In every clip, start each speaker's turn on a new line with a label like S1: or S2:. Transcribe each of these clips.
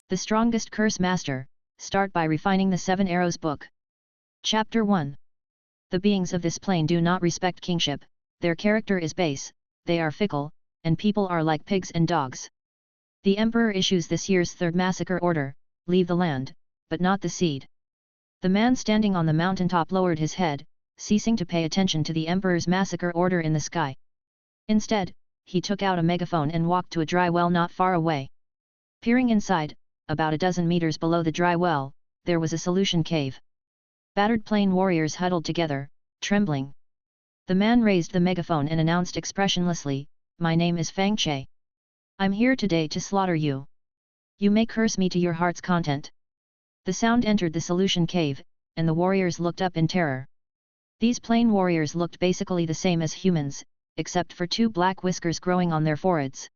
S1: The Strongest Curse Master, start by refining the 7 Arrows book. Chapter 1. The beings of this plane do not respect kingship, their character is base, they are fickle, and people are like pigs and dogs. The Emperor issues this year's 3rd massacre order, leave the land, but not the seed. The man standing on the mountaintop lowered his head, ceasing to pay attention to the Emperor's massacre order in the sky. Instead, he took out a megaphone and walked to a dry well not far away. Peering inside, about a dozen meters below the dry well, there was a solution cave. Battered plain warriors huddled together, trembling. The man raised the megaphone and announced expressionlessly, "My name is Fang Che. I'm here today to slaughter you. You may curse me to your heart's content." The sound entered the solution cave, and the warriors looked up in terror. These plain warriors looked basically the same as humans, except for 2 black whiskers growing on their foreheads.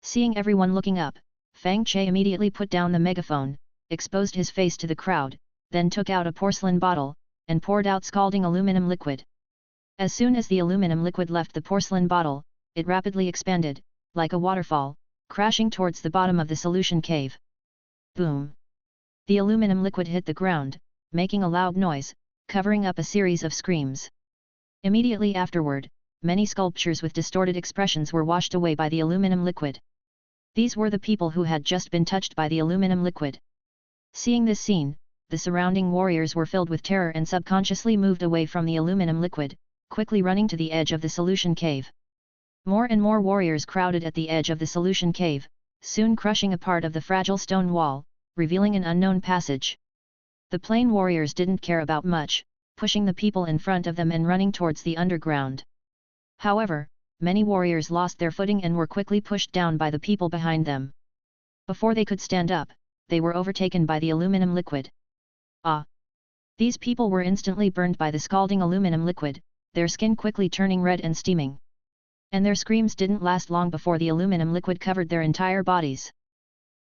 S1: Seeing everyone looking up, Fang Che immediately put down the megaphone, exposed his face to the crowd, then took out a porcelain bottle, and poured out scalding aluminum liquid. As soon as the aluminum liquid left the porcelain bottle, it rapidly expanded, like a waterfall, crashing towards the bottom of the solution cave. Boom! The aluminum liquid hit the ground, making a loud noise, covering up a series of screams. Immediately afterward, many sculptures with distorted expressions were washed away by the aluminum liquid. These were the people who had just been touched by the aluminum liquid. Seeing this scene, the surrounding warriors were filled with terror and subconsciously moved away from the aluminum liquid, quickly running to the edge of the solution cave. More and more warriors crowded at the edge of the solution cave, soon crushing a part of the fragile stone wall, revealing an unknown passage. The plain warriors didn't care about much, pushing the people in front of them and running towards the underground. However, many warriors lost their footing and were quickly pushed down by the people behind them. Before they could stand up, they were overtaken by the aluminum liquid. Ah! These people were instantly burned by the scalding aluminum liquid, their skin quickly turning red and steaming. And their screams didn't last long before the aluminum liquid covered their entire bodies.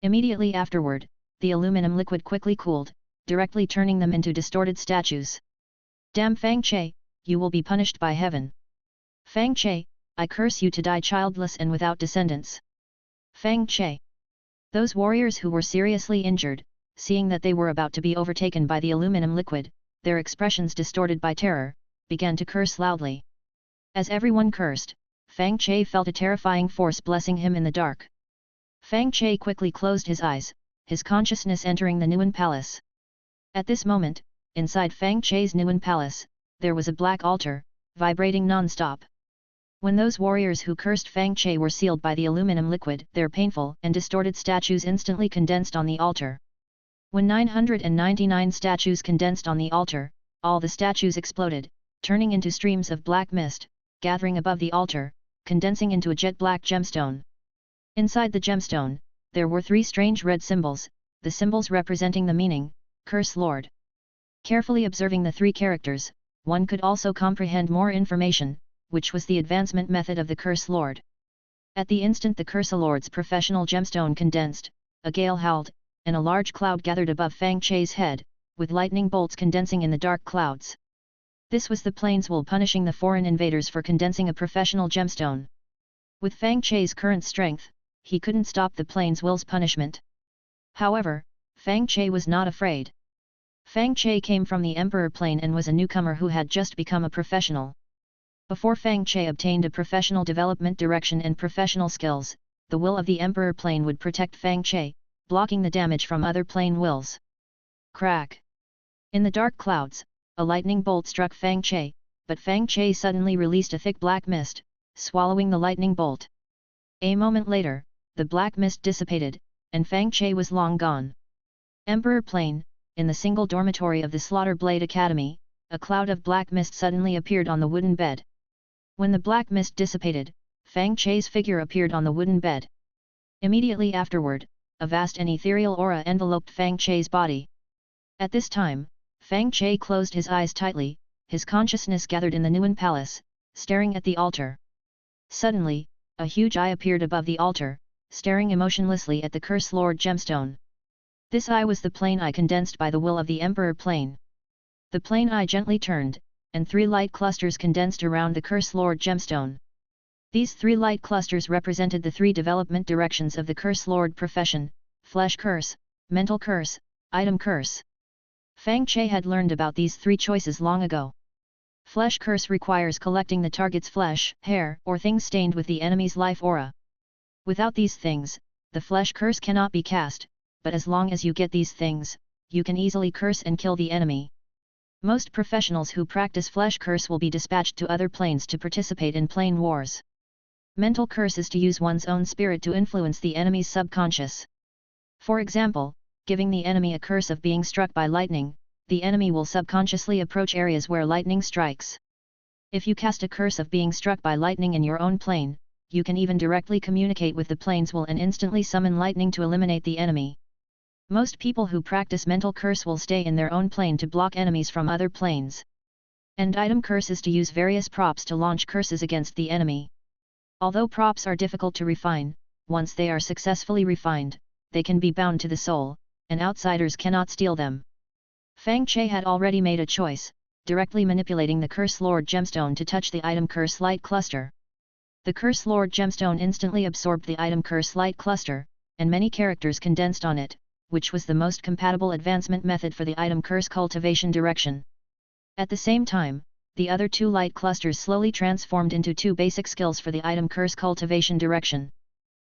S1: Immediately afterward, the aluminum liquid quickly cooled, directly turning them into distorted statues. "Damn Fang Che, you will be punished by heaven. Fang Che, I curse you to die childless and without descendants. Fang Che." Those warriors who were seriously injured, seeing that they were about to be overtaken by the aluminum liquid, their expressions distorted by terror, began to curse loudly. As everyone cursed, Fang Che felt a terrifying force blessing him in the dark. Fang Che quickly closed his eyes, his consciousness entering the Nuan Palace. At this moment, inside Fang Che's Nuan Palace, there was a black altar, vibrating non-stop. When those warriors who cursed Fang Che were sealed by the aluminum liquid, their painful and distorted statues instantly condensed on the altar. When 999 statues condensed on the altar, all the statues exploded, turning into streams of black mist, gathering above the altar, condensing into a jet-black gemstone. Inside the gemstone, there were 3 strange red symbols, the symbols representing the meaning, Curse Lord. Carefully observing the 3 characters, one could also comprehend more information, which was the advancement method of the Curse Lord. At the instant the Curse Lord's professional gemstone condensed, a gale howled, and a large cloud gathered above Fang Che's head, with lightning bolts condensing in the dark clouds. This was the plains wool punishing the foreign invaders for condensing a professional gemstone. With Fang Che's current strength, he couldn't stop the plains wool's punishment. However, Fang Che was not afraid. Fang Che came from the Emperor Plane and was a newcomer who had just become a professional. Before Fang Che obtained a professional development direction and professional skills, the will of the Emperor Plane would protect Fang Che, blocking the damage from other plane wills. Crack! In the dark clouds, a lightning bolt struck Fang Che, but Fang Che suddenly released a thick black mist, swallowing the lightning bolt. A moment later, the black mist dissipated, and Fang Che was long gone. Emperor Plane, in the single dormitory of the Slaughter Blade Academy, a cloud of black mist suddenly appeared on the wooden bed. When the black mist dissipated, Fang Che's figure appeared on the wooden bed. Immediately afterward, a vast and ethereal aura enveloped Fang Che's body. At this time, Fang Che closed his eyes tightly, his consciousness gathered in the Nuan Palace, staring at the altar. Suddenly, a huge eye appeared above the altar, staring emotionlessly at the Curse Lord gemstone. This eye was the plane eye condensed by the will of the Emperor Plane. The plane eye gently turned, and 3 light clusters condensed around the Curse Lord gemstone. These 3 light clusters represented the 3 development directions of the Curse Lord profession: Flesh Curse, mental curse, item curse. Fang Che had learned about these three choices long ago. Flesh curse requires collecting the target's flesh, hair, or things stained with the enemy's life aura. Without these things, the flesh curse cannot be cast, but as long as you get these things, you can easily curse and kill the enemy. Most professionals who practice flesh curse will be dispatched to other planes to participate in plane wars. Mental curse is to use one's own spirit to influence the enemy's subconscious. For example, giving the enemy a curse of being struck by lightning, the enemy will subconsciously approach areas where lightning strikes. If you cast a curse of being struck by lightning in your own plane, you can even directly communicate with the plane's will and instantly summon lightning to eliminate the enemy. Most people who practice mental curse will stay in their own plane to block enemies from other planes. And item curse is to use various props to launch curses against the enemy. Although props are difficult to refine, once they are successfully refined, they can be bound to the soul, and outsiders cannot steal them. Fang Che had already made a choice, directly manipulating the Curse Lord Gemstone to touch the item Curse Light Cluster. The Curse Lord Gemstone instantly absorbed the item Curse Light Cluster, and many characters condensed on it, which was the most compatible advancement method for the item Curse Cultivation direction. At the same time, the other two light clusters slowly transformed into two basic skills for the item Curse Cultivation direction.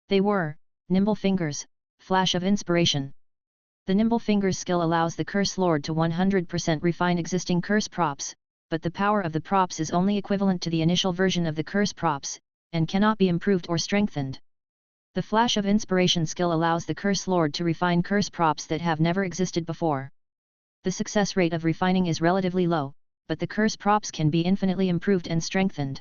S1: They were, Nimble Fingers, Flash of Inspiration. The Nimble Fingers skill allows the Curse Lord to 100% refine existing curse props, but the power of the props is only equivalent to the initial version of the curse props, and cannot be improved or strengthened. The Flash of Inspiration skill allows the Curse Lord to refine curse props that have never existed before. The success rate of refining is relatively low, but the curse props can be infinitely improved and strengthened.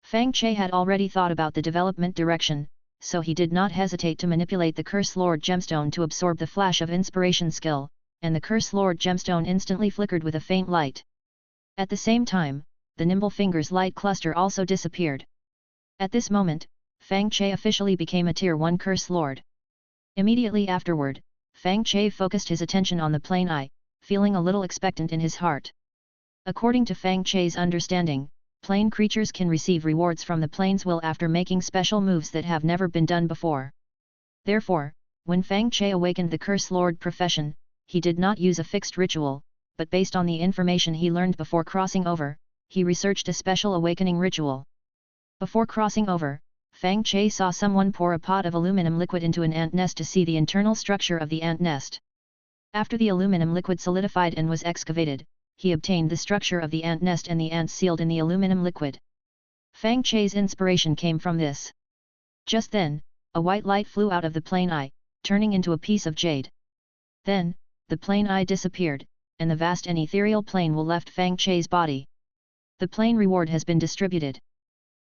S1: Fang Che had already thought about the development direction, so he did not hesitate to manipulate the Curse Lord Gemstone to absorb the Flash of Inspiration skill, and the Curse Lord Gemstone instantly flickered with a faint light. At the same time, the Nimble Fingers light cluster also disappeared. At this moment, Fang Che officially became a Tier 1 Curse Lord. Immediately afterward, Fang Che focused his attention on the plane eye, feeling a little expectant in his heart. According to Fang Che's understanding, plane creatures can receive rewards from the plane's will after making special moves that have never been done before. Therefore, when Fang Che awakened the Curse Lord profession, he did not use a fixed ritual, but based on the information he learned before crossing over, he researched a special awakening ritual. Before crossing over, Fang Che saw someone pour a pot of aluminum liquid into an ant nest to see the internal structure of the ant nest. After the aluminum liquid solidified and was excavated, he obtained the structure of the ant nest and the ants sealed in the aluminum liquid. Fang Che's inspiration came from this. Just then, a white light flew out of the plane eye, turning into a piece of jade. Then, the plane eye disappeared, and the vast and ethereal plane will left Fang Che's body. The plane reward has been distributed.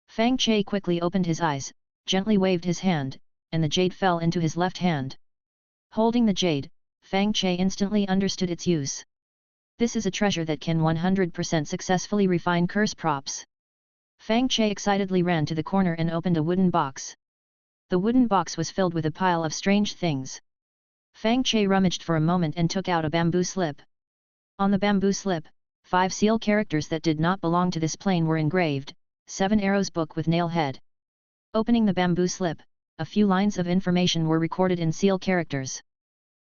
S1: Fang Che quickly opened his eyes, gently waved his hand, and the jade fell into his left hand. Holding the jade, Fang Che instantly understood its use. This is a treasure that can 100% successfully refine curse props. Fang Che excitedly ran to the corner and opened a wooden box. The wooden box was filled with a pile of strange things. Fang Che rummaged for a moment and took out a bamboo slip. On the bamboo slip, 5 seal characters that did not belong to this plane were engraved, 7 arrows book with nail head. Opening the bamboo slip, a few lines of information were recorded in seal characters.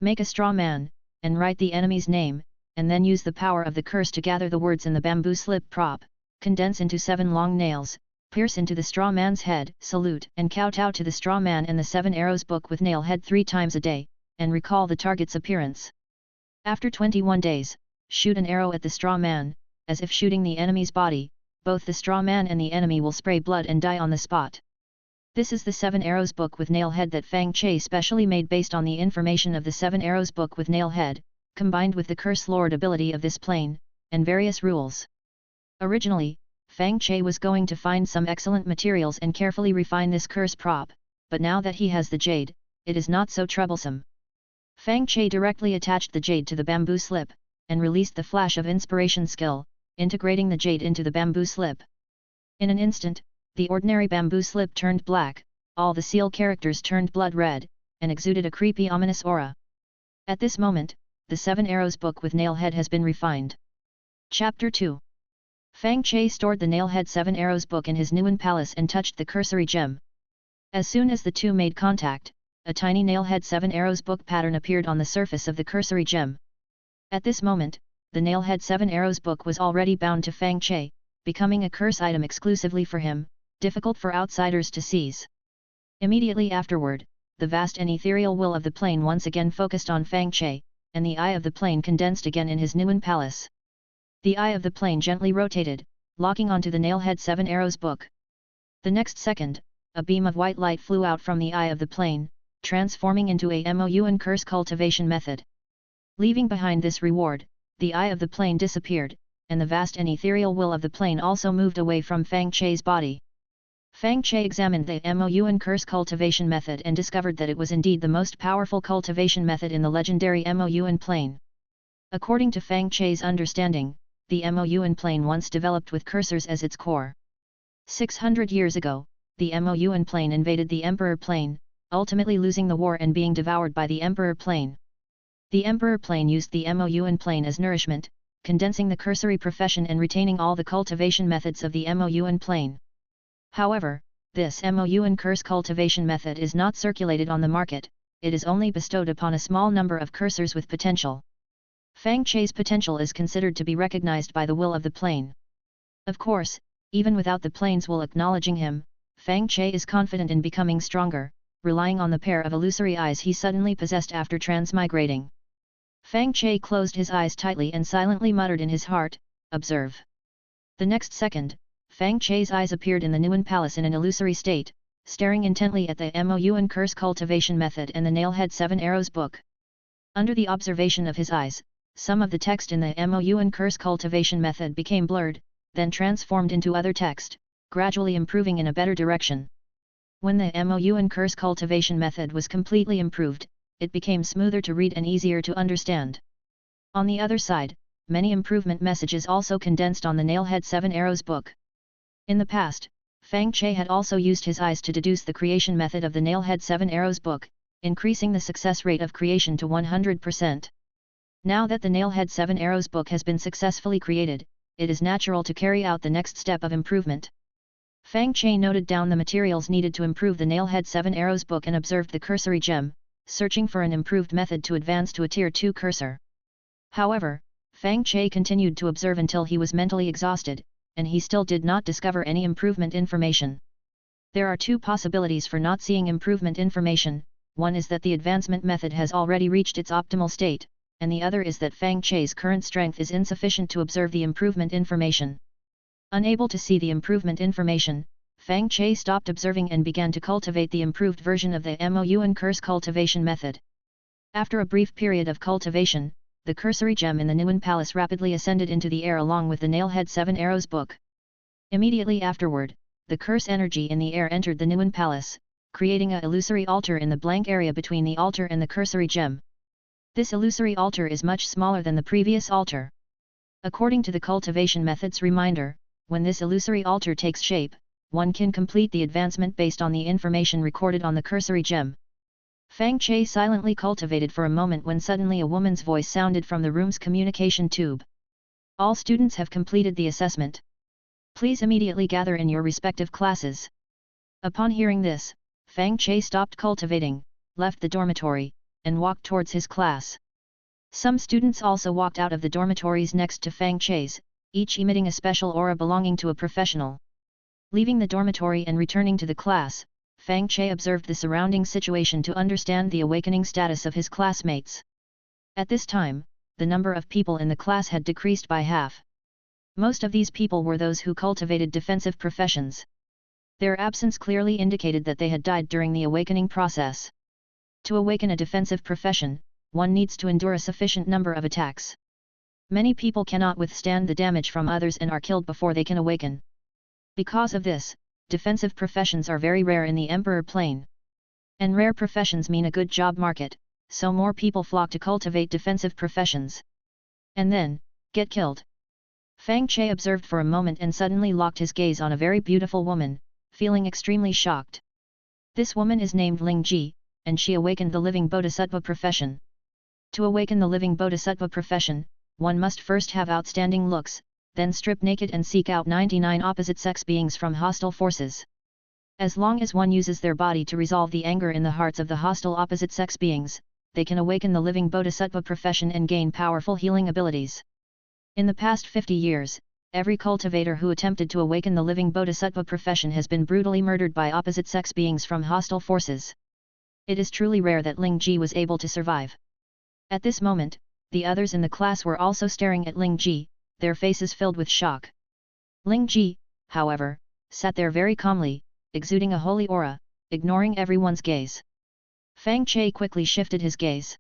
S1: Make a straw man, and write the enemy's name, and then use the power of the curse to gather the words in the bamboo slip prop, condense into 7 long nails, pierce into the straw man's head, salute and kowtow to the straw man and the 7 arrows book with nail head 3 times a day, and recall the target's appearance. After 21 days, shoot an arrow at the straw man, as if shooting the enemy's body, both the straw man and the enemy will spray blood and die on the spot. This is the 7 arrows book with nail head that Fang Che specially made based on the information of the 7 arrows book with nail head, combined with the Curse Lord ability of this plane, and various rules. Originally, Fang Che was going to find some excellent materials and carefully refine this curse prop, but now that he has the jade, it is not so troublesome. Fang Che directly attached the jade to the bamboo slip, and released the Flash of Inspiration skill, integrating the jade into the bamboo slip. In an instant, the ordinary bamboo slip turned black, all the seal characters turned blood red, and exuded a creepy ominous aura. At this moment, the 7 arrows book with nail head has been refined. Chapter 2. Fang Che stored the nail head 7 arrows book in his Nuan palace and touched the cursory gem. As soon as the two made contact, a tiny nail-head 7 arrows book pattern appeared on the surface of the cursory gem. At this moment, the nail-head 7 arrows book was already bound to Fang Che, becoming a curse item exclusively for him, difficult for outsiders to seize. Immediately afterward, the vast and ethereal will of the plane once again focused on Fang Che, and the eye of the plane condensed again in his Nuan palace. The eye of the plane gently rotated, locking onto the nail-head 7 arrows book. The next second, a beam of white light flew out from the eye of the plane, transforming into a Muan curse cultivation method. Leaving behind this reward, the eye of the plane disappeared, and the vast and ethereal will of the plane also moved away from Fang Che's body. Fang Che examined the Muan curse cultivation method and discovered that it was indeed the most powerful cultivation method in the legendary Muan plane. According to Fang Che's understanding, the Muan plane once developed with cursors as its core. 600 years ago, the Muan plane invaded the Emperor plane, ultimately losing the war and being devoured by the Emperor plane. The Emperor plane used the Muan plane as nourishment, condensing the cursory profession and retaining all the cultivation methods of the Muan plane. However, this Muan curse cultivation method is not circulated on the market, it is only bestowed upon a small number of cursors with potential. Fang Che's potential is considered to be recognized by the will of the plane. Of course, even without the plane's will acknowledging him, Fang Che is confident in becoming stronger, relying on the pair of illusory eyes he suddenly possessed after transmigrating. Fang Che closed his eyes tightly and silently muttered in his heart, "Observe." The next second, Fang Che's eyes appeared in the Nuan Palace in an illusory state, staring intently at the Muan curse cultivation method and the nail-head 7 arrows book. Under the observation of his eyes, some of the text in the Muan curse cultivation method became blurred, then transformed into other text, gradually improving in a better direction. When the Muan curse cultivation method was completely improved, it became smoother to read and easier to understand. On the other side, many improvement messages also condensed on the nail-head 7 arrows book. In the past, Fang Che had also used his eyes to deduce the creation method of the nail-head 7 arrows book, increasing the success rate of creation to 100%. Now that the nail-head 7 arrows book has been successfully created, it is natural to carry out the next step of improvement. Fang Che noted down the materials needed to improve the nail-head 7 arrows book and observed the cursory gem, searching for an improved method to advance to a tier 2 cursor. However, Fang Che continued to observe until he was mentally exhausted, and he still did not discover any improvement information. There are two possibilities for not seeing improvement information: one is that the advancement method has already reached its optimal state, and the other is that Fang Che's current strength is insufficient to observe the improvement information. Unable to see the improvement information, Fang Che stopped observing and began to cultivate the improved version of the Muan curse cultivation method. After a brief period of cultivation, the cursory gem in the Nuan Palace rapidly ascended into the air along with the nail-head 7 arrows book. Immediately afterward, the curse energy in the air entered the Nuan Palace, creating a illusory altar in the blank area between the altar and the cursory gem. This illusory altar is much smaller than the previous altar. According to the cultivation method's reminder, when this illusory altar takes shape, one can complete the advancement based on the information recorded on the cursory gem. Fang Che silently cultivated for a moment when suddenly a woman's voice sounded from the room's communication tube. "All students have completed the assessment. Please immediately gather in your respective classes." Upon hearing this, Fang Che stopped cultivating, left the dormitory, and walked towards his class. Some students also walked out of the dormitories next to Fang Che's, each emitting a special aura belonging to a professional. Leaving the dormitory and returning to the class, Fang Che observed the surrounding situation to understand the awakening status of his classmates. At this time, the number of people in the class had decreased by half. Most of these people were those who cultivated defensive professions. Their absence clearly indicated that they had died during the awakening process. To awaken a defensive profession, one needs to endure a sufficient number of attacks. Many people cannot withstand the damage from others and are killed before they can awaken. Because of this, defensive professions are very rare in the Emperor plane. And rare professions mean a good job market, so more people flock to cultivate defensive professions. And then, get killed. Fang Che observed for a moment and suddenly locked his gaze on a very beautiful woman, feeling extremely shocked. This woman is named Ling Ji, and she awakened the living bodhisattva profession. To awaken the living bodhisattva profession, one must first have outstanding looks, then strip naked and seek out 99 opposite-sex beings from hostile forces. As long as one uses their body to resolve the anger in the hearts of the hostile opposite-sex beings, they can awaken the living bodhisattva profession and gain powerful healing abilities. In the past 50 years, every cultivator who attempted to awaken the living bodhisattva profession has been brutally murdered by opposite-sex beings from hostile forces. It is truly rare that Ling Ji was able to survive. At this moment, the others in the class were also staring at Ling Ji, their faces filled with shock. Ling Ji, however, sat there very calmly, exuding a holy aura, ignoring everyone's gaze. Fang Che quickly shifted his gaze.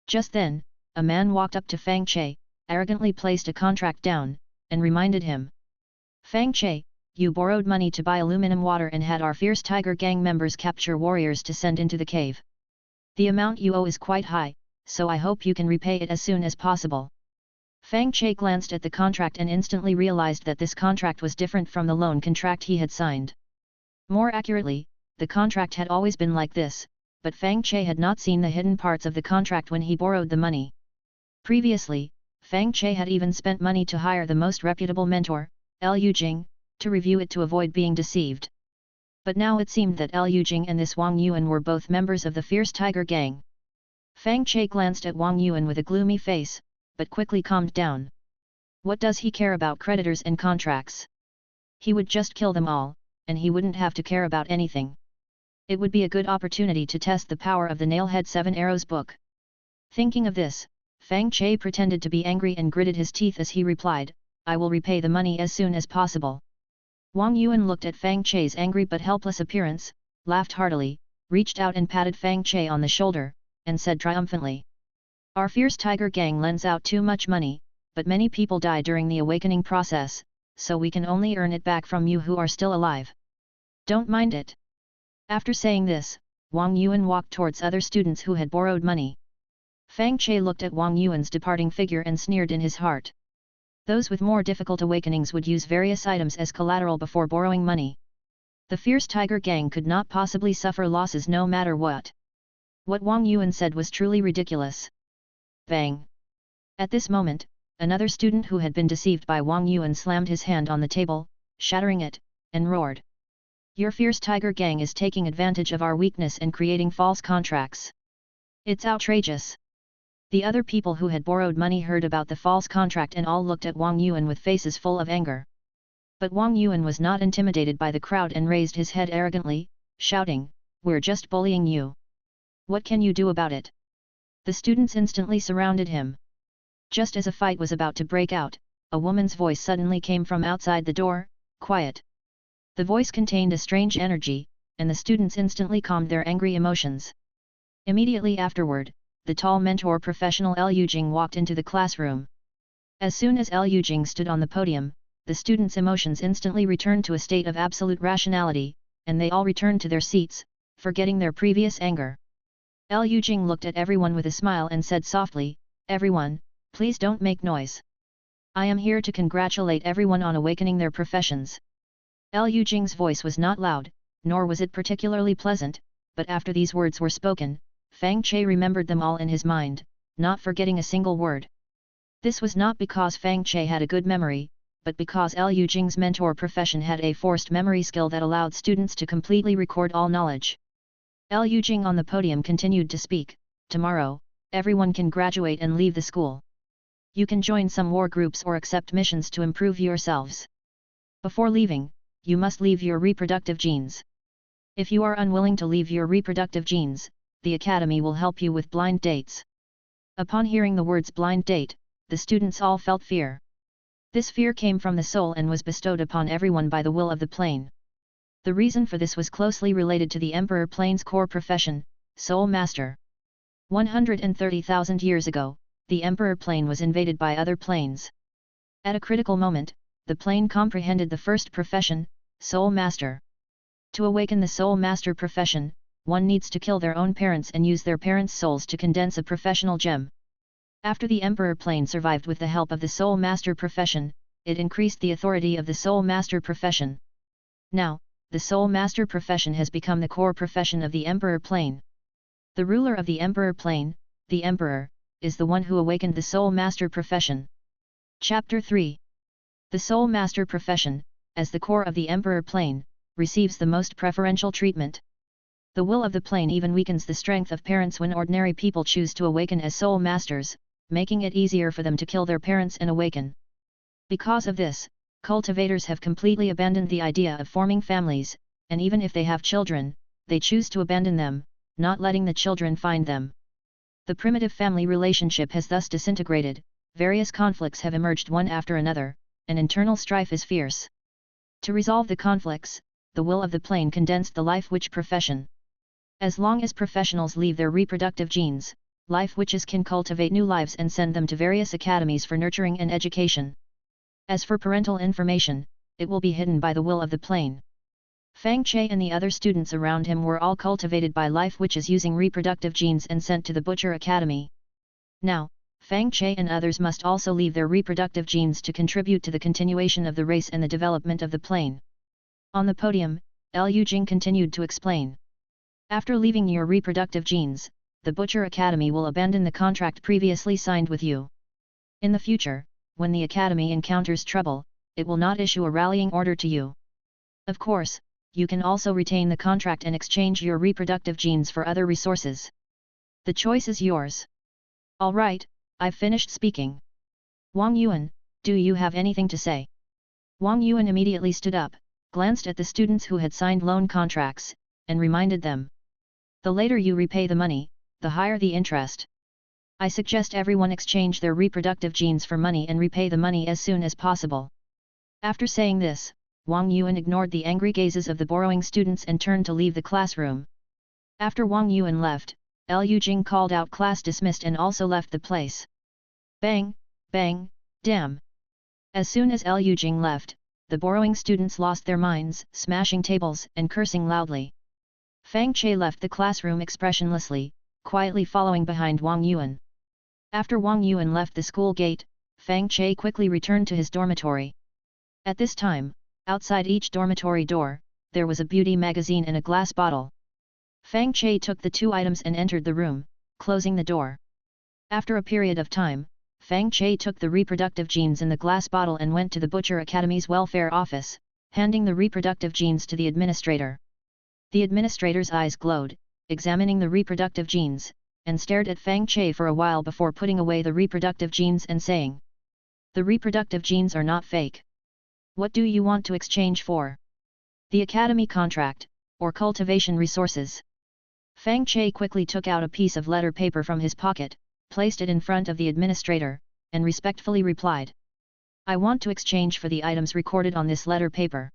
S1: Just then, a man walked up to Fang Che, arrogantly placed a contract down, and reminded him. Fang Che, you borrowed money to buy aluminum water and had our fierce tiger gang members capture warriors to send into the cave. The amount you owe is quite high, so I hope you can repay it as soon as possible. Fang Che glanced at the contract and instantly realized that this contract was different from the loan contract he had signed. More accurately, the contract had always been like this, but Fang Che had not seen the hidden parts of the contract when he borrowed the money. Previously, Fang Che had even spent money to hire the most reputable mentor, Liu Jing, to review it to avoid being deceived. But now it seemed that Liu Jing and this Wang Yuan were both members of the fierce tiger gang. Fang Che glanced at Wang Yuan with a gloomy face, but quickly calmed down. What does he care about creditors and contracts? He would just kill them all, and he wouldn't have to care about anything. It would be a good opportunity to test the power of the Nailhead 7 Arrows book. Thinking of this, Fang Che pretended to be angry and gritted his teeth as he replied, I will repay the money as soon as possible. Wang Yuan looked at Fang Che's angry but helpless appearance, laughed heartily, reached out and patted Fang Che on the shoulder, and said triumphantly. Our fierce tiger gang lends out too much money, but many people die during the awakening process, so we can only earn it back from you who are still alive. Don't mind it. After saying this, Wang Yuan walked towards other students who had borrowed money. Fang Che looked at Wang Yuan's departing figure and sneered in his heart. Those with more difficult awakenings would use various items as collateral before borrowing money. The fierce tiger gang could not possibly suffer losses no matter what. What Wang Yuan said was truly ridiculous. Bang! At this moment, another student who had been deceived by Wang Yuan slammed his hand on the table, shattering it, and roared. Your fierce tiger gang is taking advantage of our weakness and creating false contracts. It's outrageous. The other people who had borrowed money heard about the false contract and all looked at Wang Yuan with faces full of anger. But Wang Yuan was not intimidated by the crowd and raised his head arrogantly, shouting, We're just bullying you. What can you do about it? The students instantly surrounded him. Just as a fight was about to break out, a woman's voice suddenly came from outside the door, quiet. The voice contained a strange energy, and the students instantly calmed their angry emotions. Immediately afterward, the tall mentor professional Liu Jing walked into the classroom. As soon as Liu Jing stood on the podium, the students' emotions instantly returned to a state of absolute rationality, and they all returned to their seats, forgetting their previous anger. Liu Jing looked at everyone with a smile and said softly, Everyone, please don't make noise. I am here to congratulate everyone on awakening their professions. Liu Jing's voice was not loud, nor was it particularly pleasant, but after these words were spoken, Fang Che remembered them all in his mind, not forgetting a single word. This was not because Fang Che had a good memory, but because Liu Jing's mentor profession had a forced memory skill that allowed students to completely record all knowledge. Liu Jing on the podium continued to speak, Tomorrow, everyone can graduate and leave the school. You can join some war groups or accept missions to improve yourselves. Before leaving, you must leave your reproductive genes. If you are unwilling to leave your reproductive genes, the academy will help you with blind dates. Upon hearing the words blind date, the students all felt fear. This fear came from the soul and was bestowed upon everyone by the will of the plane. The reason for this was closely related to the Emperor Plane's core profession, Soul Master. 130,000 years ago, the Emperor Plane was invaded by other planes. At a critical moment, the plane comprehended the first profession, Soul Master. To awaken the Soul Master profession, one needs to kill their own parents and use their parents' souls to condense a professional gem. After the Emperor Plane survived with the help of the Soul Master profession, it increased the authority of the Soul Master profession. Now, the Soul Master profession has become the core profession of the Emperor Plane. The ruler of the Emperor Plane, the Emperor, is the one who awakened the Soul Master profession. Chapter 3. The Soul Master profession, as the core of the Emperor Plane, receives the most preferential treatment. The will of the plane even weakens the strength of parents when ordinary people choose to awaken as soul masters, making it easier for them to kill their parents and awaken. Because of this, cultivators have completely abandoned the idea of forming families, and even if they have children, they choose to abandon them, not letting the children find them. The primitive family relationship has thus disintegrated, various conflicts have emerged one after another, and internal strife is fierce. To resolve the conflicts, the will of the plane condensed the life witch profession. As long as professionals leave their reproductive genes, life witches can cultivate new lives and send them to various academies for nurturing and education. As for parental information, it will be hidden by the will of the plane. Fang Che and the other students around him were all cultivated by life witches using reproductive genes and sent to the Butcher Academy. Now, Fang Che and others must also leave their reproductive genes to contribute to the continuation of the race and the development of the plane. On the podium, Liu Jing continued to explain. After leaving your reproductive genes, the Butcher Academy will abandon the contract previously signed with you. In the future, when the Academy encounters trouble, it will not issue a rallying order to you. Of course, you can also retain the contract and exchange your reproductive genes for other resources. The choice is yours. All right, I've finished speaking. Wang Yuan, do you have anything to say? Wang Yuan immediately stood up, glanced at the students who had signed loan contracts, and reminded them. The later you repay the money, the higher the interest. I suggest everyone exchange their reproductive genes for money and repay the money as soon as possible. After saying this, Wang Yuan ignored the angry gazes of the borrowing students and turned to leave the classroom. After Wang Yuan left, Liu Jing called out class dismissed and also left the place. Bang, bang, damn. As soon as Liu Jing left, the borrowing students lost their minds, smashing tables and cursing loudly. Fang Che left the classroom expressionlessly, quietly following behind Wang Yuan. After Wang Yuan left the school gate, Fang Che quickly returned to his dormitory. At this time, outside each dormitory door, there was a beauty magazine and a glass bottle. Fang Che took the two items and entered the room, closing the door. After a period of time, Fang Che took the reproductive genes in the glass bottle and went to the Butcher Academy's welfare office, handing the reproductive genes to the administrator. The administrator's eyes glowed, examining the reproductive genes, and stared at Fang Che for a while before putting away the reproductive genes and saying, "The reproductive genes are not fake. What do you want to exchange for? The academy contract, or cultivation resources?" Fang Che quickly took out a piece of letter paper from his pocket, placed it in front of the administrator, and respectfully replied, "I want to exchange for the items recorded on this letter paper."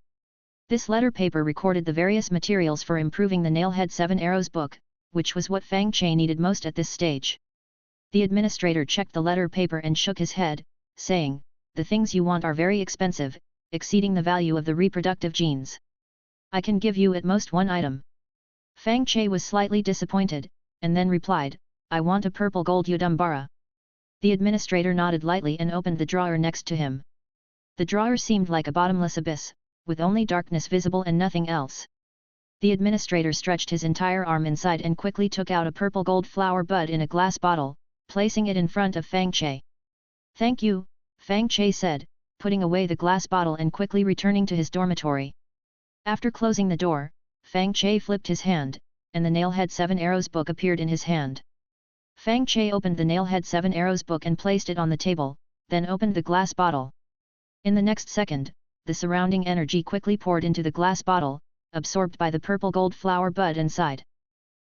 S1: This letter paper recorded the various materials for improving the Nailhead 7 Arrows book, which was what Fang Che needed most at this stage. The administrator checked the letter paper and shook his head, saying, "The things you want are very expensive, exceeding the value of the reproductive genes. I can give you at most one item." Fang Che was slightly disappointed, and then replied, "I want a purple gold Udumbara." The administrator nodded lightly and opened the drawer next to him. The drawer seemed like a bottomless abyss, with only darkness visible and nothing else. The administrator stretched his entire arm inside and quickly took out a purple gold flower bud in a glass bottle, placing it in front of Fang Che. "Thank you," Fang Che said, putting away the glass bottle and quickly returning to his dormitory. After closing the door, Fang Che flipped his hand, and the Nailhead 7 Arrows book appeared in his hand. Fang Che opened the Nailhead 7 Arrows book and placed it on the table, then opened the glass bottle. In the next second, the surrounding energy quickly poured into the glass bottle, absorbed by the purple gold flower bud inside.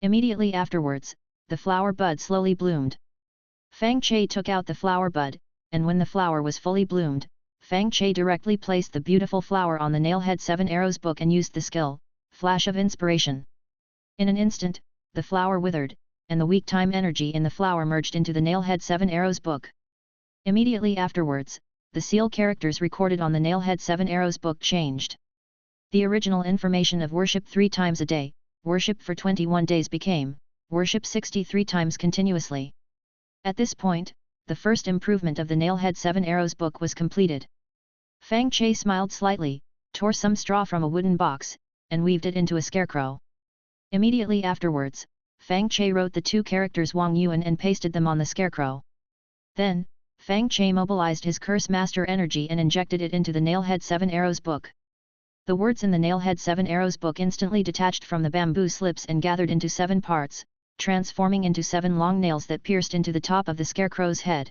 S1: Immediately afterwards, the flower bud slowly bloomed. Fang Che took out the flower bud, and when the flower was fully bloomed, Fang Che directly placed the beautiful flower on the Nailhead 7 Arrows book and used the skill, Flash of Inspiration. In an instant, the flower withered, and the weak time energy in the flower merged into the Nailhead 7 Arrows book. Immediately afterwards, the seal characters recorded on the Nailhead 7 Arrows book changed. The original information of worship 3 times a day, worship for 21 days became, worship 63 times continuously. At this point, the first improvement of the Nailhead 7 Arrows book was completed. Fang Che smiled slightly, tore some straw from a wooden box, and weaved it into a scarecrow. Immediately afterwards, Fang Che wrote the 2 characters Wang Yuan and pasted them on the scarecrow. Then, Fang Che mobilized his Curse Master energy and injected it into the Nailhead 7 Arrows book. The words in the Nailhead 7 Arrows book instantly detached from the bamboo slips and gathered into 7 parts, transforming into 7 long nails that pierced into the top of the scarecrow's head.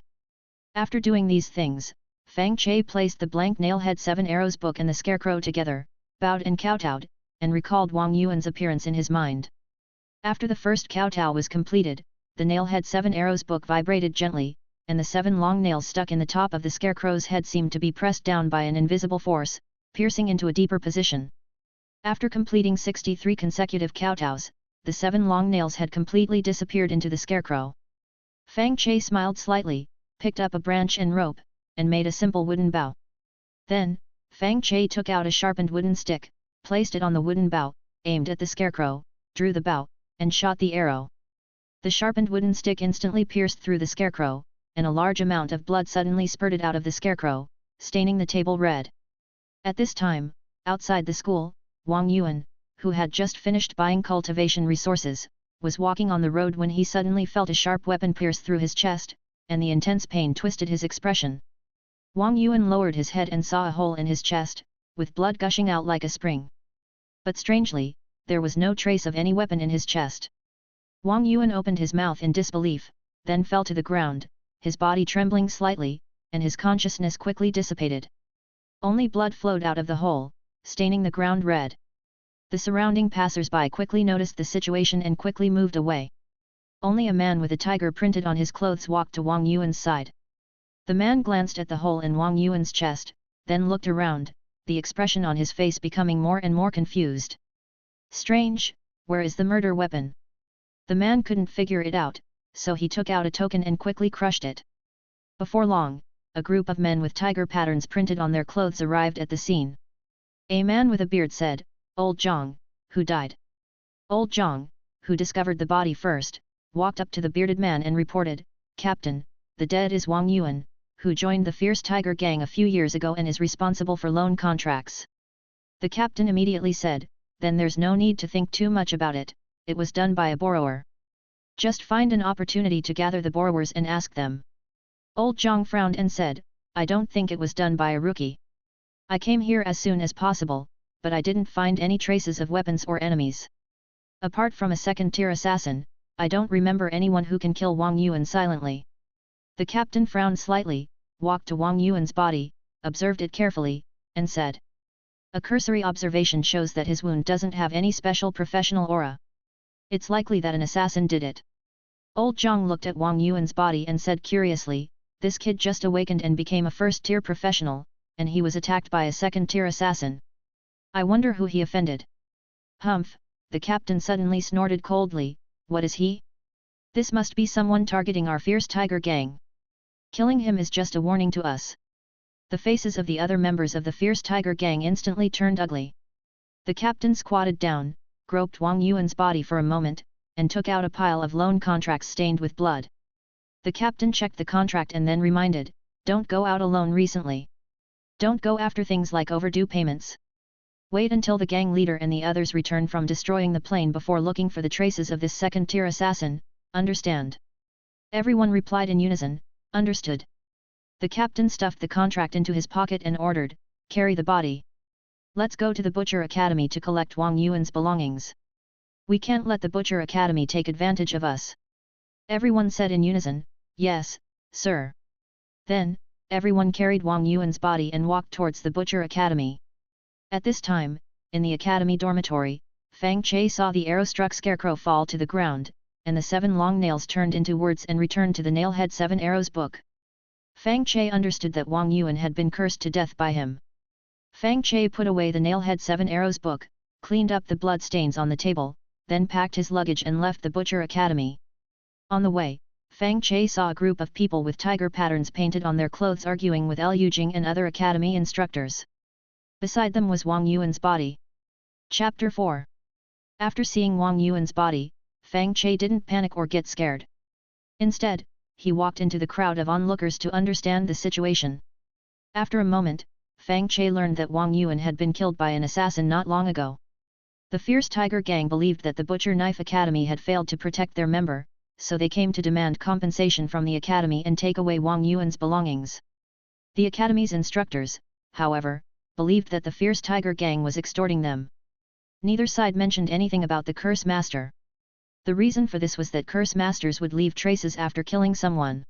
S1: After doing these things, Fang Che placed the blank Nailhead 7 Arrows book and the scarecrow together, bowed and kowtowed, and recalled Wang Yuan's appearance in his mind. After the first kowtow was completed, the Nailhead 7 Arrows book vibrated gently, and the 7 long nails stuck in the top of the scarecrow's head seemed to be pressed down by an invisible force, piercing into a deeper position. After completing 63 consecutive kowtows, the 7 long nails had completely disappeared into the scarecrow. Fang Che smiled slightly, picked up a branch and rope, and made a simple wooden bow. Then, Fang Che took out a sharpened wooden stick, placed it on the wooden bow, aimed at the scarecrow, drew the bow, and shot the arrow. The sharpened wooden stick instantly pierced through the scarecrow, and a large amount of blood suddenly spurted out of the scarecrow, staining the table red. At this time, outside the school, Wang Yuan, who had just finished buying cultivation resources, was walking on the road when he suddenly felt a sharp weapon pierce through his chest, and the intense pain twisted his expression. Wang Yuan lowered his head and saw a hole in his chest, with blood gushing out like a spring. But strangely, there was no trace of any weapon in his chest. Wang Yuan opened his mouth in disbelief, then fell to the ground, his body trembling slightly, and his consciousness quickly dissipated. Only blood flowed out of the hole, staining the ground red. The surrounding passers-by quickly noticed the situation and quickly moved away. Only a man with a tiger printed on his clothes walked to Wang Yuan's side. The man glanced at the hole in Wang Yuan's chest, then looked around, the expression on his face becoming more and more confused. Strange, where is the murder weapon? The man couldn't figure it out, so he took out a token and quickly crushed it. Before long, a group of men with tiger patterns printed on their clothes arrived at the scene. A man with a beard said, "Old Zhang, who died?" Old Zhang, who discovered the body first, walked up to the bearded man and reported, "Captain, the dead is Wang Yuan, who joined the fierce tiger gang a few years ago and is responsible for loan contracts." The captain immediately said, "Then there's no need to think too much about it, it was done by a borrower. Just find an opportunity to gather the borrowers and ask them." Old Zhang frowned and said, "I don't think it was done by a rookie. I came here as soon as possible, but I didn't find any traces of weapons or enemies. Apart from a second-tier assassin, I don't remember anyone who can kill Wang Yuan silently." The captain frowned slightly, walked to Wang Yuan's body, observed it carefully, and said, "A cursory observation shows that his wound doesn't have any special professional aura. It's likely that an assassin did it." Old Zhang looked at Wang Yuan's body and said curiously, "This kid just awakened and became a first-tier professional, and he was attacked by a second-tier assassin. I wonder who he offended." "Humph," the captain suddenly snorted coldly, "what is he? This must be someone targeting our fierce tiger gang. Killing him is just a warning to us." The faces of the other members of the fierce tiger gang instantly turned ugly. The captain squatted down, groped Wang Yuan's body for a moment, and took out a pile of loan contracts stained with blood. The captain checked the contract and then reminded, "Don't go out alone recently. Don't go after things like overdue payments. Wait until the gang leader and the others return from destroying the plane before looking for the traces of this second-tier assassin, understand?" Everyone replied in unison, "Understood." The captain stuffed the contract into his pocket and ordered, "Carry the body. Let's go to the Butcher Academy to collect Wang Yuan's belongings. We can't let the Butcher Academy take advantage of us." Everyone said in unison, "Yes, sir." Then, everyone carried Wang Yuan's body and walked towards the Butcher Academy. At this time, in the academy dormitory, Fang Che saw the arrow-struck scarecrow fall to the ground, and the 7 long nails turned into words and returned to the Nailhead 7 Arrows book. Fang Che understood that Wang Yuan had been cursed to death by him. Fang Che put away the Nailhead 7 Arrows book, cleaned up the blood stains on the table, then packed his luggage and left the Butcher Academy. On the way, Fang Che saw a group of people with tiger patterns painted on their clothes arguing with Liu Jing and other academy instructors. Beside them was Wang Yuan's body. Chapter 4. After seeing Wang Yuan's body, Fang Che didn't panic or get scared. Instead, he walked into the crowd of onlookers to understand the situation. After a moment, Fang Che learned that Wang Yuan had been killed by an assassin not long ago. The fierce tiger gang believed that the Butcher Knife Academy had failed to protect their member, so they came to demand compensation from the academy and take away Wang Yuan's belongings. The academy's instructors, however, believed that the fierce tiger gang was extorting them. Neither side mentioned anything about the curse master. The reason for this was that curse masters would leave traces after killing someone.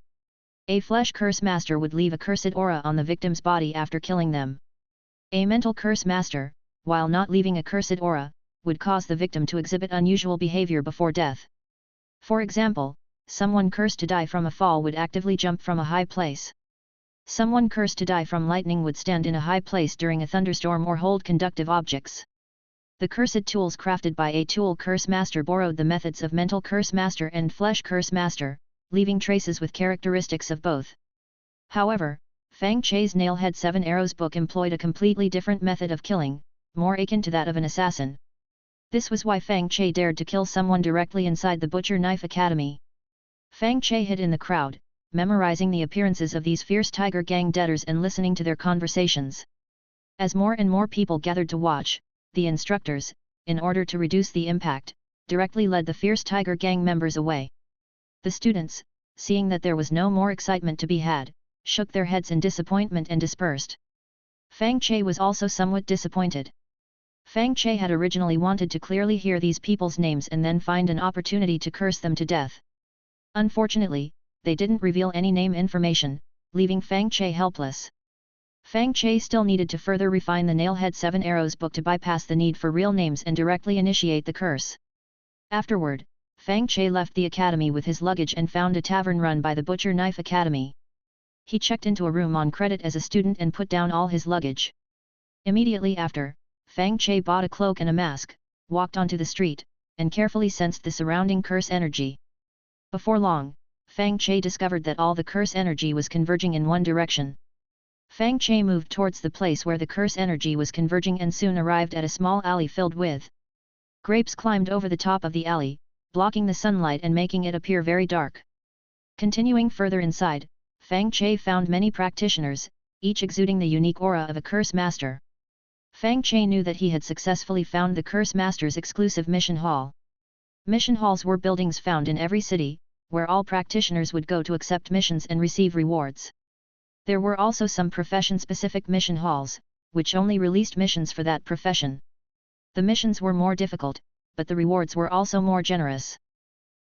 S1: A flesh curse master would leave a cursed aura on the victim's body after killing them. A mental curse master, while not leaving a cursed aura, would cause the victim to exhibit unusual behavior before death. For example, someone cursed to die from a fall would actively jump from a high place. Someone cursed to die from lightning would stand in a high place during a thunderstorm or hold conductive objects. The cursed tools crafted by a tool curse master borrowed the methods of mental curse master and flesh curse master, leaving traces with characteristics of both. However, Fang Che's Nailhead 7 Arrows book employed a completely different method of killing, more akin to that of an assassin. This was why Fang Che dared to kill someone directly inside the Butcher Knife Academy. Fang Che hid in the crowd, memorizing the appearances of these fierce tiger gang debtors and listening to their conversations. As more and more people gathered to watch, the instructors, in order to reduce the impact, directly led the fierce tiger gang members away. The students, seeing that there was no more excitement to be had, shook their heads in disappointment and dispersed. Fang Che was also somewhat disappointed. Fang Che had originally wanted to clearly hear these people's names and then find an opportunity to curse them to death. Unfortunately, they didn't reveal any name information, leaving Fang Che helpless. Fang Che still needed to further refine the Nailhead 7 Arrows book to bypass the need for real names and directly initiate the curse. Afterward, Fang Che left the academy with his luggage and found a tavern run by the Butcher Knife Academy. He checked into a room on credit as a student and put down all his luggage. Immediately after, Fang Che bought a cloak and a mask, walked onto the street, and carefully sensed the surrounding curse energy. Before long, Fang Che discovered that all the curse energy was converging in one direction. Fang Che moved towards the place where the curse energy was converging and soon arrived at a small alley filled with grapes. Climbed over the top of the alley, blocking the sunlight and making it appear very dark. Continuing further inside, Fang Che found many practitioners, each exuding the unique aura of a curse master. Fang Che knew that he had successfully found the curse master's exclusive mission hall. Mission halls were buildings found in every city, where all practitioners would go to accept missions and receive rewards. There were also some profession-specific mission halls, which only released missions for that profession. The missions were more difficult, but the rewards were also more generous.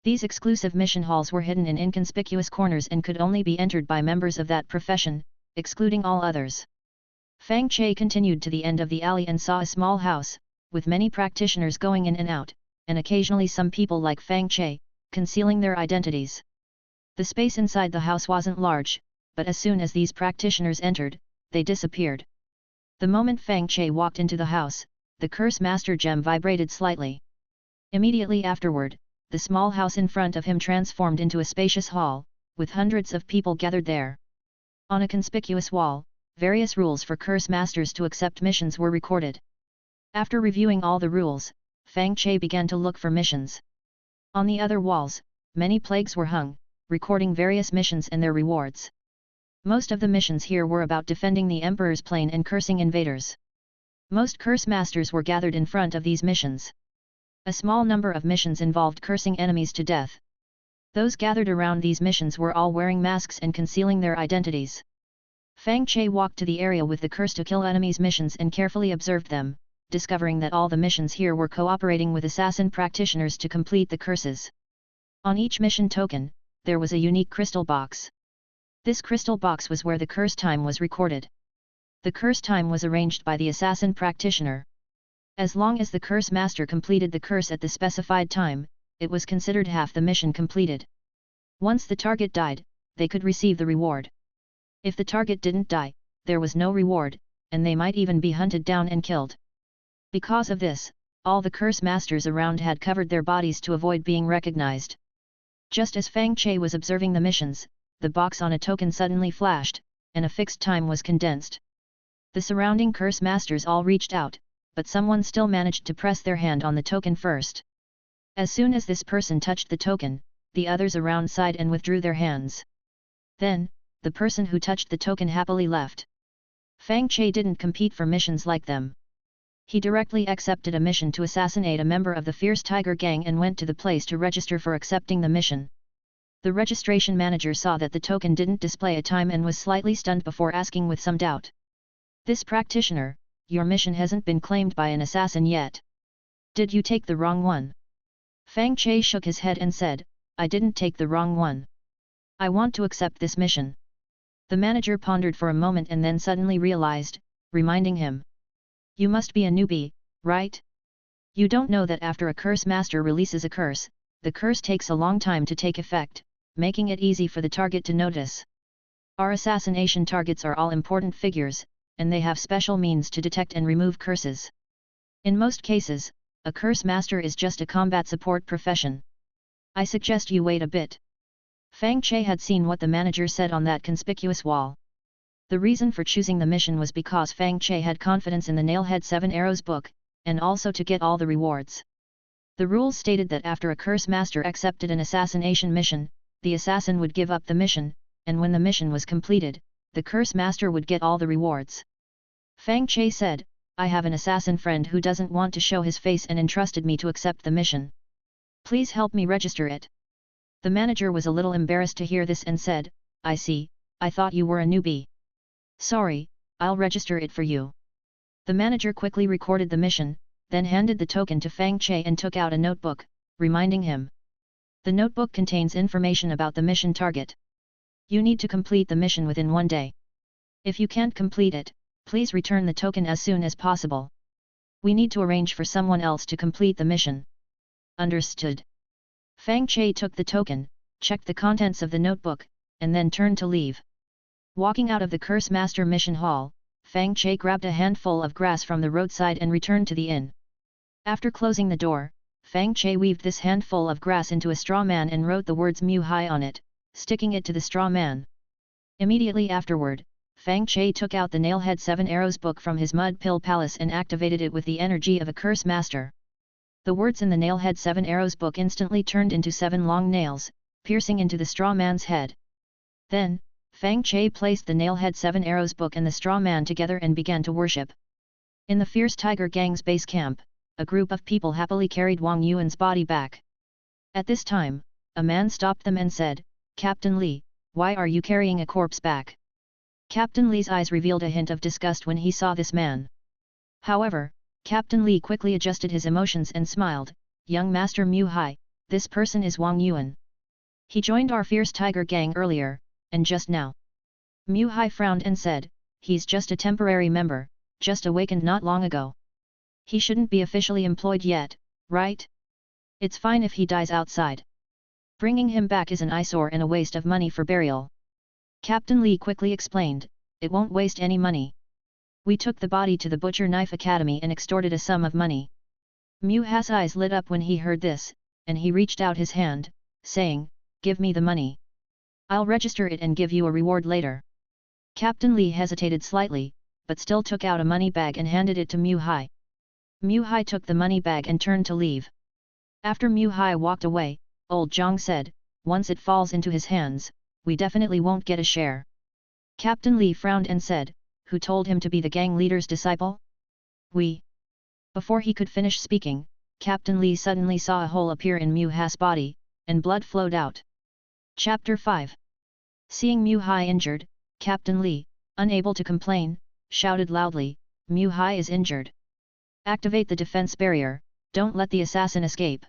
S1: These exclusive mission halls were hidden in inconspicuous corners and could only be entered by members of that profession, excluding all others. Fang Che continued to the end of the alley and saw a small house, with many practitioners going in and out, and occasionally some people like Fang Che, concealing their identities. The space inside the house wasn't large, but as soon as these practitioners entered, they disappeared. The moment Fang Che walked into the house, the Curse Master gem vibrated slightly. Immediately afterward, the small house in front of him transformed into a spacious hall, with hundreds of people gathered there. On a conspicuous wall, various rules for Curse Masters to accept missions were recorded. After reviewing all the rules, Fang Che began to look for missions. On the other walls, many plagues were hung, recording various missions and their rewards. Most of the missions here were about defending the Emperor's plane and cursing invaders. Most Curse Masters were gathered in front of these missions. A small number of missions involved cursing enemies to death. Those gathered around these missions were all wearing masks and concealing their identities. Fang Che walked to the area with the curse to kill enemies missions and carefully observed them, discovering that all the missions here were cooperating with assassin practitioners to complete the curses. On each mission token, there was a unique crystal box. This crystal box was where the curse time was recorded. The curse time was arranged by the assassin practitioner. As long as the curse master completed the curse at the specified time, it was considered half the mission completed. Once the target died, they could receive the reward. If the target didn't die, there was no reward, and they might even be hunted down and killed. Because of this, all the curse masters around had covered their bodies to avoid being recognized. Just as Fang Che was observing the missions, the box on a token suddenly flashed, and a fixed time was condensed. The surrounding curse masters all reached out, but someone still managed to press their hand on the token first. As soon as this person touched the token, the others around sighed and withdrew their hands. Then, the person who touched the token happily left. Fang Che didn't compete for missions like them. He directly accepted a mission to assassinate a member of the Fierce Tiger Gang and went to the place to register for accepting the mission. The registration manager saw that the token didn't display a time and was slightly stunned before asking with some doubt. This practitioner, your mission hasn't been claimed by an assassin yet. Did you take the wrong one? Fang Che shook his head and said, I didn't take the wrong one. I want to accept this mission. The manager pondered for a moment and then suddenly realized, reminding him. You must be a newbie, right? You don't know that after a curse master releases a curse, the curse takes a long time to take effect, making it easy for the target to notice. Our assassination targets are all important figures, and they have special means to detect and remove curses. In most cases, a curse master is just a combat support profession. I suggest you wait a bit. Fang Che had seen what the manager said on that conspicuous wall. The reason for choosing the mission was because Fang Che had confidence in the Nailhead 7 Arrows book, and also to get all the rewards. The rules stated that after a curse master accepted an assassination mission, the assassin would give up the mission, and when the mission was completed, the curse master would get all the rewards. Fang Che said, I have an assassin friend who doesn't want to show his face and entrusted me to accept the mission. Please help me register it. The manager was a little embarrassed to hear this and said, I see, I thought you were a newbie. Sorry, I'll register it for you. The manager quickly recorded the mission, then handed the token to Fang Che and took out a notebook, reminding him. The notebook contains information about the mission target. You need to complete the mission within 1 day. If you can't complete it, please return the token as soon as possible. We need to arrange for someone else to complete the mission. Understood. Fang Che took the token, checked the contents of the notebook, and then turned to leave. Walking out of the Curse Master Mission Hall, Fang Che grabbed a handful of grass from the roadside and returned to the inn. After closing the door, Fang Che weaved this handful of grass into a straw man and wrote the words Mu Hai on it, sticking it to the straw man. Immediately afterward, Fang Che took out the Nailhead 7 Arrows book from his mud pill palace and activated it with the energy of a curse master. The words in the Nailhead 7 Arrows book instantly turned into 7 long nails, piercing into the straw man's head. Then, Fang Che placed the Nailhead 7 Arrows book and the straw man together and began to worship. In the Fierce Tiger Gang's base camp, a group of people happily carried Wang Yuan's body back. At this time, a man stopped them and said, Captain Li, why are you carrying a corpse back? Captain Li's eyes revealed a hint of disgust when he saw this man. However, Captain Li quickly adjusted his emotions and smiled, Young Master Mu Hai, this person is Wang Yuan. He joined our Fierce Tiger Gang earlier, and just now. Mu Hai frowned and said, he's just a temporary member, just awakened not long ago. He shouldn't be officially employed yet, right? It's fine if he dies outside. Bringing him back is an eyesore and a waste of money for burial. Captain Li quickly explained, it won't waste any money. We took the body to the Butcher Knife Academy and extorted a sum of money. Mu Hai's eyes lit up when he heard this, and he reached out his hand, saying, give me the money. I'll register it and give you a reward later. Captain Li hesitated slightly, but still took out a money bag and handed it to Mu Hai. Mu Hai took the money bag and turned to leave. After Mu Hai walked away, Old Zhang said, once it falls into his hands, we definitely won't get a share. Captain Li frowned and said, who told him to be the gang leader's disciple? We. Before he could finish speaking, Captain Li suddenly saw a hole appear in Mu Hai's body, and blood flowed out. Chapter 5. Seeing Mu Hai injured, Captain Li, unable to complain, shouted loudly, Mu Hai is injured. Activate the defense barrier, don't let the assassin escape.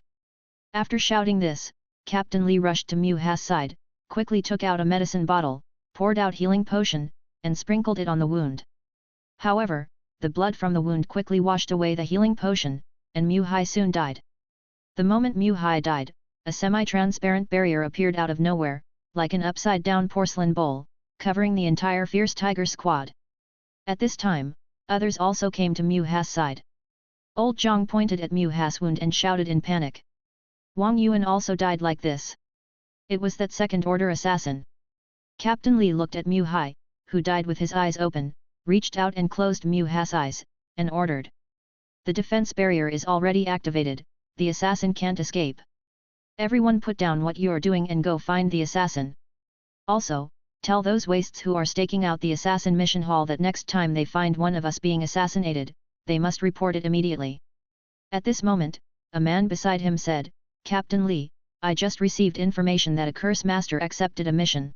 S1: After shouting this, Captain Li rushed to Mu Hai's side, quickly took out a medicine bottle, poured out healing potion, and sprinkled it on the wound. However, the blood from the wound quickly washed away the healing potion, and Mu Hai soon died. The moment Mu Hai died, a semi-transparent barrier appeared out of nowhere, like an upside-down porcelain bowl, covering the entire Fierce Tiger squad. At this time, others also came to Mu Hai's side. Old Zhang pointed at Mu Hai's wound and shouted in panic. Wang Yuan also died like this. It was that second-order assassin. Captain Li looked at Mu Hai, who died with his eyes open, reached out and closed Mu Hai's eyes, and ordered. The defense barrier is already activated, the assassin can't escape. Everyone put down what you're doing and go find the assassin. Also, tell those wastes who are staking out the assassin mission hall that next time they find one of us being assassinated, they must report it immediately. At this moment, a man beside him said, Captain Li, I just received information that a curse master accepted a mission.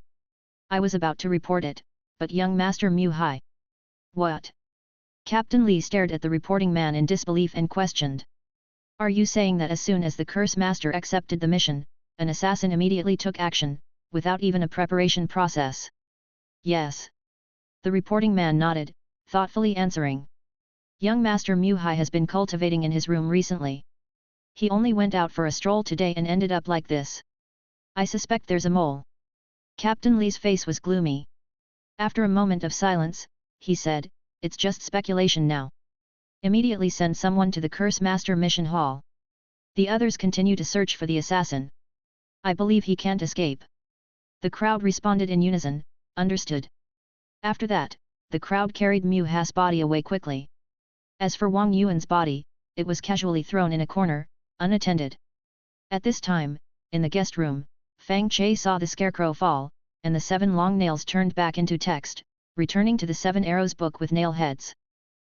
S1: I was about to report it, but young Master Mu Hai. What? Captain Li stared at the reporting man in disbelief and questioned. Are you saying that as soon as the curse master accepted the mission, an assassin immediately took action, without even a preparation process? Yes. The reporting man nodded, thoughtfully answering. Young Master Mu Hai has been cultivating in his room recently. He only went out for a stroll today and ended up like this. I suspect there's a mole. Captain Li's face was gloomy. After a moment of silence, he said, it's just speculation now. Immediately send someone to the Curse Master Mission Hall. The others continue to search for the assassin. I believe he can't escape. The crowd responded in unison, understood. After that, the crowd carried Mu Hai's body away quickly. As for Wang Yuan's body, it was casually thrown in a corner, unattended. At this time, in the guest room, Fang Che saw the scarecrow fall, and the 7 long nails turned back into text, returning to the 7 arrows book with nail heads.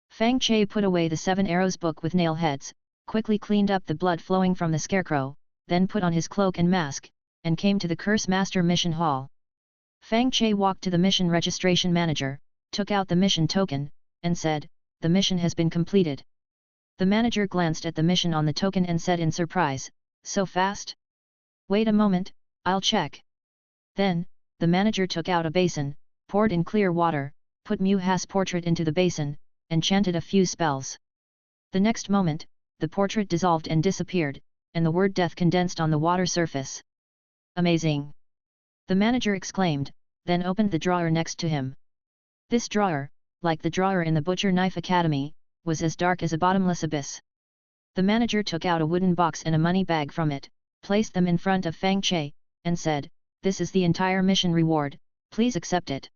S1: Fang Che put away the 7 arrows book with nail heads, quickly cleaned up the blood flowing from the scarecrow, then put on his cloak and mask, and came to the Curse Master Mission Hall. Fang Che walked to the mission registration manager, took out the mission token, and said, the mission has been completed. The manager glanced at the mission on the token and said in surprise, so fast? Wait a moment, I'll check. Then, the manager took out a basin, poured in clear water, put Mu Hai's portrait into the basin, and chanted a few spells. The next moment, the portrait dissolved and disappeared, and the word death condensed on the water surface. Amazing! The manager exclaimed, then opened the drawer next to him. This drawer, like the drawer in the Butcher Knife Academy, was as dark as a bottomless abyss. The manager took out a wooden box and a money bag from it, placed them in front of Fang Che, and said, this is the entire mission reward, please accept it.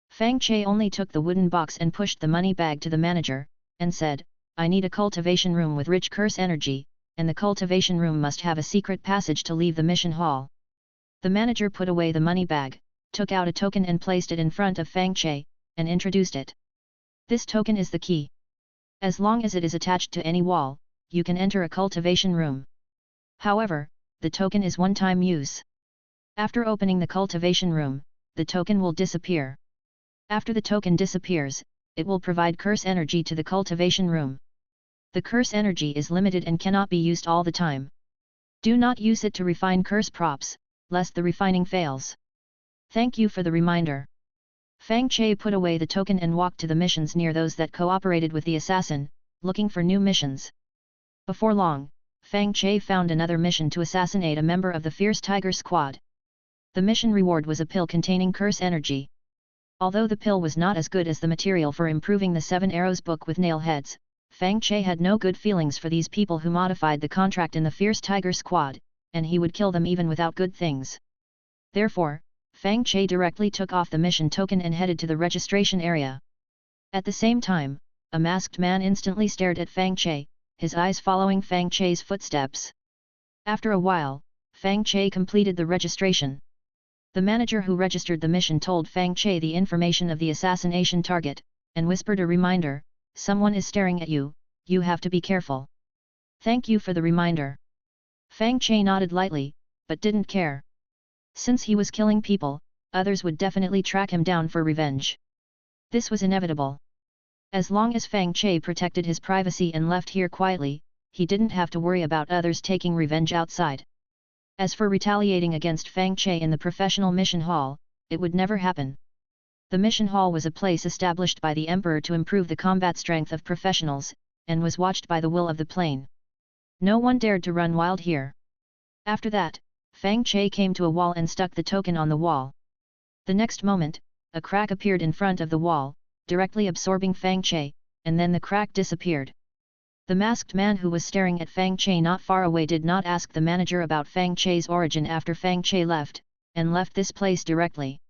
S1: Fang Che only took the wooden box and pushed the money bag to the manager, and said, I need a cultivation room with rich curse energy, and the cultivation room must have a secret passage to leave the mission hall. The manager put away the money bag, took out a token and placed it in front of Fang Che, and introduced it. This token is the key. As long as it is attached to any wall, you can enter a cultivation room. However, the token is one-time use. After opening the cultivation room, the token will disappear. After the token disappears, it will provide curse energy to the cultivation room. The curse energy is limited and cannot be used all the time. Do not use it to refine curse props, lest the refining fails. Thank you for the reminder. Fang Che put away the token and walked to the missions near those that cooperated with the assassin, looking for new missions. Before long, Fang Che found another mission to assassinate a member of the Fierce Tiger Squad. The mission reward was a pill containing curse energy. Although the pill was not as good as the material for improving the 7 arrows book with nail heads, Fang Che had no good feelings for these people who modified the contract in the Fierce Tiger Squad, and he would kill them even without good things. Therefore, Fang Che directly took off the mission token and headed to the registration area. At the same time, a masked man instantly stared at Fang Che, his eyes following Fang Che's footsteps. After a while, Fang Che completed the registration. The manager who registered the mission told Fang Che the information of the assassination target, and whispered a reminder, someone is staring at you, you have to be careful. Thank you for the reminder. Fang Che nodded lightly, but didn't care. Since he was killing people, others would definitely track him down for revenge. This was inevitable. As long as Fang Che protected his privacy and left here quietly, he didn't have to worry about others taking revenge outside. As for retaliating against Fang Che in the professional mission hall, it would never happen. The mission hall was a place established by the emperor to improve the combat strength of professionals, and was watched by the will of the plane. No one dared to run wild here. After that, Fang Che came to a wall and stuck the token on the wall. The next moment, a crack appeared in front of the wall, directly absorbing Fang Che, and then the crack disappeared. The masked man who was staring at Fang Che not far away did not ask the manager about Fang Che's origin after Fang Che left, and left this place directly.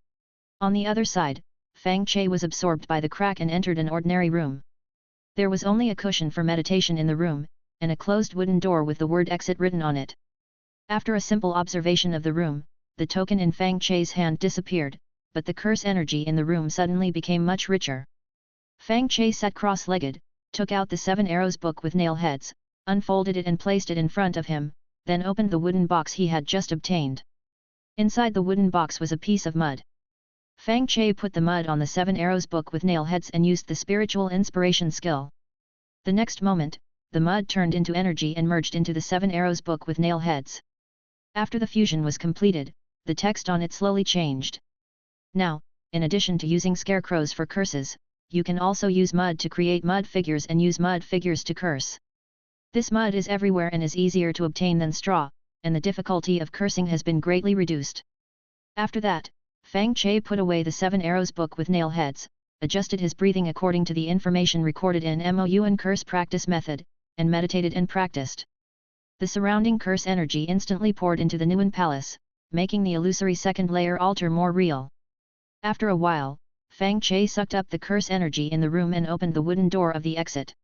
S1: On the other side, Fang Che was absorbed by the crack and entered an ordinary room. There was only a cushion for meditation in the room, and a closed wooden door with the word exit written on it. After a simple observation of the room, the token in Fang Che's hand disappeared, but the curse energy in the room suddenly became much richer. Fang Che sat cross-legged, took out the 7 arrows book with nail heads, unfolded it and placed it in front of him, then opened the wooden box he had just obtained. Inside the wooden box was a piece of mud. Fang Che put the mud on the 7 arrows book with nail heads and used the spiritual inspiration skill. The next moment, the mud turned into energy and merged into the 7 arrows book with nail heads. After the fusion was completed, the text on it slowly changed. Now, in addition to using scarecrows for curses, you can also use mud to create mud figures and use mud figures to curse. This mud is everywhere and is easier to obtain than straw, and the difficulty of cursing has been greatly reduced. After that, Fang Che put away the 7 arrows book with nail heads, adjusted his breathing according to the information recorded in Mo and curse practice method, and meditated and practiced. The surrounding curse energy instantly poured into the Nguyen Palace, making the illusory second layer altar more real. After a while, Fang Che sucked up the curse energy in the room and opened the wooden door of the exit.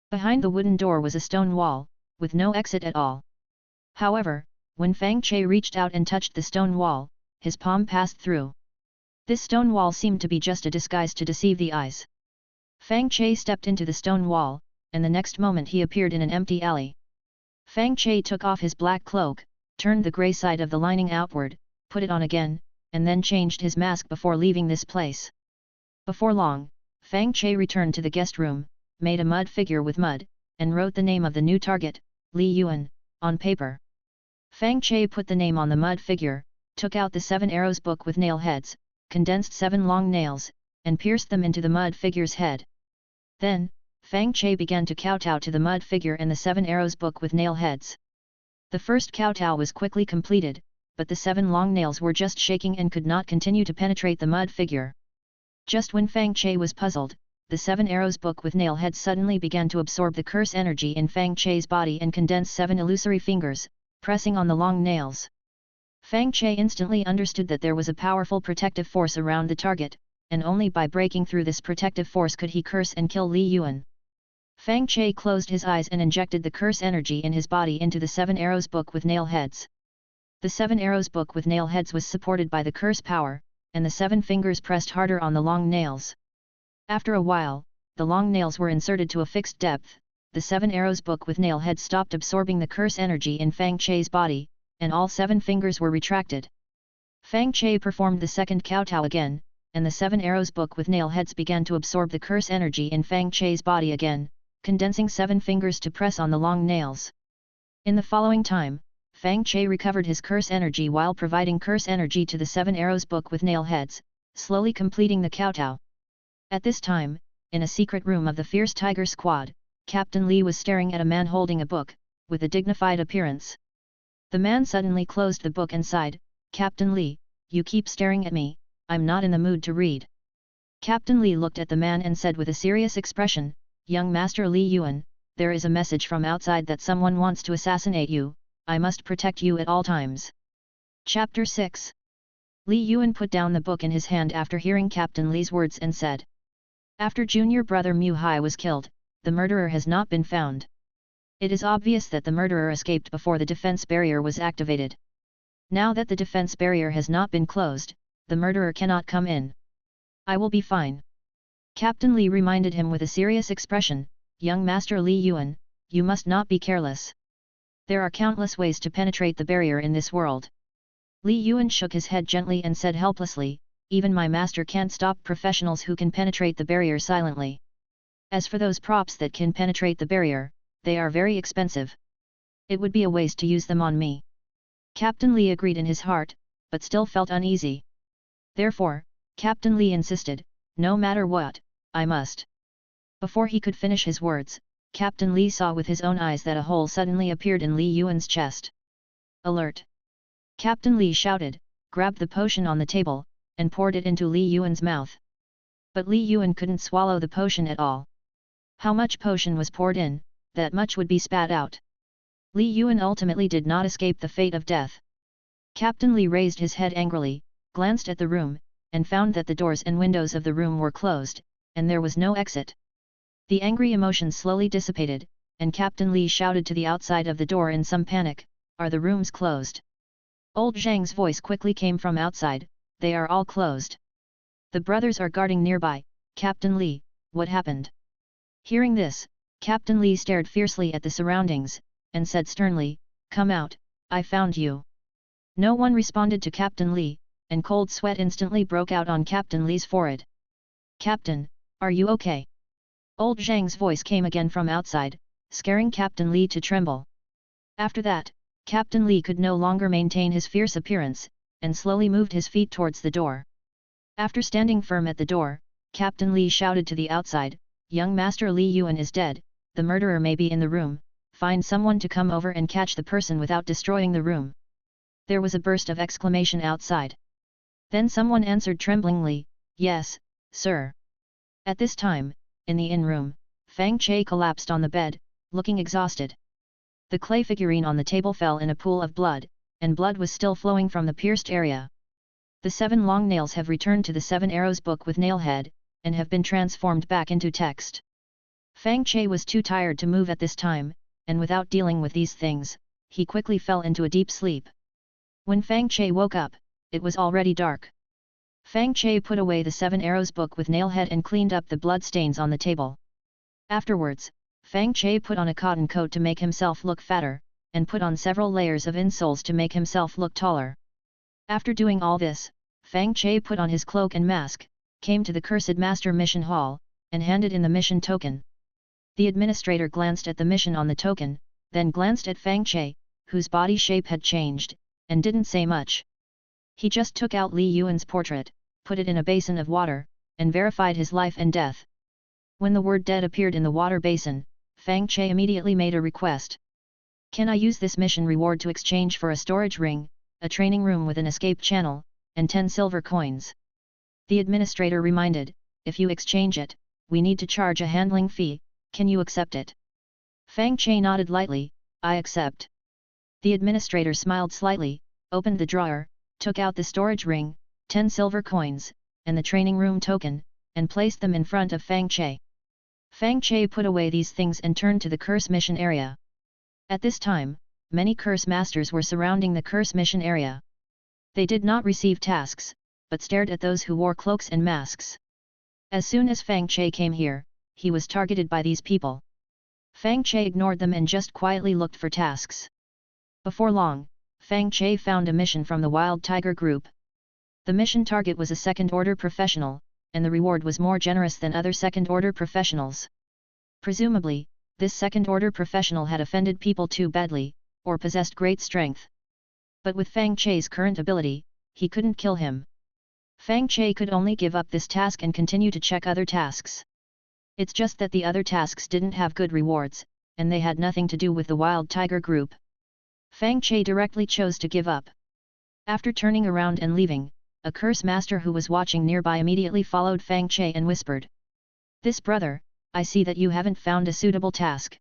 S1: Behind the wooden door was a stone wall, with no exit at all. However, when Fang Che reached out and touched the stone wall, his palm passed through. This stone wall seemed to be just a disguise to deceive the eyes. Fang Che stepped into the stone wall, and the next moment he appeared in an empty alley. Fang Che took off his black cloak, turned the grey side of the lining outward, put it on again, and then changed his mask before leaving this place. Before long, Fang Che returned to the guest room, made a mud figure with mud, and wrote the name of the new target, Li Yuan, on paper. Fang Che put the name on the mud figure, took out the 7 arrows book with nail heads, condensed 7 long nails, and pierced them into the mud figure's head. Then, Fang Che began to kowtow to the mud figure and the 7 arrows book with nail heads. The first kowtow was quickly completed, but the 7 long nails were just shaking and could not continue to penetrate the mud figure. Just when Fang Che was puzzled, the 7 arrows book with nail heads suddenly began to absorb the curse energy in Fang Che's body and condense 7 illusory fingers, pressing on the long nails. Fang Che instantly understood that there was a powerful protective force around the target, and only by breaking through this protective force could he curse and kill Li Yuan. Fang Che closed his eyes and injected the curse energy in his body into the 7 arrows book with nail heads. The 7 arrows book with nail heads was supported by the curse power, and the 7 fingers pressed harder on the long nails. After a while, the long nails were inserted to a fixed depth, the 7 arrows book with nail heads stopped absorbing the curse energy in Fang Che's body, and all 7 fingers were retracted. Fang Che performed the second kowtow again, and the 7 arrows book with nail heads began to absorb the curse energy in Fang Che's body again, condensing 7 fingers to press on the long nails. In the following time, Fang Che recovered his curse energy while providing curse energy to the 7 arrows book with nail heads, slowly completing the kowtow. At this time, in a secret room of the Fierce Tiger Squad, Captain Li was staring at a man holding a book, with a dignified appearance. The man suddenly closed the book and sighed, "Captain Li, you keep staring at me, I'm not in the mood to read." Captain Li looked at the man and said with a serious expression, "Young Master Li Yuan, there is a message from outside that someone wants to assassinate you, I must protect you at all times." Chapter 6. Li Yuan put down the book in his hand after hearing Captain Li's words and said, "After junior brother Mu Hai was killed, the murderer has not been found. It is obvious that the murderer escaped before the defense barrier was activated. Now that the defense barrier has not been closed, the murderer cannot come in. I will be fine." Captain Li reminded him with a serious expression, "Young Master Li Yuan, you must not be careless. There are countless ways to penetrate the barrier in this world." Li Yuan shook his head gently and said helplessly, "Even my master can't stop professionals who can penetrate the barrier silently. As for those props that can penetrate the barrier, they are very expensive. It would be a waste to use them on me." Captain Li agreed in his heart, but still felt uneasy. Therefore, Captain Li insisted, "No matter what, I must." Before he could finish his words, Captain Li saw with his own eyes that a hole suddenly appeared in Li Yuan's chest. "Alert!" Captain Li shouted, grabbed the potion on the table, and poured it into Li Yuan's mouth. But Li Yuan couldn't swallow the potion at all. How much potion was poured in, that much would be spat out. Li Yuan ultimately did not escape the fate of death. Captain Li raised his head angrily, glanced at the room, and found that the doors and windows of the room were closed, and there was no exit. The angry emotion slowly dissipated, and Captain Li shouted to the outside of the door in some panic, "Are the rooms closed?" Old Zhang's voice quickly came from outside, "They are all closed. The brothers are guarding nearby." "Captain Li, what happened?" Hearing this, Captain Li stared fiercely at the surroundings, and said sternly, "Come out, I found you." No one responded to Captain Li, and cold sweat instantly broke out on Captain Li's forehead. "Captain, are you okay?" Old Zhang's voice came again from outside, scaring Captain Li to tremble. After that, Captain Li could no longer maintain his fierce appearance, and slowly moved his feet towards the door. After standing firm at the door, Captain Li shouted to the outside, "Young Master Li Yuan is dead, the murderer may be in the room, find someone to come over and catch the person without destroying the room." There was a burst of exclamation outside. Then someone answered tremblingly, "Yes, sir." At this time, in the inn room, Fang Che collapsed on the bed, looking exhausted. The clay figurine on the table fell in a pool of blood, and blood was still flowing from the pierced area. The 7 long nails have returned to the 7 arrows book with nailhead, and have been transformed back into text. Fang Che was too tired to move at this time, and without dealing with these things, he quickly fell into a deep sleep. When Fang Che woke up, it was already dark. Fang Che put away the 7 arrows book with nailhead and cleaned up the blood stains on the table. Afterwards, Fang Che put on a cotton coat to make himself look fatter, and put on several layers of insoles to make himself look taller. After doing all this, Fang Che put on his cloak and mask, came to the Cursed Master Mission Hall, and handed in the mission token. The administrator glanced at the mission on the token, then glanced at Fang Che, whose body shape had changed, and didn't say much. He just took out Li Yuan's portrait, put it in a basin of water, and verified his life and death. When the word dead appeared in the water basin, Fang Che immediately made a request. "Can I use this mission reward to exchange for a storage ring, a training room with an escape channel, and 10 silver coins?" The administrator reminded, "If you exchange it, we need to charge a handling fee, can you accept it?" Fang Che nodded lightly, "I accept." The administrator smiled slightly, opened the drawer, took out the storage ring, 10 silver coins, and the training room token, and placed them in front of Fang Che. Fang Che put away these things and turned to the curse mission area. At this time, many curse masters were surrounding the curse mission area. They did not receive tasks, but stared at those who wore cloaks and masks. As soon as Fang Che came here, he was targeted by these people. Fang Che ignored them and just quietly looked for tasks. Before long, Fang Che found a mission from the Wild Tiger Group. The mission target was a second-order professional, and the reward was more generous than other second-order professionals. Presumably, this second-order professional had offended people too badly, or possessed great strength. But with Fang Che's current ability, he couldn't kill him. Fang Che could only give up this task and continue to check other tasks. It's just that the other tasks didn't have good rewards, and they had nothing to do with the Wild Tiger Group. Fang Che directly chose to give up. After turning around and leaving, a curse master who was watching nearby immediately followed Fang Che and whispered, "This brother, I see that you haven't found a suitable task.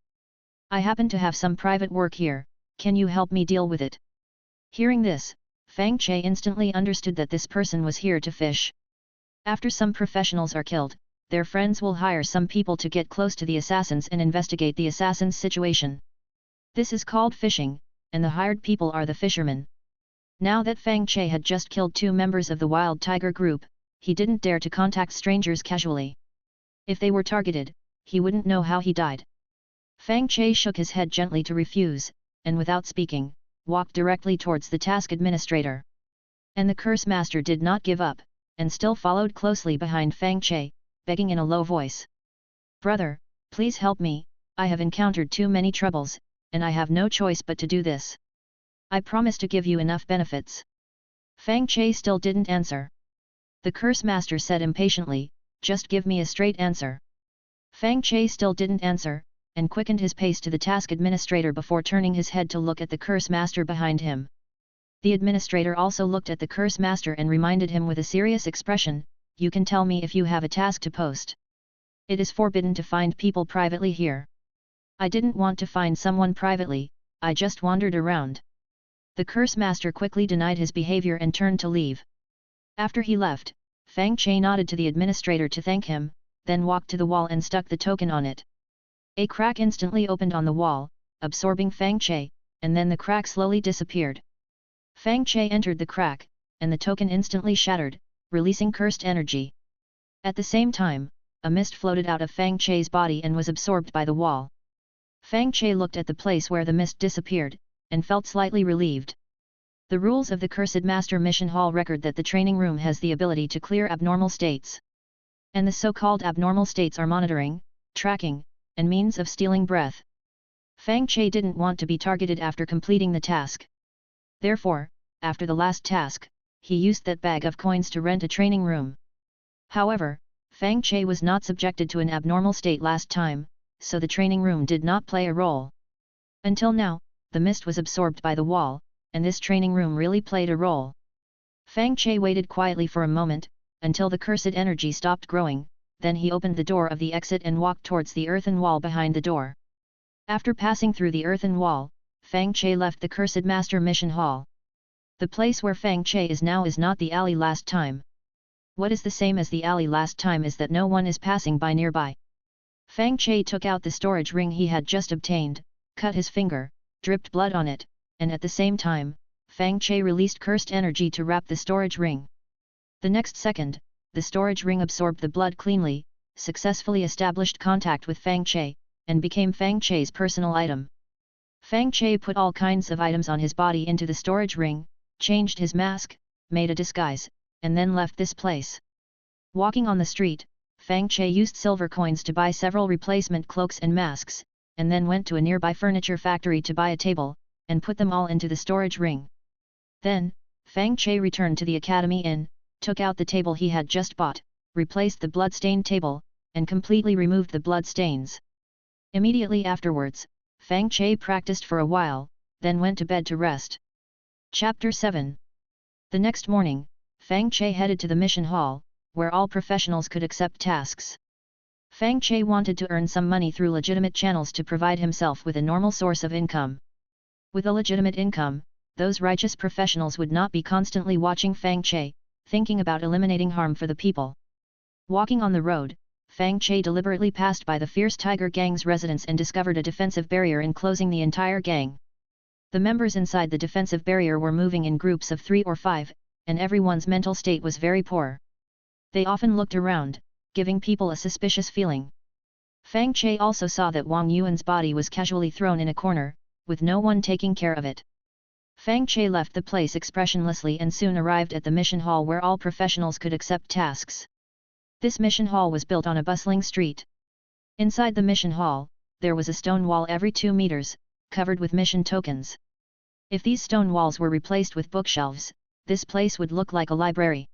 S1: I happen to have some private work here, can you help me deal with it?" Hearing this, Fang Che instantly understood that this person was here to fish. After some professionals are killed, their friends will hire some people to get close to the assassins and investigate the assassin's situation. This is called fishing, and the hired people are the fishermen. Now that Fang Che had just killed 2 members of the Wild Tiger Group, he didn't dare to contact strangers casually. If they were targeted, he wouldn't know how he died. Fang Che shook his head gently to refuse, and without speaking, walked directly towards the task administrator. And the curse master did not give up, and still followed closely behind Fang Che, begging in a low voice, "Brother, please help me, I have encountered too many troubles, and I have no choice but to do this. I promise to give you enough benefits." Fang Che still didn't answer. The curse master said impatiently, "Just give me a straight answer." Fang Che still didn't answer, and quickened his pace to the task administrator before turning his head to look at the curse master behind him. The administrator also looked at the curse master and reminded him with a serious expression, "You can tell me if you have a task to post. It is forbidden to find people privately here." "I didn't want to find someone privately, I just wandered around." The curse master quickly denied his behavior and turned to leave. After he left, Fang Che nodded to the administrator to thank him, then walked to the wall and stuck the token on it. A crack instantly opened on the wall, absorbing Fang Che, and then the crack slowly disappeared. Fang Che entered the crack, and the token instantly shattered, releasing cursed energy. At the same time, a mist floated out of Fang Che's body and was absorbed by the wall. Fang Che looked at the place where the mist disappeared, and felt slightly relieved. The rules of the Cursed Master Mission Hall record that the training room has the ability to clear abnormal states. And the so-called abnormal states are monitoring, tracking, and means of stealing breath. Fang Che didn't want to be targeted after completing the task. Therefore, after the last task, he used that bag of coins to rent a training room. However, Fang Che was not subjected to an abnormal state last time, so the training room did not play a role. Until now, the mist was absorbed by the wall, and this training room really played a role. Fang Che waited quietly for a moment, until the cursed energy stopped growing, then he opened the door of the exit and walked towards the earthen wall behind the door. After passing through the earthen wall, Fang Che left the Cursed Master Mission Hall. The place where Fang Che is now is not the alley last time. What is the same as the alley last time is that no one is passing by nearby. Fang Che took out the storage ring he had just obtained, cut his finger, dripped blood on it, and at the same time, Fang Che released cursed energy to wrap the storage ring. The next second, the storage ring absorbed the blood cleanly, successfully established contact with Fang Che, and became Fang Che's personal item. Fang Che put all kinds of items on his body into the storage ring, changed his mask, made a disguise, and then left this place. Walking on the street, Fang Che used silver coins to buy several replacement cloaks and masks, and then went to a nearby furniture factory to buy a table, and put them all into the storage ring. Then, Fang Che returned to the Academy Inn, took out the table he had just bought, replaced the blood-stained table, and completely removed the blood stains. Immediately afterwards, Fang Che practiced for a while, then went to bed to rest. Chapter 7. The next morning, Fang Che headed to the mission hall, where all professionals could accept tasks. Fang Che wanted to earn some money through legitimate channels to provide himself with a normal source of income. With a legitimate income, those righteous professionals would not be constantly watching Fang Che, thinking about eliminating harm for the people. Walking on the road, Fang Che deliberately passed by the Fierce Tiger Gang's residence and discovered a defensive barrier enclosing the entire gang. The members inside the defensive barrier were moving in groups of 3 or 5, and everyone's mental state was very poor. They often looked around, giving people a suspicious feeling. Fang Che also saw that Wang Yuan's body was casually thrown in a corner, with no one taking care of it. Fang Che left the place expressionlessly and soon arrived at the mission hall where all professionals could accept tasks. This mission hall was built on a bustling street. Inside the mission hall, there was a stone wall every 2 meters, covered with mission tokens. If these stone walls were replaced with bookshelves, this place would look like a library.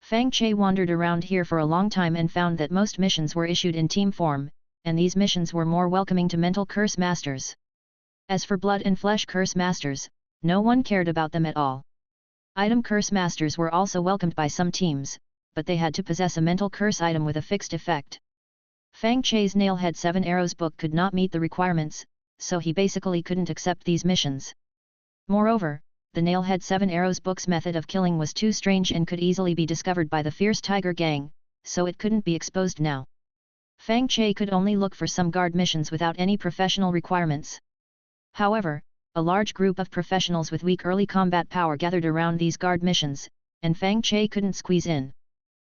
S1: Fang Che wandered around here for a long time and found that most missions were issued in team form, and these missions were more welcoming to mental curse masters. As for blood and flesh curse masters, no one cared about them at all. Item curse masters were also welcomed by some teams, but they had to possess a mental curse item with a fixed effect. Fang Che's Nailhead 7 Arrows book could not meet the requirements, so he basically couldn't accept these missions. Moreover, the Nailhead 7 Arrows book's method of killing was too strange and could easily be discovered by the Fierce Tiger Gang, so it couldn't be exposed now. Fang Che could only look for some guard missions without any professional requirements. However, a large group of professionals with weak early combat power gathered around these guard missions, and Fang Che couldn't squeeze in.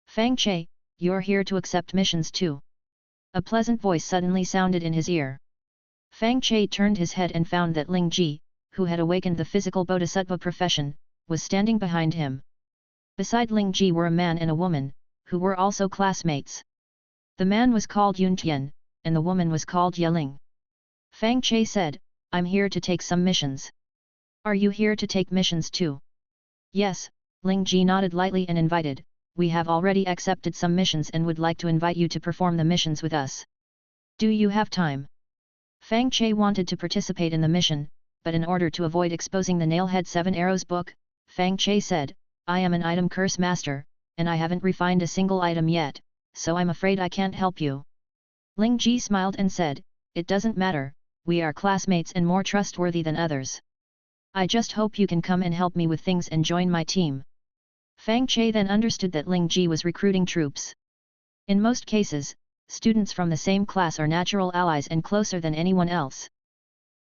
S1: Fang Che, you're here to accept missions too. A pleasant voice suddenly sounded in his ear. Fang Che turned his head and found that Ling Ji, who had awakened the physical bodhisattva profession, was standing behind him. Beside Ling Ji were a man and a woman, who were also classmates. The man was called Yun Tian, and the woman was called Ye Ling. Fang Che said, I'm here to take some missions. Are you here to take missions too? Yes, Ling Ji nodded lightly and invited, we have already accepted some missions and would like to invite you to perform the missions with us. Do you have time? Fang Che wanted to participate in the mission, but in order to avoid exposing the Nailhead 7 Arrows book, Fang Che said, I am an item curse master, and I haven't refined a single item yet, so I'm afraid I can't help you. Ling Ji smiled and said, it doesn't matter, we are classmates and more trustworthy than others. I just hope you can come and help me with things and join my team. Fang Che then understood that Ling Ji was recruiting troops. In most cases, students from the same class are natural allies and closer than anyone else.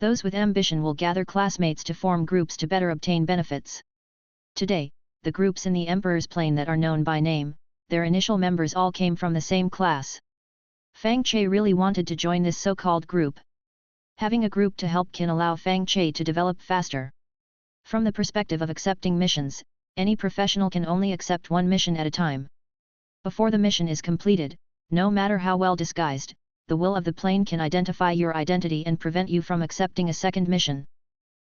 S1: Those with ambition will gather classmates to form groups to better obtain benefits. Today, the groups in the Emperor's Plane that are known by name, their initial members all came from the same class. Fang Che really wanted to join this so-called group. Having a group to help can allow Fang Che to develop faster. From the perspective of accepting missions, any professional can only accept one mission at a time. Before the mission is completed, no matter how well disguised, the will of the plane can identify your identity and prevent you from accepting a second mission.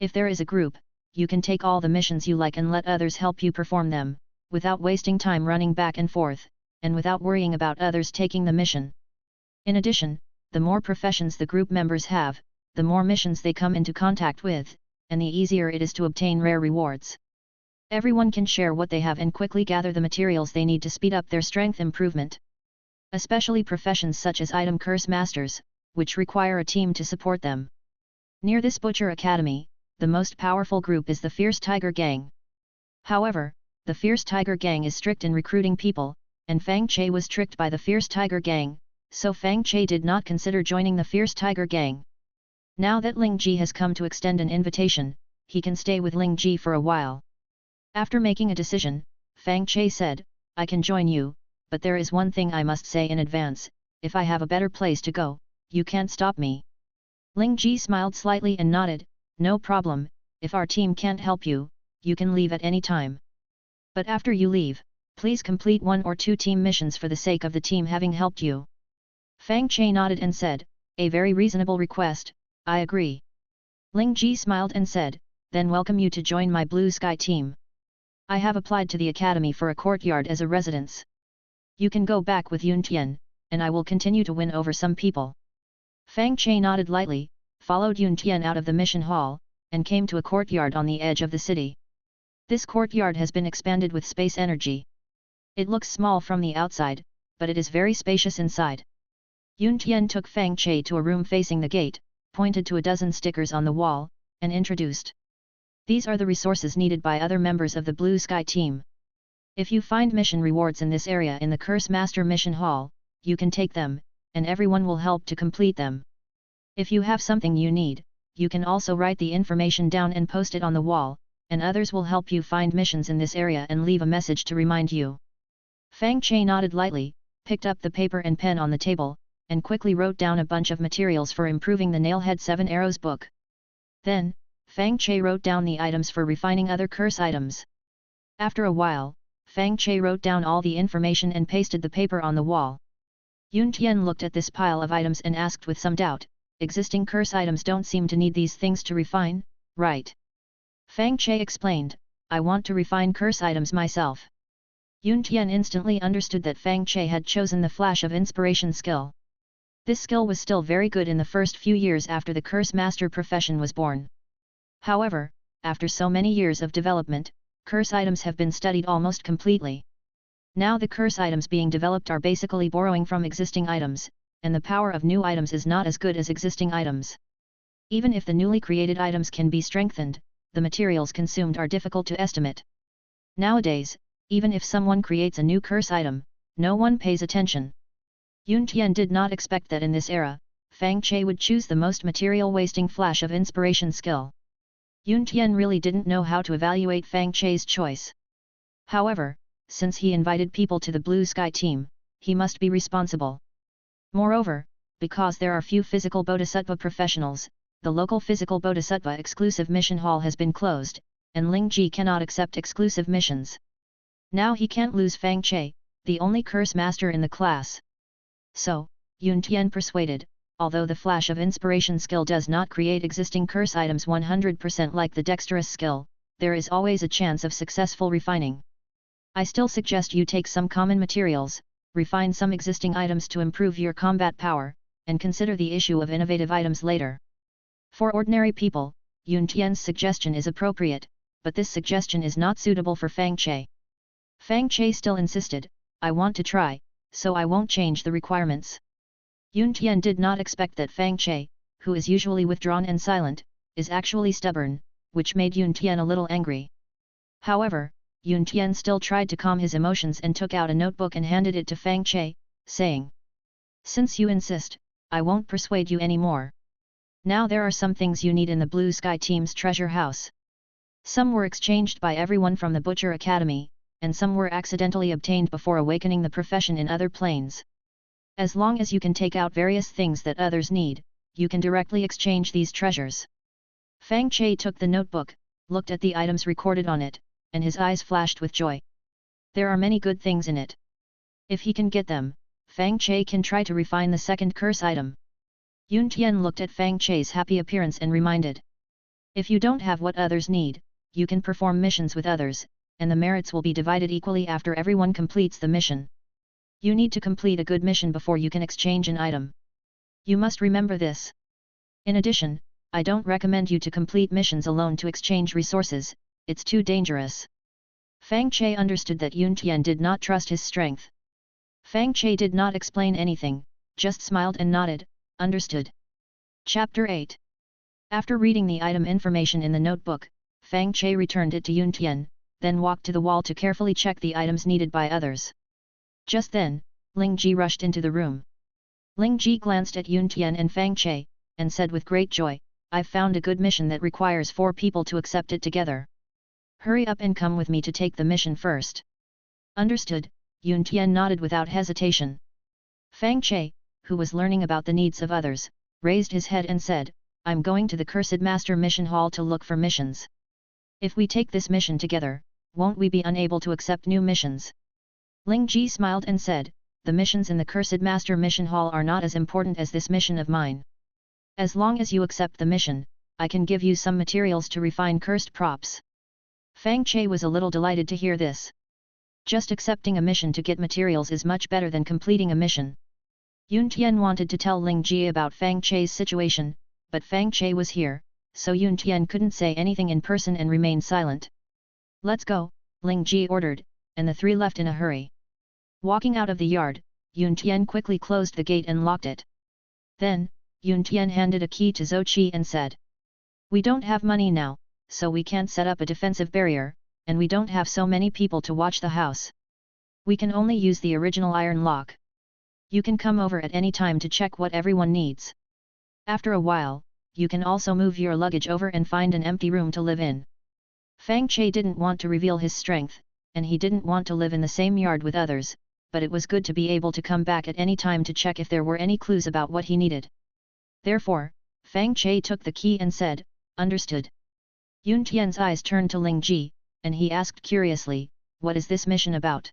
S1: If there is a group, you can take all the missions you like and let others help you perform them, without wasting time running back and forth, and without worrying about others taking the mission. In addition, the more professions the group members have, the more missions they come into contact with, and the easier it is to obtain rare rewards. Everyone can share what they have and quickly gather the materials they need to speed up their strength improvement. Especially professions such as item curse masters, which require a team to support them. Near this butcher academy, the most powerful group is the Fierce Tiger Gang. However, the Fierce Tiger Gang is strict in recruiting people, and Fang Che was tricked by the Fierce Tiger Gang, so Fang Che did not consider joining the Fierce Tiger Gang. Now that Ling Ji has come to extend an invitation, he can stay with Ling Ji for a while. After making a decision, Fang Che said, "I can join you, but there is one thing I must say in advance, if I have a better place to go, you can't stop me." Ling Ji smiled slightly and nodded, "No problem, if our team can't help you, you can leave at any time. But after you leave, please complete 1 or 2 team missions for the sake of the team having helped you." Fang Che nodded and said, "A very reasonable request, I agree." Ling Ji smiled and said, "Then welcome you to join my Blue Sky team. I have applied to the academy for a courtyard as a residence. You can go back with Yun Tian, and I will continue to win over some people." Fang Che nodded lightly, followed Yun Tian out of the mission hall, and came to a courtyard on the edge of the city. This courtyard has been expanded with space energy. It looks small from the outside, but it is very spacious inside. Yun Tian took Fang Che to a room facing the gate, pointed to a dozen stickers on the wall, and introduced. "These are the resources needed by other members of the Blue Sky team. If you find mission rewards in this area in the Curse Master Mission Hall, you can take them, and everyone will help to complete them. If you have something you need, you can also write the information down and post it on the wall, and others will help you find missions in this area and leave a message to remind you." Fang Che nodded lightly, picked up the paper and pen on the table, and quickly wrote down a bunch of materials for improving the Nailhead 7 Arrows book. Then, Fang Che wrote down the items for refining other curse items. After a while, Fang Che wrote down all the information and pasted the paper on the wall. Yun Tian looked at this pile of items and asked with some doubt, "Existing curse items don't seem to need these things to refine, right?" Fang Che explained, "I want to refine curse items myself." Yun Tian instantly understood that Fang Che had chosen the Flash of Inspiration skill. This skill was still very good in the first few years after the Curse Master profession was born. However, after so many years of development, curse items have been studied almost completely. Now the curse items being developed are basically borrowing from existing items, and the power of new items is not as good as existing items. Even if the newly created items can be strengthened, the materials consumed are difficult to estimate. Nowadays, even if someone creates a new curse item, no one pays attention. Yun Tian did not expect that in this era, Fang Che would choose the most material-wasting Flash of Inspiration skill. Yun Tian really didn't know how to evaluate Fang Che's choice. However, since he invited people to the Blue Sky team, he must be responsible. Moreover, because there are few physical bodhisattva professionals, the local physical bodhisattva exclusive mission hall has been closed, and Ling Ji cannot accept exclusive missions. Now he can't lose Fang Che, the only curse master in the class. So, Yun Tian persuaded, although the Flash of Inspiration skill does not create existing curse items 100% like the Dexterous skill, there is always a chance of successful refining. I still suggest you take some common materials, refine some existing items to improve your combat power, and consider the issue of innovative items later. For ordinary people, Yun Tian's suggestion is appropriate, but this suggestion is not suitable for Fang Che. Fang Che still insisted, "I want to try, so I won't change the requirements." Yun Tian did not expect that Fang Che, who is usually withdrawn and silent, is actually stubborn, which made Yun Tian a little angry. However, Yun Tian still tried to calm his emotions and took out a notebook and handed it to Fang Che, saying, "Since you insist, I won't persuade you anymore. Now there are some things you need in the Blue Sky team's treasure house. Some were exchanged by everyone from the Butcher Academy, and some were accidentally obtained before awakening the profession in other planes. As long as you can take out various things that others need, you can directly exchange these treasures." Fang Che took the notebook, looked at the items recorded on it, and his eyes flashed with joy. There are many good things in it. If he can get them, Fang Che can try to refine the second curse item. Yun Tian looked at Fang Che's happy appearance and reminded. If you don't have what others need, you can perform missions with others, and the merits will be divided equally after everyone completes the mission. You need to complete a good mission before you can exchange an item. You must remember this. In addition, I don't recommend you to complete missions alone to exchange resources, it's too dangerous. Fang Che understood that Yun Tian did not trust his strength. Fang Che did not explain anything, just smiled and nodded, understood. Chapter 8. After reading the item information in the notebook, Fang Che returned it to Yun Tian, then walked to the wall to carefully check the items needed by others. Just then, Ling Ji rushed into the room. Ling Ji glanced at Yun Tian and Fang Che, and said with great joy, I've found a good mission that requires 4 people to accept it together. Hurry up and come with me to take the mission first. Understood, Yun Tian nodded without hesitation. Fang Che, who was learning about the needs of others, raised his head and said, I'm going to the Cursed Master Mission Hall to look for missions. If we take this mission together, won't we be unable to accept new missions? Ling Ji smiled and said, the missions in the Cursed Master Mission Hall are not as important as this mission of mine. As long as you accept the mission, I can give you some materials to refine cursed props. Fang Che was a little delighted to hear this. Just accepting a mission to get materials is much better than completing a mission. Yun Tian wanted to tell Ling Ji about Fang Che's situation, but Fang Che was here, so Yun Tian couldn't say anything in person and remained silent. Let's go, Ling Ji ordered, and the 3 left in a hurry. Walking out of the yard, Yun Tian quickly closed the gate and locked it. Then, Yun Tian handed a key to Zhou Qi and said, we don't have money now, so we can't set up a defensive barrier, and we don't have so many people to watch the house. We can only use the original iron lock. You can come over at any time to check what everyone needs. After a while, you can also move your luggage over and find an empty room to live in. Fang Che didn't want to reveal his strength, and he didn't want to live in the same yard with others, but it was good to be able to come back at any time to check if there were any clues about what he needed. Therefore, Fang Che took the key and said, understood. Yun Tian's eyes turned to Ling Ji, and he asked curiously, what is this mission about?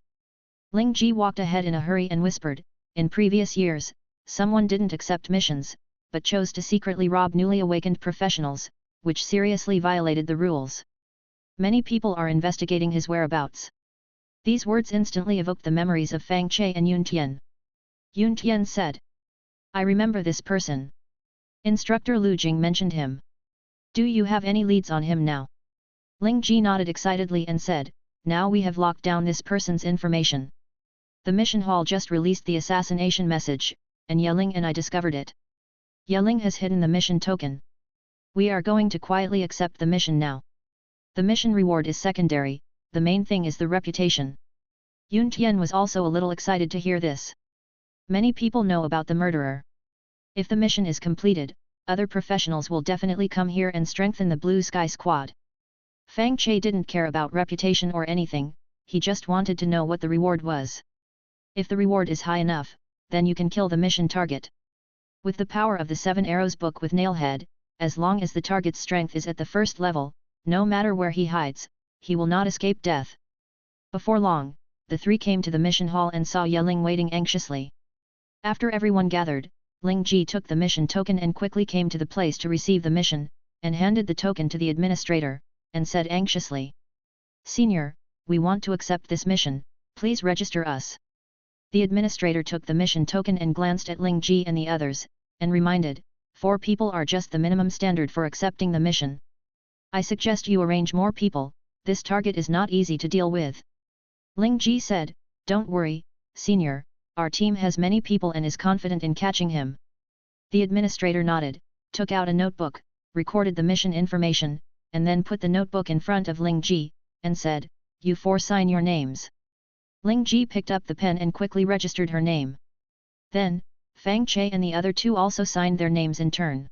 S1: Ling Ji walked ahead in a hurry and whispered, in previous years, someone didn't accept missions, but chose to secretly rob newly awakened professionals, which seriously violated the rules. Many people are investigating his whereabouts. These words instantly evoked the memories of Fang Che and Yun Tian. Yun Tian said, I remember this person. Instructor Lu Jing mentioned him. Do you have any leads on him now? Ling Ji nodded excitedly and said, now we have locked down this person's information. The mission hall just released the assassination message, and Yeling and I discovered it. Yeling has hidden the mission token. We are going to quietly accept the mission now. The mission reward is secondary, the main thing is the reputation. Yun Tian was also a little excited to hear this. Many people know about the murderer. If the mission is completed, other professionals will definitely come here and strengthen the Blue Sky Squad. Fang Che didn't care about reputation or anything, he just wanted to know what the reward was. If the reward is high enough, then you can kill the mission target. With the power of the 7 Arrows book with Nailhead, as long as the target's strength is at the first level, no matter where he hides, he will not escape death. Before long, the 3 came to the mission hall and saw Yeling waiting anxiously. After everyone gathered, Ling Ji took the mission token and quickly came to the place to receive the mission, and handed the token to the administrator, and said anxiously, Senior, we want to accept this mission, please register us. The administrator took the mission token and glanced at Ling Ji and the others, and reminded, 4 people are just the minimum standard for accepting the mission. I suggest you arrange more people, this target is not easy to deal with. Ling Ji said, don't worry, Senior, our team has many people and is confident in catching him. The administrator nodded, took out a notebook, recorded the mission information, and then put the notebook in front of Ling Ji, and said, you 4 sign your names. Ling Ji picked up the pen and quickly registered her name. Then, Fang Che and the other 2 also signed their names in turn.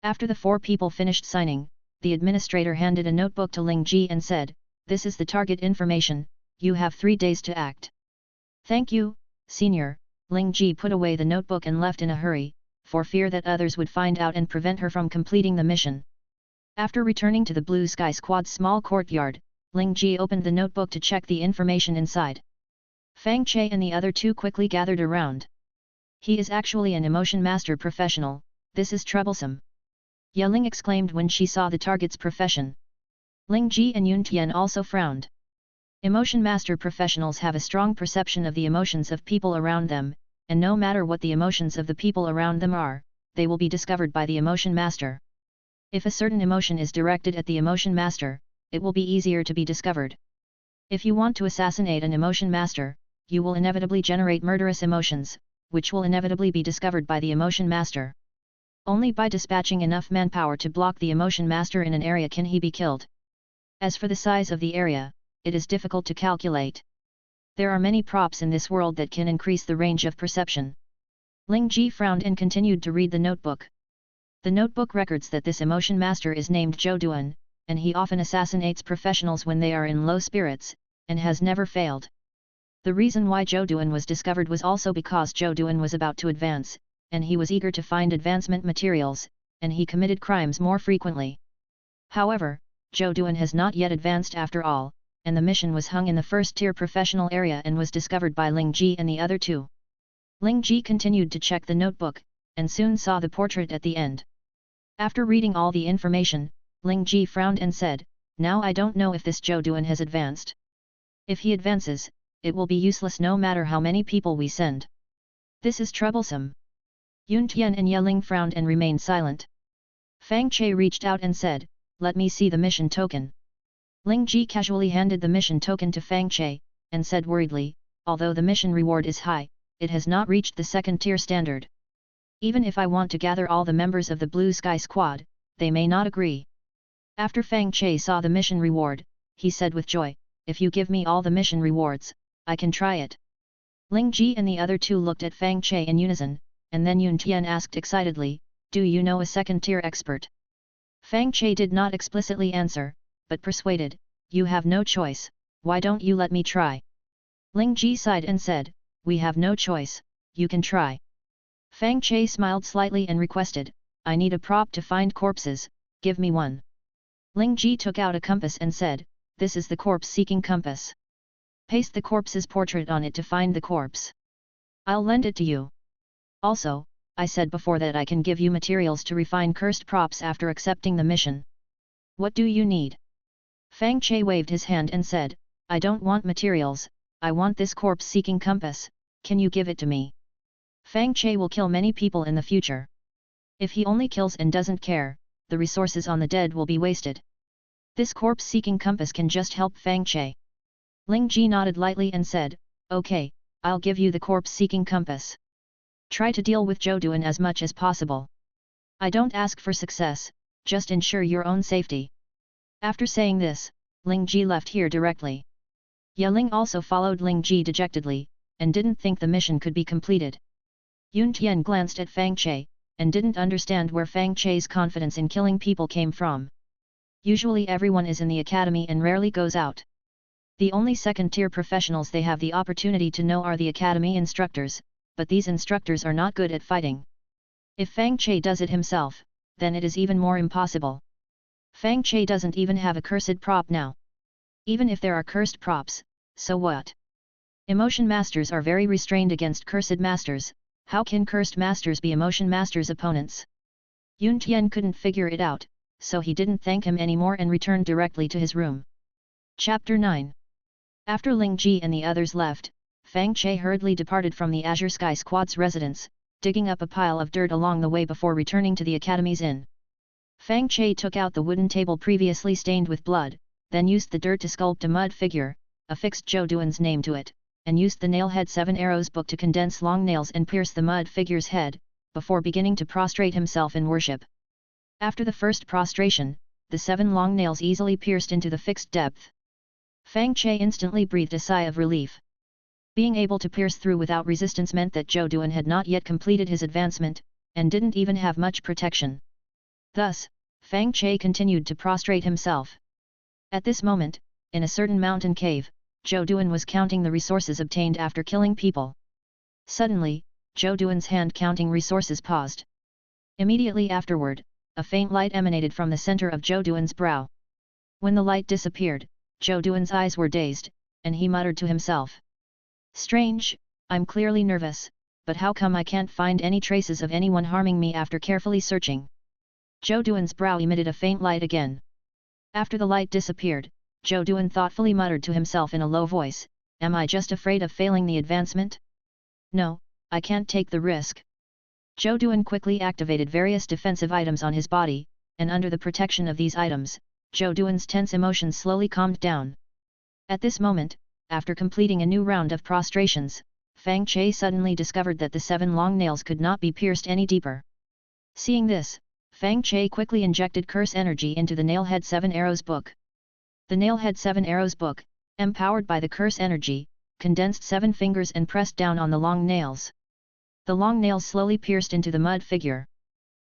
S1: After the 4 people finished signing, the administrator handed a notebook to Ling Ji and said, this is the target information, you have 3 days to act. Thank you, Senior. Ling Ji put away the notebook and left in a hurry, for fear that others would find out and prevent her from completing the mission. After returning to the Blue Sky Squad's small courtyard, Ling Ji opened the notebook to check the information inside. Fang Che and the other two quickly gathered around. He is actually an emotion master professional, this is troublesome. Ye Ling exclaimed when she saw the target's profession. Ling Ji and Yun Tian also frowned. Emotion master professionals have a strong perception of the emotions of people around them, and no matter what the emotions of the people around them are, they will be discovered by the emotion master. If a certain emotion is directed at the emotion master, it will be easier to be discovered. If you want to assassinate an emotion master, you will inevitably generate murderous emotions, which will inevitably be discovered by the emotion master. Only by dispatching enough manpower to block the emotion master in an area can he be killed. As for the size of the area, it is difficult to calculate. There are many props in this world that can increase the range of perception. Ling Ji frowned and continued to read the notebook. The notebook records that this emotion master is named Zhou Duan, and he often assassinates professionals when they are in low spirits, and has never failed. The reason why Zhou Duan was discovered was also because Zhou Duan was about to advance, and he was eager to find advancement materials, and he committed crimes more frequently. However, Zhou Duan has not yet advanced after all, and the mission was hung in the first-tier professional area and was discovered by Ling Ji and the other two. Ling Ji continued to check the notebook, and soon saw the portrait at the end. After reading all the information, Ling Ji frowned and said, "Now I don't know if this Zhou Duan has advanced. If he advances, it will be useless no matter how many people we send. This is troublesome." Yun Tian and Ye Ling frowned and remained silent. Fang Che reached out and said, "Let me see the mission token." Ling Ji casually handed the mission token to Fang Che, and said worriedly, "Although the mission reward is high, it has not reached the second-tier standard. Even if I want to gather all the members of the Blue Sky Squad, they may not agree." After Fang Che saw the mission reward, he said with joy, "If you give me all the mission rewards, I can try it." Ling Ji and the other two looked at Fang Che in unison, and then Yun Tian asked excitedly, "Do you know a second-tier expert?" Fang Che did not explicitly answer, but persuaded, "You have no choice, why don't you let me try?" Ling Ji sighed and said, "We have no choice, you can try." Fang Che smiled slightly and requested, "I need a prop to find corpses, give me one." Ling Ji took out a compass and said, "This is the corpse-seeking compass. Paste the corpse's portrait on it to find the corpse. I'll lend it to you. Also, I said before that I can give you materials to refine cursed props after accepting the mission. What do you need?" Fang Che waved his hand and said, "I don't want materials, I want this corpse-seeking compass, can you give it to me? Fang Che will kill many people in the future. If he only kills and doesn't care, the resources on the dead will be wasted. This corpse-seeking compass can just help Fang Che." Ling Ji nodded lightly and said, "Okay, I'll give you the corpse-seeking compass. Try to deal with Zhou Duan as much as possible. I don't ask for success, just ensure your own safety." After saying this, Ling Ji left here directly. Ye Ling also followed Ling Ji dejectedly, and didn't think the mission could be completed. Yun Tian glanced at Fang Che, and didn't understand where Fang Che's confidence in killing people came from. Usually everyone is in the academy and rarely goes out. The only second-tier professionals they have the opportunity to know are the academy instructors, but these instructors are not good at fighting. If Fang Che does it himself, then it is even more impossible. Fang Che doesn't even have a cursed prop now. Even if there are cursed props, so what? Emotion masters are very restrained against cursed masters, how can cursed masters be emotion masters' opponents? Yun Tian couldn't figure it out, so he didn't thank him anymore and returned directly to his room. Chapter 9. After Ling Ji and the others left, Fang Che hurriedly departed from the Azure Sky Squad's residence, digging up a pile of dirt along the way before returning to the Academy's inn. Fang Che took out the wooden table previously stained with blood, then used the dirt to sculpt a mud figure, affixed Zhou Duan's name to it, and used the nailhead 7 Arrows book to condense long nails and pierce the mud figure's head, before beginning to prostrate himself in worship. After the first prostration, the 7 long nails easily pierced into the fixed depth. Fang Che instantly breathed a sigh of relief. Being able to pierce through without resistance meant that Zhou Duan had not yet completed his advancement, and didn't even have much protection. Thus, Fang Che continued to prostrate himself. At this moment, in a certain mountain cave, Zhou Duan was counting the resources obtained after killing people. Suddenly, Zhou Duan's hand counting resources paused. Immediately afterward, a faint light emanated from the center of Zhou Duan's brow. When the light disappeared, Zhou Duan's eyes were dazed, and he muttered to himself. Strange, I'm clearly nervous, but how come I can't find any traces of anyone harming me after carefully searching? Zhou Duan's brow emitted a faint light again. After the light disappeared, Zhou Duan thoughtfully muttered to himself in a low voice, am I just afraid of failing the advancement? No, I can't take the risk. Zhou Duan quickly activated various defensive items on his body, and under the protection of these items, Zhou Duan's tense emotions slowly calmed down. At this moment, after completing a new round of prostrations, Fang Che suddenly discovered that the 7 long nails could not be pierced any deeper. Seeing this, Fang Che quickly injected curse energy into the Nailhead 7 Arrows book. The Nailhead 7 Arrows book, empowered by the curse energy, condensed 7 fingers and pressed down on the long nails. The long nails slowly pierced into the mud figure.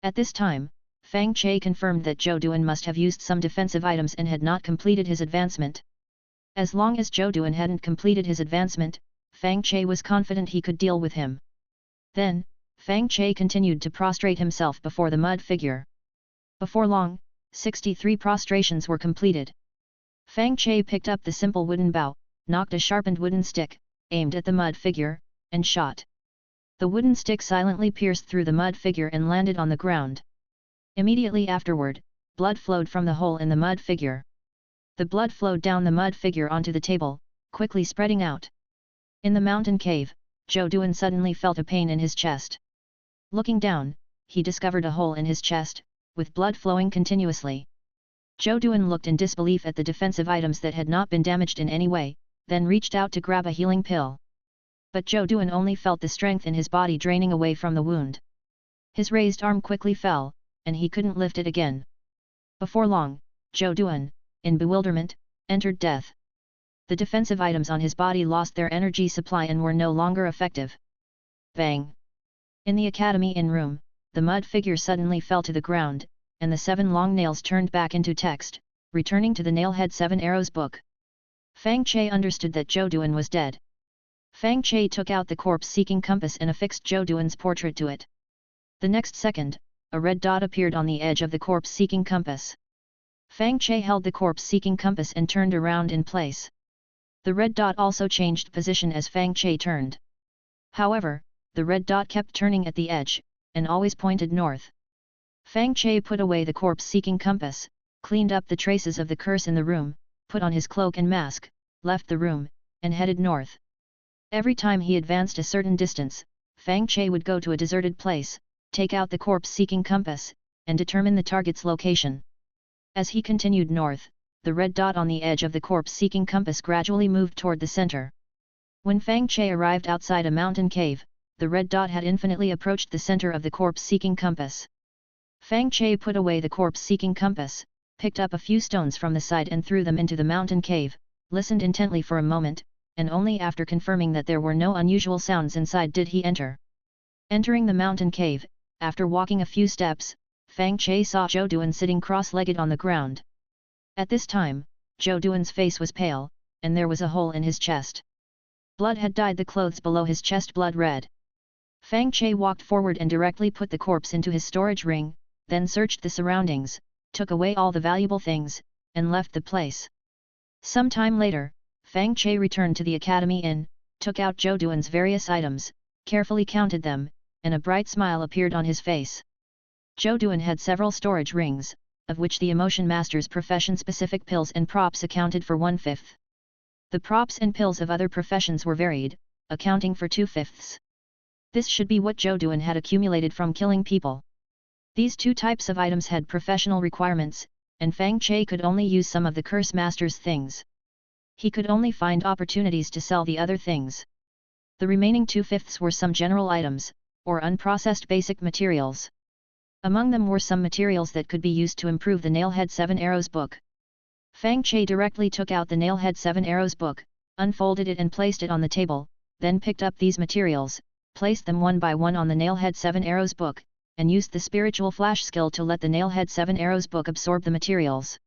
S1: At this time, Fang Che confirmed that Zhou Duan must have used some defensive items and had not completed his advancement. As long as Zhou Duan hadn't completed his advancement, Fang Che was confident he could deal with him. Then, Fang Che continued to prostrate himself before the mud figure. Before long, 63 prostrations were completed. Fang Che picked up the simple wooden bow, knocked a sharpened wooden stick, aimed at the mud figure, and shot. The wooden stick silently pierced through the mud figure and landed on the ground. Immediately afterward, blood flowed from the hole in the mud figure. The blood flowed down the mud figure onto the table, quickly spreading out. In the mountain cave, Zhou Duan suddenly felt a pain in his chest. Looking down, he discovered a hole in his chest, with blood flowing continuously. Zhou Duan looked in disbelief at the defensive items that had not been damaged in any way, then reached out to grab a healing pill. But Zhou Duan only felt the strength in his body draining away from the wound. His raised arm quickly fell, and he couldn't lift it again. Before long, Zhou Duan, in bewilderment, entered death. The defensive items on his body lost their energy supply and were no longer effective. Bang! In the academy inn room, the mud figure suddenly fell to the ground, and the 7 long nails turned back into text, returning to the Nailhead 7 Arrows book. Fang Che understood that Zhou Duan was dead. Fang Che took out the corpse-seeking compass and affixed Zhou Duan's portrait to it. The next second, a red dot appeared on the edge of the corpse-seeking compass. Fang Che held the corpse-seeking compass and turned around in place. The red dot also changed position as Fang Che turned. However, the red dot kept turning at the edge, and always pointed north. Fang Che put away the corpse-seeking compass, cleaned up the traces of the curse in the room, put on his cloak and mask, left the room, and headed north. Every time he advanced a certain distance, Fang Che would go to a deserted place, take out the corpse-seeking compass, and determine the target's location. As he continued north, the red dot on the edge of the corpse-seeking compass gradually moved toward the center. When Fang Che arrived outside a mountain cave, the red dot had infinitely approached the center of the corpse-seeking compass. Fang Che put away the corpse-seeking compass, picked up a few stones from the side and threw them into the mountain cave, listened intently for a moment, and only after confirming that there were no unusual sounds inside did he enter. Entering the mountain cave, after walking a few steps, Fang Che saw Zhou Duan sitting cross-legged on the ground. At this time, Zhou Duan's face was pale, and there was a hole in his chest. Blood had dyed the clothes below his chest blood red. Fang Che walked forward and directly put the corpse into his storage ring, then searched the surroundings, took away all the valuable things, and left the place. Some time later, Fang Che returned to the Academy Inn, took out Zhou Duan's various items, carefully counted them, and a bright smile appeared on his face. Zhou Duan had several storage rings, of which the Emotion Master's profession-specific pills and props accounted for 1/5. The props and pills of other professions were varied, accounting for 2/5. This should be what Zhou Duan had accumulated from killing people. These 2 types of items had professional requirements, and Fang Che could only use some of the Curse Master's things. He could only find opportunities to sell the other things. The remaining 2/5 were some general items, or unprocessed basic materials. Among them were some materials that could be used to improve the Nailhead 7 Arrows book. Fang Che directly took out the Nailhead 7 Arrows book, unfolded it and placed it on the table, then picked up these materials, placed them one by one on the Nailhead 7 Arrows book, and used the spiritual flash skill to let the Nailhead 7 Arrows book absorb the materials.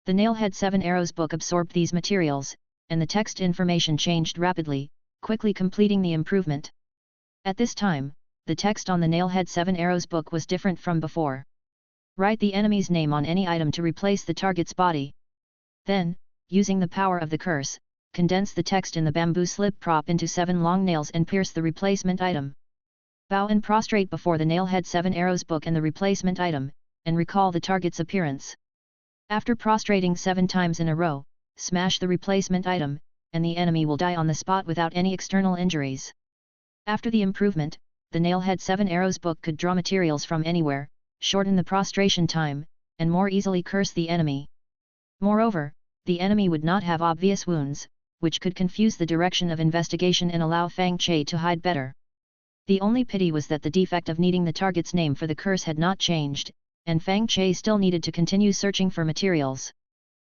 S1: The Nailhead 7 Arrows book absorbed these materials, and the text information changed rapidly, quickly completing the improvement. At this time, the text on the Nailhead 7 Arrows book was different from before. Write the enemy's name on any item to replace the target's body. Then, using the power of the curse, condense the text in the bamboo slip prop into 7 long nails and pierce the replacement item. Bow and prostrate before the nailhead 7 arrows book and the replacement item, and recall the target's appearance. After prostrating 7 times in a row, smash the replacement item, and the enemy will die on the spot without any external injuries. After the improvement, the nailhead 7 arrows book could draw materials from anywhere, shorten the prostration time, and more easily curse the enemy. Moreover, the enemy would not have obvious wounds, which could confuse the direction of investigation and allow Fang Che to hide better. The only pity was that the defect of needing the target's name for the curse had not changed, and Fang Che still needed to continue searching for materials.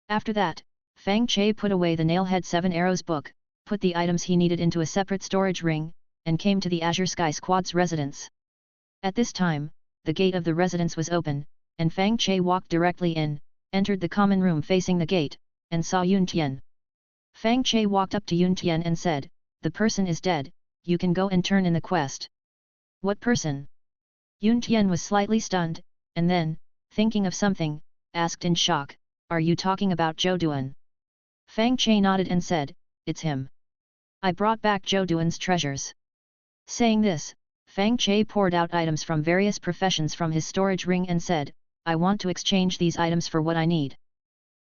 S1: After that, Fang Che put away the nailhead 7 arrows book, put the items he needed into a separate storage ring, and came to the Azure Sky Squad's residence. At this time, the gate of the residence was open, and Fang Che walked directly in, entered the common room facing the gate, and saw Yun Tian. Fang Che walked up to Yun Tian and said, "The person is dead, you can go and turn in the quest." "What person?" Yun Tian was slightly stunned, and then, thinking of something, asked in shock, "Are you talking about Zhou Duan?" Fang Che nodded and said, "It's him. I brought back Zhou Duan's treasures." Saying this, Fang Che poured out items from various professions from his storage ring and said, "I want to exchange these items for what I need."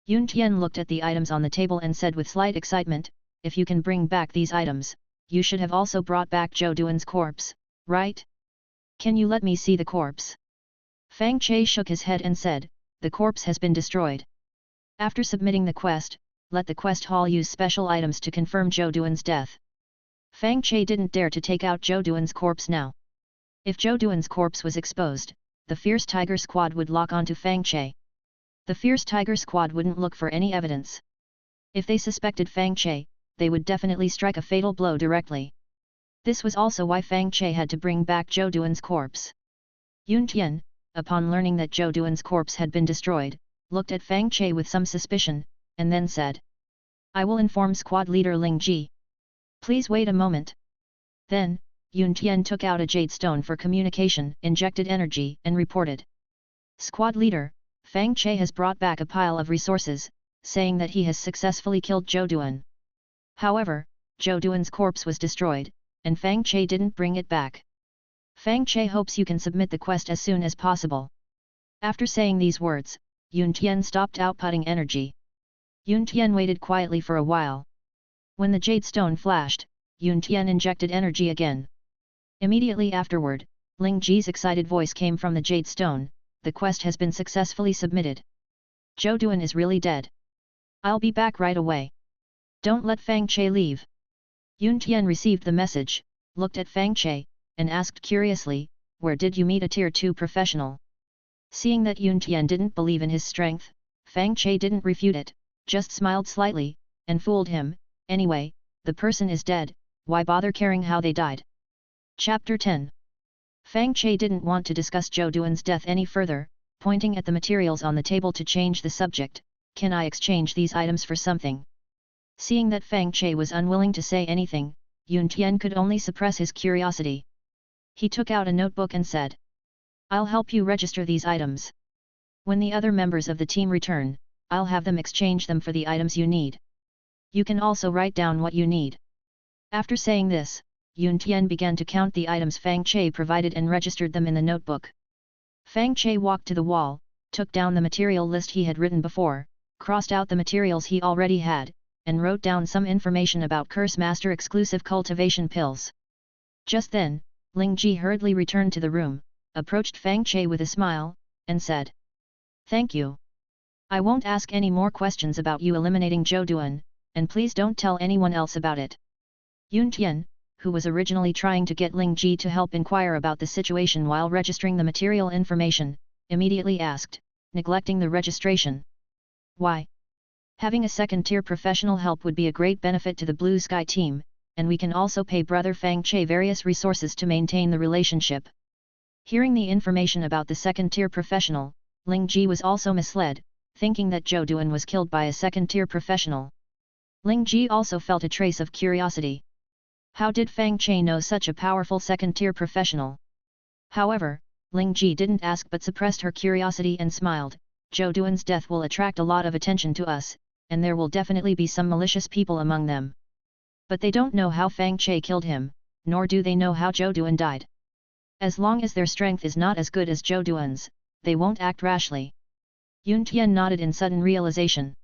S1: Yun Tian looked at the items on the table and said with slight excitement, "If you can bring back these items, you should have also brought back Zhou Duan's corpse, right? Can you let me see the corpse?" Fang Che shook his head and said, "The corpse has been destroyed. After submitting the quest, let the quest hall use special items to confirm Zhou Duan's death." Fang Che didn't dare to take out Zhou Duan's corpse now. If Zhou Duan's corpse was exposed, the Fierce Tiger Squad would lock onto Fang Che. The Fierce Tiger Squad wouldn't look for any evidence. If they suspected Fang Che, they would definitely strike a fatal blow directly. This was also why Fang Che had to bring back Zhou Duan's corpse. Yun Tian, upon learning that Zhou Duan's corpse had been destroyed, looked at Fang Che with some suspicion, and then said, "I will inform squad leader Ling Ji. Please wait a moment." Then, Yun Tian took out a jade stone for communication, injected energy, and reported, "Squad leader, Fang Che has brought back a pile of resources, saying that he has successfully killed Zhou Duan. However, Zhou Duan's corpse was destroyed, and Fang Che didn't bring it back. Fang Che hopes you can submit the quest as soon as possible." After saying these words, Yun Tian stopped outputting energy. Yun Tian waited quietly for a while. When the jade stone flashed, Yun Tian injected energy again. Immediately afterward, Ling Ji's excited voice came from the jade stone, "The quest has been successfully submitted. Zhou Duan is really dead. I'll be back right away. Don't let Fang Che leave." Yun Tian received the message, looked at Fang Che, and asked curiously, "Where did you meet a Tier 2 professional?" Seeing that Yun Tian didn't believe in his strength, Fang Che didn't refute it, just smiled slightly, and fooled him. "Anyway, the person is dead, why bother caring how they died?" Chapter 10. Fang Che didn't want to discuss Zhou Duan's death any further, pointing at the materials on the table to change the subject. "Can I exchange these items for something?" Seeing that Fang Che was unwilling to say anything, Yun Tian could only suppress his curiosity. He took out a notebook and said, "I'll help you register these items. When the other members of the team return, I'll have them exchange them for the items you need. You can also write down what you need." After saying this, Yun Tian began to count the items Fang Che provided and registered them in the notebook. Fang Che walked to the wall, took down the material list he had written before, crossed out the materials he already had, and wrote down some information about Curse Master exclusive cultivation pills. Just then, Ling Ji hurriedly returned to the room, approached Fang Che with a smile, and said, "Thank you. I won't ask any more questions about you eliminating Zhou Duan, and please don't tell anyone else about it." Yun Tian, who was originally trying to get Ling Ji to help inquire about the situation while registering the material information, immediately asked, neglecting the registration, "Why? Having a second-tier professional help would be a great benefit to the Blue Sky team, and we can also pay Brother Fang Che various resources to maintain the relationship." Hearing the information about the second-tier professional, Ling Ji was also misled, thinking that Zhou Duan was killed by a second-tier professional. Ling Ji also felt a trace of curiosity. How did Fang Che know such a powerful second-tier professional? However, Ling Ji didn't ask but suppressed her curiosity and smiled. Zhou Duan's death will attract a lot of attention to us, and there will definitely be some malicious people among them. But they don't know how Fang Che killed him, nor do they know how Zhou Duan died. As long as their strength is not as good as Zhou Duan's, they won't act rashly. Yun Tian nodded in sudden realization.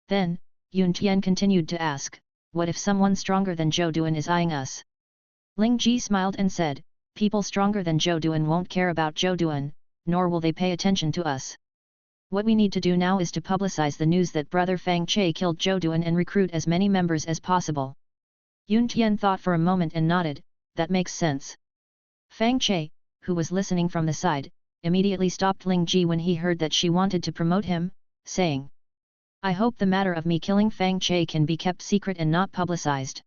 S1: Then, Yun Tian continued to ask, what if someone stronger than Zhou Duan is eyeing us? Ling Ji smiled and said, people stronger than Zhou Duan won't care about Zhou Duan, nor will they pay attention to us. What we need to do now is to publicize the news that brother Fang Che killed Zhou Duan and recruit as many members as possible. Yun Tian thought for a moment and nodded, that makes sense. Fang Che, who was listening from the side, immediately stopped Ling Ji when he heard that she wanted to promote him, saying, I hope the matter of me killing Fang Che can be kept secret and not publicized.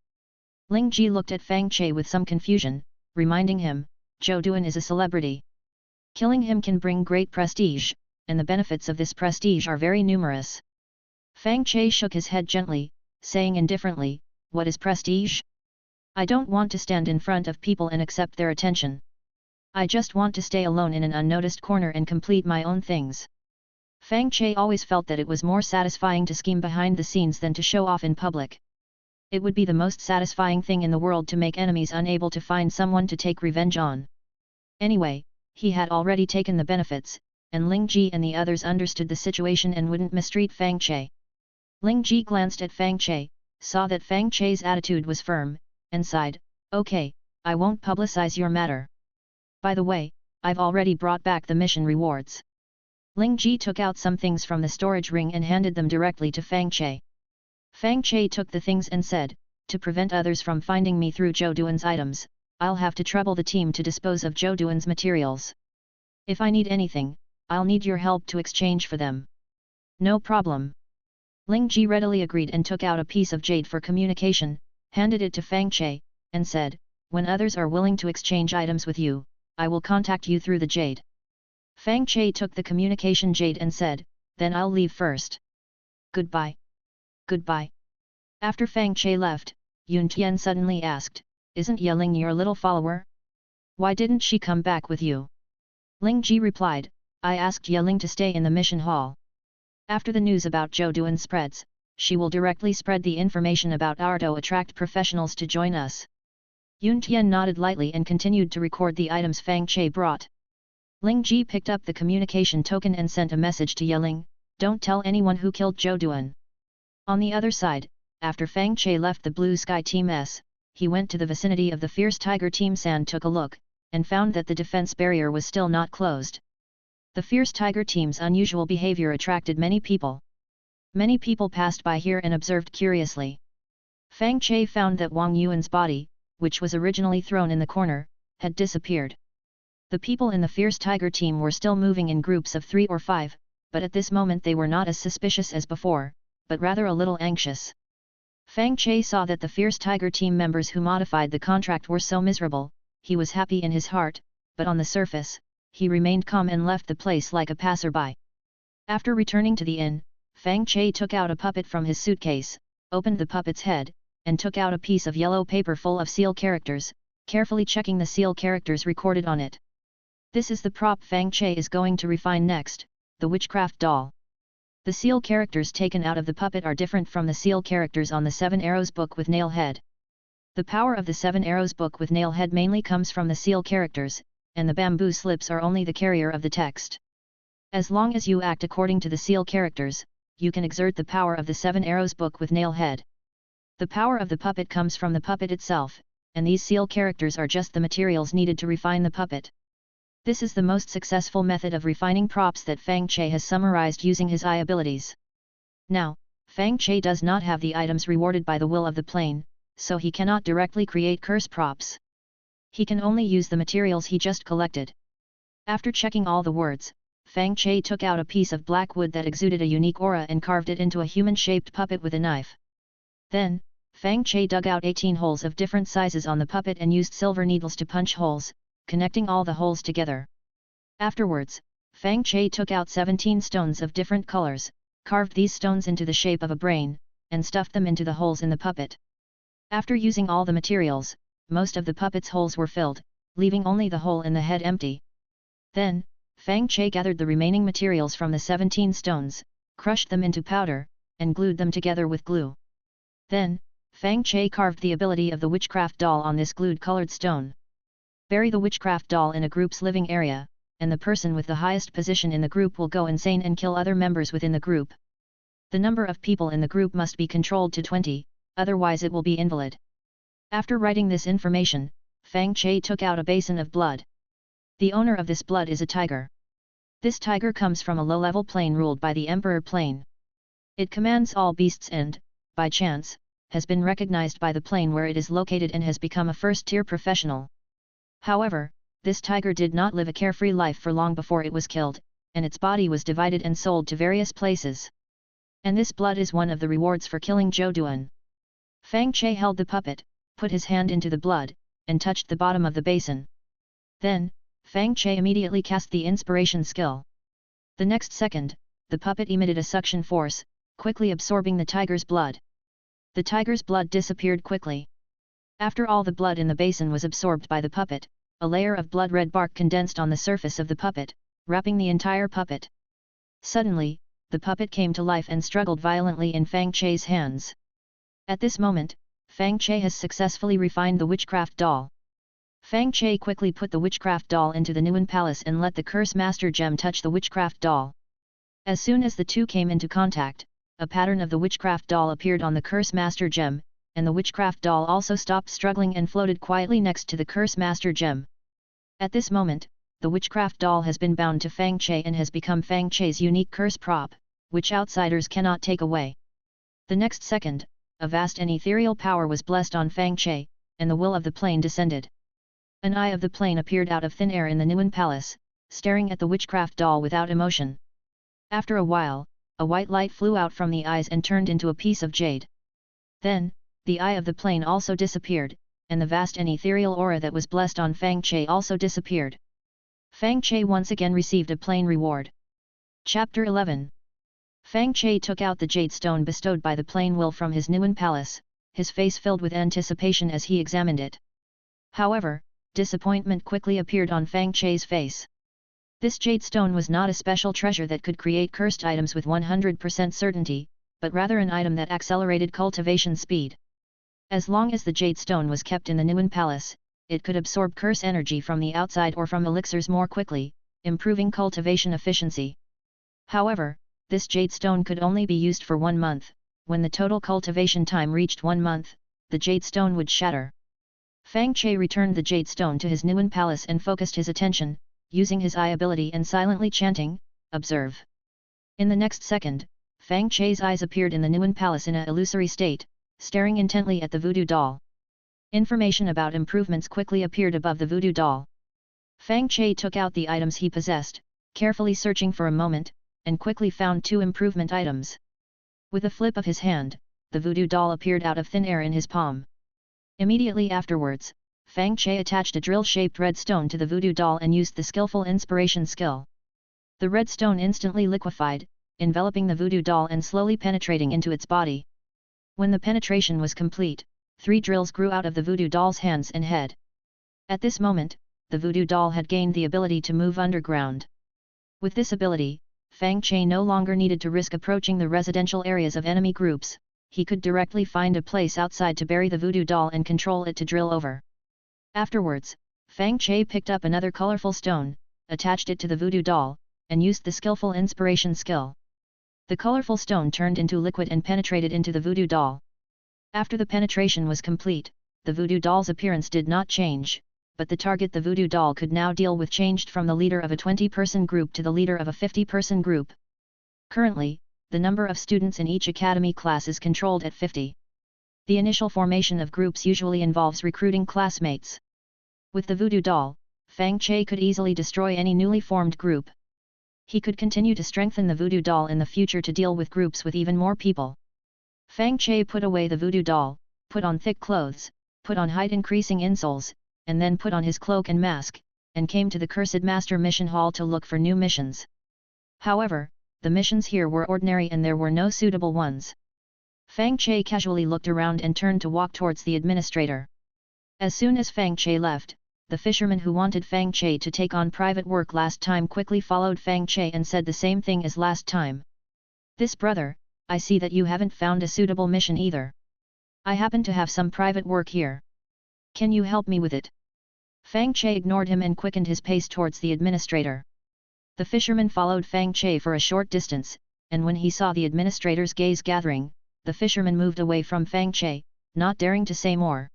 S1: Ling Ji looked at Fang Che with some confusion, reminding him, Zhou Duan is a celebrity. Killing him can bring great prestige, and the benefits of this prestige are very numerous. Fang Che shook his head gently, saying indifferently, what is prestige? I don't want to stand in front of people and accept their attention. I just want to stay alone in an unnoticed corner and complete my own things. Fang Che always felt that it was more satisfying to scheme behind the scenes than to show off in public. It would be the most satisfying thing in the world to make enemies unable to find someone to take revenge on. Anyway, he had already taken the benefits, and Ling Ji and the others understood the situation and wouldn't mistreat Fang Che. Ling Ji glanced at Fang Che, saw that Fang Che's attitude was firm, and sighed, okay, I won't publicize your matter. By the way, I've already brought back the mission rewards. Ling Ji took out some things from the storage ring and handed them directly to Fang Che. Fang Che took the things and said, to prevent others from finding me through Zhou Duan's items, I'll have to trouble the team to dispose of Zhou Duan's materials. If I need anything, I'll need your help to exchange for them. No problem. Ling Ji readily agreed and took out a piece of jade for communication, handed it to Fang Che, and said, when others are willing to exchange items with you, I will contact you through the jade. Fang Che took the communication jade and said, then I'll leave first. Goodbye. Goodbye. After Fang Che left, Yun Tian suddenly asked, isn't Yeling your little follower? Why didn't she come back with you? Ling Ji replied, I asked Yeling to stay in the mission hall. After the news about Zhou Duan spreads, she will directly spread the information about our to attract professionals to join us. Yun Tian nodded lightly and continued to record the items Fang Che brought. Ling Ji picked up the communication token and sent a message to Yeling, don't tell anyone who killed Zhou Duan. On the other side, after Fang Che left the Blue Sky Team S, he went to the vicinity of the Fierce Tiger Team San, took a look, and found that the defense barrier was still not closed. The Fierce Tiger Team's unusual behavior attracted many people. Many people passed by here and observed curiously. Fang Che found that Wang Yuan's body, which was originally thrown in the corner, had disappeared. The people in the Fierce Tiger Team were still moving in groups of 3 or 5, but at this moment they were not as suspicious as before, but rather a little anxious. Fang Che saw that the Fierce Tiger Team members who modified the contract were so miserable, he was happy in his heart, but on the surface, he remained calm and left the place like a passerby. After returning to the inn, Fang Che took out a puppet from his suitcase, opened the puppet's head, and took out a piece of yellow paper full of seal characters, carefully checking the seal characters recorded on it. This is the prop Fang Che is going to refine next, the witchcraft doll. The seal characters taken out of the puppet are different from the seal characters on the 7 Arrows book with nail head. The power of the 7 Arrows book with nail head mainly comes from the seal characters, and the bamboo slips are only the carrier of the text. As long as you act according to the seal characters, you can exert the power of the 7 Arrows book with nail head. The power of the puppet comes from the puppet itself, and these seal characters are just the materials needed to refine the puppet. This is the most successful method of refining props that Fang Che has summarized using his eye abilities. Now, Fang Che does not have the items rewarded by the will of the plane, so he cannot directly create curse props. He can only use the materials he just collected. After checking all the words, Fang Che took out a piece of black wood that exuded a unique aura and carved it into a human-shaped puppet with a knife. Then, Fang Che dug out 18 holes of different sizes on the puppet and used silver needles to punch holes, connecting all the holes together. Afterwards, Fang Che took out 17 stones of different colors, carved these stones into the shape of a brain, and stuffed them into the holes in the puppet. After using all the materials, most of the puppet's holes were filled, leaving only the hole in the head empty. Then, Fang Che gathered the remaining materials from the 17 stones, crushed them into powder, and glued them together with glue. Then, Fang Che carved the ability of the witchcraft doll on this glued colored stone. Bury the witchcraft doll in a group's living area, and the person with the highest position in the group will go insane and kill other members within the group. The number of people in the group must be controlled to 20, otherwise it will be invalid. After writing this information, Fang Che took out a basin of blood. The owner of this blood is a tiger. This tiger comes from a low-level plane ruled by the Emperor Plane. It commands all beasts and, by chance, has been recognized by the plane where it is located and has become a first-tier professional. However, this tiger did not live a carefree life for long before it was killed, and its body was divided and sold to various places. And this blood is one of the rewards for killing Zhou Duan. Fang Che held the puppet, put his hand into the blood, and touched the bottom of the basin. Then, Fang Che immediately cast the inspiration skill. The next second, the puppet emitted a suction force, quickly absorbing the tiger's blood. The tiger's blood disappeared quickly. After all the blood in the basin was absorbed by the puppet, a layer of blood-red bark condensed on the surface of the puppet, wrapping the entire puppet. Suddenly, the puppet came to life and struggled violently in Fang Che's hands. At this moment, Fang Che has successfully refined the witchcraft doll. Fang Che quickly put the witchcraft doll into the Nuan Palace and let the Curse Master Gem touch the witchcraft doll. As soon as the two came into contact, a pattern of the witchcraft doll appeared on the Curse Master Gem, and the witchcraft doll also stopped struggling and floated quietly next to the Curse Master Gem. At this moment, the witchcraft doll has been bound to Fang Che and has become Fang Che's unique curse prop, which outsiders cannot take away. The next second, a vast and ethereal power was blessed on Fang Che, and the will of the plane descended. An eye of the plane appeared out of thin air in the Nuan Palace, staring at the witchcraft doll without emotion. After a while, a white light flew out from the eyes and turned into a piece of jade. Then, the eye of the plane also disappeared, and the vast and ethereal aura that was blessed on Fang Che also disappeared. Fang Che once again received a plain reward. Chapter 11. Fang Che took out the jade stone bestowed by the plain will from his Nuan Palace, his face filled with anticipation as he examined it. However, disappointment quickly appeared on Fang Che's face. This jade stone was not a special treasure that could create cursed items with 100% certainty, but rather an item that accelerated cultivation speed. As long as the jade stone was kept in the Nuan Palace, it could absorb curse energy from the outside or from elixirs more quickly, improving cultivation efficiency. However, this jade stone could only be used for 1 month. When the total cultivation time reached 1 month, the jade stone would shatter. Fang Che returned the jade stone to his Nuan Palace and focused his attention, using his eye ability and silently chanting, "Observe." In the next second, Fang Che's eyes appeared in the Nuan Palace in an illusory state, staring intently at the voodoo doll. Information about improvements quickly appeared above the voodoo doll. Fang Che took out the items he possessed, carefully searching for a moment, and quickly found 2 improvement items. With a flip of his hand, the voodoo doll appeared out of thin air in his palm. Immediately afterwards, Fang Che attached a drill-shaped red stone to the voodoo doll and used the skillful inspiration skill. The red stone instantly liquefied, enveloping the voodoo doll and slowly penetrating into its body. When the penetration was complete, 3 drills grew out of the voodoo doll's hands and head. At this moment, the voodoo doll had gained the ability to move underground. With this ability, Fang Che no longer needed to risk approaching the residential areas of enemy groups. He could directly find a place outside to bury the voodoo doll and control it to drill over. Afterwards, Fang Che picked up another colorful stone, attached it to the voodoo doll, and used the skillful inspiration skill. The colorful stone turned into liquid and penetrated into the voodoo doll. After the penetration was complete, the voodoo doll's appearance did not change, but the target the voodoo doll could now deal with changed from the leader of a 20-person group to the leader of a 50-person group. Currently, the number of students in each academy class is controlled at 50. The initial formation of groups usually involves recruiting classmates. With the voodoo doll, Fang Che could easily destroy any newly formed group. He could continue to strengthen the voodoo doll in the future to deal with groups with even more people. Fang Che put away the voodoo doll, put on thick clothes, put on height-increasing insoles, and then put on his cloak and mask, and came to the Cursed Master Mission Hall to look for new missions. However, the missions here were ordinary and there were no suitable ones. Fang Che casually looked around and turned to walk towards the administrator. As soon as Fang Che left, the fisherman who wanted Fang Che to take on private work last time quickly followed Fang Che and said the same thing as last time. "This brother, I see that you haven't found a suitable mission either. I happen to have some private work here. Can you help me with it?" Fang Che ignored him and quickened his pace towards the administrator. The fisherman followed Fang Che for a short distance, and when he saw the administrator's gaze gathering, the fisherman moved away from Fang Che, not daring to say more.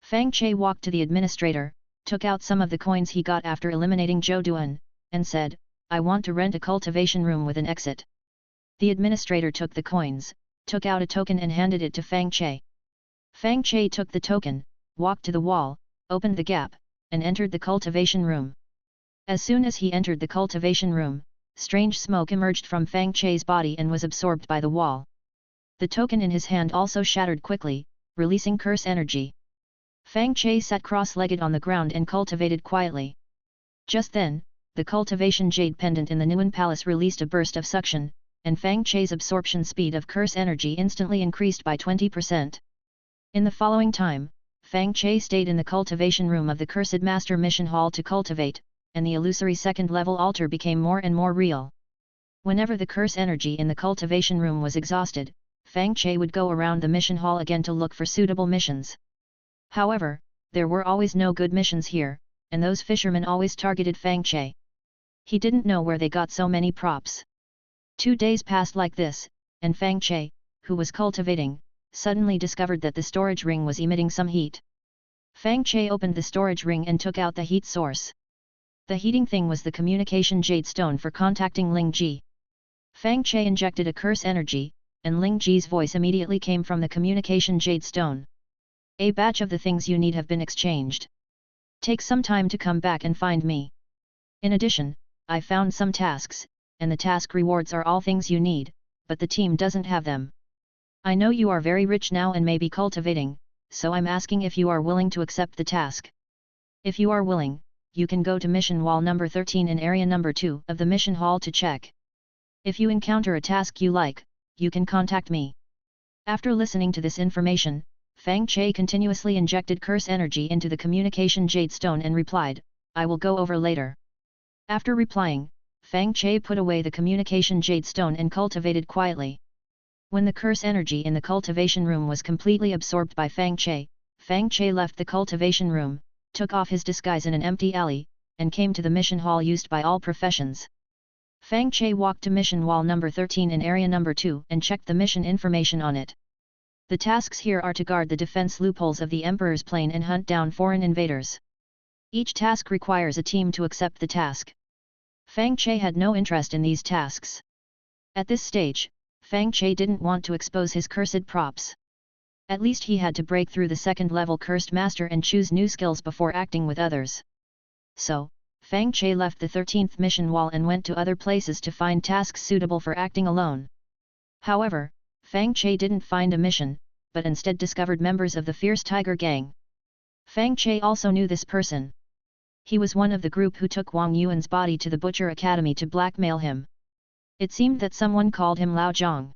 S1: Fang Che walked to the administrator, took out some of the coins he got after eliminating Zhou Duan, and said, "I want to rent a cultivation room with an exit." The administrator took the coins, took out a token and handed it to Fang Che. Fang Che took the token, walked to the wall, opened the gap, and entered the cultivation room. As soon as he entered the cultivation room, strange smoke emerged from Fang Che's body and was absorbed by the wall. The token in his hand also shattered quickly, releasing curse energy. Fang Che sat cross-legged on the ground and cultivated quietly. Just then, the cultivation jade pendant in the Nuan Palace released a burst of suction, and Fang Che's absorption speed of curse energy instantly increased by 20%. In the following time, Fang Che stayed in the cultivation room of the Cursed Master Mission Hall to cultivate, and the illusory second-level altar became more and more real. Whenever the curse energy in the cultivation room was exhausted, Fang Che would go around the mission hall again to look for suitable missions. However, there were always no good missions here, and those fishermen always targeted Fang Che. He didn't know where they got so many props. 2 days passed like this, and Fang Che, who was cultivating, suddenly discovered that the storage ring was emitting some heat. Fang Che opened the storage ring and took out the heat source. The heating thing was the communication jade stone for contacting Ling Ji. Fang Che injected a curse energy, and Ling Ji's voice immediately came from the communication jade stone. "A batch of the things you need have been exchanged. Take some time to come back and find me. In addition, I found some tasks, and the task rewards are all things you need, but the team doesn't have them. I know you are very rich now and may be cultivating, so I'm asking if you are willing to accept the task. If you are willing, you can go to mission wall number 13 in area number 2 of the mission hall to check. If you encounter a task you like, you can contact me." After listening to this information, Fang Che continuously injected curse energy into the communication jade stone and replied, "I will go over later." After replying, Fang Che put away the communication jade stone and cultivated quietly. When the curse energy in the cultivation room was completely absorbed by Fang Che left the cultivation room, took off his disguise in an empty alley, and came to the mission hall used by all professions. Fang Che walked to mission wall number 13 in area number 2 and checked the mission information on it. The tasks here are to guard the defense loopholes of the Emperor's plane and hunt down foreign invaders. Each task requires a team to accept the task. Fang Che had no interest in these tasks. At this stage, Fang Che didn't want to expose his cursed props. At least he had to break through the second-level cursed master and choose new skills before acting with others. So, Fang Che left the 13th mission wall and went to other places to find tasks suitable for acting alone. However, Fang Che didn't find a mission, but instead discovered members of the Fierce Tiger Gang. Fang Che also knew this person. He was one of the group who took Wang Yuan's body to the Butcher Academy to blackmail him. It seemed that someone called him Lao Zhang.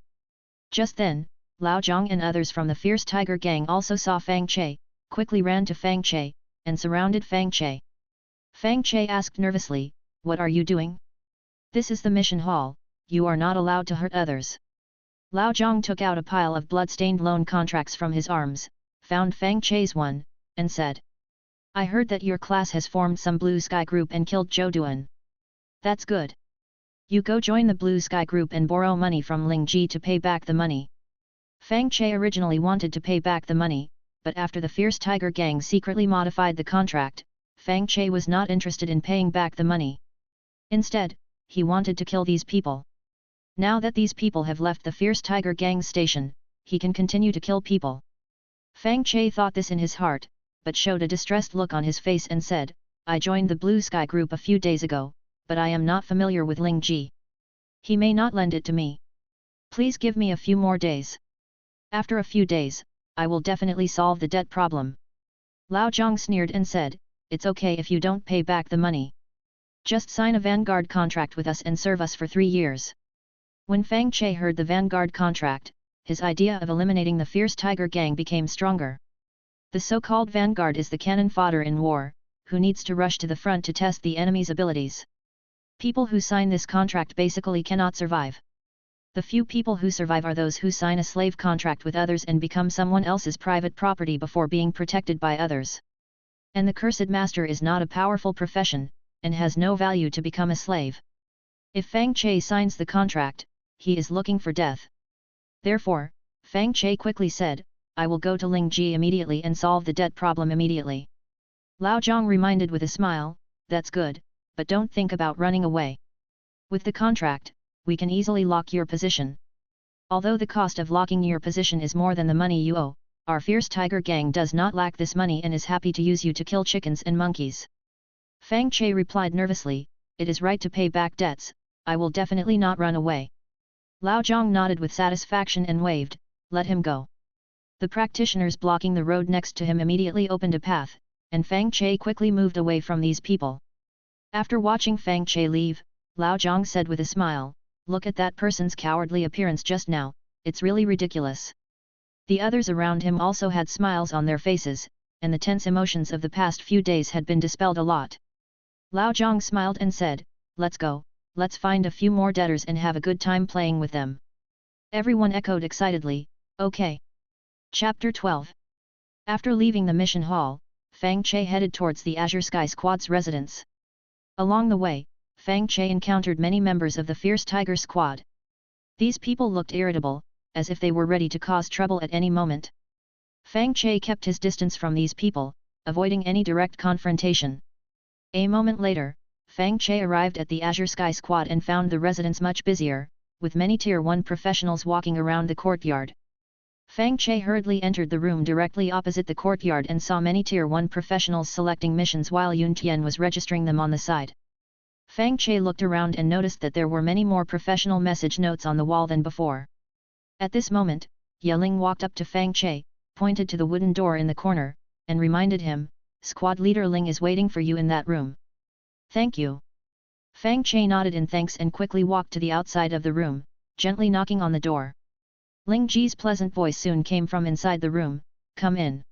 S1: Just then, Lao Zhang and others from the Fierce Tiger Gang also saw Fang Che, quickly ran to Fang Che, and surrounded Fang Che. Fang Che asked nervously, "What are you doing? This is the mission hall, you are not allowed to hurt others." Lao Zhang took out a pile of blood-stained loan contracts from his arms, found Fang Che's one, and said, "I heard that your class has formed some Blue Sky group and killed Zhou Duan. That's good. You go join the Blue Sky group and borrow money from Ling Ji to pay back the money." Fang Che originally wanted to pay back the money, but after the Fierce Tiger Gang secretly modified the contract, Fang Che was not interested in paying back the money. Instead, he wanted to kill these people. Now that these people have left the Fierce Tiger Gang's station, he can continue to kill people. Fang Che thought this in his heart, but showed a distressed look on his face and said, "I joined the Blue Sky group a few days ago, but I am not familiar with Ling Ji. He may not lend it to me. Please give me a few more days. After a few days, I will definitely solve the debt problem." Lao Zhang sneered and said, "It's okay if you don't pay back the money. Just sign a Vanguard contract with us and serve us for 3 years. When Fang Che heard the Vanguard contract, his idea of eliminating the Fierce Tiger Gang became stronger. The so-called Vanguard is the cannon fodder in war, who needs to rush to the front to test the enemy's abilities. People who sign this contract basically cannot survive. The few people who survive are those who sign a slave contract with others and become someone else's private property before being protected by others. And the cursed master is not a powerful profession, and has no value to become a slave. If Fang Che signs the contract, he is looking for death. Therefore, Fang Che quickly said, I will go to Ling Ji immediately and solve the debt problem immediately. Lao Zhang reminded with a smile, that's good, but don't think about running away. With the contract, we can easily lock your position. Although the cost of locking your position is more than the money you owe, our fierce tiger gang does not lack this money and is happy to use you to kill chickens and monkeys. Fang Che replied nervously, it is right to pay back debts, I will definitely not run away. Lao Zhang nodded with satisfaction and waved, let him go. The practitioners blocking the road next to him immediately opened a path, and Fang Che quickly moved away from these people. After watching Fang Che leave, Lao Zhang said with a smile, look at that person's cowardly appearance just now, it's really ridiculous. The others around him also had smiles on their faces, and the tense emotions of the past few days had been dispelled a lot. Lao Zhang smiled and said, let's go, let's find a few more debtors and have a good time playing with them. Everyone echoed excitedly, okay. Chapter 12. After leaving the mission hall, Fang Che headed towards the Azure Sky Squad's residence. Along the way, Fang Che encountered many members of the Fierce Tiger Squad. These people looked irritable, as if they were ready to cause trouble at any moment. Fang Che kept his distance from these people, avoiding any direct confrontation. A moment later, Fang Che arrived at the Azure Sky Squad and found the residence much busier, with many Tier 1 professionals walking around the courtyard. Fang Che hurriedly entered the room directly opposite the courtyard and saw many Tier 1 professionals selecting missions while Yun Tian was registering them on the side. Fang Che looked around and noticed that there were many more professional message notes on the wall than before. At this moment, Yeling walked up to Fang Che, pointed to the wooden door in the corner, and reminded him, Squad Leader Ling is waiting for you in that room. Thank you. Fang Che nodded in thanks and quickly walked to the outside of the room, gently knocking on the door. Ling Ji's pleasant voice soon came from inside the room, come in.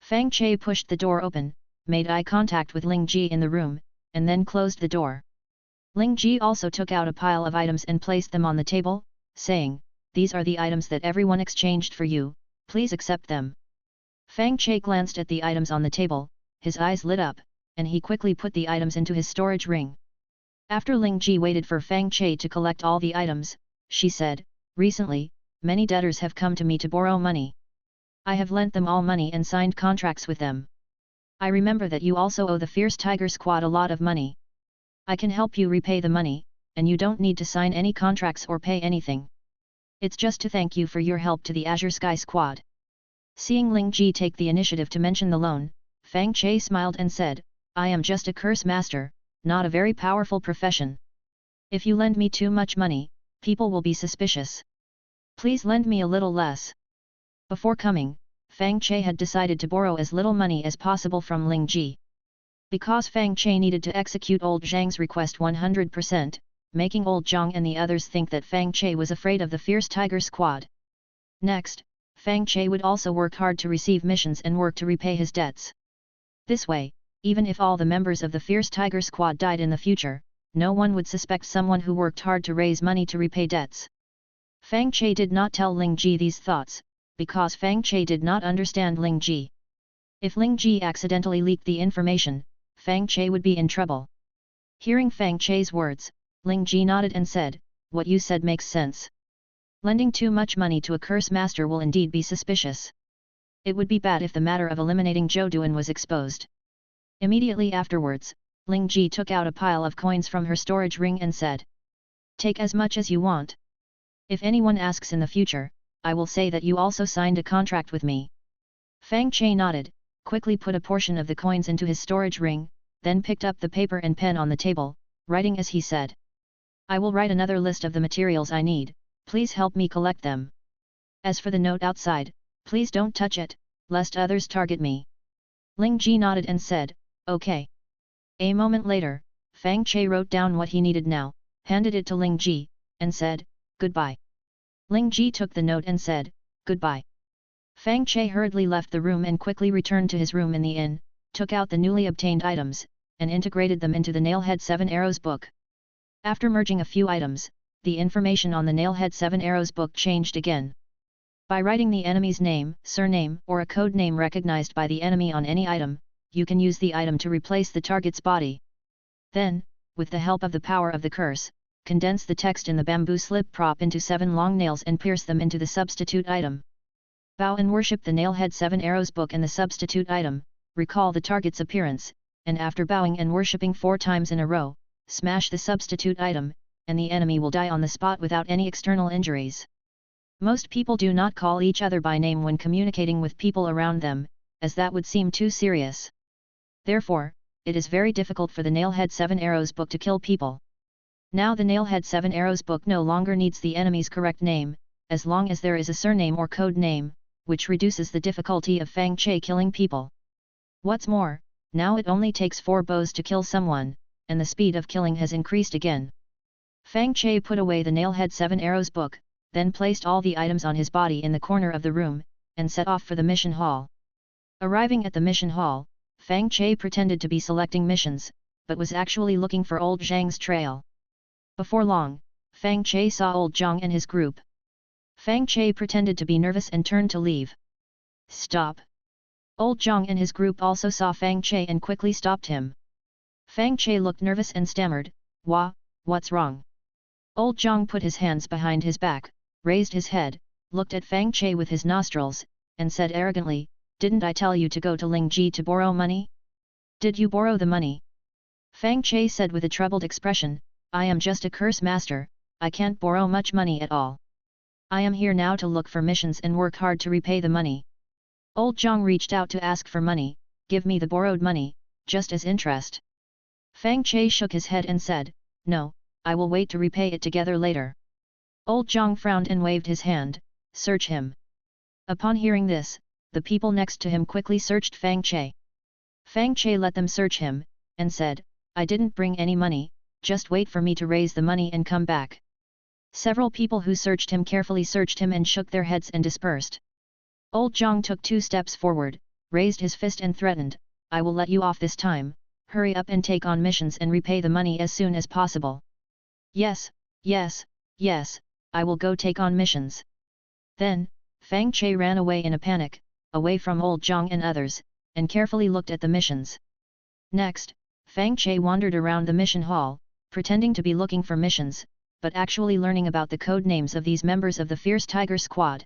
S1: Fang Che pushed the door open, made eye contact with Ling Ji in the room, and then closed the door. Ling Ji also took out a pile of items and placed them on the table, saying, these are the items that everyone exchanged for you, please accept them. Fang Che glanced at the items on the table, his eyes lit up, and he quickly put the items into his storage ring. After Ling Ji waited for Fang Che to collect all the items, she said, recently, many debtors have come to me to borrow money. I have lent them all money and signed contracts with them. I remember that you also owe the Fierce Tiger Squad a lot of money. I can help you repay the money, and you don't need to sign any contracts or pay anything. It's just to thank you for your help to the Azure Sky Squad. Seeing Ling Ji take the initiative to mention the loan, Fang Che smiled and said, I am just a curse master, not a very powerful profession. If you lend me too much money, people will be suspicious. Please lend me a little less. Before coming, Fang Che had decided to borrow as little money as possible from Ling Ji. Because Fang Che needed to execute old Zhang's request 100%, making old Zhang and the others think that Fang Che was afraid of the Fierce Tiger Squad. Next, Fang Che would also work hard to receive missions and work to repay his debts. This way, even if all the members of the Fierce Tiger Squad died in the future, no one would suspect someone who worked hard to raise money to repay debts. Fang Che did not tell Ling Ji these thoughts, because Fang Che did not understand Ling Ji. If Ling Ji accidentally leaked the information, Fang Che would be in trouble. Hearing Fang Che's words, Ling Ji nodded and said, what you said makes sense. Lending too much money to a curse master will indeed be suspicious. It would be bad if the matter of eliminating Zhou Duan was exposed. Immediately afterwards, Ling Ji took out a pile of coins from her storage ring and said, take as much as you want. If anyone asks in the future, I will say that you also signed a contract with me. Fang Che nodded, quickly put a portion of the coins into his storage ring, then picked up the paper and pen on the table, writing as he said. I will write another list of the materials I need, please help me collect them. As for the note outside, please don't touch it, lest others target me. Ling Ji nodded and said, okay. A moment later, Fang Che wrote down what he needed now, handed it to Ling Ji, and said, goodbye. Ling Ji took the note and said, goodbye. Fang Che hurriedly left the room and quickly returned to his room in the inn, took out the newly obtained items, and integrated them into the Nailhead 7 Arrows book. After merging a few items, the information on the Nailhead 7 Arrows book changed again. By writing the enemy's name, surname, or a code name recognized by the enemy on any item, you can use the item to replace the target's body. Then, with the help of the power of the curse, condense the text in the bamboo slip prop into 7 long nails and pierce them into the substitute item. Bow and worship the Nailhead 7 Arrows book and the substitute item, recall the target's appearance, and after bowing and worshipping 4 times in a row, smash the substitute item, and the enemy will die on the spot without any external injuries. Most people do not call each other by name when communicating with people around them, as that would seem too serious. Therefore, it is very difficult for the Nailhead 7 Arrows book to kill people. Now the Nailhead 7 Arrows book no longer needs the enemy's correct name, as long as there is a surname or code name, which reduces the difficulty of Fang Che killing people. What's more, now it only takes 4 bows to kill someone, and the speed of killing has increased again. Fang Che put away the Nailhead 7 Arrows book, then placed all the items on his body in the corner of the room, and set off for the mission hall. Arriving at the mission hall, Fang Che pretended to be selecting missions, but was actually looking for old Zhang's trail. Before long, Fang Che saw old Zhang and his group. Fang Che pretended to be nervous and turned to leave. Stop! Old Zhang and his group also saw Fang Che and quickly stopped him. Fang Che looked nervous and stammered, what's wrong? Old Zhang put his hands behind his back, raised his head, looked at Fang Che with his nostrils, and said arrogantly, didn't I tell you to go to Lingji to borrow money? Did you borrow the money? Fang Che said with a troubled expression, I am just a curse master, I can't borrow much money at all. I am here now to look for missions and work hard to repay the money. Old Zhang reached out to ask for money, give me the borrowed money, just as interest. Fang Che shook his head and said, no, I will wait to repay it together later. Old Zhang frowned and waved his hand, search him. Upon hearing this, the people next to him quickly searched Fang Che. Fang Che let them search him, and said, I didn't bring any money, just wait for me to raise the money and come back. Several people who searched him carefully searched him and shook their heads and dispersed. Old Zhang took 2 steps forward, raised his fist and threatened, I will let you off this time, hurry up and take on missions and repay the money as soon as possible. Yes, I will go take on missions. Then, Fang Che ran away in a panic, away from old Zhang and others, and carefully looked at the missions. Next, Fang Che wandered around the mission hall, pretending to be looking for missions, but actually learning about the code names of these members of the Fierce Tiger Squad.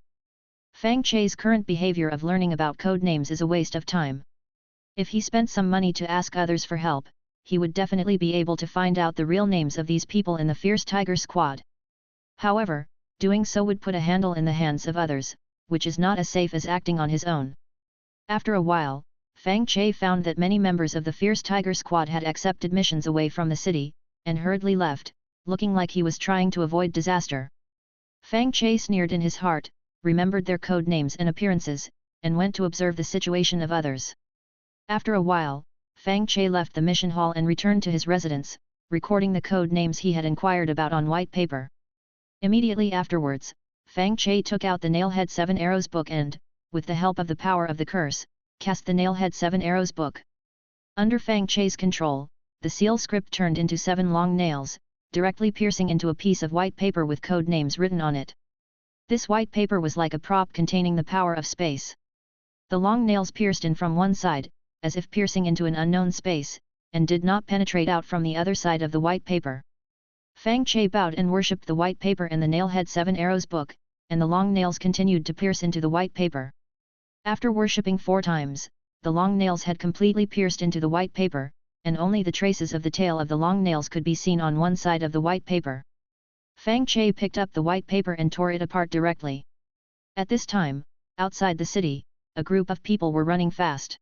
S1: Fang Che's current behavior of learning about code names is a waste of time. If he spent some money to ask others for help, he would definitely be able to find out the real names of these people in the Fierce Tiger Squad. However, doing so would put a handle in the hands of others, which is not as safe as acting on his own. After a while, Fang Che found that many members of the Fierce Tiger Squad had accepted missions away from the city, and hurriedly left, looking like he was trying to avoid disaster. Fang Che sneered in his heart, remembered their code names and appearances, and went to observe the situation of others. After a while, Fang Che left the mission hall and returned to his residence, recording the code names he had inquired about on white paper. Immediately afterwards, Fang Che took out the Nailhead 7 Arrows book and, with the help of the power of the curse, cast the Nailhead 7 Arrows book. Under Fang Che's control, the seal script turned into 7 long nails, directly piercing into a piece of white paper with code names written on it. This white paper was like a prop containing the power of space. The long nails pierced in from one side, as if piercing into an unknown space, and did not penetrate out from the other side of the white paper. Fang Che bowed and worshipped the white paper in the Nailhead 7 Arrows book, and the long nails continued to pierce into the white paper. After worshipping 4 times, the long nails had completely pierced into the white paper, and only the traces of the tail of the long nails could be seen on one side of the white paper. Fang Che picked up the white paper and tore it apart directly. At this time, outside the city, a group of people were running fast.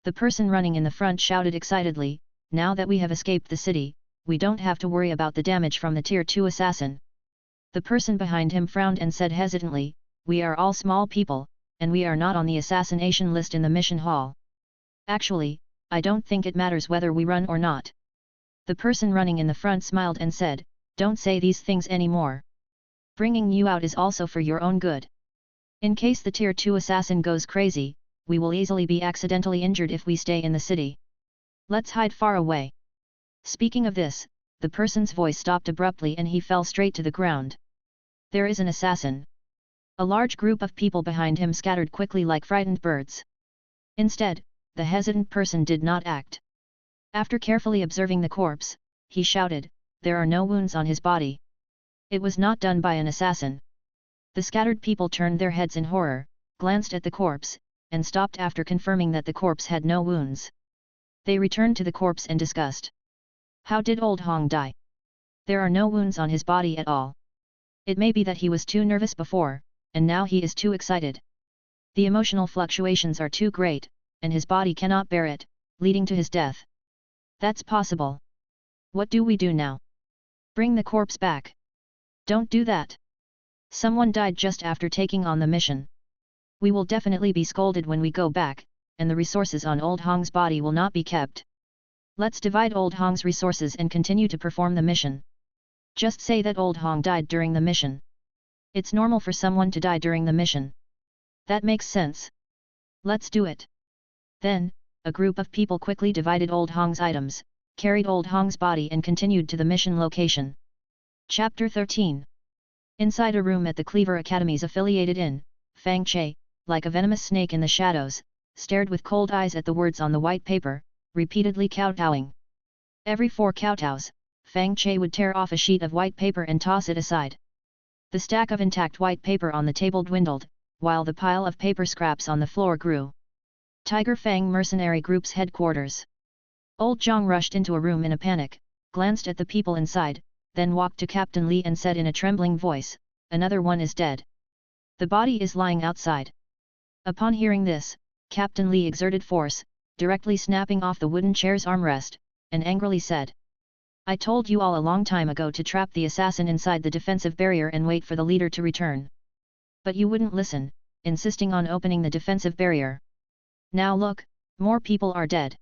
S1: The person running in the front shouted excitedly, now that we have escaped the city, we don't have to worry about the damage from the Tier 2 assassin. The person behind him frowned and said hesitantly, we are all small people, and we are not on the assassination list in the mission hall. Actually, I don't think it matters whether we run or not. The person running in the front smiled and said, don't say these things anymore. Bringing you out is also for your own good. In case the Tier 2 assassin goes crazy, we will easily be accidentally injured if we stay in the city. Let's hide far away. Speaking of this, the person's voice stopped abruptly and he fell straight to the ground. There is an assassin. A large group of people behind him scattered quickly like frightened birds. Instead, the hesitant person did not act. After carefully observing the corpse, he shouted, "There are no wounds on his body. It was not done by an assassin." The scattered people turned their heads in horror, glanced at the corpse, and stopped after confirming that the corpse had no wounds. They returned to the corpse and discussed. How did Old Hong die? There are no wounds on his body at all. It may be that he was too nervous before, and now he is too excited. The emotional fluctuations are too great, and his body cannot bear it, leading to his death. That's possible. What do we do now? Bring the corpse back. Don't do that. Someone died just after taking on the mission. We will definitely be scolded when we go back, and the resources on Old Hong's body will not be kept. Let's divide Old Hong's resources and continue to perform the mission. Just say that Old Hong died during the mission. It's normal for someone to die during the mission. That makes sense. Let's do it. Then, a group of people quickly divided Old Hong's items, carried Old Hong's body and continued to the mission location. Chapter 13. Inside a room at the Cleaver Academy's affiliated inn, Fang Che, like a venomous snake in the shadows, stared with cold eyes at the words on the white paper, repeatedly kowtowing. Every 4 kowtows, Fang Che would tear off a sheet of white paper and toss it aside. The stack of intact white paper on the table dwindled, while the pile of paper scraps on the floor grew. Tiger Fang Mercenary Group's headquarters. Old Zhang rushed into a room in a panic, glanced at the people inside, then walked to Captain Li and said in a trembling voice, "Another one is dead. The body is lying outside." Upon hearing this, Captain Li exerted force, directly snapping off the wooden chair's armrest, and angrily said, "I told you all a long time ago to trap the assassin inside the defensive barrier and wait for the leader to return. But you wouldn't listen, insisting on opening the defensive barrier. Now look, more people are dead.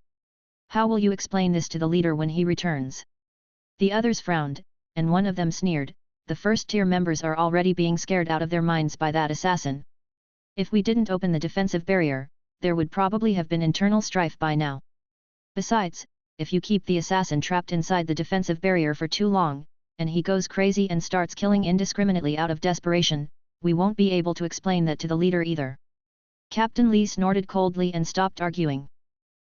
S1: How will you explain this to the leader when he returns?" The others frowned, and one of them sneered, "The first-tier members are already being scared out of their minds by that assassin. If we didn't open the defensive barrier, there would probably have been internal strife by now. Besides, if you keep the assassin trapped inside the defensive barrier for too long, and he goes crazy and starts killing indiscriminately out of desperation, we won't be able to explain that to the leader either." Captain Li snorted coldly and stopped arguing.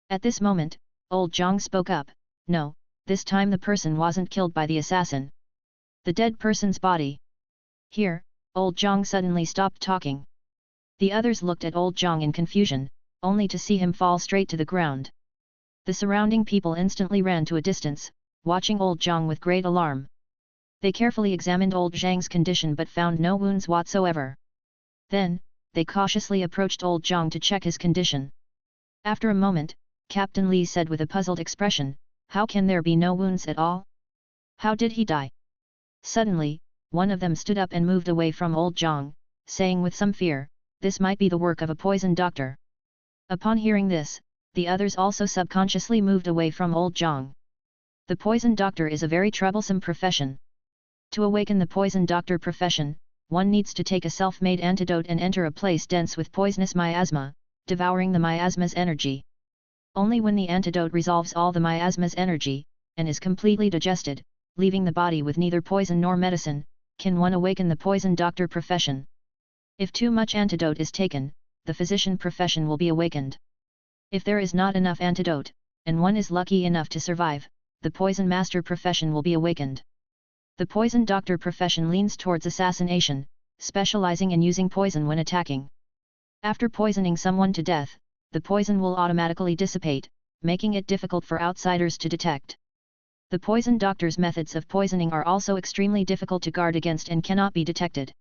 S1: At this moment, Old Zhang spoke up, "No, this time the person wasn't killed by the assassin. The dead person's body." Here, Old Zhang suddenly stopped talking. The others looked at Old Zhang in confusion, only to see him fall straight to the ground. The surrounding people instantly ran to a distance, watching Old Zhang with great alarm. They carefully examined Old Zhang's condition but found no wounds whatsoever. Then, they cautiously approached Old Zhang to check his condition. After a moment, Captain Li said with a puzzled expression, "How can there be no wounds at all? How did he die?" Suddenly, one of them stood up and moved away from Old Zhang, saying with some fear, "This might be the work of a poison doctor." Upon hearing this, the others also subconsciously moved away from Old Zhang. The poison doctor is a very troublesome profession. To awaken the poison doctor profession, one needs to take a self-made antidote and enter a place dense with poisonous miasma, devouring the miasma's energy. Only when the antidote resolves all the miasma's energy, and is completely digested, leaving the body with neither poison nor medicine, can one awaken the poison doctor profession. If too much antidote is taken, the physician profession will be awakened. If there is not enough antidote, and one is lucky enough to survive, the poison master profession will be awakened. The poison doctor profession leans towards assassination, specializing in using poison when attacking. After poisoning someone to death, the poison will automatically dissipate, making it difficult for outsiders to detect. The poison doctor's methods of poisoning are also extremely difficult to guard against and cannot be detected.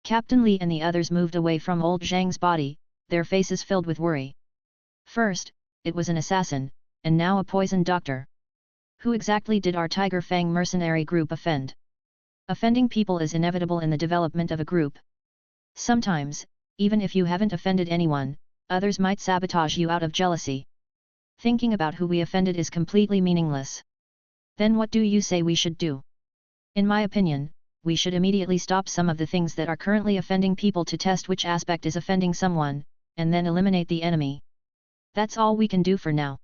S1: Captain Li and the others moved away from Old Zhang's body, their faces filled with worry. First, it was an assassin, and now a poison doctor. Who exactly did our Tiger Fang mercenary group offend? Offending people is inevitable in the development of a group. Sometimes, even if you haven't offended anyone, others might sabotage you out of jealousy. Thinking about who we offended is completely meaningless. Then what do you say we should do? In my opinion, we should immediately stop some of the things that are currently offending people to test which aspect is offending someone, and then eliminate the enemy. That's all we can do for now.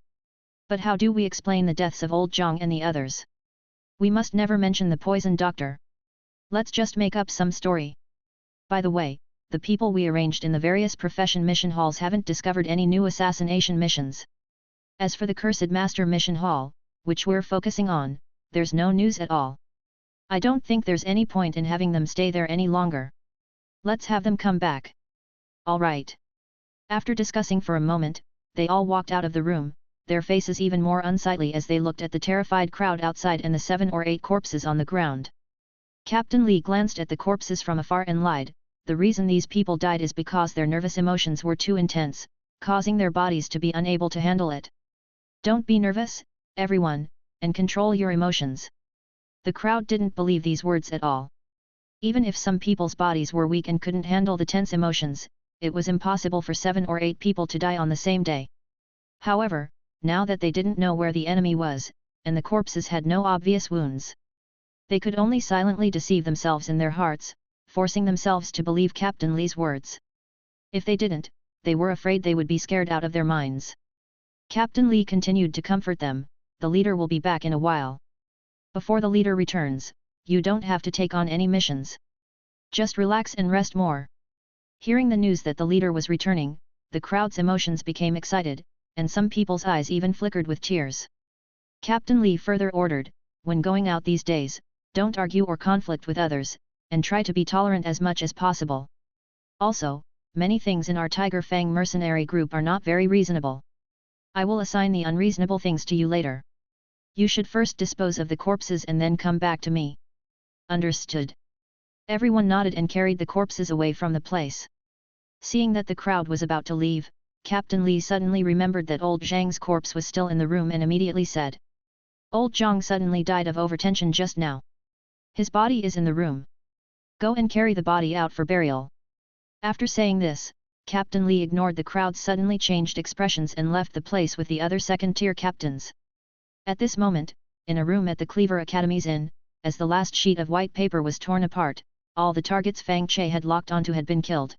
S1: But how do we explain the deaths of old Zhang and the others? We must never mention the poison doctor. Let's just make up some story. By the way, the people we arranged in the various profession mission halls haven't discovered any new assassination missions. As for the Cursed Master mission hall, which we're focusing on, there's no news at all. I don't think there's any point in having them stay there any longer. Let's have them come back. All right. After discussing for a moment, they all walked out of the room, their faces even more unsightly as they looked at the terrified crowd outside and the 7 or 8 corpses on the ground. Captain Li glanced at the corpses from afar and lied, the reason these people died is because their nervous emotions were too intense, causing their bodies to be unable to handle it. Don't be nervous, everyone, and control your emotions. The crowd didn't believe these words at all. Even if some people's bodies were weak and couldn't handle the tense emotions, it was impossible for 7 or 8 people to die on the same day. However, now that they didn't know where the enemy was, and the corpses had no obvious wounds, they could only silently deceive themselves in their hearts, forcing themselves to believe Captain Li's words. If they didn't, they were afraid they would be scared out of their minds. Captain Li continued to comfort them, the leader will be back in a while. Before the leader returns, you don't have to take on any missions. Just relax and rest more. Hearing the news that the leader was returning, the crowd's emotions became excited, and some people's eyes even flickered with tears. Captain Li further ordered, when going out these days, don't argue or conflict with others, and try to be tolerant as much as possible. Also, many things in our Tiger Fang mercenary group are not very reasonable. I will assign the unreasonable things to you later. You should first dispose of the corpses and then come back to me. Understood. Everyone nodded and carried the corpses away from the place. Seeing that the crowd was about to leave, Captain Li suddenly remembered that old Zhang's corpse was still in the room and immediately said, "Old Zhang suddenly died of overtension just now. His body is in the room. Go and carry the body out for burial." After saying this, Captain Li ignored the crowd's suddenly changed expressions and left the place with the other second-tier captains. At this moment, in a room at the Cleaver Academy's inn, as the last sheet of white paper was torn apart, all the targets Fang Che had locked onto had been killed.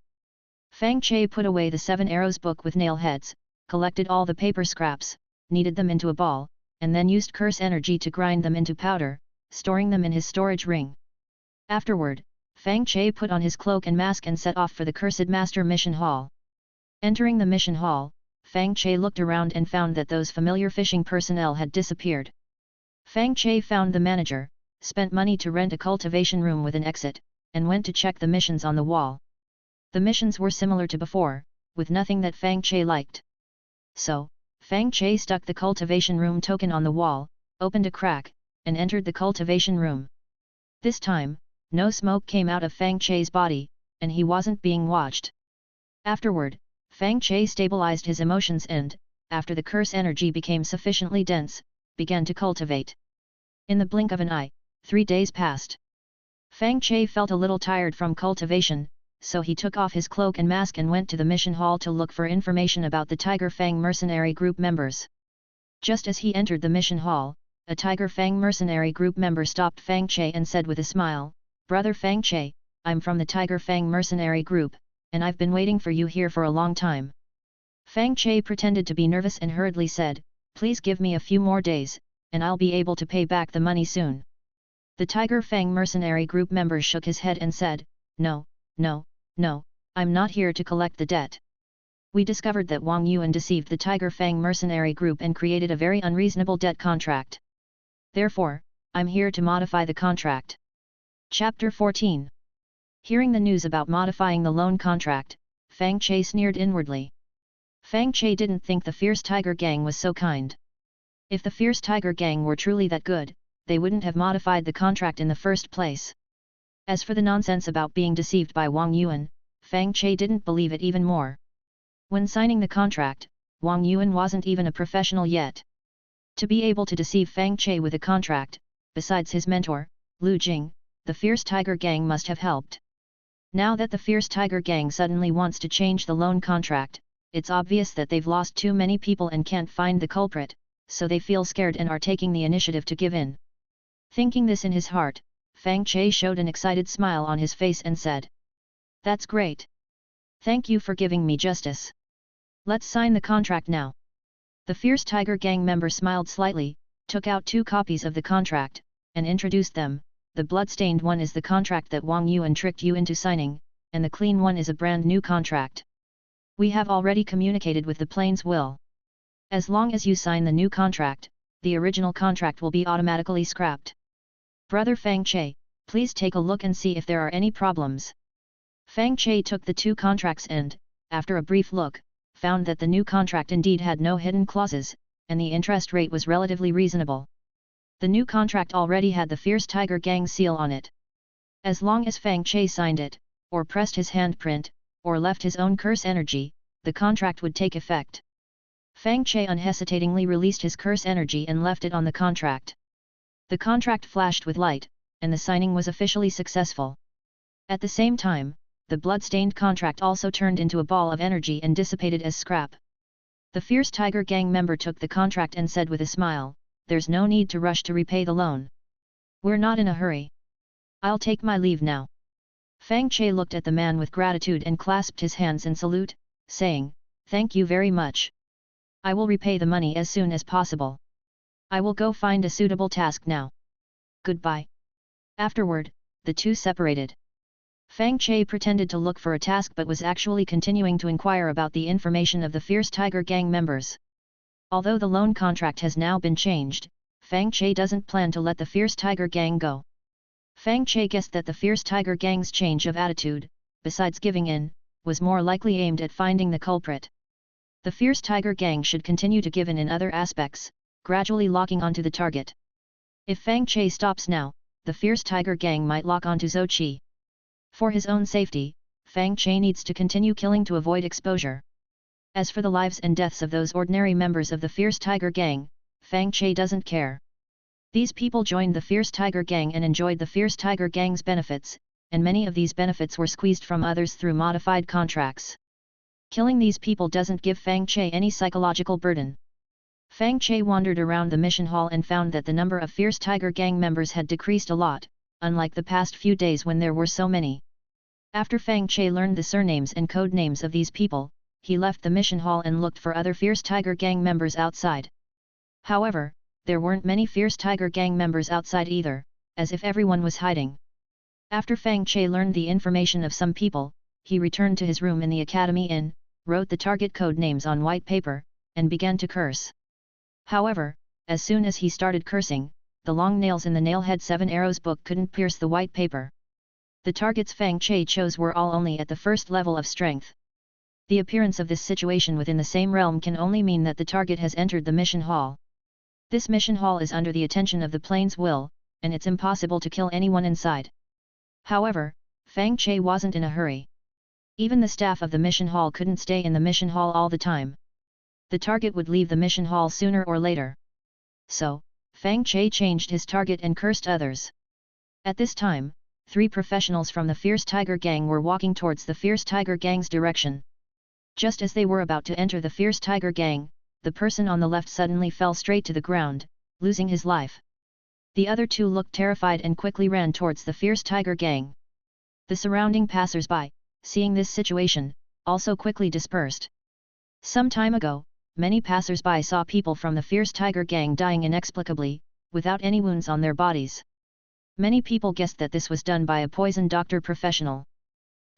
S1: Fang Che put away the 7 arrows book with nail heads, collected all the paper scraps, kneaded them into a ball, and then used curse energy to grind them into powder, storing them in his storage ring. Afterward, Fang Che put on his cloak and mask and set off for the Cursed Master mission hall. Entering the mission hall, Fang Che looked around and found that those familiar fishing personnel had disappeared. Fang Che found the manager, spent money to rent a cultivation room with an exit, and went to check the missions on the wall. The missions were similar to before, with nothing that Fang Che liked. So, Fang Che stuck the cultivation room token on the wall, opened a crack, and entered the cultivation room. This time, no smoke came out of Fang Che's body, and he wasn't being watched. Afterward, Fang Che stabilized his emotions and, after the curse energy became sufficiently dense, began to cultivate. In the blink of an eye, 3 days passed. Fang Che felt a little tired from cultivation, so he took off his cloak and mask and went to the mission hall to look for information about the Tiger Fang mercenary group members. Just as he entered the mission hall, a Tiger Fang mercenary group member stopped Fang Che and said with a smile, "Brother Fang Che, I'm from the Tiger Fang mercenary group, and I've been waiting for you here for a long time." Fang Che pretended to be nervous and hurriedly said, "Please give me a few more days, and I'll be able to pay back the money soon." The Tiger Fang mercenary group member shook his head and said, No, I'm not here to collect the debt. We discovered that Wang Yuan deceived the Tiger Fang mercenary group and created a very unreasonable debt contract. Therefore, I'm here to modify the contract. Chapter 14. Hearing the news about modifying the loan contract, Fang Che sneered inwardly. Fang Che didn't think the Fierce Tiger Gang was so kind. If the Fierce Tiger Gang were truly that good, they wouldn't have modified the contract in the first place. As for the nonsense about being deceived by Wang Yuan, Fang Che didn't believe it even more. When signing the contract, Wang Yuan wasn't even a professional yet. To be able to deceive Fang Che with a contract, besides his mentor, Lu Jing, the Fierce Tiger Gang must have helped. Now that the Fierce Tiger Gang suddenly wants to change the loan contract, it's obvious that they've lost too many people and can't find the culprit, so they feel scared and are taking the initiative to give in. Thinking this in his heart, Fang Che showed an excited smile on his face and said, "That's great. Thank you for giving me justice. Let's sign the contract now. The Fierce Tiger Gang member smiled slightly, took out 2 copies of the contract, and introduced them. The blood-stained one is the contract that Wang Yuan tricked you into signing, and the clean one is a brand new contract. We have already communicated with the Plains Will. As long as you sign the new contract, the original contract will be automatically scrapped. Brother Fang Che, please take a look and see if there are any problems. Fang Che took the 2 contracts and, after a brief look, found that the new contract indeed had no hidden clauses, and the interest rate was relatively reasonable. The new contract already had the Fierce Tiger Gang seal on it. As long as Fang Che signed it, or pressed his handprint, or left his own curse energy, the contract would take effect. Fang Che unhesitatingly released his curse energy and left it on the contract. The contract flashed with light, and the signing was officially successful. At the same time, the blood-stained contract also turned into a ball of energy and dissipated as scrap. The Fierce Tiger Gang member took the contract and said with a smile, "There's no need to rush to repay the loan. We're not in a hurry. I'll take my leave now." Fang Che looked at the man with gratitude and clasped his hands in salute, saying, "Thank you very much. I will repay the money as soon as possible. I will go find a suitable task now. Goodbye." Afterward, the two separated. Fang Che pretended to look for a task but was actually continuing to inquire about the information of the Fierce Tiger Gang members. Although the loan contract has now been changed, Fang Che doesn't plan to let the Fierce Tiger Gang go. Fang Che guessed that the Fierce Tiger Gang's change of attitude, besides giving in, was more likely aimed at finding the culprit. The Fierce Tiger Gang should continue to give in other aspects, gradually locking onto the target. If Fang Che stops now, the Fierce Tiger Gang might lock onto Zhou Qi. For his own safety, Fang Che needs to continue killing to avoid exposure. As for the lives and deaths of those ordinary members of the Fierce Tiger Gang, Fang Che doesn't care. These people joined the Fierce Tiger Gang and enjoyed the Fierce Tiger Gang's benefits, and many of these benefits were squeezed from others through modified contracts. Killing these people doesn't give Fang Che any psychological burden. Fang Che wandered around the mission hall and found that the number of Fierce Tiger Gang members had decreased a lot, unlike the past few days when there were so many. After Fang Che learned the surnames and code names of these people, he left the mission hall and looked for other Fierce Tiger Gang members outside. However, there weren't many Fierce Tiger Gang members outside either, as if everyone was hiding. After Fang Che learned the information of some people, he returned to his room in the Academy Inn, wrote the target code names on white paper, and began to curse. However, as soon as he started cursing, the long nails in the Nailhead 7 Arrows book couldn't pierce the white paper. The targets Fang Che chose were all only at the first level of strength. The appearance of this situation within the same realm can only mean that the target has entered the mission hall. This mission hall is under the attention of the Plains Will, and it's impossible to kill anyone inside. However, Fang Che wasn't in a hurry. Even the staff of the mission hall couldn't stay in the mission hall all the time. The target would leave the mission hall sooner or later. So, Fang Che changed his target and cursed others. At this time, 3 professionals from the Fierce Tiger Gang were walking towards the Fierce Tiger Gang's direction. Just as they were about to enter the Fierce Tiger Gang, the person on the left suddenly fell straight to the ground, losing his life. The other 2 looked terrified and quickly ran towards the Fierce Tiger Gang. The surrounding passers-by, seeing this situation, also quickly dispersed. Some time ago, many passers-by saw people from the Fierce Tiger Gang dying inexplicably, without any wounds on their bodies. Many people guessed that this was done by a poison doctor professional.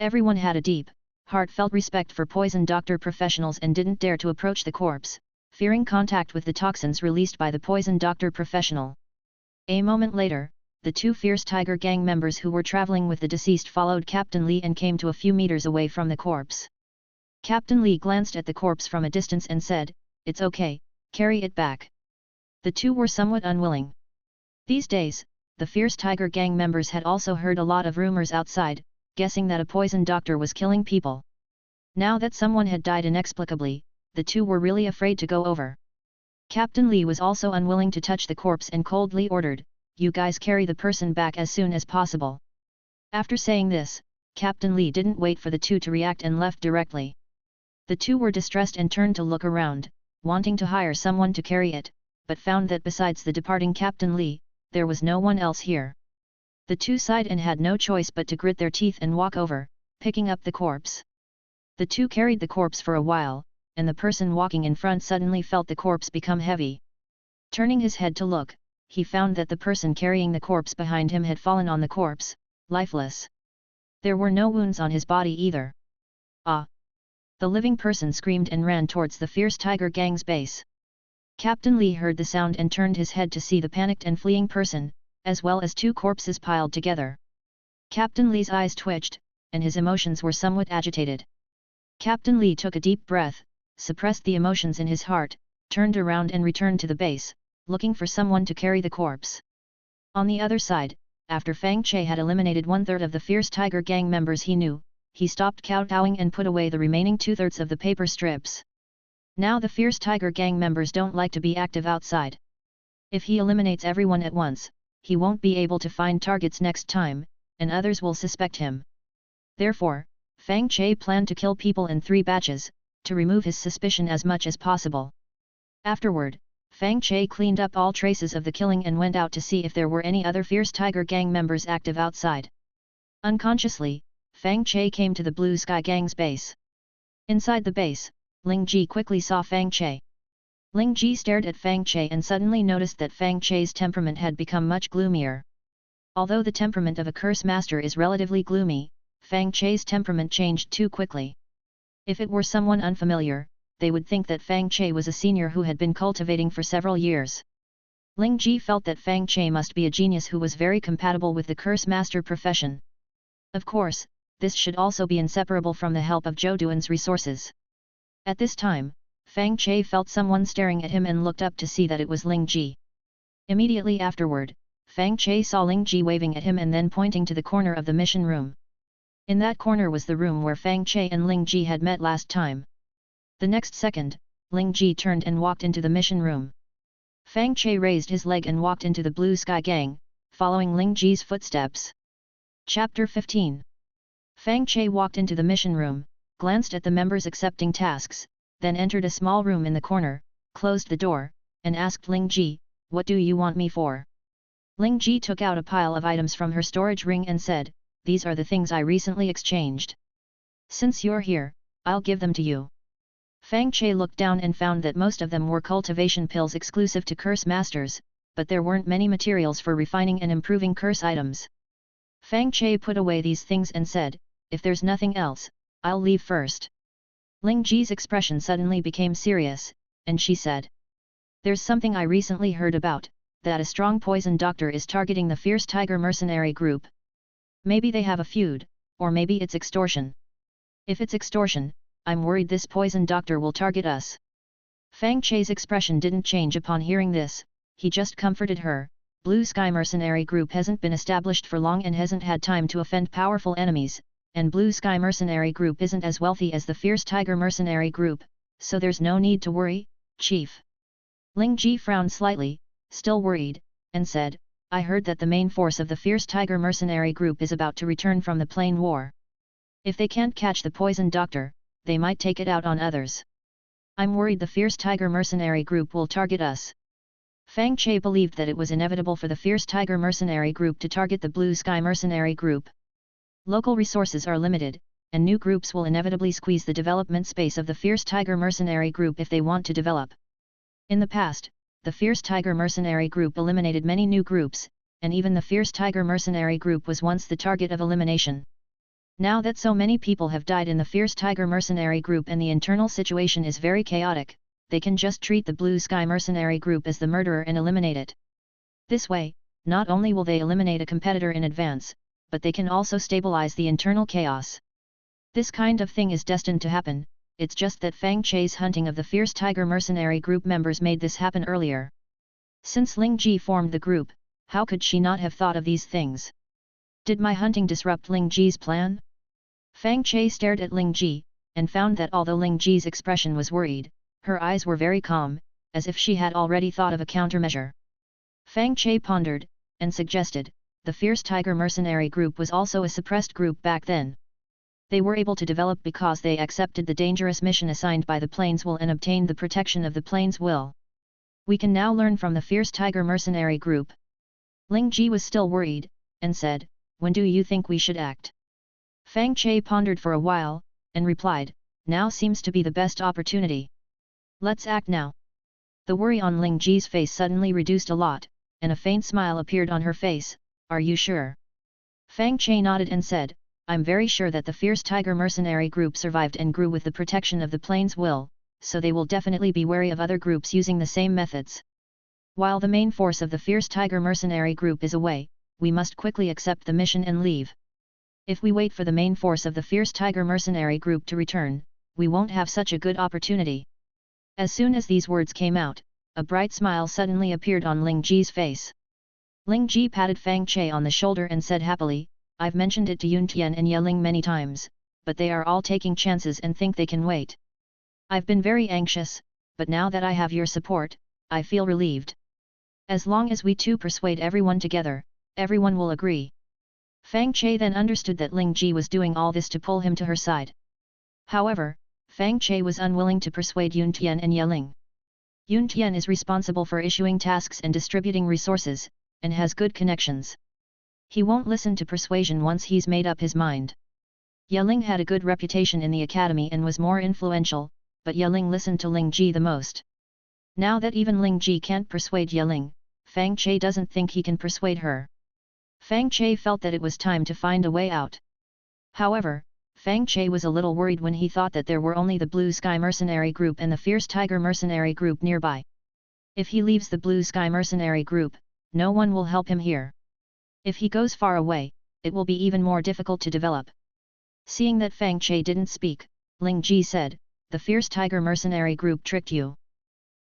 S1: Everyone had a deep, heartfelt respect for poison doctor professionals and didn't dare to approach the corpse, fearing contact with the toxins released by the poison doctor professional. A moment later, the 2 Fierce Tiger Gang members who were traveling with the deceased followed Captain Li and came to a few meters away from the corpse. Captain Li glanced at the corpse from a distance and said, "It's okay, carry it back." The 2 were somewhat unwilling. These days, the Fierce Tiger Gang members had also heard a lot of rumors outside, guessing that a poison doctor was killing people. Now that someone had died inexplicably, the 2 were really afraid to go over. Captain Li was also unwilling to touch the corpse and coldly ordered, "You guys carry the person back as soon as possible." After saying this, Captain Li didn't wait for the 2 to react and left directly. The 2 were distressed and turned to look around, wanting to hire someone to carry it, but found that besides the departing Captain Li, there was no one else here. The 2 sighed and had no choice but to grit their teeth and walk over, picking up the corpse. The two carried the corpse for a while, and the person walking in front suddenly felt the corpse become heavy. Turning his head to look, he found that the person carrying the corpse behind him had fallen on the corpse, lifeless. There were no wounds on his body either. Ah! The living person screamed and ran towards the fierce tiger gang's base. Captain Lee heard the sound and turned his head to see the panicked and fleeing person, as well as two corpses piled together. Captain Lee's eyes twitched, and his emotions were somewhat agitated. Captain Lee took a deep breath, suppressed the emotions in his heart, turned around and returned to the base, looking for someone to carry the corpse. On the other side, after Fang Che had eliminated 1/3 of the fierce tiger gang members he stopped kowtowing and put away the remaining 2/3 of the paper strips. Now the fierce tiger gang members don't like to be active outside. If he eliminates everyone at once, he won't be able to find targets next time, and others will suspect him. Therefore, Fang Che planned to kill people in 3 batches, to remove his suspicion as much as possible. Afterward, Fang Che cleaned up all traces of the killing and went out to see if there were any other fierce tiger gang members active outside. Unconsciously, Fang Che came to the Blue Sky Gang's base. Inside the base, Ling Ji quickly saw Fang Che. Ling Ji stared at Fang Che and suddenly noticed that Fang Che's temperament had become much gloomier. Although the temperament of a curse master is relatively gloomy, Fang Che's temperament changed too quickly. If it were someone unfamiliar, they would think that Fang Che was a senior who had been cultivating for several years. Ling Ji felt that Fang Che must be a genius who was very compatible with the curse master profession. Of course, this should also be inseparable from the help of Zhou Duan's resources. At this time, Fang Che felt someone staring at him and looked up to see that it was Ling Ji. Immediately afterward, Fang Che saw Ling Ji waving at him and then pointing to the corner of the mission room. In that corner was the room where Fang Che and Ling Ji had met last time. The next second, Ling Ji turned and walked into the mission room. Fang Che raised his leg and walked into the Blue Sky Gang, following Ling Ji's footsteps. Chapter 15. Fang Che walked into the mission room, glanced at the members accepting tasks, then entered a small room in the corner, closed the door, and asked Ling Ji, "What do you want me for?" Ling Ji took out a pile of items from her storage ring and said, "These are the things I recently exchanged. Since you're here, I'll give them to you." Fang Che looked down and found that most of them were cultivation pills exclusive to curse masters, but there weren't many materials for refining and improving curse items. Fang Che put away these things and said, "If there's nothing else, I'll leave first." Ling Ji's expression suddenly became serious, and she said, "There's something I recently heard about, that a strong poison doctor is targeting the fierce tiger mercenary group. Maybe they have a feud, or maybe it's extortion. If it's extortion, I'm worried this poison doctor will target us." Fang Che's expression didn't change upon hearing this, he just comforted her. Blue Sky Mercenary Group hasn't been established for long and hasn't had time to offend powerful enemies, and Blue Sky Mercenary Group isn't as wealthy as the Fierce Tiger Mercenary Group, so there's no need to worry, Chief. Ling Ji frowned slightly, still worried, and said, "I heard that the main force of the Fierce Tiger Mercenary Group is about to return from the Plain War. If they can't catch the poison doctor, they might take it out on others. I'm worried the Fierce Tiger Mercenary Group will target us." Fang Che believed that it was inevitable for the Fierce Tiger Mercenary Group to target the Blue Sky Mercenary Group. Local resources are limited, and new groups will inevitably squeeze the development space of the Fierce Tiger Mercenary Group if they want to develop. In the past, the Fierce Tiger Mercenary Group eliminated many new groups, and even the Fierce Tiger Mercenary Group was once the target of elimination. Now that so many people have died in the Fierce Tiger Mercenary Group and the internal situation is very chaotic, they can just treat the Blue Sky Mercenary Group as the murderer and eliminate it. This way, not only will they eliminate a competitor in advance, but they can also stabilize the internal chaos. This kind of thing is destined to happen, it's just that Fang Che's hunting of the Fierce Tiger Mercenary Group members made this happen earlier. Since Ling Ji formed the group, how could she not have thought of these things? Did my hunting disrupt Ling Ji's plan? Fang Che stared at Ling Ji, and found that although Ling Ji's expression was worried, her eyes were very calm, as if she had already thought of a countermeasure. Fang Che pondered, and suggested, the Fierce Tiger Mercenary Group was also a suppressed group back then. They were able to develop because they accepted the dangerous mission assigned by the Plains Will and obtained the protection of the Plains Will. We can now learn from the Fierce Tiger Mercenary Group. Ling Ji was still worried, and said, "When do you think we should act?" Fang Che pondered for a while, and replied, now seems to be the best opportunity. Let's act now. The worry on Ling Ji's face suddenly reduced a lot, and a faint smile appeared on her face. Are you sure? Fang Che nodded and said, I'm very sure that the fierce tiger mercenary group survived and grew with the protection of the plains will, so they will definitely be wary of other groups using the same methods. While the main force of the fierce tiger mercenary group is away, we must quickly accept the mission and leave. If we wait for the main force of the fierce tiger mercenary group to return, we won't have such a good opportunity. As soon as these words came out, a bright smile suddenly appeared on Ling Ji's face. Ling Ji patted Fang Che on the shoulder and said happily, I've mentioned it to Yun Tian and Ye Ling many times, but they are all taking chances and think they can wait. I've been very anxious, but now that I have your support, I feel relieved. As long as we two persuade everyone together, everyone will agree. Fang Che then understood that Ling Ji was doing all this to pull him to her side. However, Fang Che was unwilling to persuade Yun Tian and Ye Ling. Yun Tian is responsible for issuing tasks and distributing resources, and has good connections. He won't listen to persuasion once he's made up his mind. Ye Ling had a good reputation in the academy and was more influential, but Ye Ling listened to Ling Ji the most. Now that even Ling Ji can't persuade Ye Ling, Fang Che doesn't think he can persuade her. Fang Che felt that it was time to find a way out. However, Fang Che was a little worried when he thought that there were only the Blue Sky Mercenary Group and the Fierce Tiger Mercenary Group nearby. If he leaves the Blue Sky Mercenary Group, no one will help him here. If he goes far away, it will be even more difficult to develop. Seeing that Fang Che didn't speak, Ling Ji said, the Fierce Tiger Mercenary Group tricked you.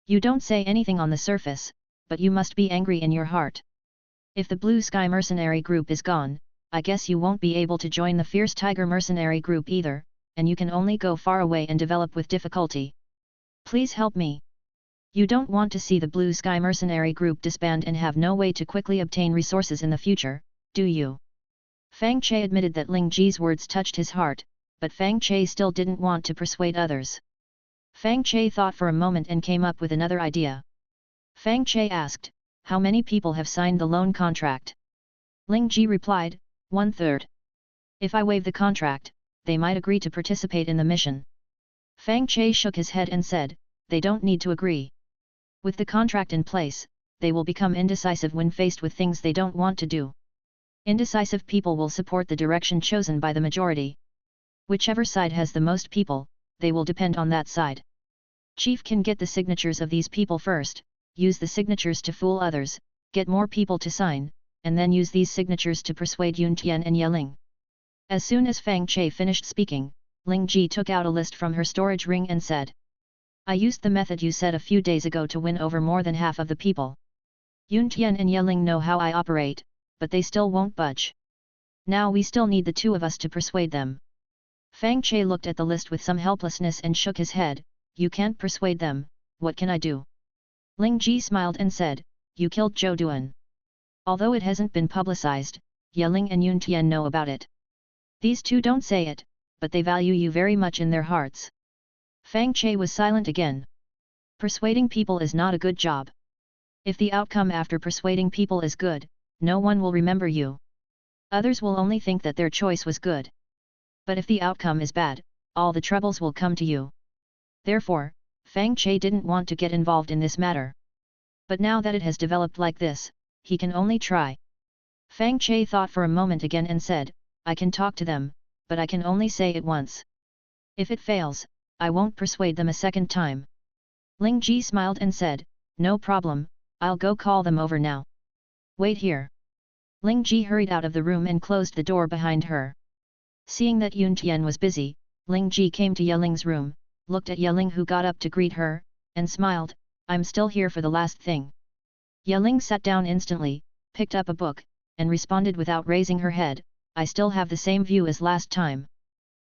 S1: You don't say anything on the surface, but you must be angry in your heart. If the Blue Sky Mercenary Group is gone, I guess you won't be able to join the Fierce Tiger Mercenary Group either, and you can only go far away and develop with difficulty. Please help me. You don't want to see the Blue Sky Mercenary Group disband and have no way to quickly obtain resources in the future, do you? Fang Che admitted that Ling Ji's words touched his heart, but Fang Che still didn't want to persuade others. Fang Che thought for a moment and came up with another idea. Fang Che asked, how many people have signed the loan contract? Ling Ji replied, 1/3. If I waive the contract, they might agree to participate in the mission. Fang Che shook his head and said, they don't need to agree. With the contract in place, they will become indecisive when faced with things they don't want to do. Indecisive people will support the direction chosen by the majority. Whichever side has the most people, they will depend on that side. Chief can get the signatures of these people first, use the signatures to fool others, get more people to sign, and then use these signatures to persuade Yun Tian and Ye Ling. As soon as Fang Che finished speaking, Ling Ji took out a list from her storage ring and said, I used the method you said a few days ago to win over more than half of the people. Yun Tian and Ye Ling know how I operate, but they still won't budge. Now we still need the two of us to persuade them. Fang Che looked at the list with some helplessness and shook his head, you can't persuade them, what can I do? Ling Ji smiled and said, you killed Zhou Duan. Although it hasn't been publicized, Ye Ling and Yun Tian know about it. These two don't say it, but they value you very much in their hearts. Fang Che was silent again. Persuading people is not a good job. If the outcome after persuading people is good, no one will remember you. Others will only think that their choice was good. But if the outcome is bad, all the troubles will come to you. Therefore, Fang Che didn't want to get involved in this matter. But now that it has developed like this, he can only try. Fang Che thought for a moment again and said, I can talk to them, but I can only say it once. If it fails, I won't persuade them a second time. Ling Ji smiled and said, no problem, I'll go call them over now. Wait here. Ling Ji hurried out of the room and closed the door behind her. Seeing that Yun Tian was busy, Ling Ji came to Ye Ling's room, looked at Ye Ling who got up to greet her, and smiled, I'm still here for the last thing. Ye Ling sat down instantly, picked up a book, and responded without raising her head, I still have the same view as last time.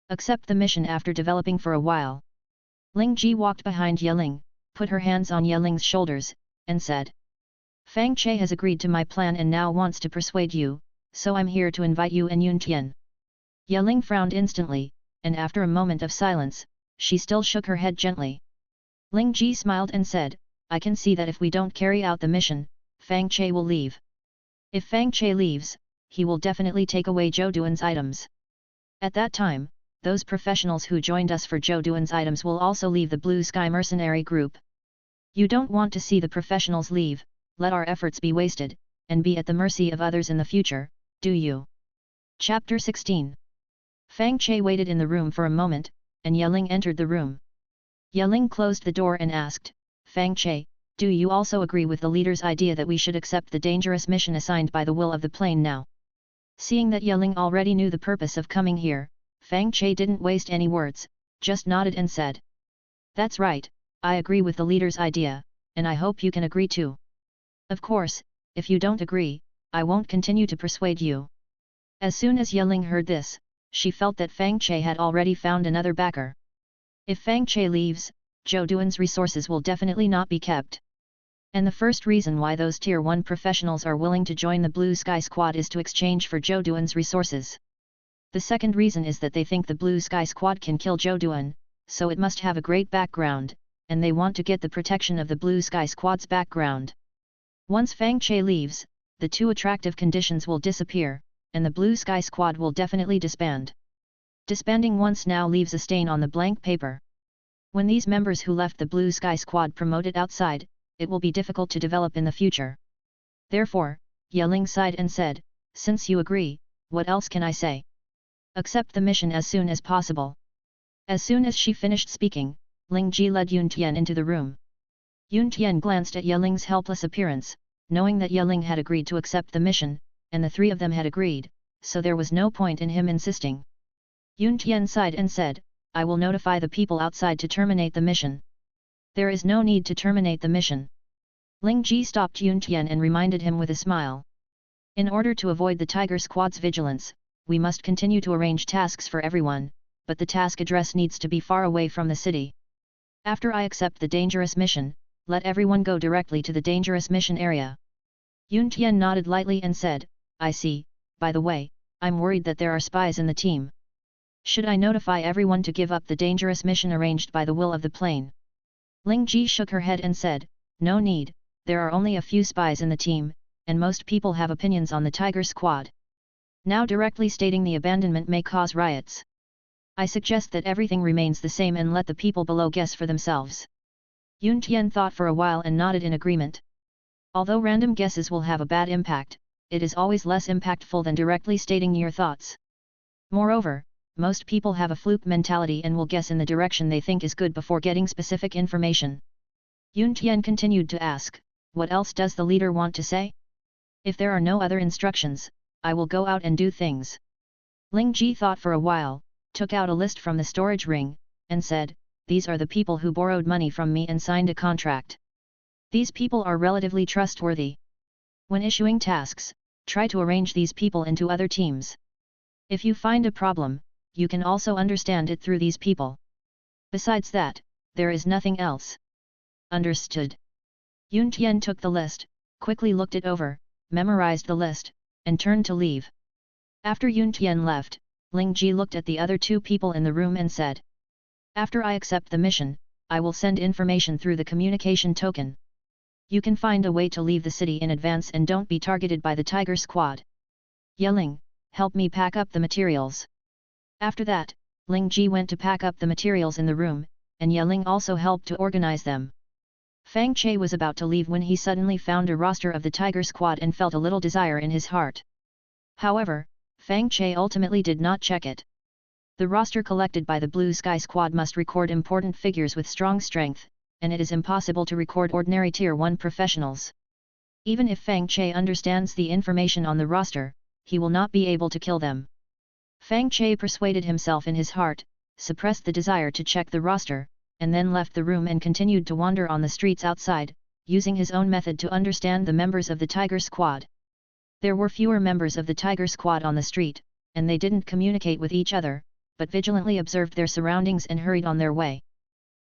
S1: Accept the mission after developing for a while. Ling Ji walked behind Ye Ling, put her hands on Ye Ling's shoulders, and said, Fang Che has agreed to my plan and now wants to persuade you, so I'm here to invite you and Yun Tian. Ye Ling frowned instantly, and after a moment of silence, she still shook her head gently. Ling Ji smiled and said, I can see that if we don't carry out the mission, Fang Che will leave. If Fang Che leaves, he will definitely take away Zhou Duan's items. At that time, those professionals who joined us for Zhou Duan's items will also leave the Blue Sky mercenary group. You don't want to see the professionals leave, let our efforts be wasted, and be at the mercy of others in the future, do you? Chapter 16. Fang Che waited in the room for a moment, and Yeling entered the room. Yeling closed the door and asked, Fang Che, do you also agree with the leader's idea that we should accept the dangerous mission assigned by the will of the plane now? Seeing that Yeling already knew the purpose of coming here, Fang Che didn't waste any words, just nodded and said. That's right, I agree with the leader's idea, and I hope you can agree too. Of course, if you don't agree, I won't continue to persuade you. As soon as Yeling heard this, she felt that Fang Che had already found another backer. If Fang Che leaves, Zhou Duan's resources will definitely not be kept. And the first reason why those Tier 1 professionals are willing to join the Blue Sky Squad is to exchange for Zhou Duan's resources. The second reason is that they think the Blue Sky Squad can kill Zhou Duan, so it must have a great background, and they want to get the protection of the Blue Sky Squad's background. Once Fang Che leaves, the two attractive conditions will disappear, and the Blue Sky Squad will definitely disband. Disbanding once now leaves a stain on the blank paper. When these members who left the Blue Sky Squad promoted outside, it will be difficult to develop in the future. Therefore, Yeling sighed and said, since you agree, what else can I say? Accept the mission as soon as possible. As soon as she finished speaking, Ling Ji led Yun Tian into the room. Yun Tian glanced at Yeling's helpless appearance, knowing that Yeling had agreed to accept the mission, and the three of them had agreed, so there was no point in him insisting. Yun Tian sighed and said, I will notify the people outside to terminate the mission. There is no need to terminate the mission. Ling Ji stopped Yun Tian and reminded him with a smile. In order to avoid the Tiger Squad's vigilance, we must continue to arrange tasks for everyone, but the task address needs to be far away from the city. After I accept the dangerous mission, let everyone go directly to the dangerous mission area. Yun Tian nodded lightly and said, I see, by the way, I'm worried that there are spies in the team. Should I notify everyone to give up the dangerous mission arranged by the will of the plane? Ling Ji shook her head and said, no need, there are only a few spies in the team, and most people have opinions on the Tiger Squad. Now directly stating the abandonment may cause riots. I suggest that everything remains the same and let the people below guess for themselves. Yun Tian thought for a while and nodded in agreement. Although random guesses will have a bad impact, it is always less impactful than directly stating your thoughts. Moreover, most people have a fluke mentality and will guess in the direction they think is good before getting specific information. Yun Tian continued to ask, what else does the leader want to say? If there are no other instructions, I will go out and do things. Ling Ji thought for a while, took out a list from the storage ring, and said, these are the people who borrowed money from me and signed a contract. These people are relatively trustworthy. When issuing tasks, try to arrange these people into other teams. If you find a problem, you can also understand it through these people. Besides that, there is nothing else. Understood. Yun Tian took the list, quickly looked it over, memorized the list, and turned to leave. After Yun Tian left, Ling Ji looked at the other two people in the room and said, after I accept the mission, I will send information through the communication token. You can find a way to leave the city in advance and don't be targeted by the Tiger Squad. Yeling, help me pack up the materials. After that, Ling Ji went to pack up the materials in the room, and Yeling also helped to organize them. Fang Che was about to leave when he suddenly found a roster of the Tiger Squad and felt a little desire in his heart. However, Fang Che ultimately did not check it. The roster collected by the Blue Sky Squad must record important figures with strong strength, and it is impossible to record ordinary Tier 1 professionals. Even if Fang Che understands the information on the roster, he will not be able to kill them. Fang Che persuaded himself in his heart, suppressed the desire to check the roster, and then left the room and continued to wander on the streets outside, using his own method to understand the members of the Tiger Squad. There were fewer members of the Tiger Squad on the street, and they didn't communicate with each other, but vigilantly observed their surroundings and hurried on their way.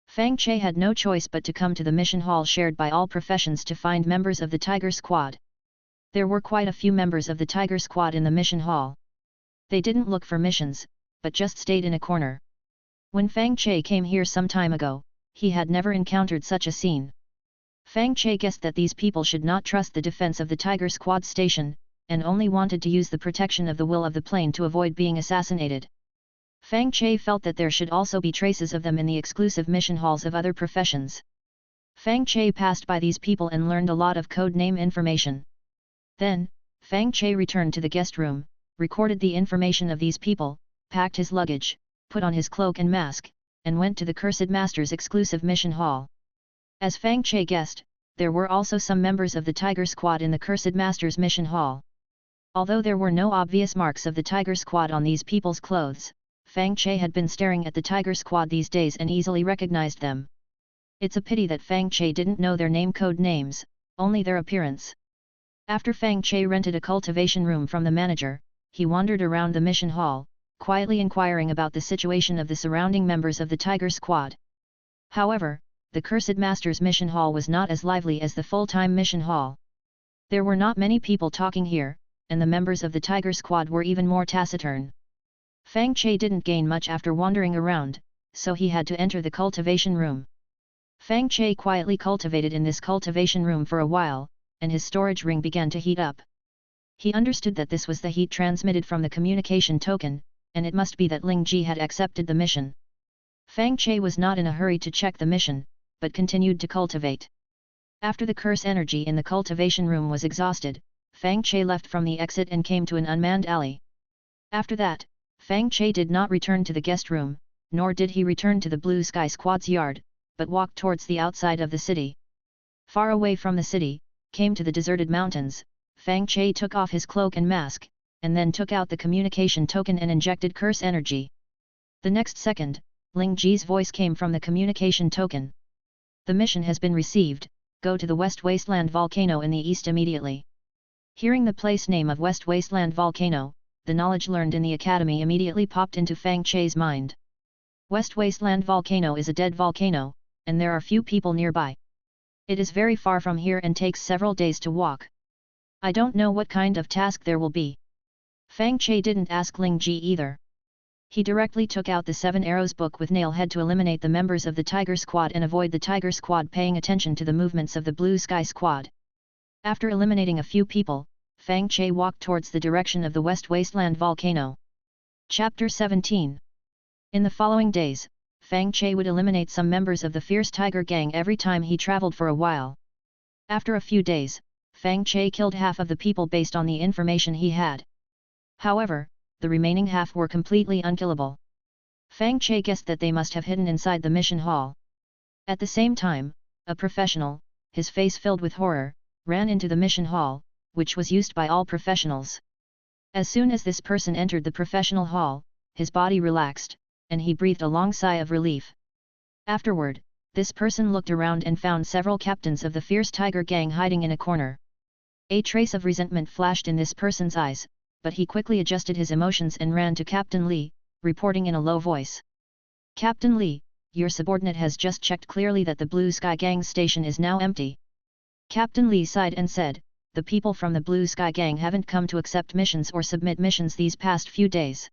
S1: Fang Che had no choice but to come to the mission hall shared by all professions to find members of the Tiger Squad. There were quite a few members of the Tiger Squad in the mission hall. They didn't look for missions, but just stayed in a corner. When Fang Che came here some time ago, he had never encountered such a scene. Fang Che guessed that these people should not trust the defense of the Tiger Squad station, and only wanted to use the protection of the will of the plane to avoid being assassinated. Fang Che felt that there should also be traces of them in the exclusive mission halls of other professions. Fang Che passed by these people and learned a lot of code name information. Then, Fang Che returned to the guest room, recorded the information of these people, packed his luggage, put on his cloak and mask, and went to the Cursed Master's exclusive mission hall. As Fang Che guessed, there were also some members of the Tiger Squad in the Cursed Master's mission hall. Although there were no obvious marks of the Tiger Squad on these people's clothes, Fang Che had been staring at the Tiger Squad these days and easily recognized them. It's a pity that Fang Che didn't know their name code names, only their appearance. After Fang Che rented a cultivation room from the manager, he wandered around the mission hall, quietly inquiring about the situation of the surrounding members of the Tiger Squad. However, the Cursed Master's mission hall was not as lively as the full-time mission hall. There were not many people talking here, and the members of the Tiger Squad were even more taciturn. Fang Che didn't gain much after wandering around, so he had to enter the cultivation room. Fang Che quietly cultivated in this cultivation room for a while, and his storage ring began to heat up. He understood that this was the heat transmitted from the communication token, and it must be that Ling Ji had accepted the mission. Fang Che was not in a hurry to check the mission, but continued to cultivate. After the curse energy in the cultivation room was exhausted, Fang Che left from the exit and came to an unmanned alley. After that, Fang Che did not return to the guest room, nor did he return to the Blue Sky Squad's yard, but walked towards the outside of the city. Far away from the city, came to the deserted mountains, Fang Che took off his cloak and mask, and then took out the communication token and injected curse energy. The next second, Ling Ji's voice came from the communication token. The mission has been received, go to the West Wasteland Volcano in the east immediately. Hearing the place name of West Wasteland Volcano, the knowledge learned in the academy immediately popped into Fang Che's mind. West Wasteland Volcano is a dead volcano, and there are few people nearby. It is very far from here and takes several days to walk. I don't know what kind of task there will be. Fang Che didn't ask Ling Ji either. He directly took out the 7 Arrows book with Nailhead to eliminate the members of the Tiger Squad and avoid the Tiger Squad paying attention to the movements of the Blue Sky Squad. After eliminating a few people, Fang Che walked towards the direction of the West Wasteland Volcano. Chapter 17. In the following days, Fang Che would eliminate some members of the Fierce Tiger Gang every time he traveled for a while. After a few days, Fang Che killed half of the people based on the information he had. However, the remaining half were completely unkillable. Fang Che guessed that they must have hidden inside the mission hall. At the same time, a professional, his face filled with horror, ran into the mission hall, which was used by all professionals. As soon as this person entered the professional hall, his body relaxed, and he breathed a long sigh of relief. Afterward, this person looked around and found several captains of the Fierce Tiger Gang hiding in a corner. A trace of resentment flashed in this person's eyes, but he quickly adjusted his emotions and ran to Captain Li, reporting in a low voice. Captain Li, your subordinate has just checked clearly that the Blue Sky Gang's station is now empty. Captain Li sighed and said, the people from the Blue Sky Gang haven't come to accept missions or submit missions these past few days.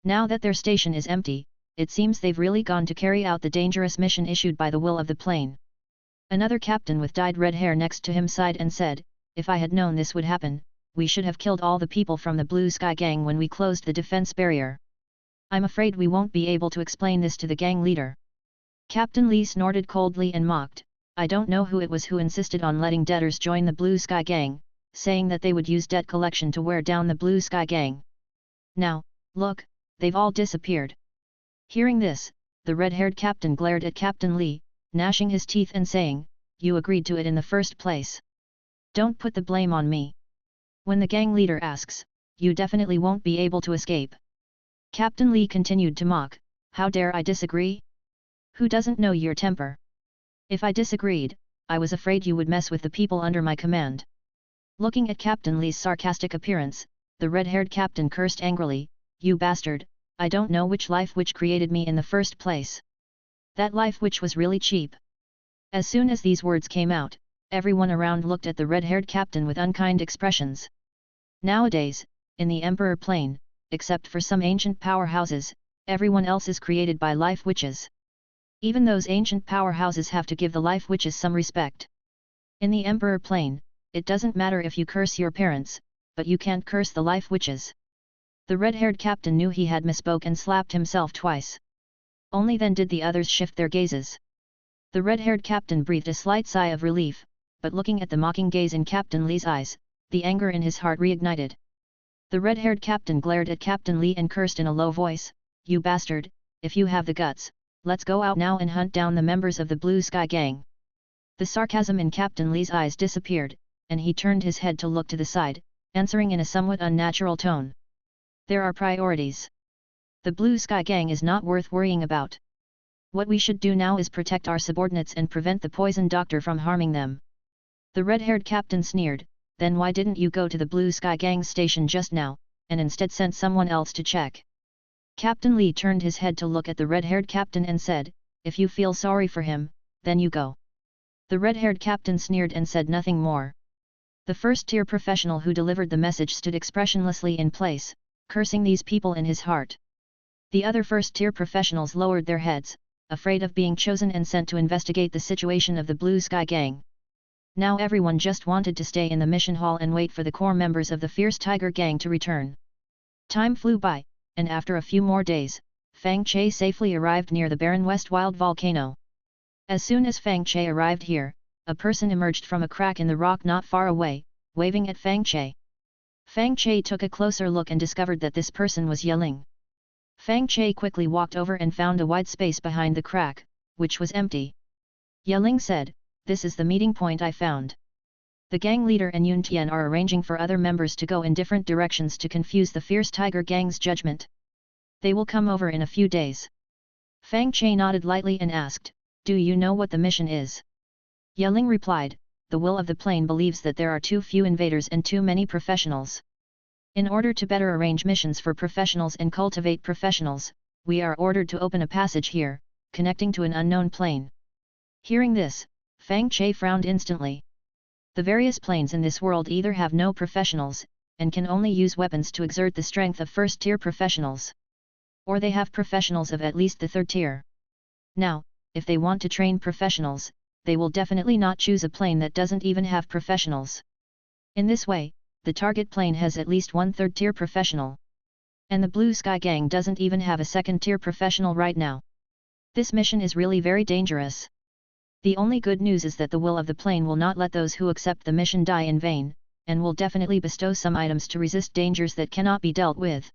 S1: Now that their station is empty, it seems they've really gone to carry out the dangerous mission issued by the will of the plane. Another captain with dyed red hair next to him sighed and said, if I had known this would happen, we should have killed all the people from the Blue Sky Gang when we closed the defense barrier. I'm afraid we won't be able to explain this to the gang leader. Captain Li snorted coldly and mocked, I don't know who it was who insisted on letting debtors join the Blue Sky Gang, saying that they would use debt collection to wear down the Blue Sky Gang. Now, look, they've all disappeared. Hearing this, the red-haired captain glared at Captain Li, gnashing his teeth and saying, you agreed to it in the first place. Don't put the blame on me. When the gang leader asks, you definitely won't be able to escape. Captain Li continued to mock, how dare I disagree? Who doesn't know your temper? If I disagreed, I was afraid you would mess with the people under my command. Looking at Captain Li's sarcastic appearance, the red-haired captain cursed angrily, you bastard, I don't know which life witch created me in the first place. That life witch was really cheap. As soon as these words came out, everyone around looked at the red-haired captain with unkind expressions. Nowadays, in the Emperor Plane, except for some ancient powerhouses, everyone else is created by life witches. Even those ancient powerhouses have to give the life witches some respect. In the Emperor Plane, it doesn't matter if you curse your parents, but you can't curse the life witches. The red-haired captain knew he had misspoke and slapped himself twice. Only then did the others shift their gazes. The red-haired captain breathed a slight sigh of relief, but looking at the mocking gaze in Captain Li's eyes, the anger in his heart reignited. The red-haired captain glared at Captain Li and cursed in a low voice, "You bastard, if you have the guts, let's go out now and hunt down the members of the Blue Sky Gang." The sarcasm in Captain Li's eyes disappeared, and he turned his head to look to the side, answering in a somewhat unnatural tone. "There are priorities. The Blue Sky Gang is not worth worrying about. What we should do now is protect our subordinates and prevent the poison doctor from harming them." The red-haired captain sneered, "Then why didn't you go to the Blue Sky Gang's station just now, and instead sent someone else to check?" Captain Li turned his head to look at the red-haired captain and said, "If you feel sorry for him, then you go." The red-haired captain sneered and said nothing more. The first-tier professional who delivered the message stood expressionlessly in place, cursing these people in his heart. The other first-tier professionals lowered their heads, afraid of being chosen and sent to investigate the situation of the Blue Sky Gang. Now everyone just wanted to stay in the mission hall and wait for the core members of the Fierce Tiger Gang to return. Time flew by, and after a few more days, Fang Che safely arrived near the barren West Wild Volcano. As soon as Fang Che arrived here, a person emerged from a crack in the rock not far away, waving at Fang Che. Fang Che took a closer look and discovered that this person was Yeling. Fang Che quickly walked over and found a wide space behind the crack, which was empty. Yeling said, "This is the meeting point I found. The gang leader and Yun Tian are arranging for other members to go in different directions to confuse the Fierce Tiger Gang's judgment. They will come over in a few days." Fang Che nodded lightly and asked, "Do you know what the mission is?" Yeling replied, "The will of the plane believes that there are too few invaders and too many professionals. In order to better arrange missions for professionals and cultivate professionals, we are ordered to open a passage here, connecting to an unknown plane." Hearing this, Fang Che frowned instantly. The various planes in this world either have no professionals, and can only use weapons to exert the strength of first-tier professionals, or they have professionals of at least the third tier. Now, if they want to train professionals, they will definitely not choose a plane that doesn't even have professionals. In this way, the target plane has at least one third-tier professional. And the Blue Sky Gang doesn't even have a second-tier professional right now. This mission is really very dangerous. The only good news is that the will of the plane will not let those who accept the mission die in vain, and will definitely bestow some items to resist dangers that cannot be dealt with.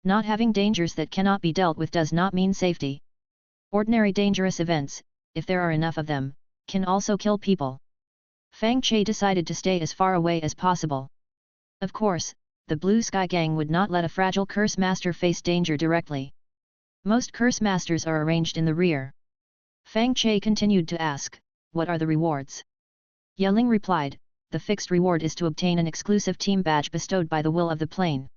S1: Not having dangers that cannot be dealt with does not mean safety. Ordinary dangerous events, if there are enough of them, can also kill people. Fang Che decided to stay as far away as possible. Of course, the Blue Sky Gang would not let a fragile curse master face danger directly. Most curse masters are arranged in the rear. Fang Che continued to ask, "What are the rewards?" Yeling replied, "The fixed reward is to obtain an exclusive team badge bestowed by the will of the plane.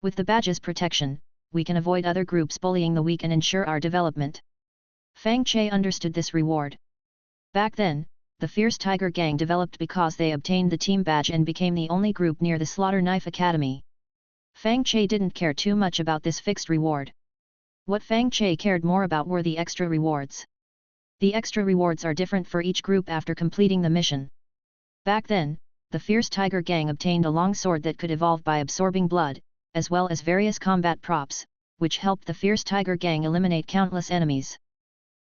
S1: With the badge's protection, we can avoid other groups bullying the weak and ensure our development." Fang Che understood this reward. Back then, the Fierce Tiger Gang developed because they obtained the team badge and became the only group near the Slaughter Knife Academy. Fang Che didn't care too much about this fixed reward. What Fang Che cared more about were the extra rewards. The extra rewards are different for each group after completing the mission. Back then, the Fierce Tiger Gang obtained a long sword that could evolve by absorbing blood, as well as various combat props, which helped the Fierce Tiger Gang eliminate countless enemies.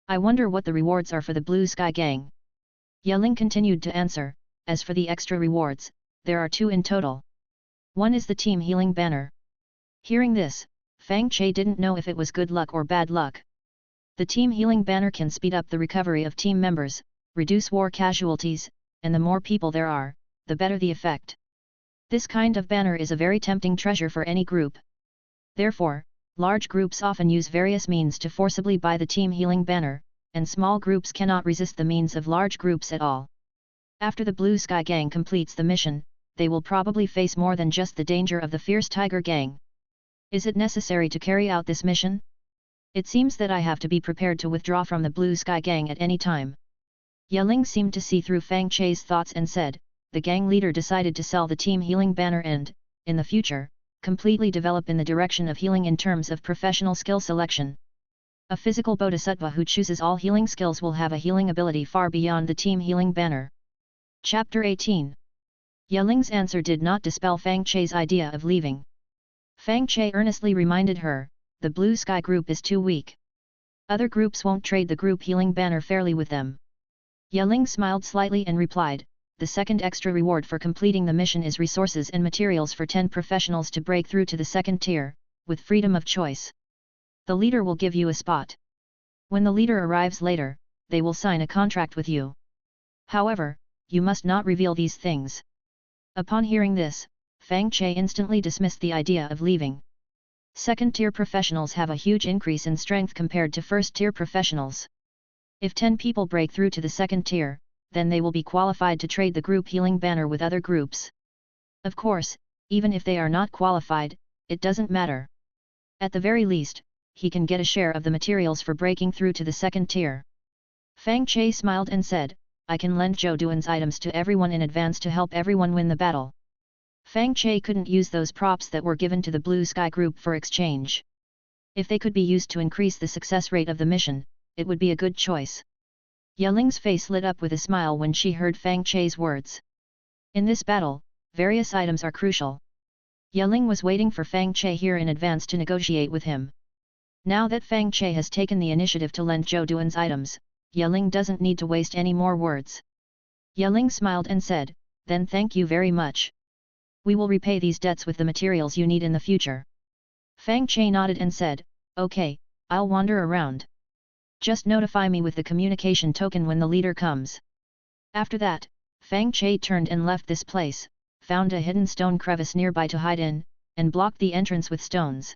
S1: "I wonder what the rewards are for the Blue Sky Gang." Yeling continued to answer, "As for the extra rewards, there are two in total. One is the Team Healing Banner." Hearing this, Fang Che didn't know if it was good luck or bad luck. The Team Healing Banner can speed up the recovery of team members, reduce war casualties, and the more people there are, the better the effect. This kind of banner is a very tempting treasure for any group. Therefore, large groups often use various means to forcibly buy the Team Healing Banner, and small groups cannot resist the means of large groups at all. After the Blue Sky Gang completes the mission, they will probably face more than just the danger of the Fierce Tiger Gang. Is it necessary to carry out this mission? It seems that I have to be prepared to withdraw from the Blue Sky Gang at any time. Yeling seemed to see through Fang Che's thoughts and said, "The gang leader decided to sell the Team Healing Banner and, in the future, completely develop in the direction of healing in terms of professional skill selection. A physical bodhisattva who chooses all healing skills will have a healing ability far beyond the Team Healing Banner." Chapter 18. Yeling's answer did not dispel Fang Che's idea of leaving. Fang Che earnestly reminded her, the Blue Sky Group is too weak. Other groups won't trade the group healing banner fairly with them. Yeling smiled slightly and replied, the second extra reward for completing the mission is resources and materials for 10 professionals to break through to the second tier, with freedom of choice. The leader will give you a spot. When the leader arrives later, they will sign a contract with you. However, you must not reveal these things. Upon hearing this, Fang Che instantly dismissed the idea of leaving. Second-tier professionals have a huge increase in strength compared to first-tier professionals. If 10 people break through to the second tier, then they will be qualified to trade the group healing banner with other groups. Of course, even if they are not qualified, it doesn't matter. At the very least, he can get a share of the materials for breaking through to the second tier. Fang Che smiled and said, I can lend Zhou Duan's items to everyone in advance to help everyone win the battle. Fang Che couldn't use those props that were given to the Blue Sky Group for exchange. If they could be used to increase the success rate of the mission, it would be a good choice. Yeling's face lit up with a smile when she heard Fang Che's words. In this battle, various items are crucial. Yeling was waiting for Fang Che here in advance to negotiate with him. Now that Fang Che has taken the initiative to lend Zhou Duan's items, Yeling doesn't need to waste any more words. Yeling smiled and said, then thank you very much. We will repay these debts with the materials you need in the future. Fang Che nodded and said, okay, I'll wander around. Just notify me with the communication token when the leader comes. After that, Fang Che turned and left this place, found a hidden stone crevice nearby to hide in, and blocked the entrance with stones.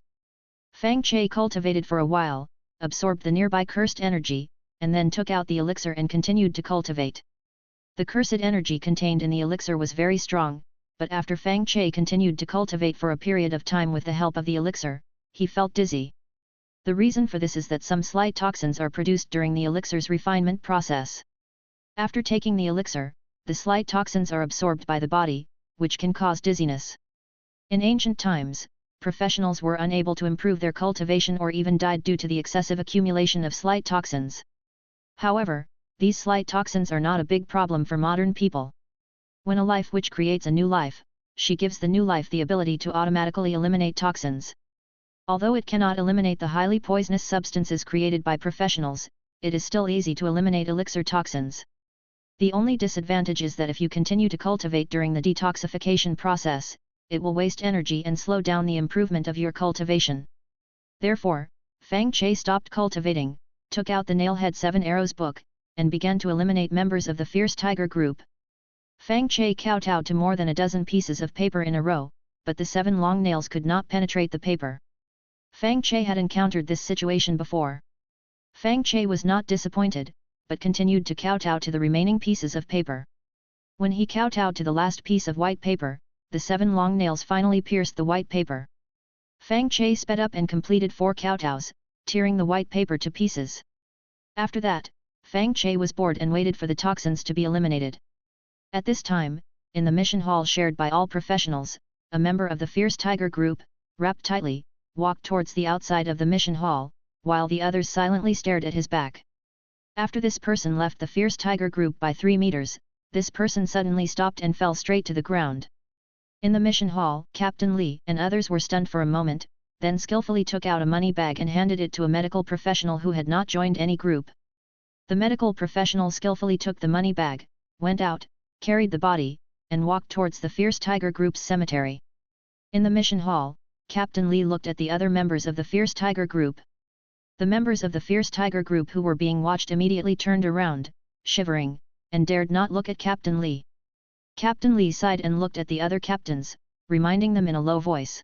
S1: Fang Che cultivated for a while, absorbed the nearby cursed energy, and then took out the elixir and continued to cultivate. The cursed energy contained in the elixir was very strong, but after Fang Che continued to cultivate for a period of time with the help of the elixir, he felt dizzy. The reason for this is that some slight toxins are produced during the elixir's refinement process. After taking the elixir, the slight toxins are absorbed by the body, which can cause dizziness. In ancient times, professionals were unable to improve their cultivation or even died due to the excessive accumulation of slight toxins. However, these slight toxins are not a big problem for modern people. When a life witch creates a new life, she gives the new life the ability to automatically eliminate toxins. Although it cannot eliminate the highly poisonous substances created by professionals, it is still easy to eliminate elixir toxins. The only disadvantage is that if you continue to cultivate during the detoxification process, it will waste energy and slow down the improvement of your cultivation. Therefore, Fang Che stopped cultivating, took out the Nailhead 7 Arrows book, and began to eliminate members of the Fierce Tiger group. Fang Che kowtowed to more than a dozen pieces of paper in a row, but the 7 long nails could not penetrate the paper. Fang Che had encountered this situation before. Fang Che was not disappointed, but continued to kowtow to the remaining pieces of paper. When he kowtowed to the last piece of white paper, the 7 long nails finally pierced the white paper. Fang Che sped up and completed 4 kowtows, tearing the white paper to pieces. After that, Fang Che was bored and waited for the toxins to be eliminated. At this time, in the mission hall shared by all professionals, a member of the Fierce Tiger group, wrapped tightly, walked towards the outside of the mission hall, while the others silently stared at his back. After this person left the Fierce Tiger group by 3 meters, this person suddenly stopped and fell straight to the ground. In the mission hall, Captain Li and others were stunned for a moment, then skillfully took out a money bag and handed it to a medical professional who had not joined any group. The medical professional skillfully took the money bag, went out, carried the body, and walked towards the Fierce Tiger group's cemetery. In the mission hall, Captain Li looked at the other members of the Fierce Tiger group. The members of the Fierce Tiger group who were being watched immediately turned around, shivering, and dared not look at Captain Li. Captain Li sighed and looked at the other captains, reminding them in a low voice.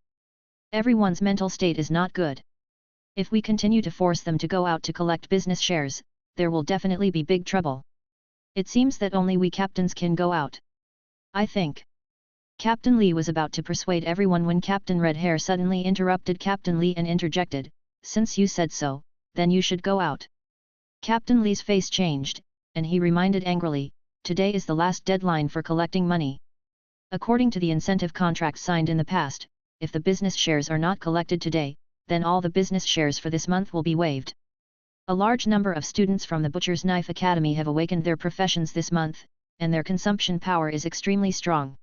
S1: Everyone's mental state is not good. If we continue to force them to go out to collect business shares, there will definitely be big trouble. It seems that only we captains can go out. I think. Captain Li was about to persuade everyone when Captain Red Hair suddenly interrupted Captain Li and interjected, since you said so, then you should go out. Captain Li's face changed, and he reminded angrily, today is the last deadline for collecting money. According to the incentive contract signed in the past, if the business shares are not collected today, then all the business shares for this month will be waived. A large number of students from the Butcher's Knife Academy have awakened their professions this month, and their consumption power is extremely strong.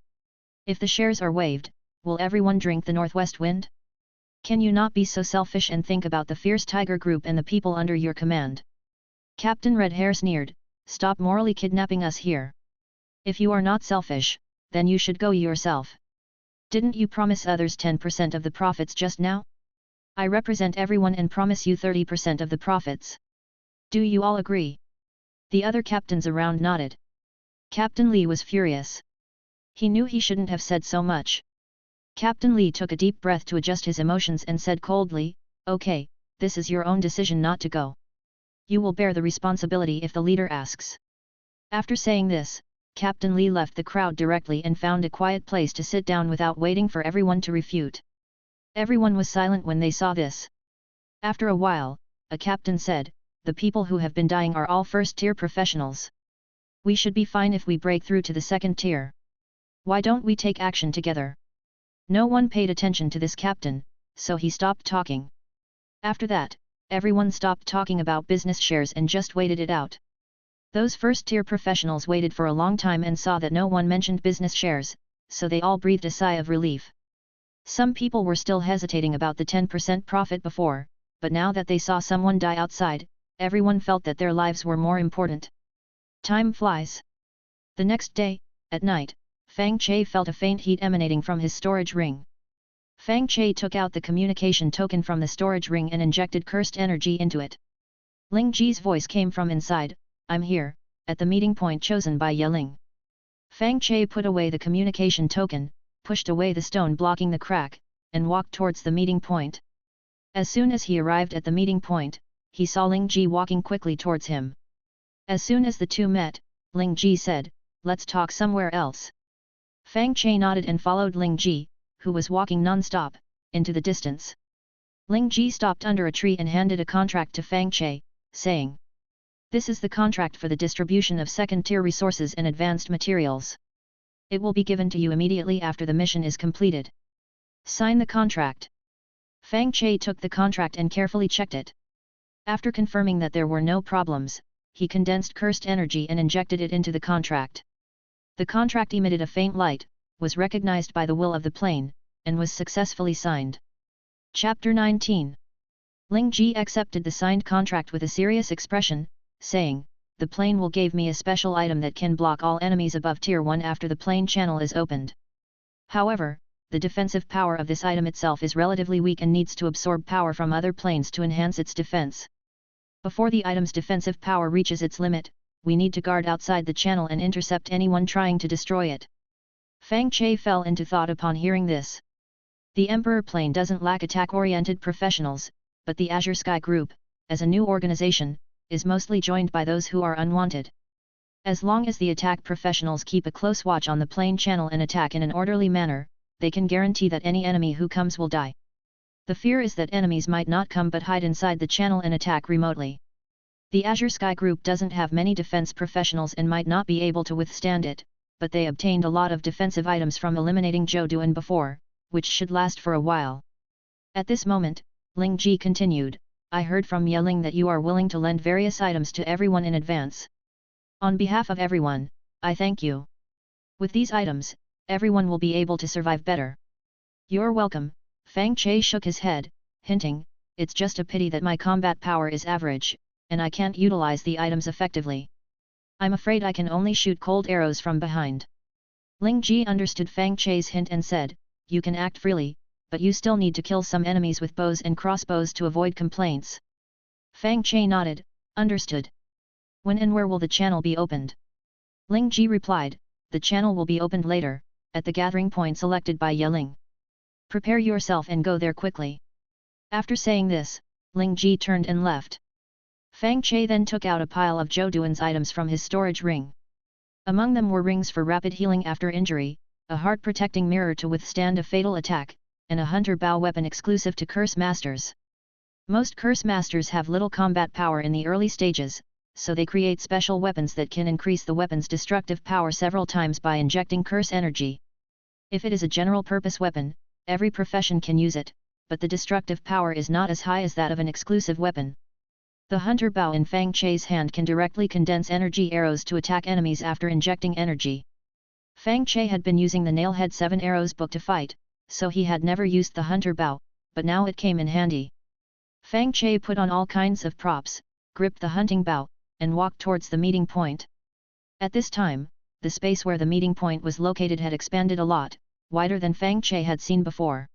S1: If the shares are waived, will everyone drink the northwest wind? Can you not be so selfish and think about the fierce tiger group and the people under your command? Captain Red Hair sneered, stop morally kidnapping us here. If you are not selfish, then you should go yourself. Didn't you promise others 10% of the profits just now? I represent everyone and promise you 30% of the profits. Do you all agree? The other captains around nodded. Captain Lee was furious. He knew he shouldn't have said so much. Captain Lee took a deep breath to adjust his emotions and said coldly, okay, this is your own decision not to go. You will bear the responsibility if the leader asks. After saying this, Captain Lee left the crowd directly and found a quiet place to sit down without waiting for everyone to refute. Everyone was silent when they saw this. After a while, a captain said, the people who have been dying are all first-tier professionals. We should be fine if we break through to the second tier. Why don't we take action together? No one paid attention to this captain, so he stopped talking. After that, everyone stopped talking about business shares and just waited it out. Those first-tier professionals waited for a long time and saw that no one mentioned business shares, so they all breathed a sigh of relief. Some people were still hesitating about the 10% profit before, but now that they saw someone die outside, everyone felt that their lives were more important. Time flies. The next day, at night, Fang Che felt a faint heat emanating from his storage ring. Fang Che took out the communication token from the storage ring and injected cursed energy into it. Ling Ji's voice came from inside, I'm here, at the meeting point chosen by Ye Ling. Fang Che put away the communication token, pushed away the stone blocking the crack, and walked towards the meeting point. As soon as he arrived at the meeting point, he saw Ling Ji walking quickly towards him. As soon as the two met, Ling Ji said, let's talk somewhere else. Fang Che nodded and followed Ling Ji, who was walking non-stop, into the distance. Ling Ji stopped under a tree and handed a contract to Fang Che, saying, this is the contract for the distribution of second-tier resources and advanced materials. It will be given to you immediately after the mission is completed. Sign the contract. Fang Che took the contract and carefully checked it. After confirming that there were no problems, he condensed cursed energy and injected it into the contract. The contract emitted a faint light, was recognized by the will of the plane, and was successfully signed. Chapter 19. Ling Ji accepted the signed contract with a serious expression, saying, the plane will give me a special item that can block all enemies above Tier 1 after the plane channel is opened. However, the defensive power of this item itself is relatively weak and needs to absorb power from other planes to enhance its defense. Before the item's defensive power reaches its limit, we need to guard outside the channel and intercept anyone trying to destroy it. Fang Che fell into thought upon hearing this. The Emperor plane doesn't lack attack-oriented professionals, but the Azure Sky Group, as a new organization, is mostly joined by those who are unwanted. As long as the attack professionals keep a close watch on the plane channel and attack in an orderly manner, they can guarantee that any enemy who comes will die. The fear is that enemies might not come but hide inside the channel and attack remotely. The Azure Sky Group doesn't have many defense professionals and might not be able to withstand it, but they obtained a lot of defensive items from eliminating Zhou Duan before, which should last for a while. At this moment, Ling Ji continued, I heard from Ye Ling that you are willing to lend various items to everyone in advance. On behalf of everyone, I thank you. With these items, everyone will be able to survive better. You're welcome. Fang Che shook his head, hinting, it's just a pity that my combat power is average, and I can't utilize the items effectively. I'm afraid I can only shoot cold arrows from behind. Ling Ji understood Fang Che's hint and said, you can act freely, but you still need to kill some enemies with bows and crossbows to avoid complaints. Fang Che nodded, understood. When and where will the channel be opened? Ling Ji replied, the channel will be opened later, at the gathering point selected by Ye Ling. Prepare yourself and go there quickly. After saying this, Ling Ji turned and left. Fang Che then took out a pile of Zhou Duan's items from his storage ring. Among them were rings for rapid healing after injury, a heart-protecting mirror to withstand a fatal attack, and a hunter bow weapon exclusive to Curse Masters. Most Curse Masters have little combat power in the early stages, so they create special weapons that can increase the weapon's destructive power several times by injecting curse energy. If it is a general-purpose weapon, every profession can use it, but the destructive power is not as high as that of an exclusive weapon. The hunter bow in Fang Che's hand can directly condense energy arrows to attack enemies after injecting energy. Fang Che had been using the Nailhead 7 Arrows book to fight, so he had never used the hunter bow, but now it came in handy. Fang Che put on all kinds of props, gripped the hunting bow, and walked towards the meeting point. At this time, the space where the meeting point was located had expanded a lot, wider than Fang Che had seen before.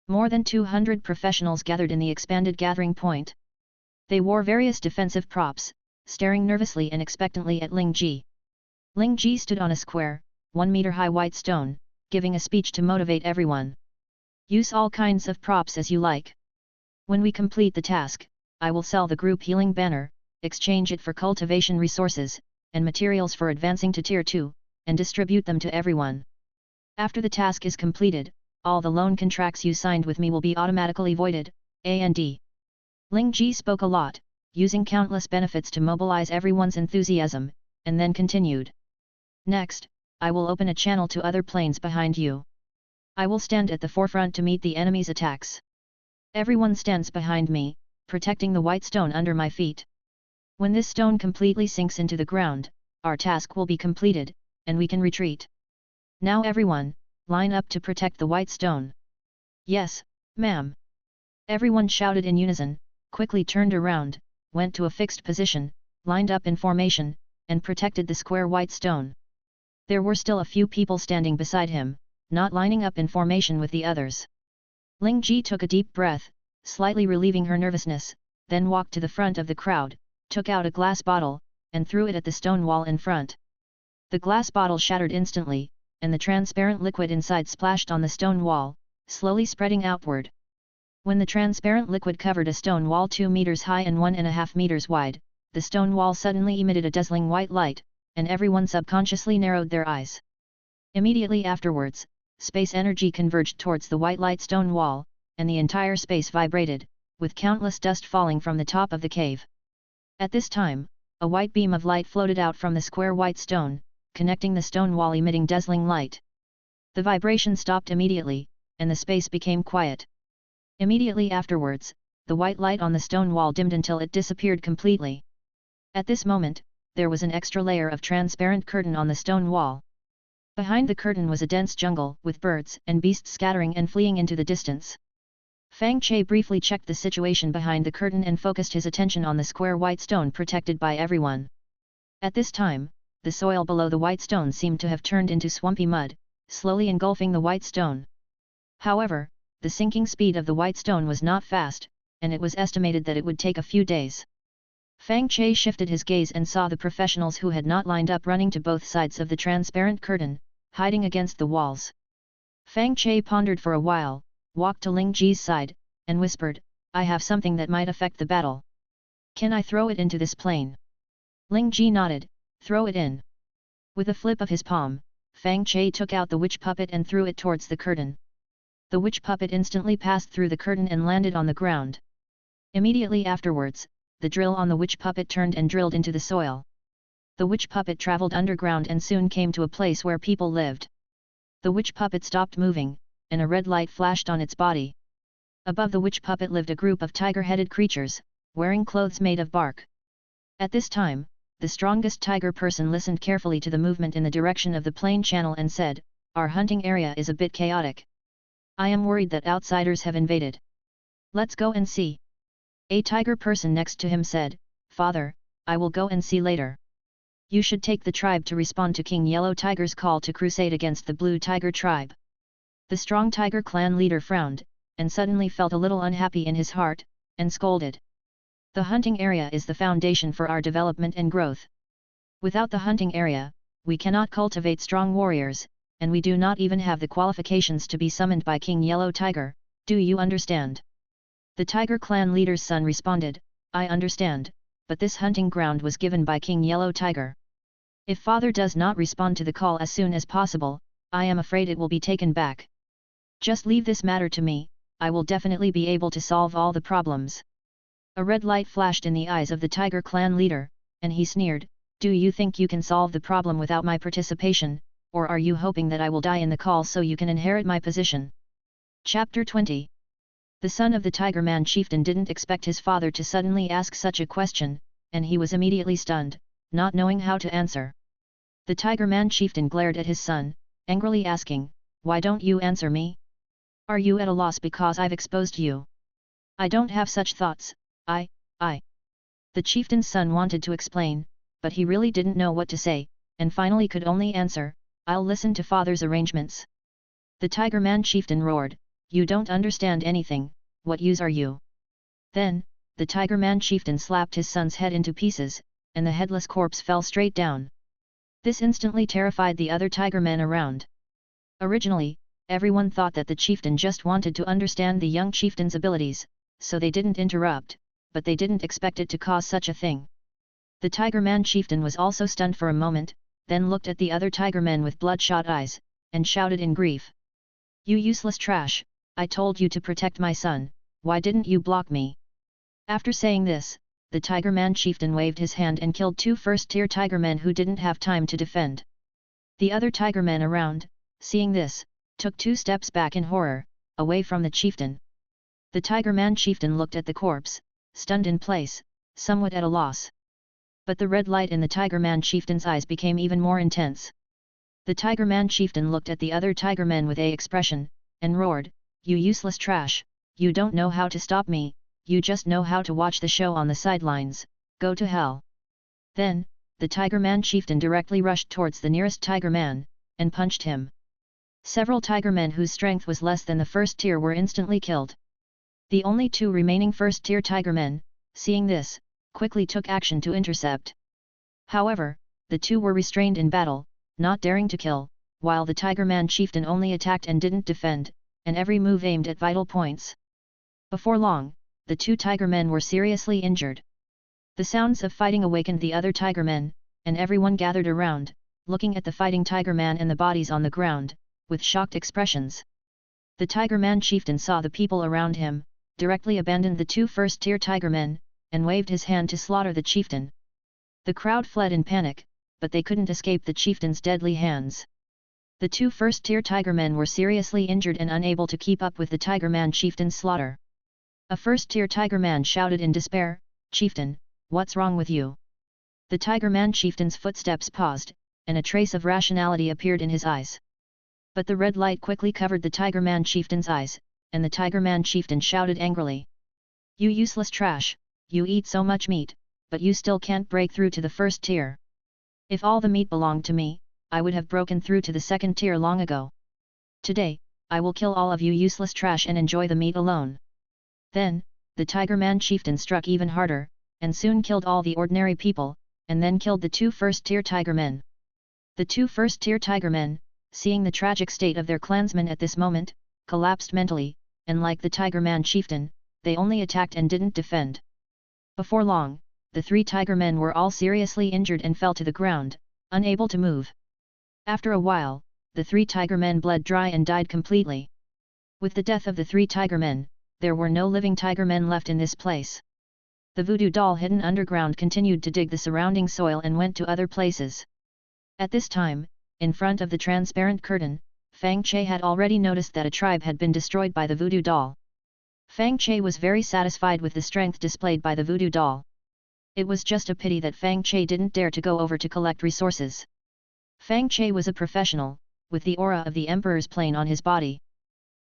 S1: More than 200 professionals gathered in the expanded gathering point. They wore various defensive props, staring nervously and expectantly at Ling Ji. Ling Ji stood on a square, 1-meter-high white stone, giving a speech to motivate everyone. Use all kinds of props as you like. When we complete the task, I will sell the group healing banner, exchange it for cultivation resources, and materials for advancing to Tier 2, and distribute them to everyone. After the task is completed, all the loan contracts you signed with me will be automatically voided, A&D. Ling Ji spoke a lot, using countless benefits to mobilize everyone's enthusiasm, and then continued. Next, I will open a channel to other planes behind you. I will stand at the forefront to meet the enemy's attacks. Everyone stands behind me, protecting the white stone under my feet. When this stone completely sinks into the ground, our task will be completed, and we can retreat. Now everyone, line up to protect the white stone. Yes, ma'am. Everyone shouted in unison, quickly turned around, went to a fixed position, lined up in formation, and protected the square white stone. There were still a few people standing beside him, not lining up in formation with the others. Ling Ji took a deep breath, slightly relieving her nervousness, then walked to the front of the crowd, took out a glass bottle, and threw it at the stone wall in front. The glass bottle shattered instantly, and the transparent liquid inside splashed on the stone wall, slowly spreading outward. When the transparent liquid covered a stone wall 2 meters high and 1.5 meters wide, the stone wall suddenly emitted a dazzling white light, and everyone subconsciously narrowed their eyes. Immediately afterwards, space energy converged towards the white light stone wall, and the entire space vibrated, with countless dust falling from the top of the cave. At this time, a white beam of light floated out from the square white stone, connecting the stone wall, emitting dazzling light. The vibration stopped immediately, and the space became quiet. Immediately afterwards, the white light on the stone wall dimmed until it disappeared completely. At this moment, there was an extra layer of transparent curtain on the stone wall. Behind the curtain was a dense jungle with birds and beasts scattering and fleeing into the distance. Fang Che briefly checked the situation behind the curtain and focused his attention on the square white stone protected by everyone. At this time, the soil below the white stone seemed to have turned into swampy mud, slowly engulfing the white stone. However, the sinking speed of the white stone was not fast, and it was estimated that it would take a few days. Fang Che shifted his gaze and saw the professionals who had not lined up running to both sides of the transparent curtain, hiding against the walls. Fang Che pondered for a while, walked to Ling Ji's side, and whispered, "I have something that might affect the battle. Can I throw it into this plane?" Ling Ji nodded, "Throw it in." With a flip of his palm, Fang Che took out the witch puppet and threw it towards the curtain. The witch puppet instantly passed through the curtain and landed on the ground. Immediately afterwards, the drill on the witch puppet turned and drilled into the soil. The witch puppet traveled underground and soon came to a place where people lived. The witch puppet stopped moving, and a red light flashed on its body. Above the witch puppet lived a group of tiger-headed creatures, wearing clothes made of bark. At this time, the strongest tiger person listened carefully to the movement in the direction of the plain channel and said, "Our hunting area is a bit chaotic. I am worried that outsiders have invaded. Let's go and see." A tiger person next to him said, "Father, I will go and see later. You should take the tribe to respond to King Yellow Tiger's call to crusade against the Blue Tiger tribe." The strong tiger clan leader frowned, and suddenly felt a little unhappy in his heart, and scolded. "The hunting area is the foundation for our development and growth. Without the hunting area, we cannot cultivate strong warriors, and we do not even have the qualifications to be summoned by King Yellow Tiger, do you understand?" The tiger clan leader's son responded, "I understand, but this hunting ground was given by King Yellow Tiger. If father does not respond to the call as soon as possible, I am afraid it will be taken back. Just leave this matter to me, I will definitely be able to solve all the problems." A red light flashed in the eyes of the tiger clan leader, and he sneered, "Do you think you can solve the problem without my participation, or are you hoping that I will die in the call so you can inherit my position?" Chapter 20. The son of the Tiger Man chieftain didn't expect his father to suddenly ask such a question, and he was immediately stunned, not knowing how to answer. The Tiger Man chieftain glared at his son, angrily asking, "Why don't you answer me? Are you at a loss because I've exposed you? I don't have such thoughts, I. The chieftain's son wanted to explain, but he really didn't know what to say, and finally could only answer, I'll listen to father's arrangements. The Tiger Man chieftain roared, you don't understand anything, what use are you? Then, the Tiger Man chieftain slapped his son's head into pieces, and the headless corpse fell straight down. This instantly terrified the other tiger men around. Originally, everyone thought that the chieftain just wanted to understand the young chieftain's abilities, so they didn't interrupt, but they didn't expect it to cause such a thing. The Tiger Man chieftain was also stunned for a moment, then looked at the other tiger men with bloodshot eyes, and shouted in grief. You useless trash, I told you to protect my son, why didn't you block me? After saying this, the Tiger Man chieftain waved his hand and killed 2 first-tier tiger men who didn't have time to defend. The other tiger men around, seeing this, took 2 steps back in horror, away from the chieftain. The Tiger Man chieftain looked at the corpse, stunned in place, somewhat at a loss. But the red light in the Tiger Man chieftain's eyes became even more intense. The Tiger Man chieftain looked at the other tiger men with an expression, and roared, you useless trash, you don't know how to stop me, you just know how to watch the show on the sidelines, go to hell. Then, the Tiger Man chieftain directly rushed towards the nearest tiger man, and punched him. Several tiger men whose strength was less than the first tier were instantly killed. The only 2 remaining first-tier tiger men, seeing this, quickly took action to intercept. However, the 2 were restrained in battle, not daring to kill, while the Tiger Man chieftain only attacked and didn't defend, and every move aimed at vital points. Before long, the 2 tiger men were seriously injured. The sounds of fighting awakened the other tiger men, and everyone gathered around, looking at the fighting tiger man and the bodies on the ground, with shocked expressions. The Tiger Man chieftain saw the people around him, directly abandoned the 2 first-tier tiger men, and waved his hand to slaughter the chieftain. The crowd fled in panic, but they couldn't escape the chieftain's deadly hands. The 2 first-tier tiger men were seriously injured and unable to keep up with the Tiger Man chieftain's slaughter. A first-tier tiger man shouted in despair, Chieftain, what's wrong with you? The Tiger Man chieftain's footsteps paused, and a trace of rationality appeared in his eyes. But the red light quickly covered the Tiger Man chieftain's eyes, and the Tiger Man chieftain shouted angrily. You useless trash, you eat so much meat, but you still can't break through to the first tier. If all the meat belonged to me, I would have broken through to the second tier long ago. Today, I will kill all of you useless trash and enjoy the meat alone. Then, the Tiger Man chieftain struck even harder, and soon killed all the ordinary people, and then killed the 2 first-tier tiger men. The 2 first-tier tiger men, seeing the tragic state of their clansmen at this moment, collapsed mentally, and like the Tiger Man chieftain, they only attacked and didn't defend. Before long, the 3 tiger men were all seriously injured and fell to the ground, unable to move. After a while, the 3 tiger men bled dry and died completely. With the death of the 3 tiger men, there were no living tiger men left in this place. The voodoo doll hidden underground continued to dig the surrounding soil and went to other places. At this time, in front of the transparent curtain, Fang Che had already noticed that a tribe had been destroyed by the voodoo doll. Fang Che was very satisfied with the strength displayed by the voodoo doll. It was just a pity that Fang Che didn't dare to go over to collect resources. Fang Che was a professional, with the aura of the Emperor's plane on his body.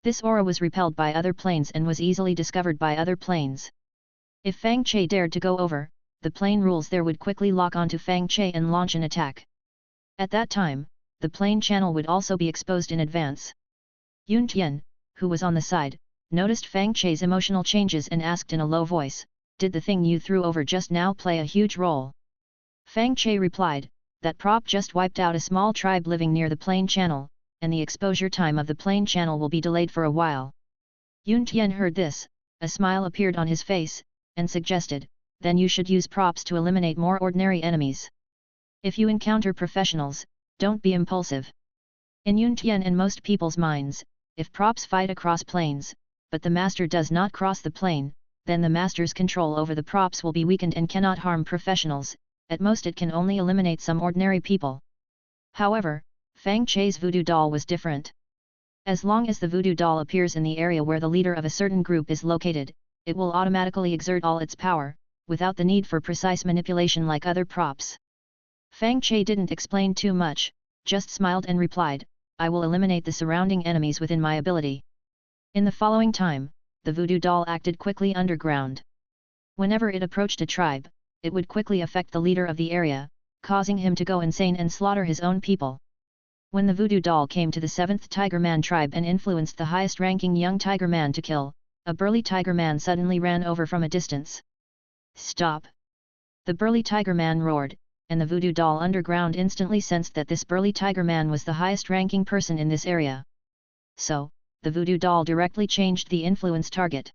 S1: This aura was repelled by other planes and was easily discovered by other planes. If Fang Che dared to go over, the plane rules there would quickly lock onto Fang Che and launch an attack. At that time, the plane channel would also be exposed in advance. Yun Tian, who was on the side, noticed Fang Che's emotional changes and asked in a low voice, did the thing you threw over just now play a huge role? Fang Che replied, that prop just wiped out a small tribe living near the plane channel, and the exposure time of the plane channel will be delayed for a while. Yun Tian heard this, a smile appeared on his face, and suggested, then you should use props to eliminate more ordinary enemies. If you encounter professionals, don't be impulsive. In Yun Tian and most people's minds, if props fight across planes, but the master does not cross the plane, then the master's control over the props will be weakened and cannot harm professionals, at most it can only eliminate some ordinary people. However, Fang Che's voodoo doll was different. As long as the voodoo doll appears in the area where the leader of a certain group is located, it will automatically exert all its power, without the need for precise manipulation like other props. Fang Che didn't explain too much, just smiled and replied, I will eliminate the surrounding enemies within my ability. In the following time, the voodoo doll acted quickly underground. Whenever it approached a tribe, it would quickly affect the leader of the area, causing him to go insane and slaughter his own people. When the voodoo doll came to the 7th Tiger Man tribe and influenced the highest-ranking young Tiger Man to kill, a burly Tiger Man suddenly ran over from a distance. "Stop!" The burly Tiger Man roared, and the voodoo doll underground instantly sensed that this burly Tiger Man was the highest-ranking person in this area. So, the voodoo doll directly changed the influence target.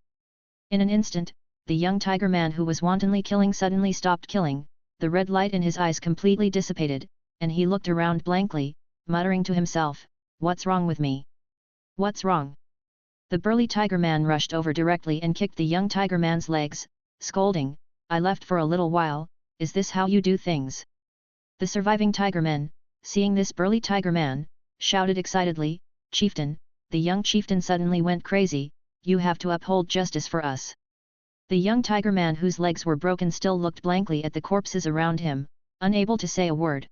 S1: In an instant, the young Tiger Man who was wantonly killing suddenly stopped killing, the red light in his eyes completely dissipated, and he looked around blankly, muttering to himself, "What's wrong with me? What's wrong?" The burly Tiger Man rushed over directly and kicked the young Tiger Man's legs, scolding, "I left for a little while, is this how you do things?" The surviving Tiger Men, seeing this burly Tiger Man, shouted excitedly, "Chieftain!" The young chieftain suddenly went crazy, "You have to uphold justice for us." The young Tiger Man whose legs were broken still looked blankly at the corpses around him, unable to say a word.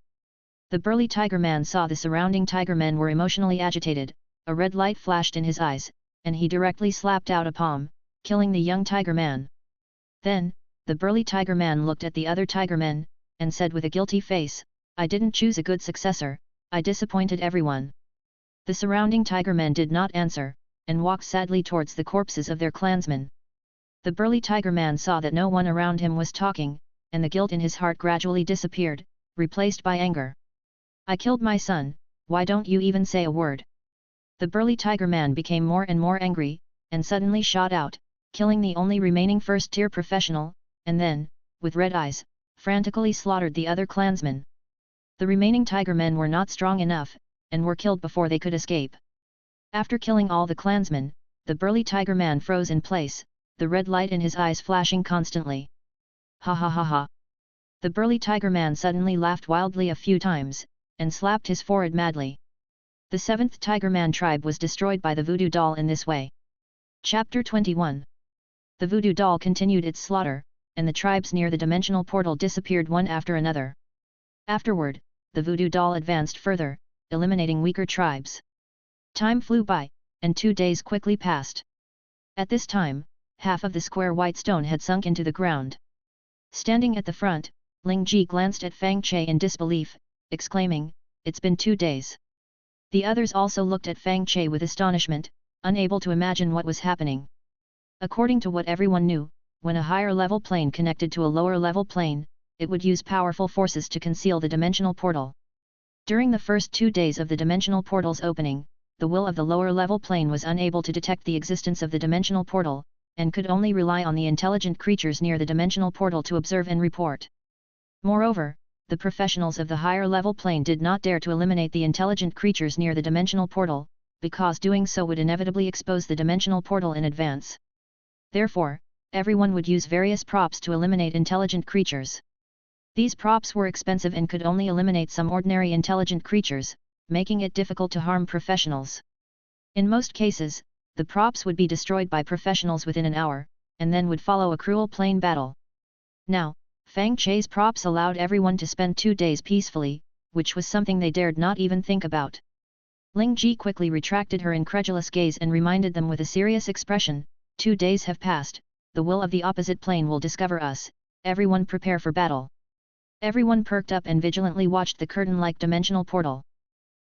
S1: The burly Tiger Man saw the surrounding Tiger Men were emotionally agitated, a red light flashed in his eyes, and he directly slapped out a palm, killing the young Tiger Man. Then, the burly Tiger Man looked at the other Tiger Men, and said with a guilty face, "I didn't choose a good successor, I disappointed everyone." The surrounding Tiger Men did not answer, and walked sadly towards the corpses of their clansmen. The burly Tiger Man saw that no one around him was talking, and the guilt in his heart gradually disappeared, replaced by anger. "I killed my son, why don't you even say a word?" The burly Tiger Man became more and more angry, and suddenly shot out, killing the only remaining first-tier professional, and then, with red eyes, frantically slaughtered the other clansmen. The remaining Tiger Men were not strong enough, and were killed before they could escape. After killing all the clansmen, the burly Tiger Man froze in place, the red light in his eyes flashing constantly. "Ha ha ha ha!" The burly Tiger Man suddenly laughed wildly a few times, and slapped his forehead madly. The 7th Tiger Man tribe was destroyed by the voodoo doll in this way. Chapter 21. The voodoo doll continued its slaughter, and the tribes near the dimensional portal disappeared one after another. Afterward, the voodoo doll advanced further, eliminating weaker tribes. Time flew by, and 2 days quickly passed. At this time, half of the square white stone had sunk into the ground. Standing at the front, Ling Ji glanced at Fang Che in disbelief, exclaiming, "It's been 2 days." The others also looked at Fang Che with astonishment, unable to imagine what was happening. According to what everyone knew, when a higher-level plane connected to a lower-level plane, it would use powerful forces to conceal the dimensional portal. During the first 2 days of the dimensional portal's opening, the will of the lower-level plane was unable to detect the existence of the dimensional portal, and could only rely on the intelligent creatures near the dimensional portal to observe and report. Moreover, the professionals of the higher-level plane did not dare to eliminate the intelligent creatures near the dimensional portal, because doing so would inevitably expose the dimensional portal in advance. Therefore, everyone would use various props to eliminate intelligent creatures. These props were expensive and could only eliminate some ordinary intelligent creatures, making it difficult to harm professionals. In most cases, the props would be destroyed by professionals within an hour, and then would follow a cruel plane battle. Now, Fang Che's props allowed everyone to spend 2 days peacefully, which was something they dared not even think about. Ling Ji quickly retracted her incredulous gaze and reminded them with a serious expression, 2 days have passed, the will of the opposite plane will discover us, everyone prepare for battle. Everyone perked up and vigilantly watched the curtain-like dimensional portal.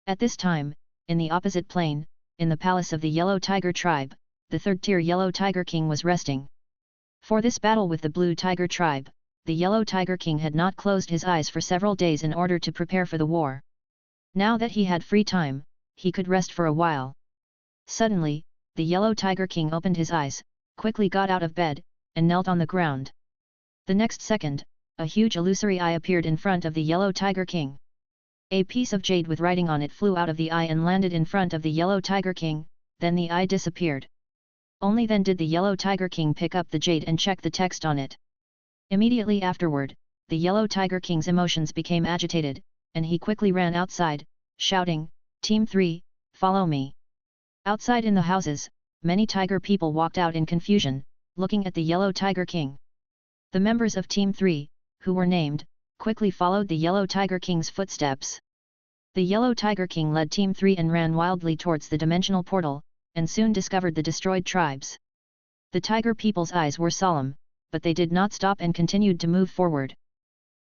S1: At this time, in the opposite plane, in the palace of the Yellow Tiger tribe, the third-tier Yellow Tiger King was resting. For this battle with the Blue Tiger tribe, the Yellow Tiger King had not closed his eyes for several days in order to prepare for the war. Now that he had free time, he could rest for a while. Suddenly, the Yellow Tiger King opened his eyes, quickly got out of bed, and knelt on the ground. The next second, a huge illusory eye appeared in front of the Yellow Tiger King. A piece of jade with writing on it flew out of the eye and landed in front of the Yellow Tiger King, then the eye disappeared. Only then did the Yellow Tiger King pick up the jade and check the text on it. Immediately afterward, the Yellow Tiger King's emotions became agitated, and he quickly ran outside, shouting, "Team 3, follow me." Outside in the houses, many tiger people walked out in confusion, looking at the Yellow Tiger King. The members of Team 3, who were named, quickly followed the Yellow Tiger King's footsteps. The Yellow Tiger King led Team 3 and ran wildly towards the dimensional portal, and soon discovered the destroyed tribes. The tiger people's eyes were solemn, but they did not stop and continued to move forward.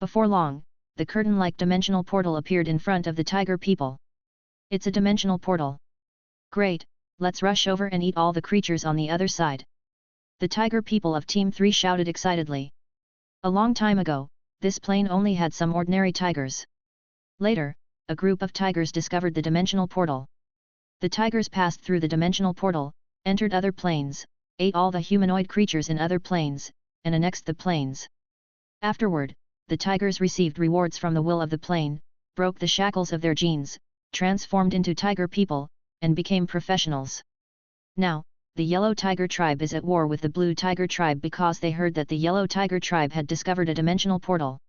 S1: Before long, the curtain-like dimensional portal appeared in front of the tiger people. It's a dimensional portal. Great, let's rush over and eat all the creatures on the other side. The tiger people of Team 3 shouted excitedly. A long time ago, this plane only had some ordinary tigers. Later, a group of tigers discovered the dimensional portal. The tigers passed through the dimensional portal, entered other planes, ate all the humanoid creatures in other planes, and annexed the planes. Afterward, the tigers received rewards from the will of the plane, broke the shackles of their genes, transformed into tiger people, and became professionals. Now, the Yellow Tiger tribe is at war with the Blue Tiger tribe because they heard that the Yellow Tiger tribe had discovered a dimensional portal.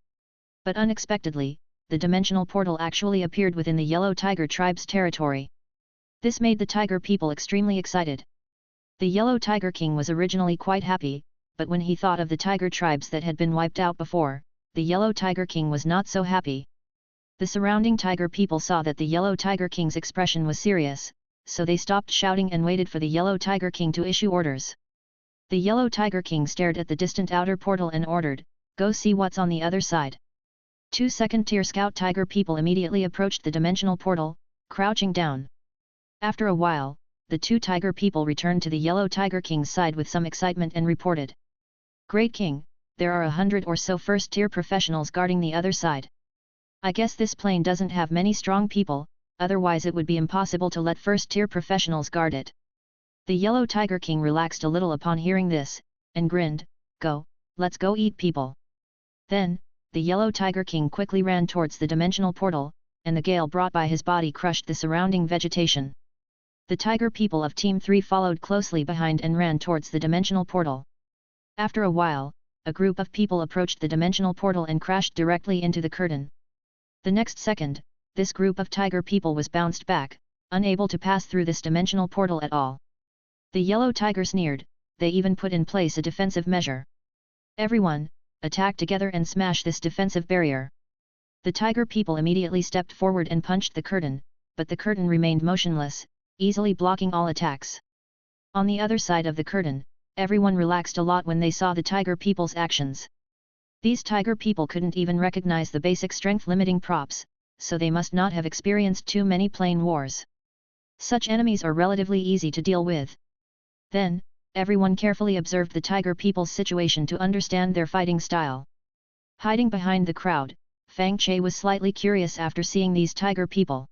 S1: But unexpectedly, the dimensional portal actually appeared within the Yellow Tiger tribe's territory. This made the tiger people extremely excited. The Yellow Tiger King was originally quite happy, but when he thought of the tiger tribes that had been wiped out before, the Yellow Tiger King was not so happy. The surrounding tiger people saw that the Yellow Tiger King's expression was serious, so they stopped shouting and waited for the Yellow Tiger King to issue orders. The Yellow Tiger King stared at the distant outer portal and ordered, "Go see what's on the other side." 2 second-tier scout tiger people immediately approached the dimensional portal, crouching down. After a while, the 2 tiger people returned to the Yellow Tiger King's side with some excitement and reported, "Great King, there are 100 or so first-tier professionals guarding the other side. I guess this plane doesn't have many strong people, otherwise it would be impossible to let first-tier professionals guard it." The Yellow Tiger King relaxed a little upon hearing this, and grinned, "Go, let's go eat people." Then, the Yellow Tiger King quickly ran towards the dimensional portal, and the gale brought by his body crushed the surrounding vegetation. The tiger people of Team 3 followed closely behind and ran towards the dimensional portal. After a while, a group of people approached the dimensional portal and crashed directly into the curtain. The next second, this group of tiger people was bounced back, unable to pass through this dimensional portal at all. The Yellow Tiger sneered, they even put in place a defensive measure. "Everyone, attack together and smash this defensive barrier." The tiger people immediately stepped forward and punched the curtain, but the curtain remained motionless, easily blocking all attacks. On the other side of the curtain, everyone relaxed a lot when they saw the tiger people's actions. These tiger people couldn't even recognize the basic strength-limiting props, so they must not have experienced too many plane wars. Such enemies are relatively easy to deal with. Then, everyone carefully observed the tiger people's situation to understand their fighting style. Hiding behind the crowd, Fang Che was slightly curious after seeing these tiger people.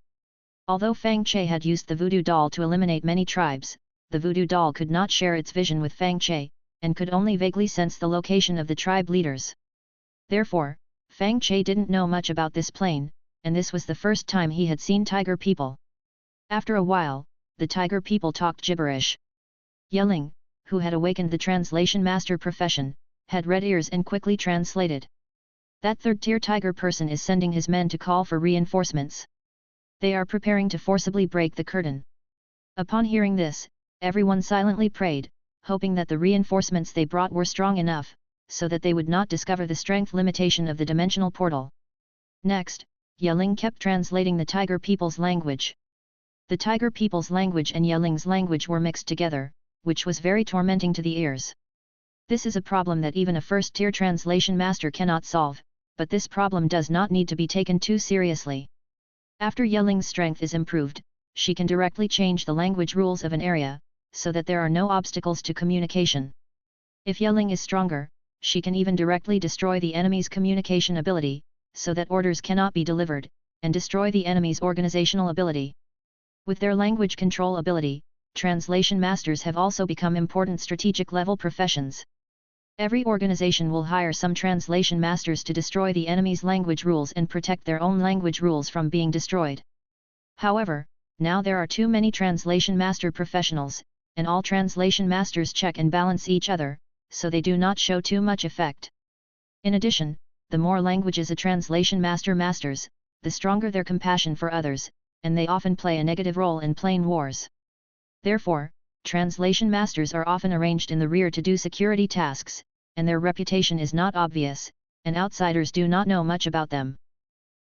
S1: Although Fang Che had used the voodoo doll to eliminate many tribes, the voodoo doll could not share its vision with Fang Che, and could only vaguely sense the location of the tribe leaders. Therefore, Fang Che didn't know much about this plane, and this was the first time he had seen tiger people. After a while, the tiger people talked gibberish. Yeling, who had awakened the translation master profession, had red ears and quickly translated. "That third-tier tiger person is sending his men to call for reinforcements. They are preparing to forcibly break the curtain." Upon hearing this, everyone silently prayed, hoping that the reinforcements they brought were strong enough, so that they would not discover the strength limitation of the dimensional portal. Next, Yeling kept translating the tiger people's language. The tiger people's language and Yeling's language were mixed together, which was very tormenting to the ears. This is a problem that even a first-tier translation master cannot solve, but this problem does not need to be taken too seriously. After Yeling's strength is improved, she can directly change the language rules of an area, so that there are no obstacles to communication. If Yeling is stronger, she can even directly destroy the enemy's communication ability, so that orders cannot be delivered, and destroy the enemy's organizational ability. With their language control ability, translation masters have also become important strategic-level professions. Every organization will hire some translation masters to destroy the enemy's language rules and protect their own language rules from being destroyed. However, now there are too many translation master professionals, and all translation masters check and balance each other, so they do not show too much effect. In addition, the more languages a translation master masters, the stronger their compassion for others, and they often play a negative role in plane wars. Therefore, translation masters are often arranged in the rear to do security tasks, and their reputation is not obvious, and outsiders do not know much about them.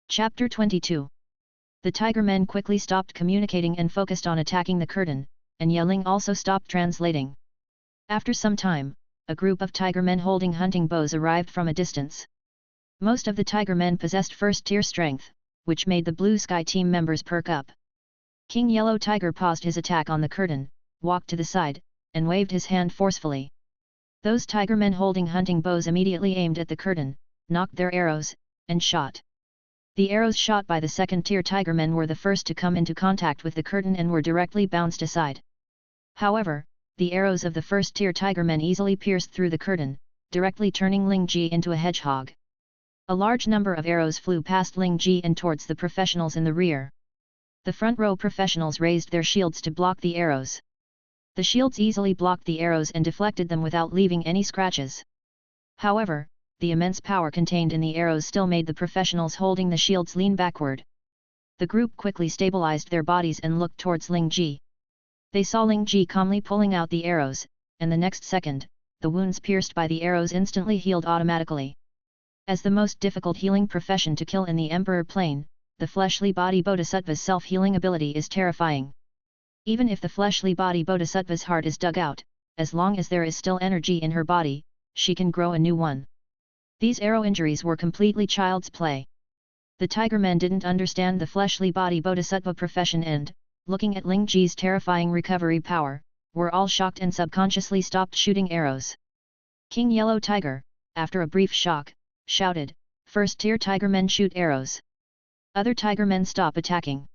S1: Chapter 22. The tiger men quickly stopped communicating and focused on attacking the curtain, and yelling also stopped translating. After some time, a group of tiger men holding hunting bows arrived from a distance. Most of the tiger men possessed first-tier strength, which made the Blue Sky team members perk up. King Yellow Tiger paused his attack on the curtain, walked to the side, and waved his hand forcefully. Those tiger men holding hunting bows immediately aimed at the curtain, knocked their arrows, and shot. The arrows shot by the second-tier tiger men were the first to come into contact with the curtain and were directly bounced aside. However, the arrows of the first-tier tiger men easily pierced through the curtain, directly turning Ling Ji into a hedgehog. A large number of arrows flew past Ling Ji and towards the professionals in the rear. The front row professionals raised their shields to block the arrows. The shields easily blocked the arrows and deflected them without leaving any scratches. However, the immense power contained in the arrows still made the professionals holding the shields lean backward. The group quickly stabilized their bodies and looked towards Ling Ji. They saw Ling Ji calmly pulling out the arrows, and the next second, the wounds pierced by the arrows instantly healed automatically. As the most difficult healing profession to kill in the Emperor Plane, the fleshly body Bodhisattva's self-healing ability is terrifying. Even if the fleshly body Bodhisattva's heart is dug out, as long as there is still energy in her body, she can grow a new one. These arrow injuries were completely child's play. The tiger men didn't understand the fleshly body Bodhisattva profession and, looking at Ling Ji's terrifying recovery power, were all shocked and subconsciously stopped shooting arrows. King Yellow Tiger, after a brief shock, shouted, "First-tier tiger men shoot arrows. Other tiger men stop attacking."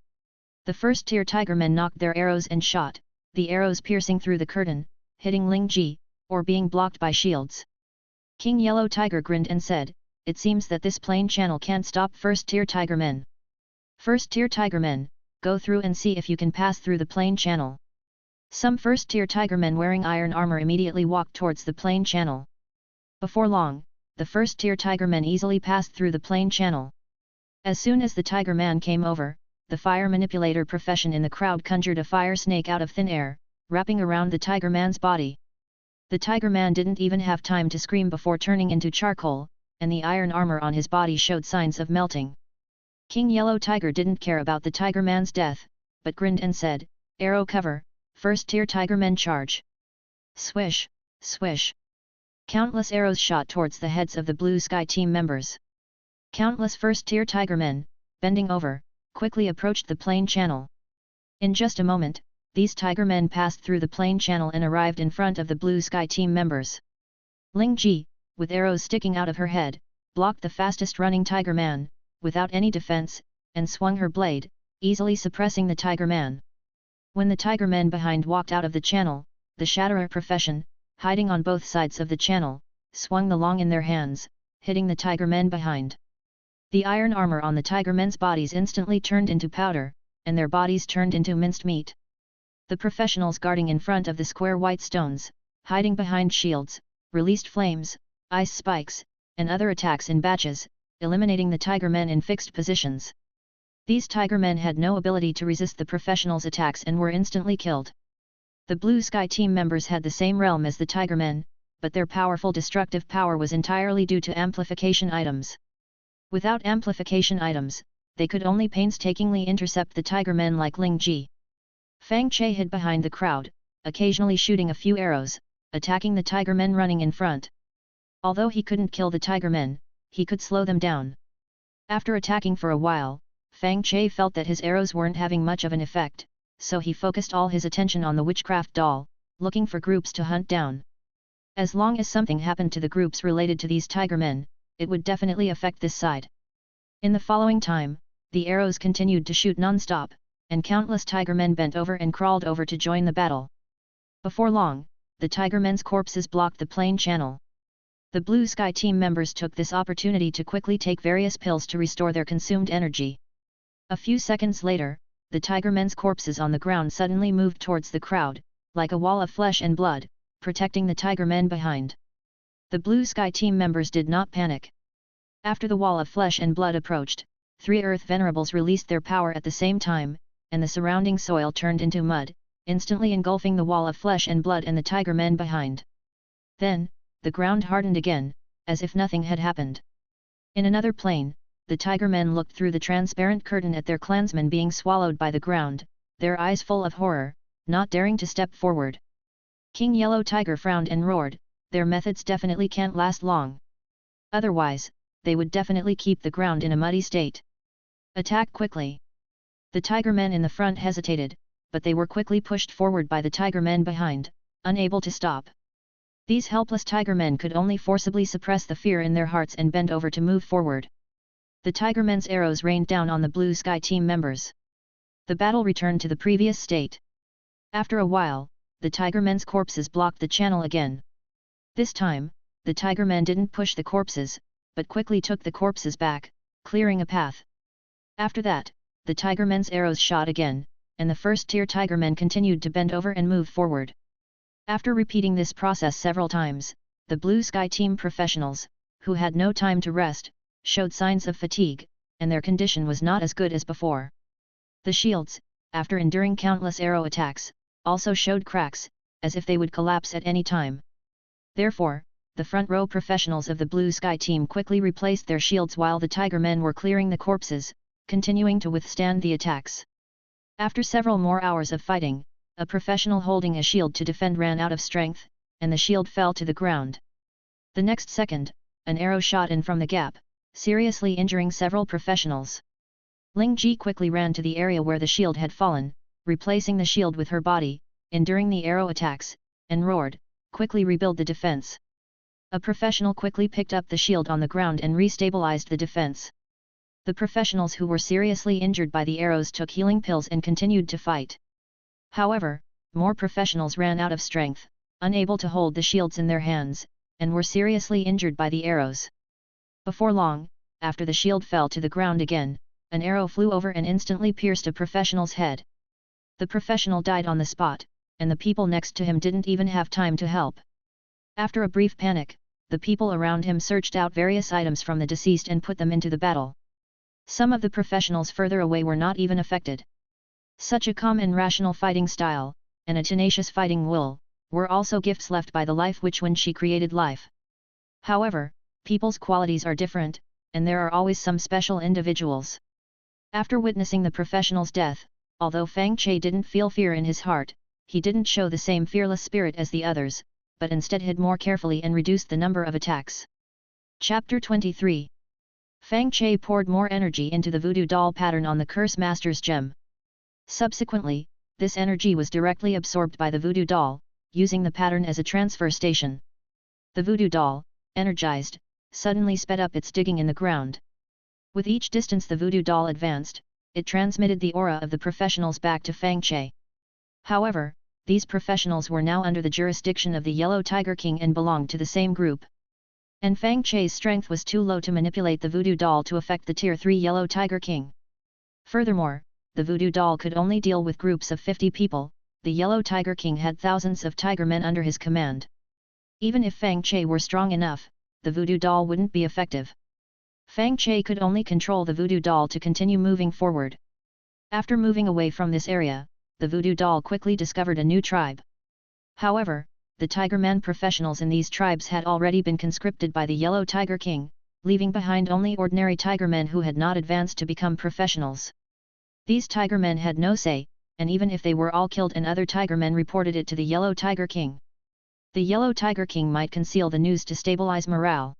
S1: The first-tier tiger men knocked their arrows and shot, the arrows piercing through the curtain, hitting Ling Ji, or being blocked by shields. King Yellow Tiger grinned and said, "It seems that this plain channel can't stop first-tier tiger men. First-tier tiger men, go through and see if you can pass through the plain channel." Some first-tier tiger men wearing iron armor immediately walked towards the plain channel. Before long, the first-tier tiger men easily passed through the plain channel. As soon as the tiger man came over, the fire manipulator profession in the crowd conjured a fire snake out of thin air, wrapping around the tiger man's body. The tiger man didn't even have time to scream before turning into charcoal, and the iron armor on his body showed signs of melting. King Yellow Tiger didn't care about the tiger man's death, but grinned and said, "Arrow cover, first-tier tiger men charge." Swish, swish. Countless arrows shot towards the heads of the Blue Sky team members. Countless first-tier tiger men, bending over, quickly approached the plain channel. In just a moment, these tiger men passed through the plain channel and arrived in front of the Blue Sky team members. Ling Ji, with arrows sticking out of her head, blocked the fastest-running tiger man, without any defense, and swung her blade, easily suppressing the tiger man. When the tiger men behind walked out of the channel, the Shatterer profession, hiding on both sides of the channel, swung the long in their hands, hitting the tiger men behind. The iron armor on the tiger men's bodies instantly turned into powder, and their bodies turned into minced meat. The professionals guarding in front of the square white stones, hiding behind shields, released flames, ice spikes, and other attacks in batches, eliminating the tiger men in fixed positions. These tiger men had no ability to resist the professionals' attacks and were instantly killed. The Blue Sky team members had the same realm as the tiger men, but their powerful destructive power was entirely due to amplification items. Without amplification items, they could only painstakingly intercept the tiger men like Ling Ji. Fang Che hid behind the crowd, occasionally shooting a few arrows, attacking the tiger men running in front. Although he couldn't kill the tiger men, he could slow them down. After attacking for a while, Fang Che felt that his arrows weren't having much of an effect, so he focused all his attention on the witchcraft doll, looking for groups to hunt down. As long as something happened to the groups related to these tiger men, it would definitely affect this side. In the following time, the arrows continued to shoot non-stop, and countless tiger men bent over and crawled over to join the battle. Before long, the tiger men's corpses blocked the plain channel. The Blue Sky team members took this opportunity to quickly take various pills to restore their consumed energy. A few seconds later, the tiger men's corpses on the ground suddenly moved towards the crowd, like a wall of flesh and blood, protecting the tiger men behind. The Blue Sky team members did not panic. After the wall of flesh and blood approached, 3 earth venerables released their power at the same time, and the surrounding soil turned into mud, instantly engulfing the wall of flesh and blood and the tiger men behind. Then, the ground hardened again, as if nothing had happened. In another plane, the tiger men looked through the transparent curtain at their clansmen being swallowed by the ground, their eyes full of horror, not daring to step forward. King Yellow Tiger frowned and roared, "Their methods definitely can't last long. Otherwise, they would definitely keep the ground in a muddy state. Attack quickly." The tiger men in the front hesitated, but they were quickly pushed forward by the tiger men behind, unable to stop. These helpless tiger men could only forcibly suppress the fear in their hearts and bend over to move forward. The tiger men's arrows rained down on the Blue Sky team members. The battle returned to the previous state. After a while, the tiger men's corpses blocked the channel again. This time, the tiger men didn't push the corpses, but quickly took the corpses back, clearing a path. After that, the tiger men's arrows shot again, and the first-tier tiger men continued to bend over and move forward. After repeating this process several times, the Blue Sky team professionals, who had no time to rest, showed signs of fatigue, and their condition was not as good as before. The shields, after enduring countless arrow attacks, also showed cracks, as if they would collapse at any time. Therefore, the front row professionals of the Blue Sky team quickly replaced their shields while the tiger men were clearing the corpses, continuing to withstand the attacks. After several more hours of fighting, a professional holding a shield to defend ran out of strength, and the shield fell to the ground. The next second, an arrow shot in from the gap, seriously injuring several professionals. Ling Ji quickly ran to the area where the shield had fallen, replacing the shield with her body, enduring the arrow attacks, and roared, "Quickly rebuild the defense." A professional quickly picked up the shield on the ground and restabilized the defense. The professionals who were seriously injured by the arrows took healing pills and continued to fight. However, more professionals ran out of strength, unable to hold the shields in their hands, and were seriously injured by the arrows. Before long, after the shield fell to the ground again, an arrow flew over and instantly pierced a professional's head. The professional died on the spot, and the people next to him didn't even have time to help. After a brief panic, the people around him searched out various items from the deceased and put them into the battle. Some of the professionals further away were not even affected. Such a calm and rational fighting style, and a tenacious fighting will, were also gifts left by the life witch when she created life. However, people's qualities are different, and there are always some special individuals. After witnessing the professional's death, although Fang Che didn't feel fear in his heart, he didn't show the same fearless spirit as the others, but instead hid more carefully and reduced the number of attacks. Chapter 23. Fang Che poured more energy into the voodoo doll pattern on the Curse Master's gem. Subsequently, this energy was directly absorbed by the voodoo doll, using the pattern as a transfer station. The voodoo doll, energized, suddenly sped up its digging in the ground. With each distance the voodoo doll advanced, it transmitted the aura of the professionals back to Fang Che. However, these professionals were now under the jurisdiction of the Yellow Tiger King and belonged to the same group. And Fang Che's strength was too low to manipulate the voodoo doll to affect the Tier 3 Yellow Tiger King. Furthermore, the voodoo doll could only deal with groups of 50 people, the Yellow Tiger King had thousands of tiger men under his command. Even if Fang Che were strong enough, the voodoo doll wouldn't be effective. Fang Che could only control the voodoo doll to continue moving forward. After moving away from this area, the voodoo doll quickly discovered a new tribe. However, the Tiger Man professionals in these tribes had already been conscripted by the Yellow Tiger King, leaving behind only ordinary tiger men who had not advanced to become professionals. These tiger men had no say, and even if they were all killed and other tiger men reported it to the Yellow Tiger King, the Yellow Tiger King might conceal the news to stabilize morale.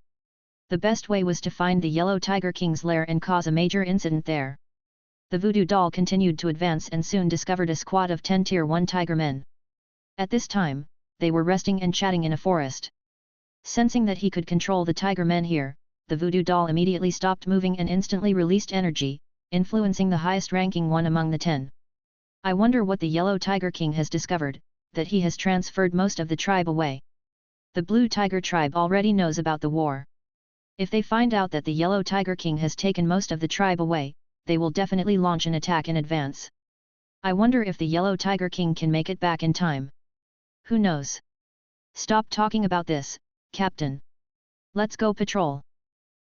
S1: The best way was to find the Yellow Tiger King's lair and cause a major incident there. The voodoo doll continued to advance and soon discovered a squad of 10 Tier 1 tiger men. At this time, they were resting and chatting in a forest. Sensing that he could control the tiger men here, the voodoo doll immediately stopped moving and instantly released energy, influencing the highest-ranking one among the 10. I wonder what the Yellow Tiger King has discovered, that he has transferred most of the tribe away. The Blue Tiger tribe already knows about the war. If they find out that the Yellow Tiger King has taken most of the tribe away, they will definitely launch an attack in advance. I wonder if the Yellow Tiger King can make it back in time. Who knows? Stop talking about this, Captain. Let's go patrol.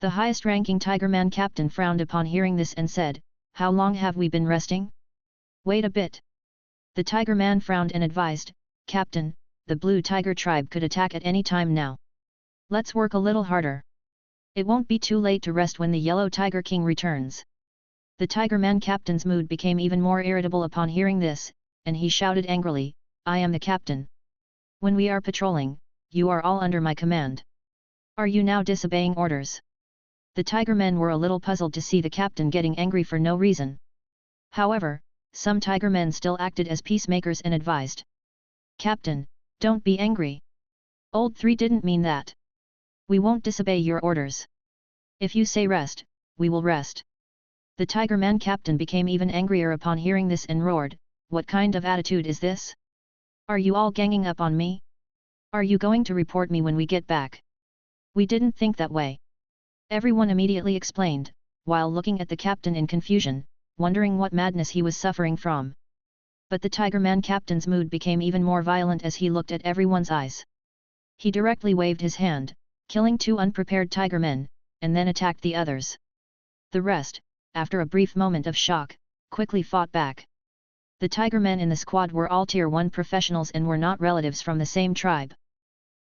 S1: The highest-ranking Tiger Man captain frowned upon hearing this and said, "How long have we been resting? Wait a bit." The Tiger Man frowned and advised, "Captain, the Blue Tiger tribe could attack at any time now. Let's work a little harder. It won't be too late to rest when the Yellow Tiger King returns." The Tiger Man captain's mood became even more irritable upon hearing this, and he shouted angrily, "I am the captain. When we are patrolling, you are all under my command. Are you now disobeying orders?" The tiger men were a little puzzled to see the captain getting angry for no reason. However, some tiger men still acted as peacemakers and advised, "Captain, don't be angry. Old 3 didn't mean that. We won't disobey your orders. If you say rest, we will rest." The tiger man captain became even angrier upon hearing this and roared, "What kind of attitude is this? Are you all ganging up on me? Are you going to report me when we get back? We didn't think that way." Everyone immediately explained, while looking at the captain in confusion, wondering what madness he was suffering from. But the tiger man captain's mood became even more violent as he looked at everyone's eyes. He directly waved his hand, killing 2 unprepared tiger men, and then attacked the others. The rest, after a brief moment of shock, quickly fought back. The tiger men in the squad were all Tier 1 professionals and were not relatives from the same tribe.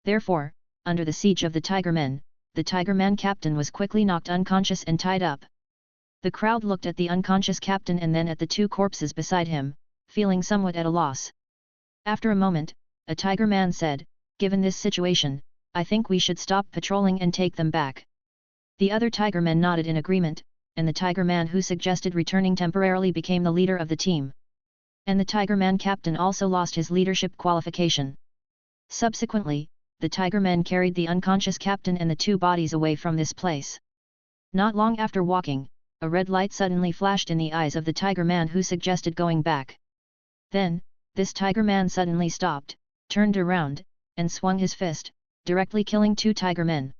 S1: Therefore, under the siege of the tiger men, the tiger man captain was quickly knocked unconscious and tied up. The crowd looked at the unconscious captain and then at the 2 corpses beside him, feeling somewhat at a loss. After a moment, a tiger man said, "Given this situation, I think we should stop patrolling and take them back." The other tiger men nodded in agreement, and the tiger man who suggested returning temporarily became the leader of the team. And the tiger man captain also lost his leadership qualification. Subsequently, the tiger men carried the unconscious captain and the 2 bodies away from this place. Not long after walking, a red light suddenly flashed in the eyes of the tiger man who suggested going back. Then, this tiger man suddenly stopped, turned around, and swung his fist, directly killing 2 tiger men.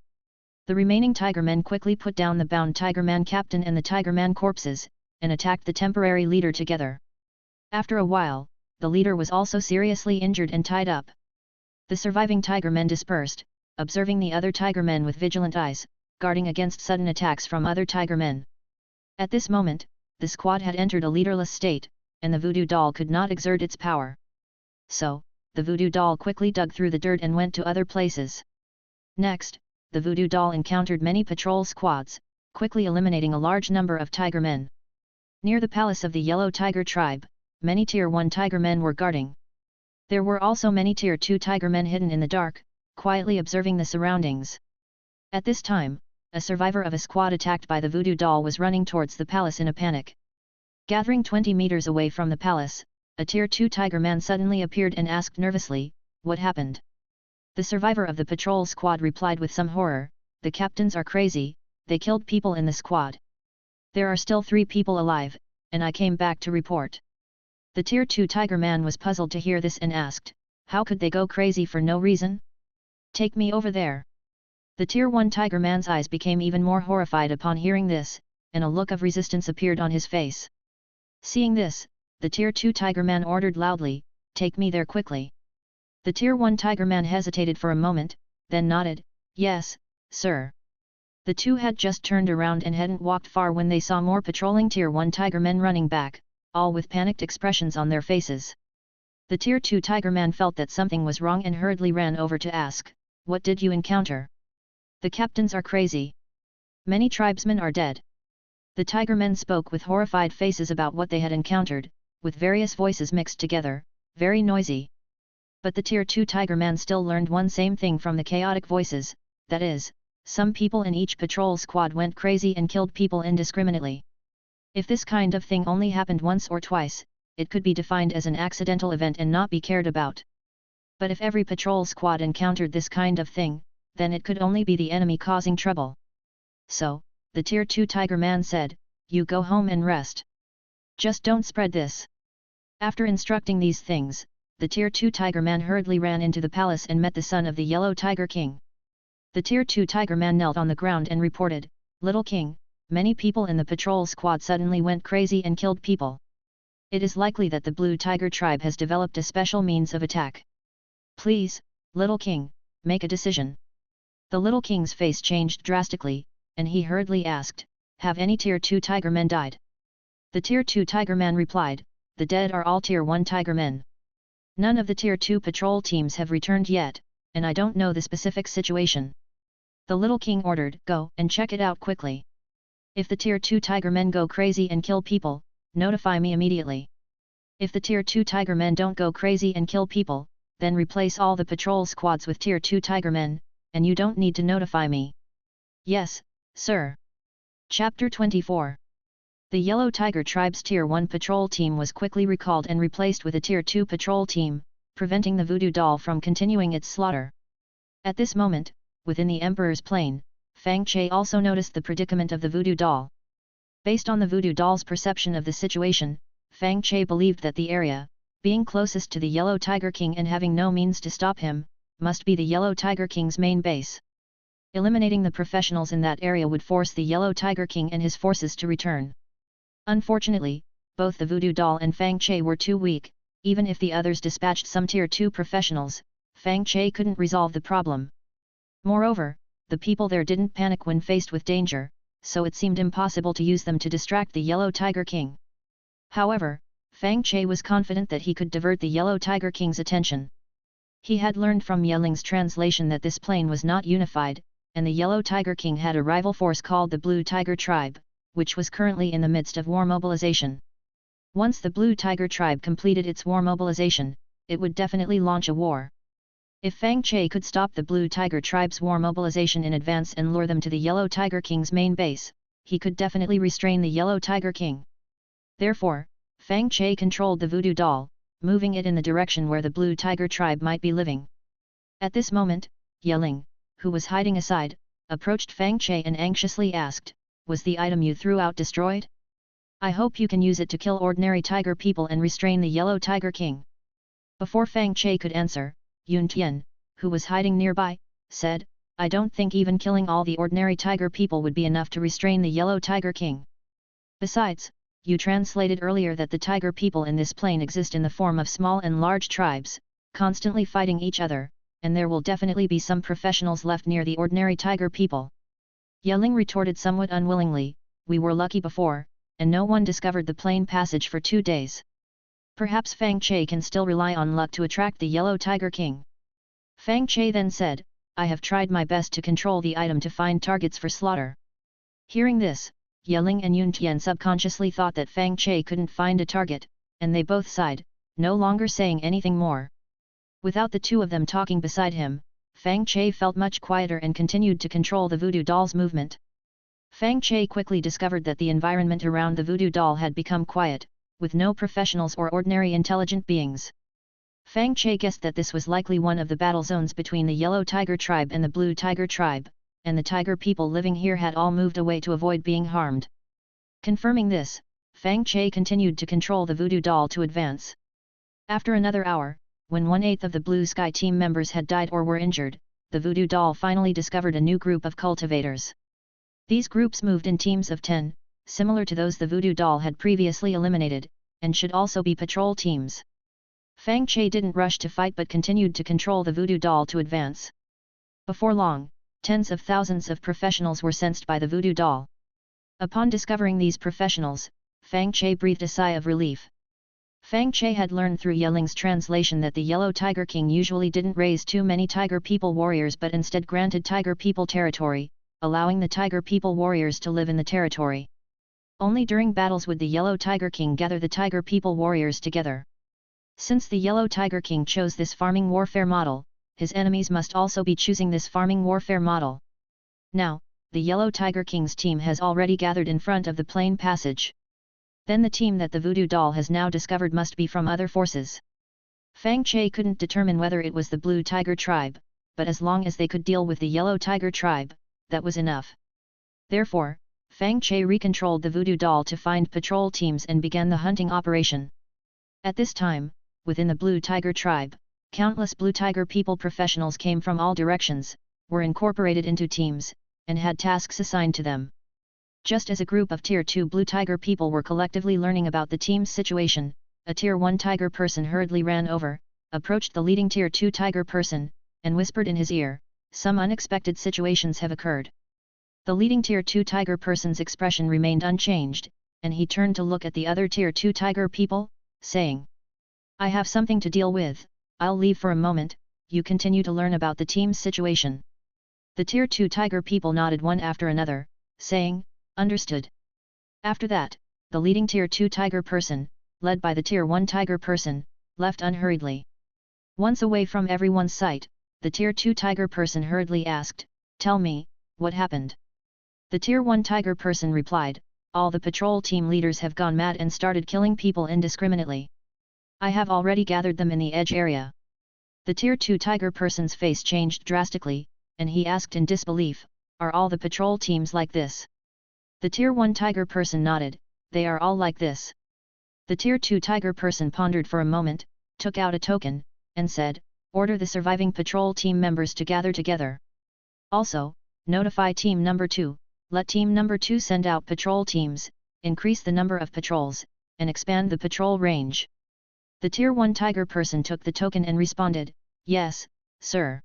S1: The remaining tiger men quickly put down the bound tiger man captain and the tiger man corpses, and attacked the temporary leader together. After a while, the leader was also seriously injured and tied up. The surviving tiger men dispersed, observing the other tiger men with vigilant eyes, guarding against sudden attacks from other tiger men. At this moment, the squad had entered a leaderless state, and the voodoo doll could not exert its power. So, the voodoo doll quickly dug through the dirt and went to other places. Next, the voodoo doll encountered many patrol squads, quickly eliminating a large number of tiger men. Near the palace of the Yellow Tiger tribe, many Tier 1 tiger men were guarding. There were also many Tier 2 tiger men hidden in the dark, quietly observing the surroundings. At this time, a survivor of a squad attacked by the voodoo doll was running towards the palace in a panic. Gathering 20 meters away from the palace, a Tier 2 tiger man suddenly appeared and asked nervously, "What happened?" The survivor of the patrol squad replied with some horror, "The captains are crazy, they killed people in the squad. There are still 3 people alive, and I came back to report." The Tier 2 tiger man was puzzled to hear this and asked, "How could they go crazy for no reason? Take me over there." The Tier 1 tiger man's eyes became even more horrified upon hearing this, and a look of resistance appeared on his face. Seeing this, the Tier 2 tiger man ordered loudly, "Take me there quickly." The Tier 1 tiger man hesitated for a moment, then nodded, "Yes, sir." The 2 had just turned around and hadn't walked far when they saw more patrolling Tier 1 tiger men running back, all with panicked expressions on their faces. The Tier 2 tiger man felt that something was wrong and hurriedly ran over to ask, "What did you encounter?" "The captains are crazy. Many tribesmen are dead." The tiger men spoke with horrified faces about what they had encountered, with various voices mixed together, very noisy. But the Tier 2 tiger man still learned one same thing from the chaotic voices, that is, some people in each patrol squad went crazy and killed people indiscriminately. If this kind of thing only happened once or twice, it could be defined as an accidental event and not be cared about. But if every patrol squad encountered this kind of thing, then it could only be the enemy causing trouble. So, the Tier 2 tiger man said, "You go home and rest. Just don't spread this." After instructing these things, the Tier 2 tiger man hurriedly ran into the palace and met the son of the Yellow Tiger King. The Tier 2 tiger man knelt on the ground and reported, "Little King, many people in the patrol squad suddenly went crazy and killed people. It is likely that the Blue Tiger tribe has developed a special means of attack. Please, Little King, make a decision." The Little King's face changed drastically, and he hurriedly asked, "Have any Tier 2 tiger men died?" The Tier 2 tiger man replied, "The dead are all Tier 1 tiger men. None of the Tier 2 patrol teams have returned yet, and I don't know the specific situation." The Little King ordered, "Go and check it out quickly. If the Tier 2 tiger men go crazy and kill people, notify me immediately." If the Tier 2 Tiger men don't go crazy and kill people, then replace all the patrol squads with Tier 2 Tiger men, and you don't need to notify me. Yes, sir. Chapter 24. The Yellow Tiger Tribe's Tier 1 patrol team was quickly recalled and replaced with a Tier 2 patrol team, preventing the voodoo doll from continuing its slaughter. At this moment, within the Emperor's plane, Fang Che also noticed the predicament of the voodoo doll. Based on the voodoo doll's perception of the situation, Fang Che believed that the area, being closest to the Yellow Tiger King and having no means to stop him, must be the Yellow Tiger King's main base. Eliminating the professionals in that area would force the Yellow Tiger King and his forces to return. Unfortunately, both the voodoo doll and Fang Che were too weak. Even if the others dispatched some Tier 2 professionals, Fang Che couldn't resolve the problem. Moreover, the people there didn't panic when faced with danger, so it seemed impossible to use them to distract the Yellow Tiger King. However, Fang Che was confident that he could divert the Yellow Tiger King's attention. He had learned from Yeling's translation that this plane was not unified, and the Yellow Tiger King had a rival force called the Blue Tiger Tribe, which was currently in the midst of war mobilization. Once the Blue Tiger Tribe completed its war mobilization, it would definitely launch a war. If Fang Che could stop the Blue Tiger Tribe's war mobilization in advance and lure them to the Yellow Tiger King's main base, he could definitely restrain the Yellow Tiger King. Therefore, Fang Che controlled the voodoo doll, moving it in the direction where the Blue Tiger Tribe might be living. At this moment, Yeling, who was hiding aside, approached Fang Che and anxiously asked, "Was the item you threw out destroyed? I hope you can use it to kill ordinary tiger people and restrain the Yellow Tiger King." Before Fang Che could answer, Yun Tian, who was hiding nearby, said, "I don't think even killing all the ordinary tiger people would be enough to restrain the Yellow Tiger King. Besides, you translated earlier that the tiger people in this plane exist in the form of small and large tribes, constantly fighting each other, and there will definitely be some professionals left near the ordinary tiger people." Yeling retorted somewhat unwillingly, "We were lucky before, and no one discovered the plane passage for 2 days. Perhaps Fang Che can still rely on luck to attract the Yellow Tiger King." Fang Che then said, "I have tried my best to control the item to find targets for slaughter." Hearing this, Yeling and Yun Tian subconsciously thought that Fang Che couldn't find a target, and they both sighed, no longer saying anything more. Without the two of them talking beside him, Fang Che felt much quieter and continued to control the voodoo doll's movement. Fang Che quickly discovered that the environment around the voodoo doll had become quiet, with no professionals or ordinary intelligent beings. Fang Che guessed that this was likely one of the battle zones between the Yellow Tiger Tribe and the Blue Tiger Tribe, and the tiger people living here had all moved away to avoid being harmed. Confirming this, Fang Che continued to control the voodoo doll to advance. After another hour, when 1/8 of the Blue Sky team members had died or were injured, the voodoo doll finally discovered a new group of cultivators. These groups moved in teams of 10, similar to those the voodoo doll had previously eliminated, and should also be patrol teams. Fang Che didn't rush to fight but continued to control the voodoo doll to advance. Before long, tens of thousands of professionals were sensed by the voodoo doll. Upon discovering these professionals, Fang Che breathed a sigh of relief. Fang Che had learned through Yeling's translation that the Yellow Tiger King usually didn't raise too many Tiger People warriors but instead granted Tiger People territory, allowing the Tiger People warriors to live in the territory. Only during battles would the Yellow Tiger King gather the Tiger People warriors together. Since the Yellow Tiger King chose this farming warfare model, his enemies must also be choosing this farming warfare model. Now, the Yellow Tiger King's team has already gathered in front of the plain passage. Then the team that the voodoo doll has now discovered must be from other forces. Fang Che couldn't determine whether it was the Blue Tiger Tribe, but as long as they could deal with the Yellow Tiger Tribe, that was enough. Therefore, Fang Che recontrolled the voodoo doll to find patrol teams and began the hunting operation. At this time, within the Blue Tiger Tribe, countless Blue Tiger People professionals came from all directions, were incorporated into teams, and had tasks assigned to them. Just as a group of Tier 2 Blue Tiger People were collectively learning about the team's situation, a Tier 1 Tiger person hurriedly ran over, approached the leading Tier 2 Tiger person, and whispered in his ear, "Some unexpected situations have occurred." The leading Tier 2 Tiger person's expression remained unchanged, and he turned to look at the other Tier 2 Tiger People, saying, "I have something to deal with, I'll leave for a moment, you continue to learn about the team's situation." The Tier 2 Tiger People nodded one after another, saying, "Understood." After that, the leading Tier 2 Tiger person, led by the Tier 1 tiger person, left unhurriedly. Once away from everyone's sight, the Tier 2 tiger person hurriedly asked, "Tell me, what happened?" The Tier 1 tiger person replied, "All the patrol team leaders have gone mad and started killing people indiscriminately. I have already gathered them in the edge area." The Tier 2 tiger person's face changed drastically, and he asked in disbelief, "Are all the patrol teams like this?" The Tier 1 tiger person nodded, "They are all like this." The Tier 2 tiger person pondered for a moment, took out a token, and said, "Order the surviving patrol team members to gather together. Also, notify team number 2, let team number 2 send out patrol teams, increase the number of patrols, and expand the patrol range." The Tier 1 tiger person took the token and responded, "Yes, sir."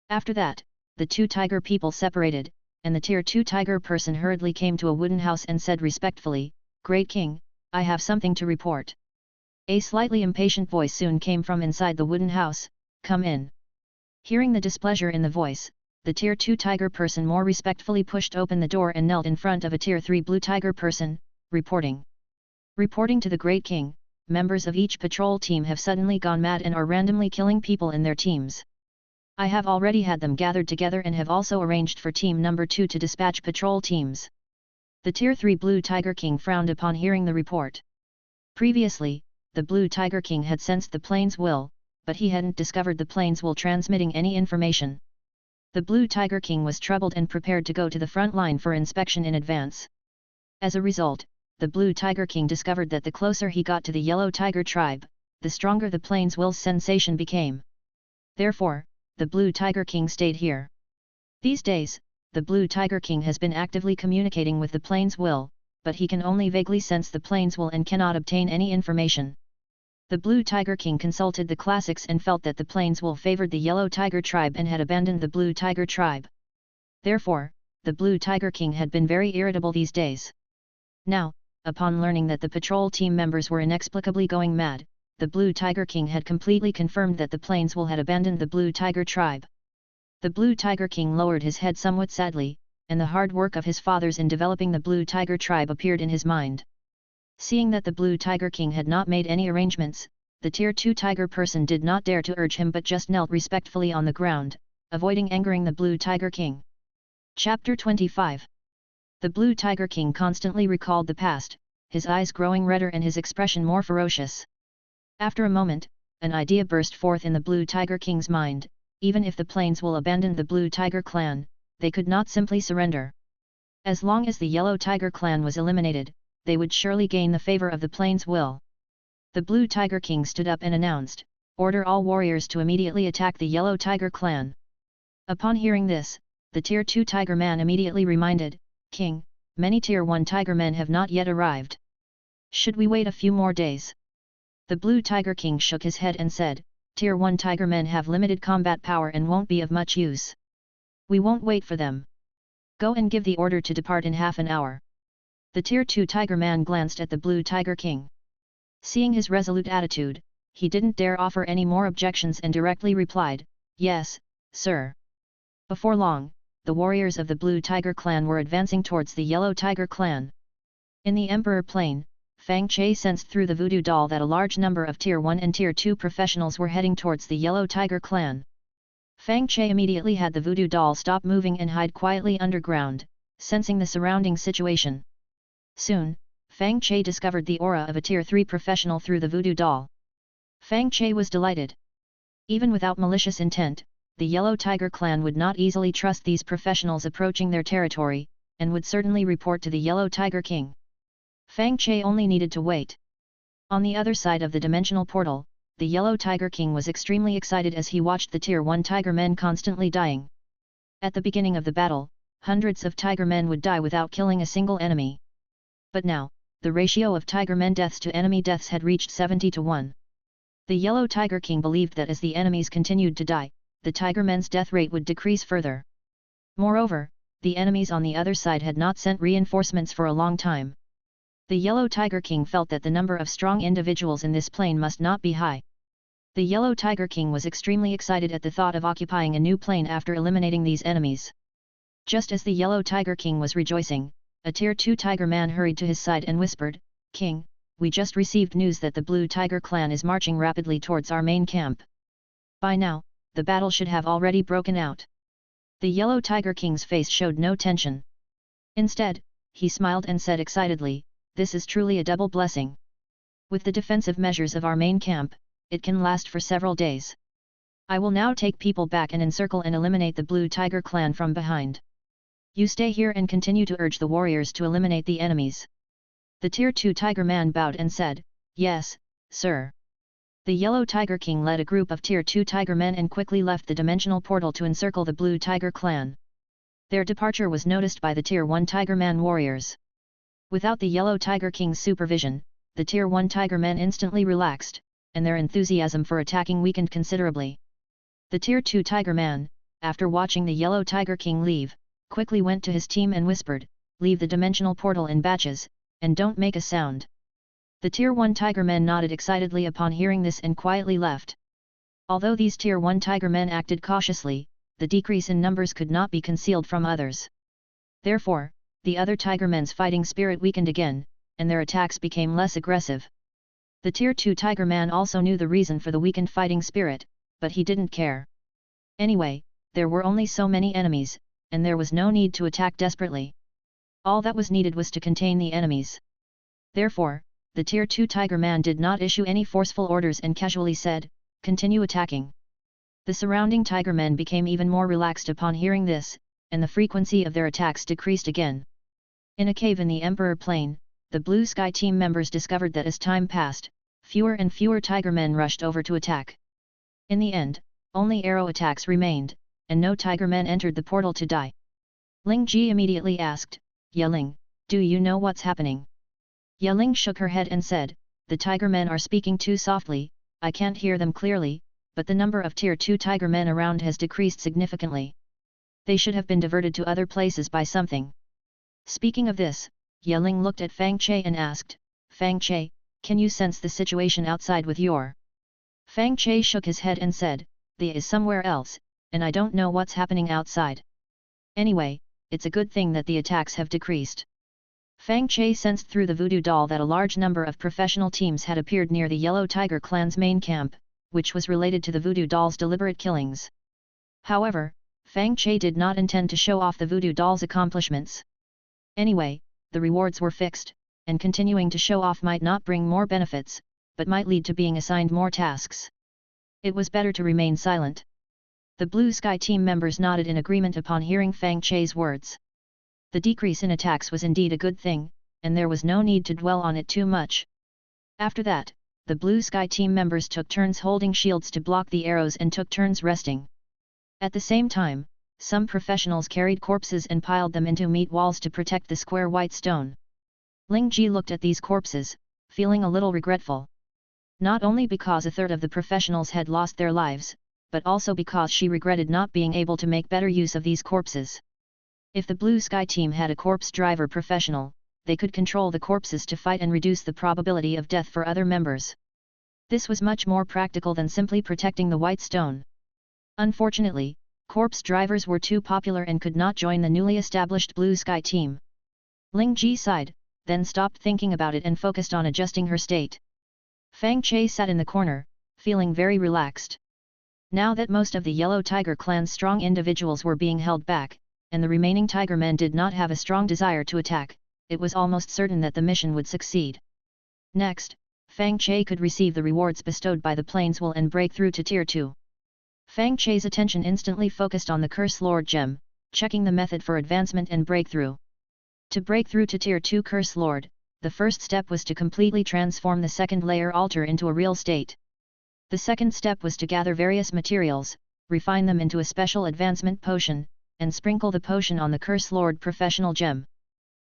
S1: After that, the two tiger people separated, and the Tier 2 tiger person hurriedly came to a wooden house and said respectfully, "Great King, I have something to report." A slightly impatient voice soon came from inside the wooden house, "Come in." Hearing the displeasure in the voice, the Tier 2 tiger person more respectfully pushed open the door and knelt in front of a Tier 3 blue tiger person, reporting. "Reporting to the Great King, members of each patrol team have suddenly gone mad and are randomly killing people in their teams. I have already had them gathered together and have also arranged for team number 2 to dispatch patrol teams." The Tier 3 Blue Tiger King frowned upon hearing the report. Previously, the Blue Tiger King had sensed the plane's will, but he hadn't discovered the plane's will transmitting any information. The Blue Tiger King was troubled and prepared to go to the front line for inspection in advance. As a result, the Blue Tiger King discovered that the closer he got to the Yellow Tiger tribe, the stronger the plane's will's sensation became. Therefore, the Blue Tiger King stayed here. These days, the Blue Tiger King has been actively communicating with the plane's will, but he can only vaguely sense the plane's will and cannot obtain any information. The Blue Tiger King consulted the classics and felt that the plane's will favored the Yellow Tiger tribe and had abandoned the Blue Tiger tribe. Therefore, the Blue Tiger King had been very irritable these days. Now, upon learning that the patrol team members were inexplicably going mad, the Blue Tiger King had completely confirmed that the plane's will had abandoned the Blue Tiger tribe. The Blue Tiger King lowered his head somewhat sadly, and the hard work of his fathers in developing the Blue Tiger tribe appeared in his mind. Seeing that the Blue Tiger King had not made any arrangements, the Tier 2 tiger person did not dare to urge him but just knelt respectfully on the ground, avoiding angering the Blue Tiger King. Chapter 25. The Blue Tiger King constantly recalled the past, his eyes growing redder and his expression more ferocious. After a moment, an idea burst forth in the Blue Tiger King's mind: even if the plains will abandon the Blue Tiger clan, they could not simply surrender. As long as the Yellow Tiger clan was eliminated, they would surely gain the favor of the plains will. The Blue Tiger King stood up and announced, "Order all warriors to immediately attack the Yellow Tiger clan." Upon hearing this, the Tier 2 Tiger Man immediately reminded, "King, many Tier 1 Tiger men have not yet arrived. Should we wait a few more days?" The Blue Tiger King shook his head and said, "Tier 1 Tiger men have limited combat power and won't be of much use. We won't wait for them. Go and give the order to depart in half an hour." The Tier 2 Tiger Man glanced at the Blue Tiger King. Seeing his resolute attitude, he didn't dare offer any more objections and directly replied, "Yes, sir." Before long, the warriors of the Blue Tiger clan were advancing towards the Yellow Tiger clan. In the Emperor Plain, Fang Che sensed through the voodoo doll that a large number of Tier 1 and Tier 2 professionals were heading towards the Yellow Tiger clan. Fang Che immediately had the voodoo doll stop moving and hide quietly underground, sensing the surrounding situation. Soon, Fang Che discovered the aura of a Tier 3 professional through the voodoo doll. Fang Che was delighted. Even without malicious intent, the Yellow Tiger clan would not easily trust these professionals approaching their territory, and would certainly report to the Yellow Tiger King. Fang Che only needed to wait. On the other side of the dimensional portal, the Yellow Tiger King was extremely excited as he watched the Tier 1 Tiger men constantly dying. At the beginning of the battle, hundreds of Tiger men would die without killing a single enemy. But now, the ratio of Tiger men deaths to enemy deaths had reached 70 to 1. The Yellow Tiger King believed that as the enemies continued to die, the Tiger men's death rate would decrease further. Moreover, the enemies on the other side had not sent reinforcements for a long time. The Yellow Tiger King felt that the number of strong individuals in this plane must not be high. The Yellow Tiger King was extremely excited at the thought of occupying a new plane after eliminating these enemies. Just as the Yellow Tiger King was rejoicing, a Tier 2 Tiger man hurried to his side and whispered, "King, we just received news that the Blue Tiger clan is marching rapidly towards our main camp. By now, the battle should have already broken out. The Yellow Tiger King's face showed no tension. Instead, he smiled and said excitedly, "This is truly a double blessing. With the defensive measures of our main camp, it can last for several days. I will now take people back and encircle and eliminate the Blue Tiger clan from behind. You stay here and continue to urge the warriors to eliminate the enemies." The Tier 2 Tiger Man bowed and said, "Yes, sir." The Yellow Tiger King led a group of Tier 2 Tiger Men and quickly left the dimensional portal to encircle the Blue Tiger clan. Their departure was noticed by the Tier 1 Tiger Man warriors. Without the Yellow Tiger King's supervision, the Tier 1 Tiger Men instantly relaxed, and their enthusiasm for attacking weakened considerably. The Tier 2 Tiger Man, after watching the Yellow Tiger King leave, quickly went to his team and whispered, "Leave the dimensional portal in batches, and don't make a sound." The Tier 1 Tiger Men nodded excitedly upon hearing this and quietly left. Although these Tier 1 Tiger Men acted cautiously, the decrease in numbers could not be concealed from others. Therefore, the other Tiger Men's fighting spirit weakened again, and their attacks became less aggressive. The Tier 2 Tiger Man also knew the reason for the weakened fighting spirit, but he didn't care. Anyway, there were only so many enemies, and there was no need to attack desperately. All that was needed was to contain the enemies. Therefore, the Tier 2 Tiger Man did not issue any forceful orders and casually said, "Continue attacking." The surrounding Tiger Men became even more relaxed upon hearing this, and the frequency of their attacks decreased again. In a cave in the Emperor Plain, the Blue Sky team members discovered that as time passed, fewer and fewer Tiger Men rushed over to attack. In the end, only arrow attacks remained, and no Tiger Men entered the portal to die. Ling Ji immediately asked, "Yeling, do you know what's happening?" Yeling shook her head and said, "The Tiger Men are speaking too softly, I can't hear them clearly, but the number of Tier 2 Tiger Men around has decreased significantly. They should have been diverted to other places by something." Speaking of this, Yeling looked at Fang Che and asked, "Fang Che, can you sense the situation outside with your?" Fang Che shook his head and said, "The is somewhere else, and I don't know what's happening outside. Anyway, it's a good thing that the attacks have decreased." Fang Che sensed through the voodoo doll that a large number of professional teams had appeared near the Yellow Tiger clan's main camp, which was related to the voodoo doll's deliberate killings. However, Fang Che did not intend to show off the voodoo doll's accomplishments. Anyway, the rewards were fixed, and continuing to show off might not bring more benefits, but might lead to being assigned more tasks. It was better to remain silent. The Blue Sky team members nodded in agreement upon hearing Fang Che's words. The decrease in attacks was indeed a good thing, and there was no need to dwell on it too much. After that, the Blue Sky team members took turns holding shields to block the arrows and took turns resting. At the same time, some professionals carried corpses and piled them into meat walls to protect the square white stone. Ling Ji looked at these corpses, feeling a little regretful. Not only because a third of the professionals had lost their lives, but also because she regretted not being able to make better use of these corpses. If the Blue Sky team had a corpse driver professional, they could control the corpses to fight and reduce the probability of death for other members. This was much more practical than simply protecting the white stone. Unfortunately, corpse drivers were too popular and could not join the newly established Blue Sky team. Ling Ji sighed, then stopped thinking about it and focused on adjusting her state. Fang Che sat in the corner, feeling very relaxed. Now that most of the Yellow Tiger clan's strong individuals were being held back, and the remaining Tiger Men did not have a strong desire to attack, it was almost certain that the mission would succeed. Next, Fang Che could receive the rewards bestowed by the Plainswell and break through to Tier 2. Fang Che's attention instantly focused on the Curse Lord gem, checking the method for advancement and breakthrough. To break through to Tier 2 Curse Lord, the first step was to completely transform the second layer altar into a real state. The second step was to gather various materials, refine them into a special advancement potion, and sprinkle the potion on the Curse Lord professional gem.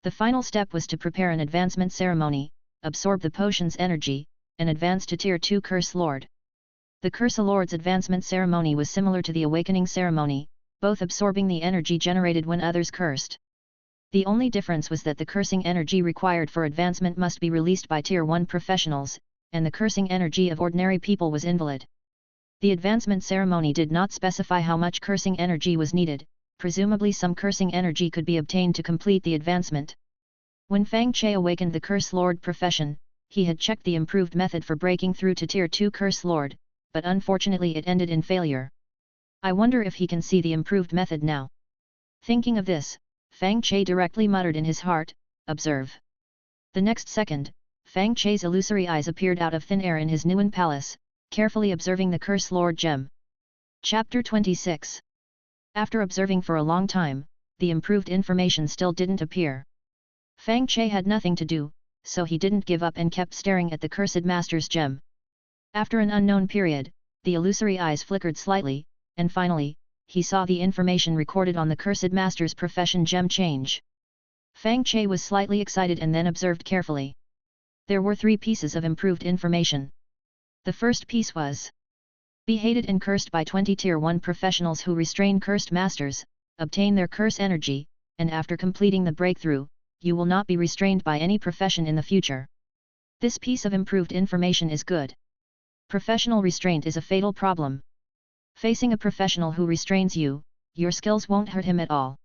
S1: The final step was to prepare an advancement ceremony, absorb the potion's energy, and advance to Tier 2 Curse Lord. The Curse Lord's advancement ceremony was similar to the awakening ceremony, both absorbing the energy generated when others cursed. The only difference was that the cursing energy required for advancement must be released by Tier 1 professionals, and the cursing energy of ordinary people was invalid. The advancement ceremony did not specify how much cursing energy was needed, presumably some cursing energy could be obtained to complete the advancement. When Fang Che awakened the Curse Lord profession, he had checked the improved method for breaking through to Tier 2 Curse Lord, but unfortunately it ended in failure. I wonder if he can see the improved method now. Thinking of this, Fang Che directly muttered in his heart, "Observe." The next second, Fang Che's illusory eyes appeared out of thin air in his Nuan Palace, carefully observing the Curse Lord gem. Chapter 26. After observing for a long time, the improved information still didn't appear. Fang Che had nothing to do, so he didn't give up and kept staring at the Cursed Master's gem. After an unknown period, the illusory eyes flickered slightly, and finally, he saw the information recorded on the Cursed Master's profession gem change. Fang Che was slightly excited and then observed carefully. There were 3 pieces of improved information. The first piece was: be hated and cursed by 20 Tier 1 professionals who restrain cursed masters, obtain their curse energy, and after completing the breakthrough, you will not be restrained by any profession in the future. This piece of improved information is good. Professional restraint is a fatal problem. Facing a professional who restrains you, your skills won't hurt him at all.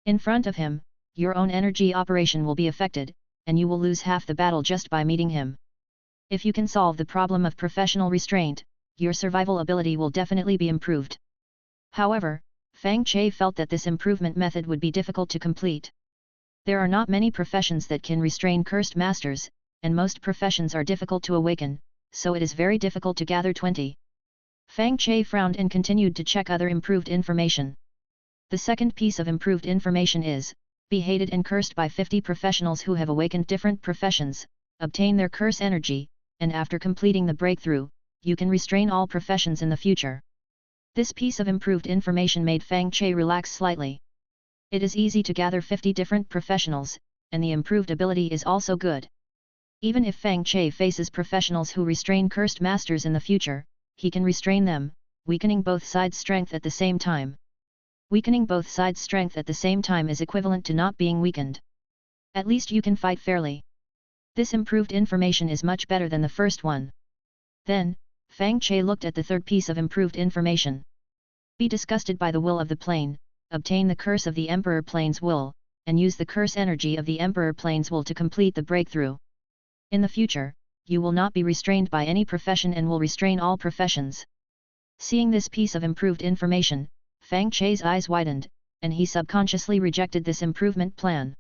S1: In front of him, your own energy operation will be affected, and you will lose half the battle just by meeting him. If you can solve the problem of professional restraint, your survival ability will definitely be improved. However, Fang Che felt that this improvement method would be difficult to complete. There are not many professions that can restrain cursed masters, and most professions are difficult to awaken, so it is very difficult to gather 20. Fang Che frowned and continued to check other improved information. The second piece of improved information is: be hated and cursed by 50 professionals who have awakened different professions, obtain their curse energy, and after completing the breakthrough, you can restrain all professions in the future. This piece of improved information made Fang Che relax slightly. It is easy to gather 50 different professionals, and the improved ability is also good. Even if Fang Che faces professionals who restrain cursed masters in the future, he can restrain them, weakening both sides' strength at the same time. Weakening both sides' strength at the same time is equivalent to not being weakened. At least you can fight fairly. This improved information is much better than the first one. Then, Fang Che looked at the third piece of improved information. Be disgusted by the will of the plane, obtain the curse of the Emperor Plane's will, and use the curse energy of the Emperor Plane's will to complete the breakthrough. In the future, you will not be restrained by any profession and will restrain all professions. Seeing this piece of improved information, Fang Che's eyes widened, and he subconsciously rejected this improvement plan.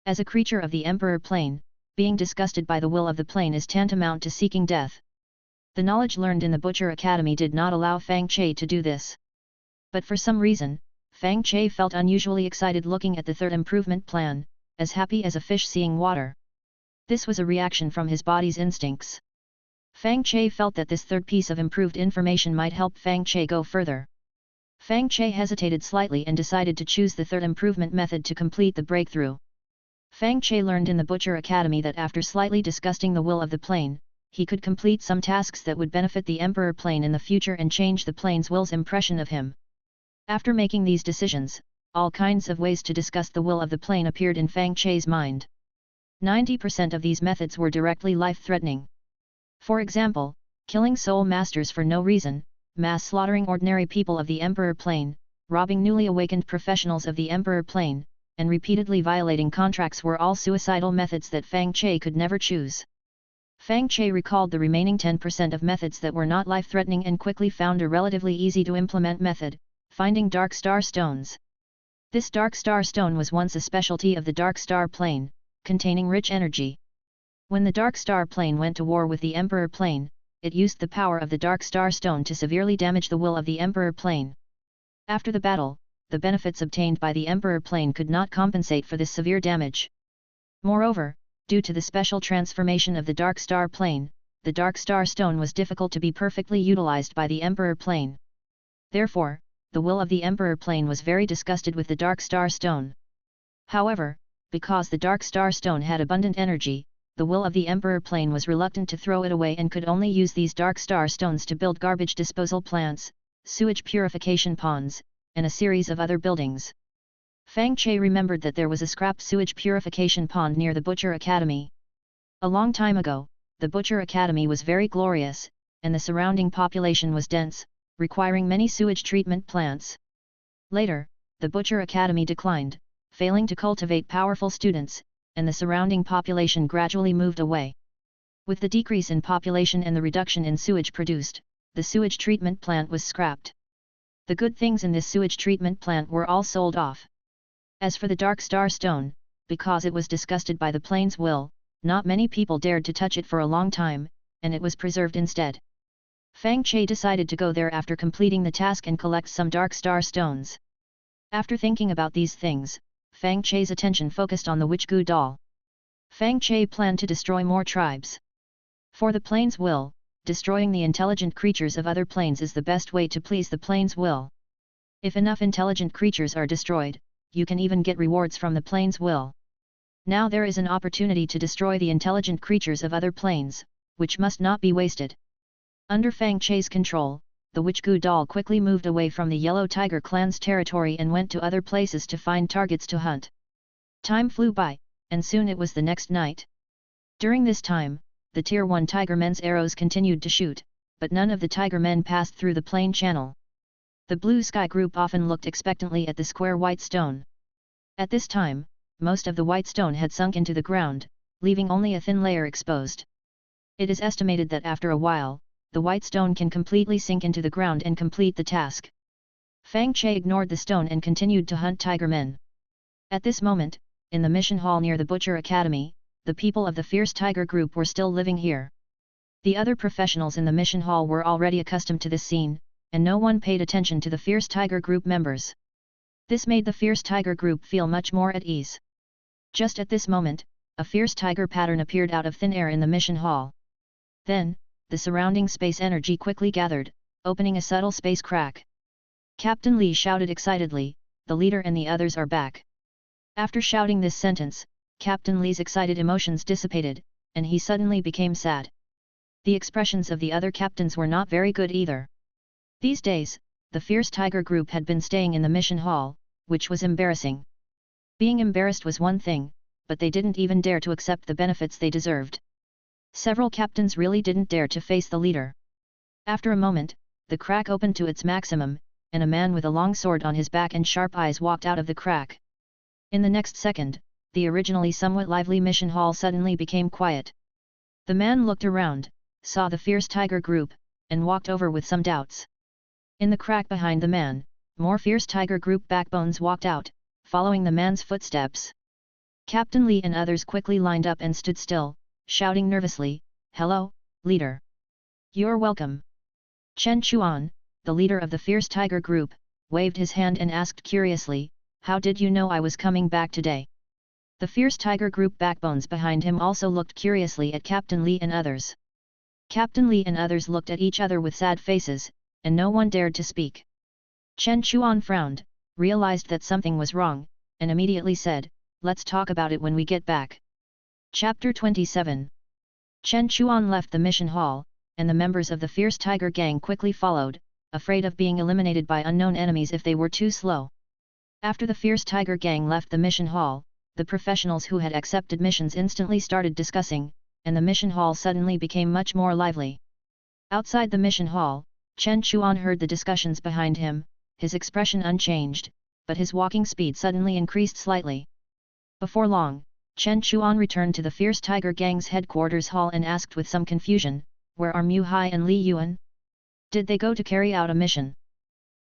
S1: As a creature of the Emperor Plane, being disgusted by the will of the plane is tantamount to seeking death. The knowledge learned in the Butcher Academy did not allow Fang Che to do this. But for some reason, Fang Che felt unusually excited looking at the third improvement plan, as happy as a fish seeing water. This was a reaction from his body's instincts. Fang Che felt that this third piece of improved information might help Fang Che go further. Fang Che hesitated slightly and decided to choose the third improvement method to complete the breakthrough. Fang Che learned in the Butcher Academy that after slightly disgusting the will of the plane, he could complete some tasks that would benefit the Emperor Plane in the future and change the plane's will's impression of him. After making these decisions, all kinds of ways to disgust the will of the plane appeared in Fang Che's mind. 90% of these methods were directly life-threatening. For example, killing soul masters for no reason, mass slaughtering ordinary people of the Emperor Plane, robbing newly awakened professionals of the Emperor Plane, and repeatedly violating contracts were all suicidal methods that Fang Che could never choose. Fang Che recalled the remaining 10% of methods that were not life-threatening and quickly found a relatively easy-to-implement method, finding Dark Star Stones. This Dark Star Stone was once a specialty of the Dark Star Plane, containing rich energy. When the Dark Star Plane went to war with the Emperor Plane, it used the power of the Dark Star Stone to severely damage the will of the Emperor Plane. After the battle, the benefits obtained by the Emperor Plane could not compensate for this severe damage. Moreover, due to the special transformation of the Dark Star Plane, the Dark Star Stone was difficult to be perfectly utilized by the Emperor Plane. Therefore, the will of the Emperor Plane was very disgusted with the Dark Star Stone. However, because the Dark Star Stone had abundant energy, the will of the Emperor Plane was reluctant to throw it away and could only use these Dark Star Stones to build garbage disposal plants, sewage purification ponds, and a series of other buildings. Fang Che remembered that there was a scrap sewage purification pond near the Butcher Academy. A long time ago, the Butcher Academy was very glorious, and the surrounding population was dense, requiring many sewage treatment plants. Later, the Butcher Academy declined, failing to cultivate powerful students, and the surrounding population gradually moved away. With the decrease in population and the reduction in sewage produced, the sewage treatment plant was scrapped. The good things in this sewage treatment plant were all sold off. As for the Dark Star Stone, because it was disgusted by the plane's will, not many people dared to touch it for a long time, and it was preserved instead. Fang Che decided to go there after completing the task and collect some Dark Star Stones. After thinking about these things, Fang Che's attention focused on the Witch Gu doll. Fang Che planned to destroy more tribes. For the plane's will, destroying the intelligent creatures of other planes is the best way to please the plane's will. If enough intelligent creatures are destroyed, you can even get rewards from the plane's will. Now there is an opportunity to destroy the intelligent creatures of other planes, which must not be wasted. Under Fang Che's control, the Witch Gu doll quickly moved away from the Yellow Tiger clan's territory and went to other places to find targets to hunt. Time flew by, and soon it was the next night. During this time, the Tier 1 Tiger men's arrows continued to shoot, but none of the Tiger men passed through the plane channel. The Blue Sky group often looked expectantly at the square white stone. At this time, most of the white stone had sunk into the ground, leaving only a thin layer exposed. It is estimated that after a while, the white stone can completely sink into the ground and complete the task. Fang Che ignored the stone and continued to hunt tiger men. At this moment, in the mission hall near the Butcher Academy, the people of the Fierce Tiger group were still living here. The other professionals in the mission hall were already accustomed to this scene, and no one paid attention to the Fierce Tiger group members. This made the Fierce Tiger group feel much more at ease. Just at this moment, a fierce tiger pattern appeared out of thin air in the mission hall. Then, the surrounding space energy quickly gathered, opening a subtle space crack. Captain Li shouted excitedly, "The leader and the others are back." After shouting this sentence, Captain Li's excited emotions dissipated, and he suddenly became sad. The expressions of the other captains were not very good either. These days, the Fierce Tiger group had been staying in the mission hall, which was embarrassing. Being embarrassed was one thing, but they didn't even dare to accept the benefits they deserved. Several captains really didn't dare to face the leader. After a moment, the crack opened to its maximum, and a man with a long sword on his back and sharp eyes walked out of the crack. In the next second, the originally somewhat lively mission hall suddenly became quiet. The man looked around, saw the Fierce Tiger group, and walked over with some doubts. In the crack behind the man, more Fierce Tiger group backbones walked out, following the man's footsteps. Captain Li and others quickly lined up and stood still, shouting nervously, "Hello, leader! You're welcome." Chen Chuan, the leader of the Fierce Tiger group, waved his hand and asked curiously, "How did you know I was coming back today?" The Fierce Tiger group backbones behind him also looked curiously at Captain Li and others. Captain Li and others looked at each other with sad faces, and no one dared to speak. Chen Chuan frowned, realized that something was wrong, and immediately said, "Let's talk about it when we get back." Chapter 27. Chen Chuan left the mission hall, and the members of the Fierce Tiger gang quickly followed, afraid of being eliminated by unknown enemies if they were too slow. After the Fierce Tiger gang left the mission hall, the professionals who had accepted missions instantly started discussing, and the mission hall suddenly became much more lively. Outside the mission hall, Chen Chuan heard the discussions behind him, his expression unchanged, but his walking speed suddenly increased slightly. Before long, Chen Chuan returned to the Fierce Tiger gang's headquarters hall and asked with some confusion, "Where are Mu Hai and Li Yuan? Did they go to carry out a mission?"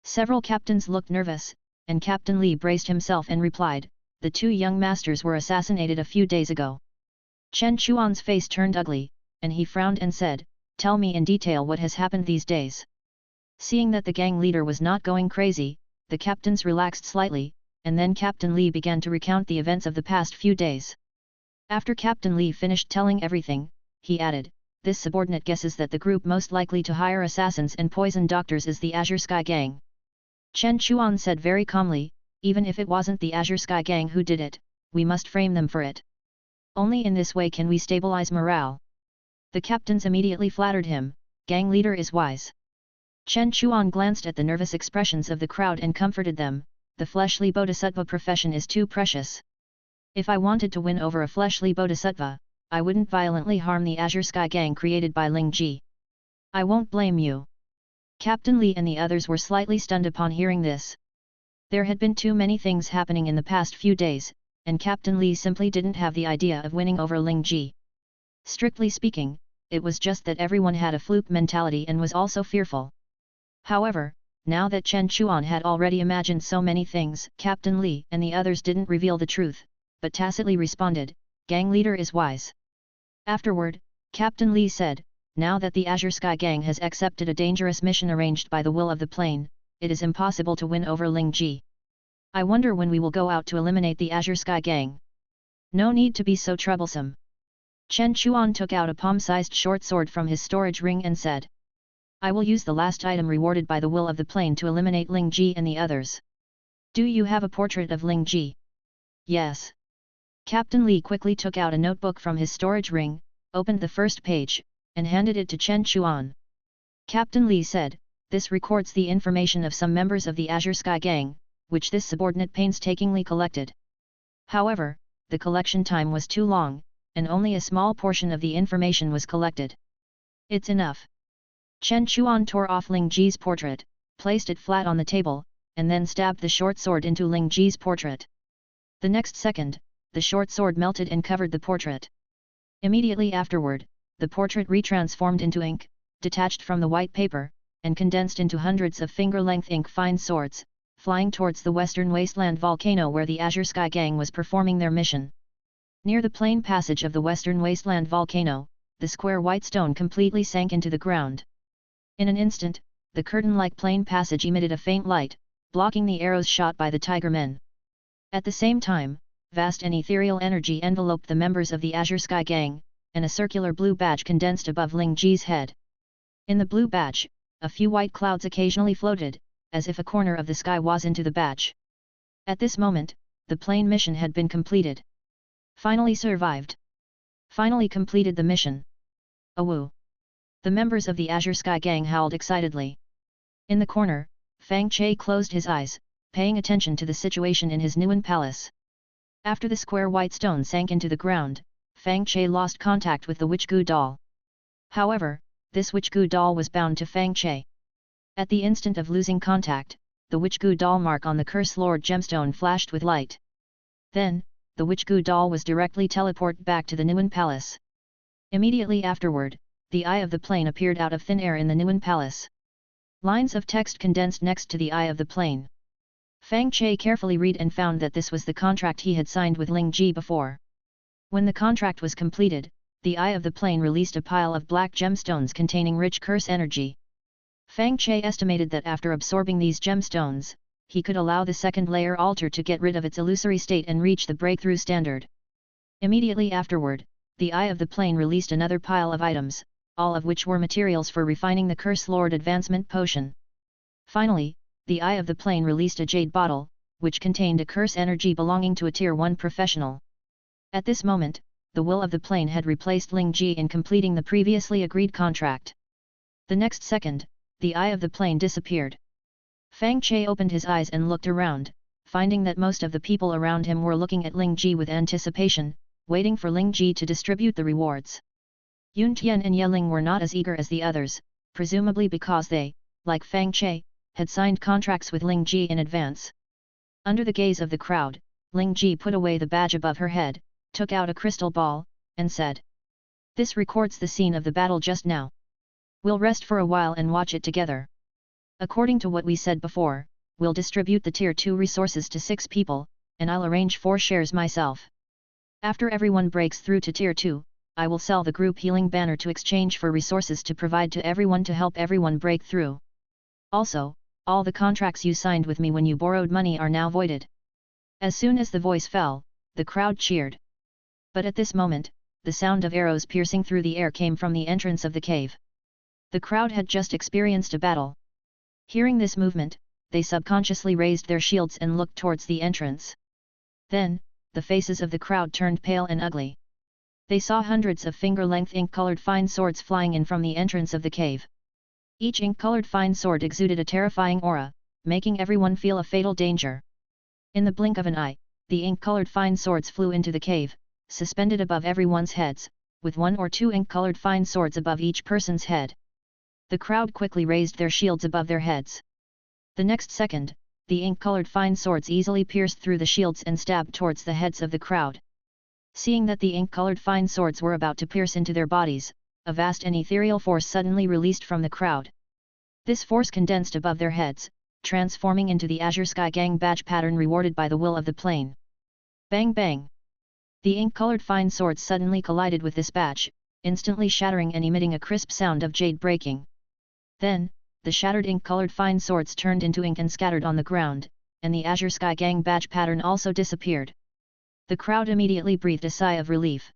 S1: Several captains looked nervous, and Captain Li braced himself and replied, "The two young masters were assassinated a few days ago." Chen Chuan's face turned ugly, and he frowned and said, "Tell me in detail what has happened these days." Seeing that the gang leader was not going crazy, the captains relaxed slightly, and then Captain Li began to recount the events of the past few days. After Captain Li finished telling everything, he added, "This subordinate guesses that the group most likely to hire assassins and poison doctors is the Azure Sky Gang." Chen Chuan said very calmly, "Even if it wasn't the Azure Sky Gang who did it, we must frame them for it. Only in this way can we stabilize morale." The captains immediately flattered him, "Gang leader is wise." Chen Chuan glanced at the nervous expressions of the crowd and comforted them, "The fleshly bodhisattva profession is too precious. If I wanted to win over a fleshly bodhisattva, I wouldn't violently harm the Azure Sky Gang created by Ling Ji. I won't blame you." Captain Li and the others were slightly stunned upon hearing this. There had been too many things happening in the past few days, and Captain Li simply didn't have the idea of winning over Ling Ji. Strictly speaking, it was just that everyone had a fluke mentality and was also fearful. However, now that Chen Chuan had already imagined so many things, Captain Li and the others didn't reveal the truth, but tacitly responded, "Gang leader is wise." Afterward, Captain Li said, "Now that the Azure Sky Gang has accepted a dangerous mission arranged by the will of the plane, it is impossible to win over Ling Ji. I wonder when we will go out to eliminate the Azure Sky Gang. No need to be so troublesome." Chen Chuan took out a palm-sized short sword from his storage ring and said, "I will use the last item rewarded by the will of the plane to eliminate Ling Ji and the others. Do you have a portrait of Ling Ji?" "Yes." Captain Li quickly took out a notebook from his storage ring, opened the first page, and handed it to Chen Chuan. Captain Li said, "This records the information of some members of the Azure Sky Gang, which this subordinate painstakingly collected. However, the collection time was too long, and only a small portion of the information was collected. It's enough." Chen Chuan tore off Ling Ji's portrait, placed it flat on the table, and then stabbed the short sword into Ling Ji's portrait. The next second, the short sword melted and covered the portrait. Immediately afterward, the portrait retransformed into ink, detached from the white paper, and condensed into hundreds of finger-length ink-fine swords, flying towards the western wasteland volcano where the Azure Sky Gang was performing their mission. Near the plain passage of the western wasteland volcano, the square white stone completely sank into the ground. In an instant, the curtain-like plain passage emitted a faint light, blocking the arrows shot by the Tiger Men. At the same time, vast and ethereal energy enveloped the members of the Azure Sky Gang, and a circular blue badge condensed above Ling Ji's head. In the blue badge, a few white clouds occasionally floated, as if a corner of the sky was into the badge. At this moment, the plane mission had been completed. Finally survived. Finally completed the mission. Awoo! The members of the Azure Sky Gang howled excitedly. In the corner, Fang Che closed his eyes, paying attention to the situation in his Nuan Palace. After the square white stone sank into the ground, Fang Che lost contact with the Witch Gu doll. However, this Witch Gu doll was bound to Fang Che. At the instant of losing contact, the Witch Gu doll mark on the Curse Lord gemstone flashed with light. Then, the Witch Gu doll was directly teleported back to the Nuan Palace. Immediately afterward, the eye of the plane appeared out of thin air in the Nuan Palace. Lines of text condensed next to the eye of the plane. Fang Che carefully read and found that this was the contract he had signed with Ling Ji before. When the contract was completed, the eye of the plane released a pile of black gemstones containing rich curse energy. Fang Che estimated that after absorbing these gemstones, he could allow the second layer altar to get rid of its illusory state and reach the breakthrough standard. Immediately afterward, the eye of the plane released another pile of items, all of which were materials for refining the Curse Lord Advancement Potion. Finally, the eye of the plane released a jade bottle, which contained a curse energy belonging to a Tier 1 professional. At this moment, the will of the plane had replaced Ling Ji in completing the previously agreed contract. The next second, the eye of the plane disappeared. Fang Che opened his eyes and looked around, finding that most of the people around him were looking at Ling Ji with anticipation, waiting for Ling Ji to distribute the rewards. Yun Tian and Ye Ling were not as eager as the others, presumably because they, like Fang Che, had signed contracts with Ling Ji in advance. Under the gaze of the crowd, Ling Ji put away the badge above her head, took out a crystal ball, and said, "This records the scene of the battle just now. We'll rest for a while and watch it together. According to what we said before, we'll distribute the Tier 2 resources to 6 people, and I'll arrange 4 shares myself. After everyone breaks through to Tier 2, I will sell the group healing banner to exchange for resources to provide to everyone to help everyone break through. Also, all the contracts you signed with me when you borrowed money are now voided." As soon as the voice fell, the crowd cheered. But at this moment, the sound of arrows piercing through the air came from the entrance of the cave. The crowd had just experienced a battle. Hearing this movement, they subconsciously raised their shields and looked towards the entrance. Then, the faces of the crowd turned pale and ugly. They saw hundreds of finger-length ink-colored fine swords flying in from the entrance of the cave. Each ink-colored fine sword exuded a terrifying aura, making everyone feel a fatal danger. In the blink of an eye, the ink-colored fine swords flew into the cave, suspended above everyone's heads, with 1 or 2 ink-colored fine swords above each person's head. The crowd quickly raised their shields above their heads. The next second, the ink-colored fine swords easily pierced through the shields and stabbed towards the heads of the crowd. Seeing that the ink-colored fine swords were about to pierce into their bodies, a vast and ethereal force suddenly released from the crowd. This force condensed above their heads, transforming into the Azure Sky Gang badge pattern rewarded by the will of the plane. Bang bang! The ink-colored fine swords suddenly collided with this badge, instantly shattering and emitting a crisp sound of jade breaking. Then, the shattered ink-colored fine swords turned into ink and scattered on the ground, and the Azure Sky Gang badge pattern also disappeared. The crowd immediately breathed a sigh of relief.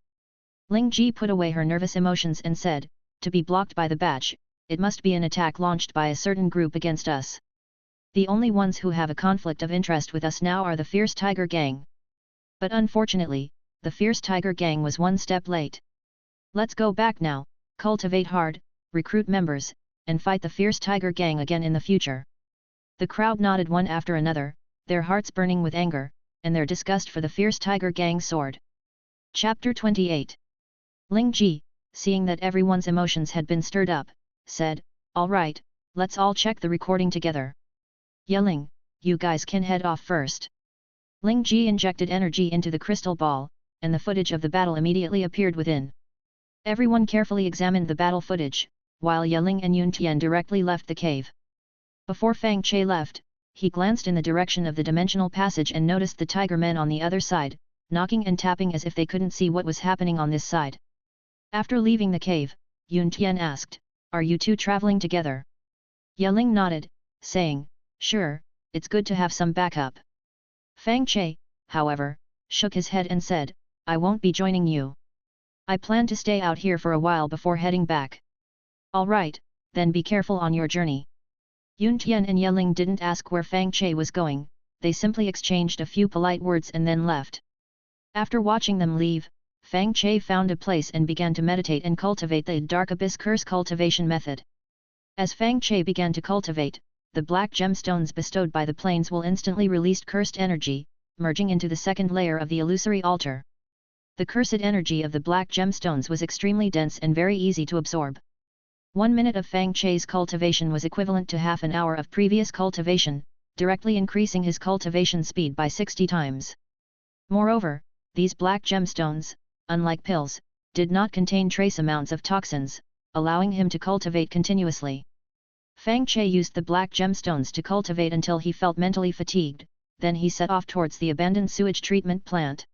S1: Ling Ji put away her nervous emotions and said, "To be blocked by the badge, it must be an attack launched by a certain group against us. The only ones who have a conflict of interest with us now are the Fierce Tiger Gang." But unfortunately, the Fierce Tiger Gang was one step late. "Let's go back now, cultivate hard, recruit members, and fight the Fierce Tiger Gang again in the future." The crowd nodded one after another, their hearts burning with anger, and their disgust for the Fierce Tiger Gang sword. Chapter 28. Ling Ji, seeing that everyone's emotions had been stirred up, said, "All right, let's all check the recording together. Yelling, you guys can head off first." Ling Ji injected energy into the crystal ball, and the footage of the battle immediately appeared within. Everyone carefully examined the battle footage, while Yeling and Yun Tian directly left the cave. Before Fang Che left, he glanced in the direction of the dimensional passage and noticed the tiger men on the other side, knocking and tapping as if they couldn't see what was happening on this side. After leaving the cave, Yun Tian asked, "Are you two traveling together?" Yeling nodded, saying, "Sure, it's good to have some backup." Fang Che, however, shook his head and said, "I won't be joining you. I plan to stay out here for a while before heading back." "All right, then be careful on your journey." Yun Tian and Yeling didn't ask where Fang Che was going, they simply exchanged a few polite words and then left. After watching them leave, Fang Che found a place and began to meditate and cultivate the Dark Abyss Curse cultivation method. As Fang Che began to cultivate, the black gemstones bestowed by the planes will instantly released cursed energy, merging into the second layer of the illusory altar. The cursed energy of the black gemstones was extremely dense and very easy to absorb. 1 minute of Fang Che's cultivation was equivalent to half an hour of previous cultivation, directly increasing his cultivation speed by 60 times. Moreover, these black gemstones, unlike pills, did not contain trace amounts of toxins, allowing him to cultivate continuously. Fang Che used the black gemstones to cultivate until he felt mentally fatigued, then he set off towards the abandoned sewage treatment plant.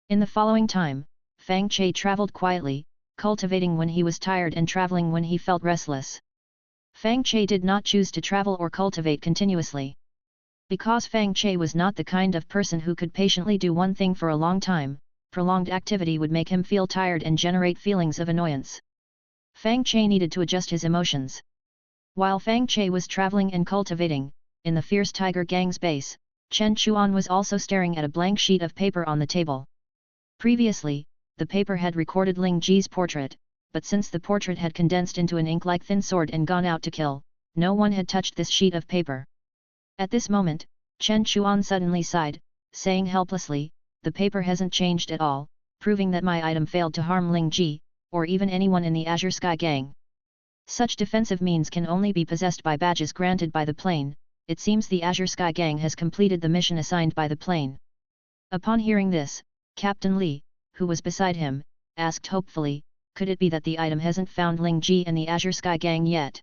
S1: In the following time, Fang Che traveled quietly, cultivating when he was tired and traveling when he felt restless. Fang Che did not choose to travel or cultivate continuously. Because Fang Che was not the kind of person who could patiently do one thing for a long time, prolonged activity would make him feel tired and generate feelings of annoyance. Fang Che needed to adjust his emotions. While Fang Che was traveling and cultivating, in the Fierce Tiger Gang's base, Chen Chuan was also staring at a blank sheet of paper on the table. Previously, the paper had recorded Ling Ji's portrait, but since the portrait had condensed into an ink-like thin sword and gone out to kill, no one had touched this sheet of paper. At this moment, Chen Chuan suddenly sighed, saying helplessly, "The paper hasn't changed at all, proving that my item failed to harm Ling Ji, or even anyone in the Azure Sky Gang. Such defensive means can only be possessed by badges granted by the plane. It seems the Azure Sky Gang has completed the mission assigned by the plane." Upon hearing this, Captain Li, who was beside him, asked hopefully, "Could it be that the item hasn't found Ling Ji and the Azure Sky Gang yet?"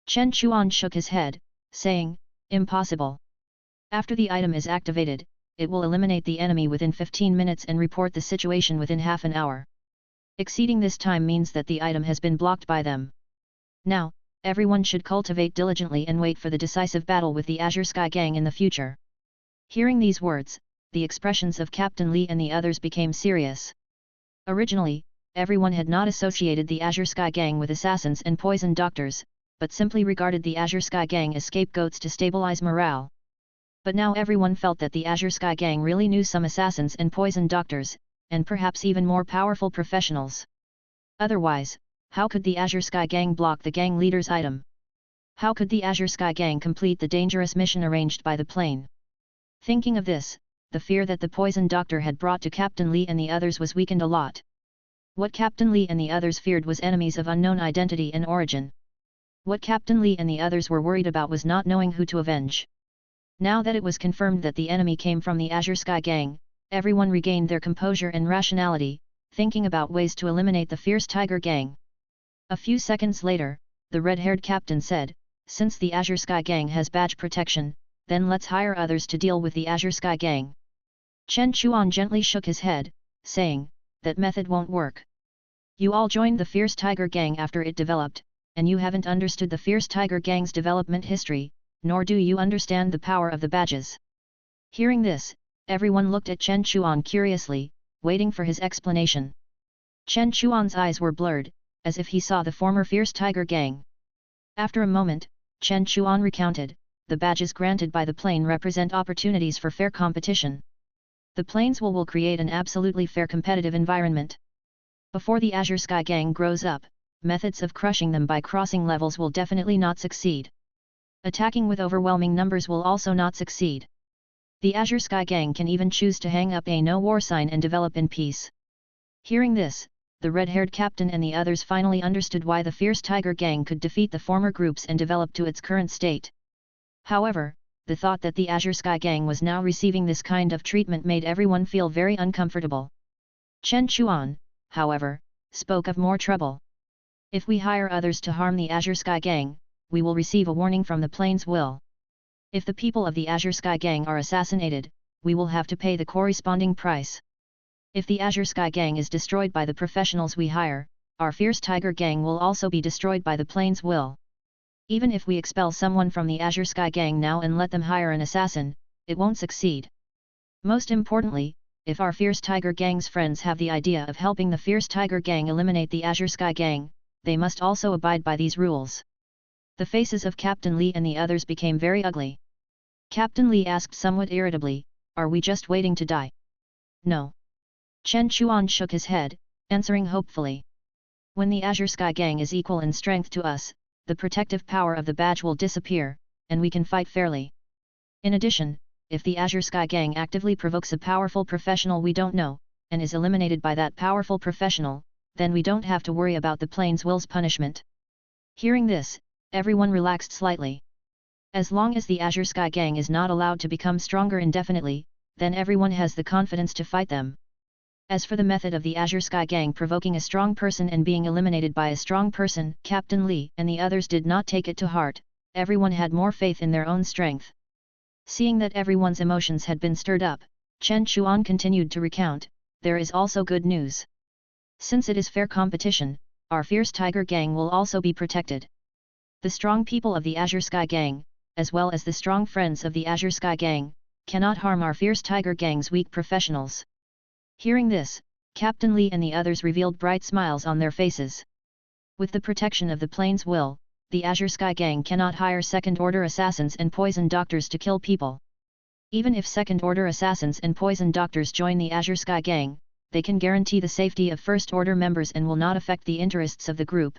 S1: Chen Chuan shook his head, saying, "Impossible. After the item is activated, it will eliminate the enemy within 15 minutes and report the situation within half an hour. Exceeding this time means that the item has been blocked by them. Now, everyone should cultivate diligently and wait for the decisive battle with the Azure Sky Gang in the future." Hearing these words, the expressions of Captain Li and the others became serious. Originally, everyone had not associated the Azure Sky Gang with assassins and poison doctors, but simply regarded the Azure Sky Gang as scapegoats to stabilize morale. But now everyone felt that the Azure Sky Gang really knew some assassins and poison doctors, and perhaps even more powerful professionals. Otherwise, how could the Azure Sky Gang block the gang leader's item? How could the Azure Sky Gang complete the dangerous mission arranged by the plane? Thinking of this, the fear that the poison doctor had brought to Captain Li and the others was weakened a lot. What Captain Li and the others feared was enemies of unknown identity and origin. What Captain Li and the others were worried about was not knowing who to avenge. Now that it was confirmed that the enemy came from the Azure Sky Gang, everyone regained their composure and rationality, thinking about ways to eliminate the Fierce Tiger Gang. A few seconds later, the red-haired captain said, "Since the Azure Sky Gang has badge protection, then let's hire others to deal with the Azure Sky Gang." Chen Chuan gently shook his head, saying, "That method won't work. You all joined the Fierce Tiger Gang after it developed, and you haven't understood the Fierce Tiger Gang's development history, nor do you understand the power of the badges." Hearing this, everyone looked at Chen Chuan curiously, waiting for his explanation. Chen Chuan's eyes were blurred, as if he saw the former Fierce Tiger Gang. After a moment, Chen Chuan recounted, "The badges granted by the plane represent opportunities for fair competition. The planes will create an absolutely fair competitive environment. Before the Azure Sky Gang grows up, methods of crushing them by crossing levels will definitely not succeed. Attacking with overwhelming numbers will also not succeed. The Azure Sky Gang can even choose to hang up a no-war sign and develop in peace." Hearing this, the red-haired captain and the others finally understood why the Fierce Tiger Gang could defeat the former groups and develop to its current state. However, the thought that the Azure Sky Gang was now receiving this kind of treatment made everyone feel very uncomfortable. Chen Chuan, however, spoke of more trouble. "If we hire others to harm the Azure Sky Gang, we will receive a warning from the plane's will. If the people of the Azure Sky Gang are assassinated, we will have to pay the corresponding price. If the Azure Sky Gang is destroyed by the professionals we hire, our Fierce Tiger Gang will also be destroyed by the plane's will. Even if we expel someone from the Azure Sky Gang now and let them hire an assassin, it won't succeed. Most importantly, if our Fierce Tiger Gang's friends have the idea of helping the Fierce Tiger Gang eliminate the Azure Sky Gang, they must also abide by these rules." The faces of Captain Li and the others became very ugly. Captain Li asked somewhat irritably, "Are we just waiting to die?" "No." Chen Chuan shook his head, answering hopefully. "When the Azure Sky Gang is equal in strength to us, the protective power of the badge will disappear, and we can fight fairly. In addition, if the Azure Sky Gang actively provokes a powerful professional we don't know, and is eliminated by that powerful professional, then we don't have to worry about the plane's will's punishment." Hearing this, everyone relaxed slightly. As long as the Azure Sky Gang is not allowed to become stronger indefinitely, then everyone has the confidence to fight them. As for the method of the Azure Sky Gang provoking a strong person and being eliminated by a strong person, Captain Li and the others did not take it to heart. Everyone had more faith in their own strength. Seeing that everyone's emotions had been stirred up, Chen Chuan continued to recount, "There is also good news. Since it is fair competition, our Fierce Tiger Gang will also be protected. The strong people of the Azure Sky Gang, as well as the strong friends of the Azure Sky Gang, cannot harm our Fierce Tiger Gang's weak professionals." Hearing this, Captain Li and the others revealed bright smiles on their faces. With the protection of the plane's will, the Azure Sky Gang cannot hire second-order assassins and poison doctors to kill people. Even if second-order assassins and poison doctors join the Azure Sky Gang, they can guarantee the safety of first-order members and will not affect the interests of the group.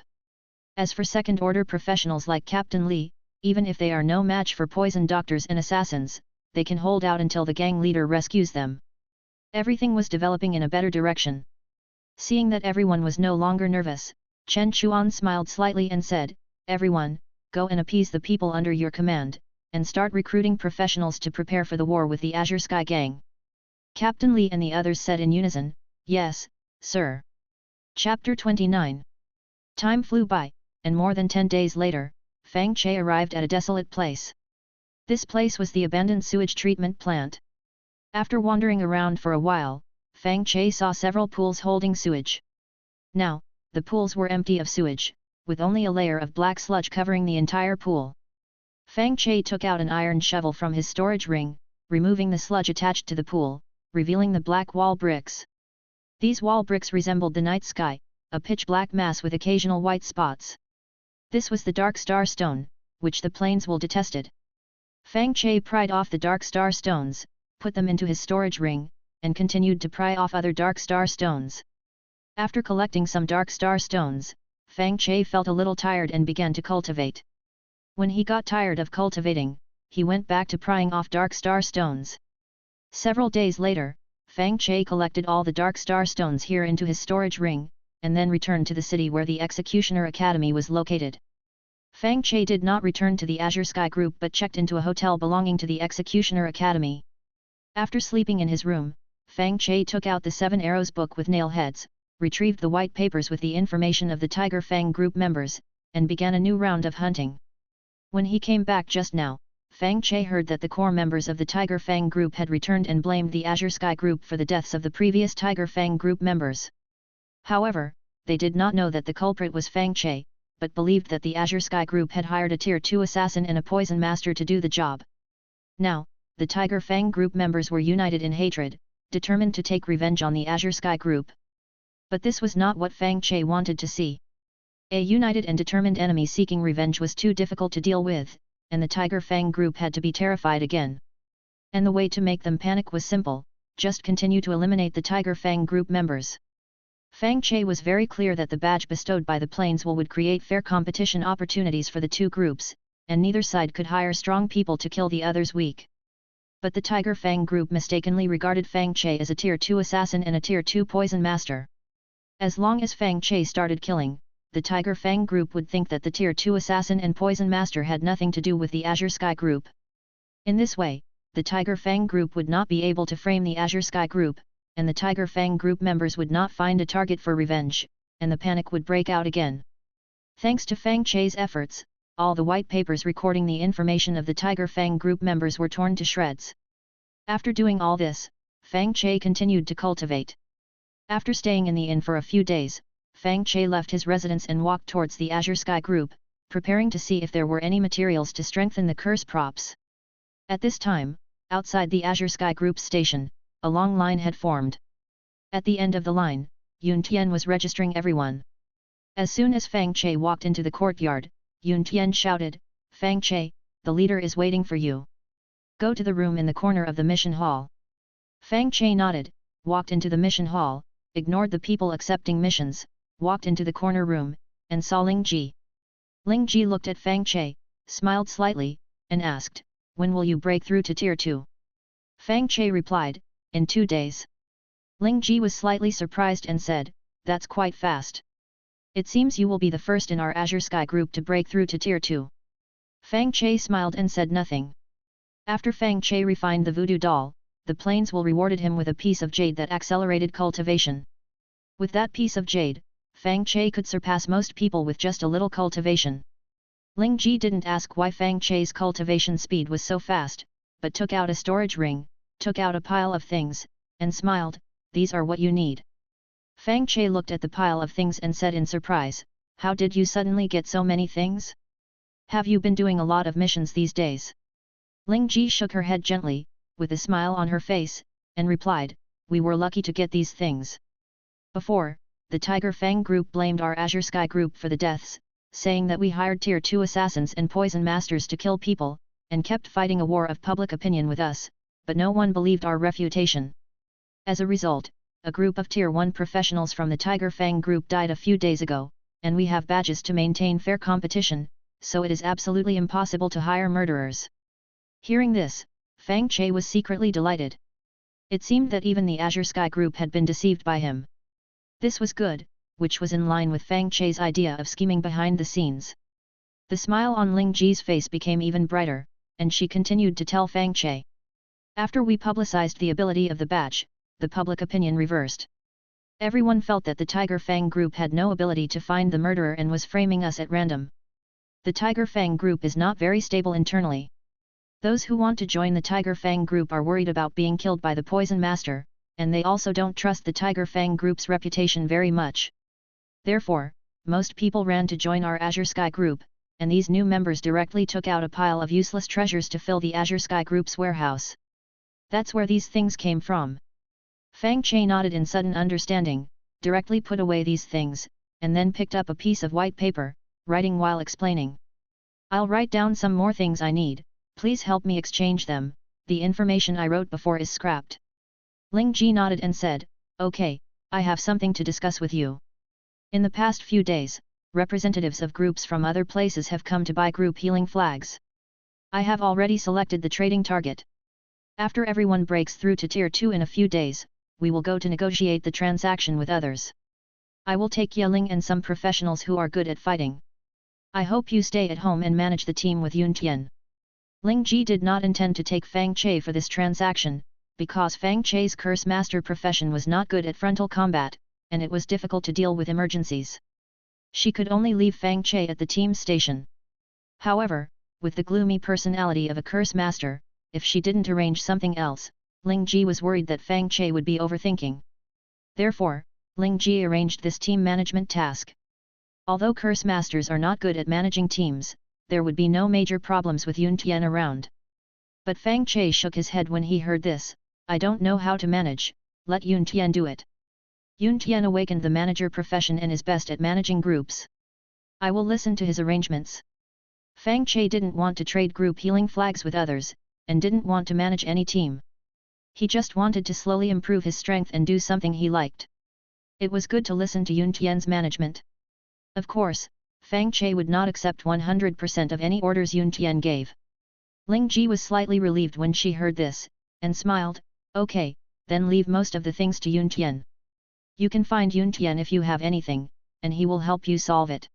S1: As for second-order professionals like Captain Li, even if they are no match for poison doctors and assassins, they can hold out until the gang leader rescues them. Everything was developing in a better direction. Seeing that everyone was no longer nervous, Chen Chuan smiled slightly and said, "Everyone, go and appease the people under your command, and start recruiting professionals to prepare for the war with the Azure Sky Gang." Captain Li and the others said in unison, "Yes, sir." Chapter 29. Time flew by, and more than 10 days later, Fang Che arrived at a desolate place. This place was the abandoned sewage treatment plant. After wandering around for a while, Fang Che saw several pools holding sewage. Now, the pools were empty of sewage, with only a layer of black sludge covering the entire pool. Fang Che took out an iron shovel from his storage ring, removing the sludge attached to the pool, revealing the black wall bricks. These wall bricks resembled the night sky, a pitch-black mass with occasional white spots. This was the dark star stone, which the plains will detested. Fang Che pried off the dark star stones, put them into his storage ring, and continued to pry off other dark star stones. After collecting some dark star stones, Fang Che felt a little tired and began to cultivate. When he got tired of cultivating, he went back to prying off dark star stones. Several days later, Fang Che collected all the dark star stones here into his storage ring, and then returned to the city where the Executioner Academy was located. Fang Che did not return to the Azure Sky Group but checked into a hotel belonging to the Executioner Academy. After sleeping in his room, Fang Che took out the 7 Arrows book with nail heads, retrieved the white papers with the information of the Tiger Fang group members, and began a new round of hunting. When he came back just now, Fang Che heard that the core members of the Tiger Fang group had returned and blamed the Azure Sky group for the deaths of the previous Tiger Fang group members. However, they did not know that the culprit was Fang Che, but believed that the Azure Sky group had hired a Tier 2 assassin and a poison master to do the job. Now, the Tiger Fang group members were united in hatred, determined to take revenge on the Azure Sky group. But this was not what Fang Che wanted to see. A united and determined enemy seeking revenge was too difficult to deal with, and the Tiger Fang group had to be terrified again. And the way to make them panic was simple: just continue to eliminate the Tiger Fang group members. Fang Che was very clear that the badge bestowed by the Plainswell would create fair competition opportunities for the two groups, and neither side could hire strong people to kill the other's weak. But the Tiger Fang group mistakenly regarded Fang Che as a Tier 2 assassin and a Tier 2 poison master. As long as Fang Che started killing, the Tiger Fang group would think that the Tier 2 assassin and poison master had nothing to do with the Azure Sky group. In this way, the Tiger Fang group would not be able to frame the Azure Sky group, and the Tiger Fang group members would not find a target for revenge, and the panic would break out again. Thanks to Fang Che's efforts, all the white papers recording the information of the Tiger Fang group members were torn to shreds. After doing all this, Fang Che continued to cultivate. After staying in the inn for a few days, Fang Che left his residence and walked towards the Azure Sky group, preparing to see if there were any materials to strengthen the curse props. At this time, outside the Azure Sky group's station, a long line had formed. At the end of the line, Yun Tian was registering everyone. As soon as Fang Che walked into the courtyard, Yun Tian shouted, "Fang Che, the leader is waiting for you. Go to the room in the corner of the mission hall." Fang Che nodded, walked into the mission hall, ignored the people accepting missions, walked into the corner room, and saw Ling Ji. Ling Ji looked at Fang Che, smiled slightly, and asked, "When will you break through to Tier 2? Fang Che replied, "In 2 days." Ling Ji was slightly surprised and said, "That's quite fast. It seems you will be the first in our Azure Sky group to break through to Tier 2. Fang Che smiled and said nothing. After Fang Che refined the voodoo doll, the Plainswell rewarded him with a piece of jade that accelerated cultivation. With that piece of jade, Fang Che could surpass most people with just a little cultivation. Ling Ji didn't ask why Fang Che's cultivation speed was so fast, but took out a storage ring, took out a pile of things, and smiled, "These are what you need." Fang Che looked at the pile of things and said in surprise, "How did you suddenly get so many things? Have you been doing a lot of missions these days?" Ling Ji shook her head gently, with a smile on her face, and replied, "We were lucky to get these things. Before, the Tiger Fang group blamed our Azure Sky group for the deaths, saying that we hired Tier 2 assassins and poison masters to kill people, and kept fighting a war of public opinion with us, but no one believed our refutation. As a result, a group of Tier 1 professionals from the Tiger Fang group died a few days ago, and we have badges to maintain fair competition, so it is absolutely impossible to hire murderers." Hearing this, Fang Che was secretly delighted. It seemed that even the Azure Sky group had been deceived by him. This was good, which was in line with Fang Che's idea of scheming behind the scenes. The smile on Ling Ji's face became even brighter, and she continued to tell Fang Che. "After we publicized the ability of the badge, the public opinion reversed. Everyone felt that the Tiger Fang group had no ability to find the murderer and was framing us at random. The Tiger Fang group is not very stable internally. Those who want to join the Tiger Fang group are worried about being killed by the Poison Master, and they also don't trust the Tiger Fang group's reputation very much. Therefore, most people ran to join our Azure Sky group, and these new members directly took out a pile of useless treasures to fill the Azure Sky group's warehouse. That's where these things came from." Fang Che nodded in sudden understanding, directly put away these things, and then picked up a piece of white paper, writing while explaining. "I'll write down some more things I need, please help me exchange them, the information I wrote before is scrapped." Ling Ji nodded and said, "Okay, I have something to discuss with you. In the past few days, representatives of groups from other places have come to buy group healing flags. I have already selected the trading target. After everyone breaks through to Tier 2 in a few days, we will go to negotiate the transaction with others. I will take Yeling and some professionals who are good at fighting. I hope you stay at home and manage the team with Yun Tian." Ling Ji did not intend to take Fang Che for this transaction, because Fang Che's curse master profession was not good at frontal combat, and it was difficult to deal with emergencies. She could only leave Fang Che at the team station. However, with the gloomy personality of a curse master, if she didn't arrange something else, Ling Ji was worried that Fang Che would be overthinking. Therefore, Ling Ji arranged this team management task. Although curse masters are not good at managing teams, there would be no major problems with Yun Tian around. But Fang Che shook his head when he heard this. I don't know how to manage, let Yun Tian do it. Yun Tian awakened the manager profession and is best at managing groups. I will listen to his arrangements. Fang Che didn't want to trade group healing flags with others, and didn't want to manage any team. He just wanted to slowly improve his strength and do something he liked. It was good to listen to Yun Tian's management. Of course, Fang Che would not accept 100% of any orders Yun Tian gave. Ling Ji was slightly relieved when she heard this, and smiled, okay, then leave most of the things to Yun Tian. You can find Yun Tian if you have anything, and he will help you solve it.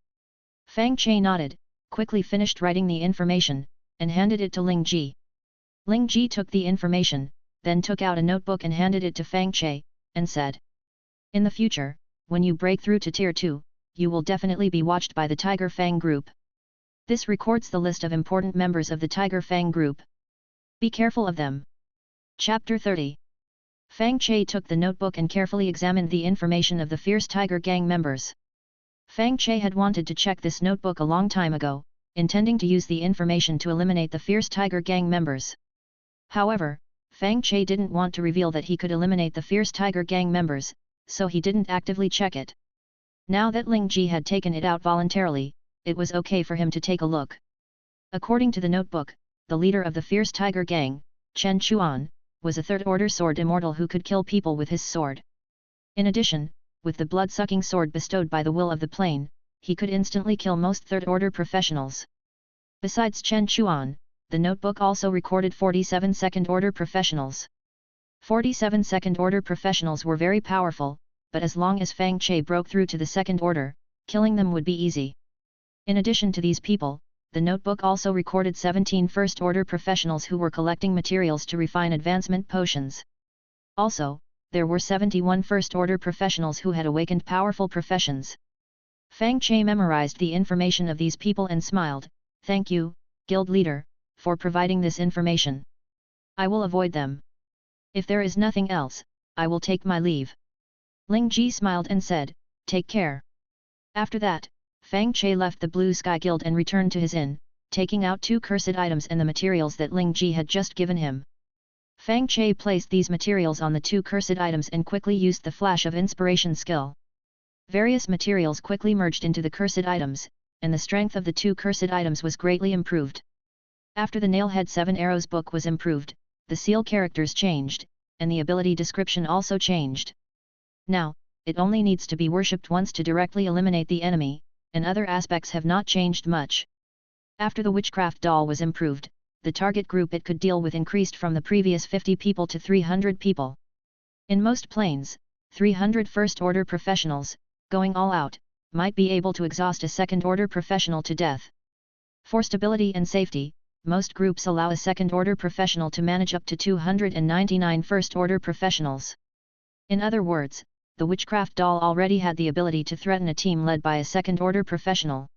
S1: Fang Che nodded, quickly finished writing the information, and handed it to Ling Ji. Ling Ji took the information, then took out a notebook and handed it to Fang Che, and said, in the future, when you break through to Tier 2, you will definitely be watched by the Tiger Fang group. This records the list of important members of the Tiger Fang group. Be careful of them. Chapter 30. Fang Che took the notebook and carefully examined the information of the Fierce Tiger Gang members. Fang Che had wanted to check this notebook a long time ago, intending to use the information to eliminate the Fierce Tiger Gang members. However, Fang Che didn't want to reveal that he could eliminate the Fierce Tiger Gang members, so he didn't actively check it. Now that Ling Ji had taken it out voluntarily, it was okay for him to take a look. According to the notebook, the leader of the Fierce Tiger Gang, Chen Chuan, was a third-order sword immortal who could kill people with his sword. In addition, with the blood-sucking sword bestowed by the will of the plane, he could instantly kill most third-order professionals. Besides Chen Chuan, the notebook also recorded 47 second-order professionals. 47 second-order professionals were very powerful, but as long as Fang Che broke through to the second order, killing them would be easy. In addition to these people, the notebook also recorded 17 first-order professionals who were collecting materials to refine advancement potions. Also, there were 71 first-order professionals who had awakened powerful professions. Fang Che memorized the information of these people and smiled, thank you, guild leader, for providing this information. I will avoid them. If there is nothing else, I will take my leave. Ling Ji smiled and said, take care. After that, Fang Che left the Blue Sky Guild and returned to his inn, taking out 2 cursed items and the materials that Ling Ji had just given him. Fang Che placed these materials on the 2 cursed items and quickly used the flash of inspiration skill. Various materials quickly merged into the cursed items, and the strength of the 2 cursed items was greatly improved. After the Nailhead 7 Arrows book was improved, the seal characters changed, and the ability description also changed. Now, it only needs to be worshipped once to directly eliminate the enemy, and other aspects have not changed much. After the Witchcraft doll was improved, the target group it could deal with increased from the previous 50 people to 300 people. In most planes, 300 first-order professionals, going all out, might be able to exhaust a second-order professional to death. For stability and safety, most groups allow a second-order professional to manage up to 299 first-order professionals. In other words, the Witchcraft doll already had the ability to threaten a team led by a second-order professional.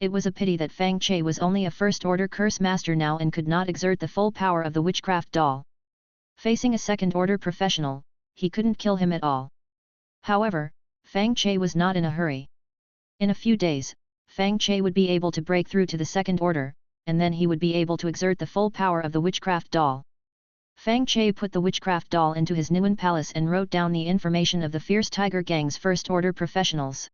S1: It was a pity that Fang Che was only a first-order curse master now and could not exert the full power of the Witchcraft doll. Facing a second-order professional, he couldn't kill him at all. However, Fang Che was not in a hurry. In a few days, Fang Che would be able to break through to the second order, and then he would be able to exert the full power of the Witchcraft doll. Fang Che put the Witchcraft doll into his Nguyen Palace and wrote down the information of the Fierce Tiger Gang's first-order professionals.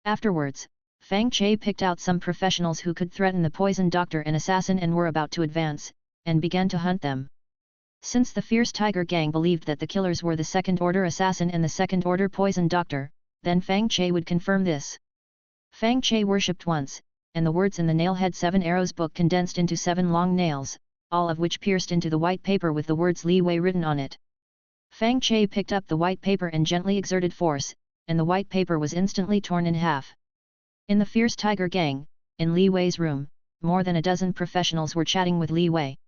S1: Afterwards, Fang Che picked out some professionals who could threaten the Poison Doctor and Assassin and were about to advance, and began to hunt them. Since the Fierce Tiger Gang believed that the killers were the second-order Assassin and the second-order Poison Doctor, then Fang Che would confirm this. Fang Che worshipped once, and the words in the Nailhead 7 Arrows book condensed into 7 long nails, all of which pierced into the white paper with the words Li Wei written on it. Fang Che picked up the white paper and gently exerted force, and the white paper was instantly torn in half. In the Fierce Tiger Gang, in Li Wei's room, more than a dozen professionals were chatting with Li Wei.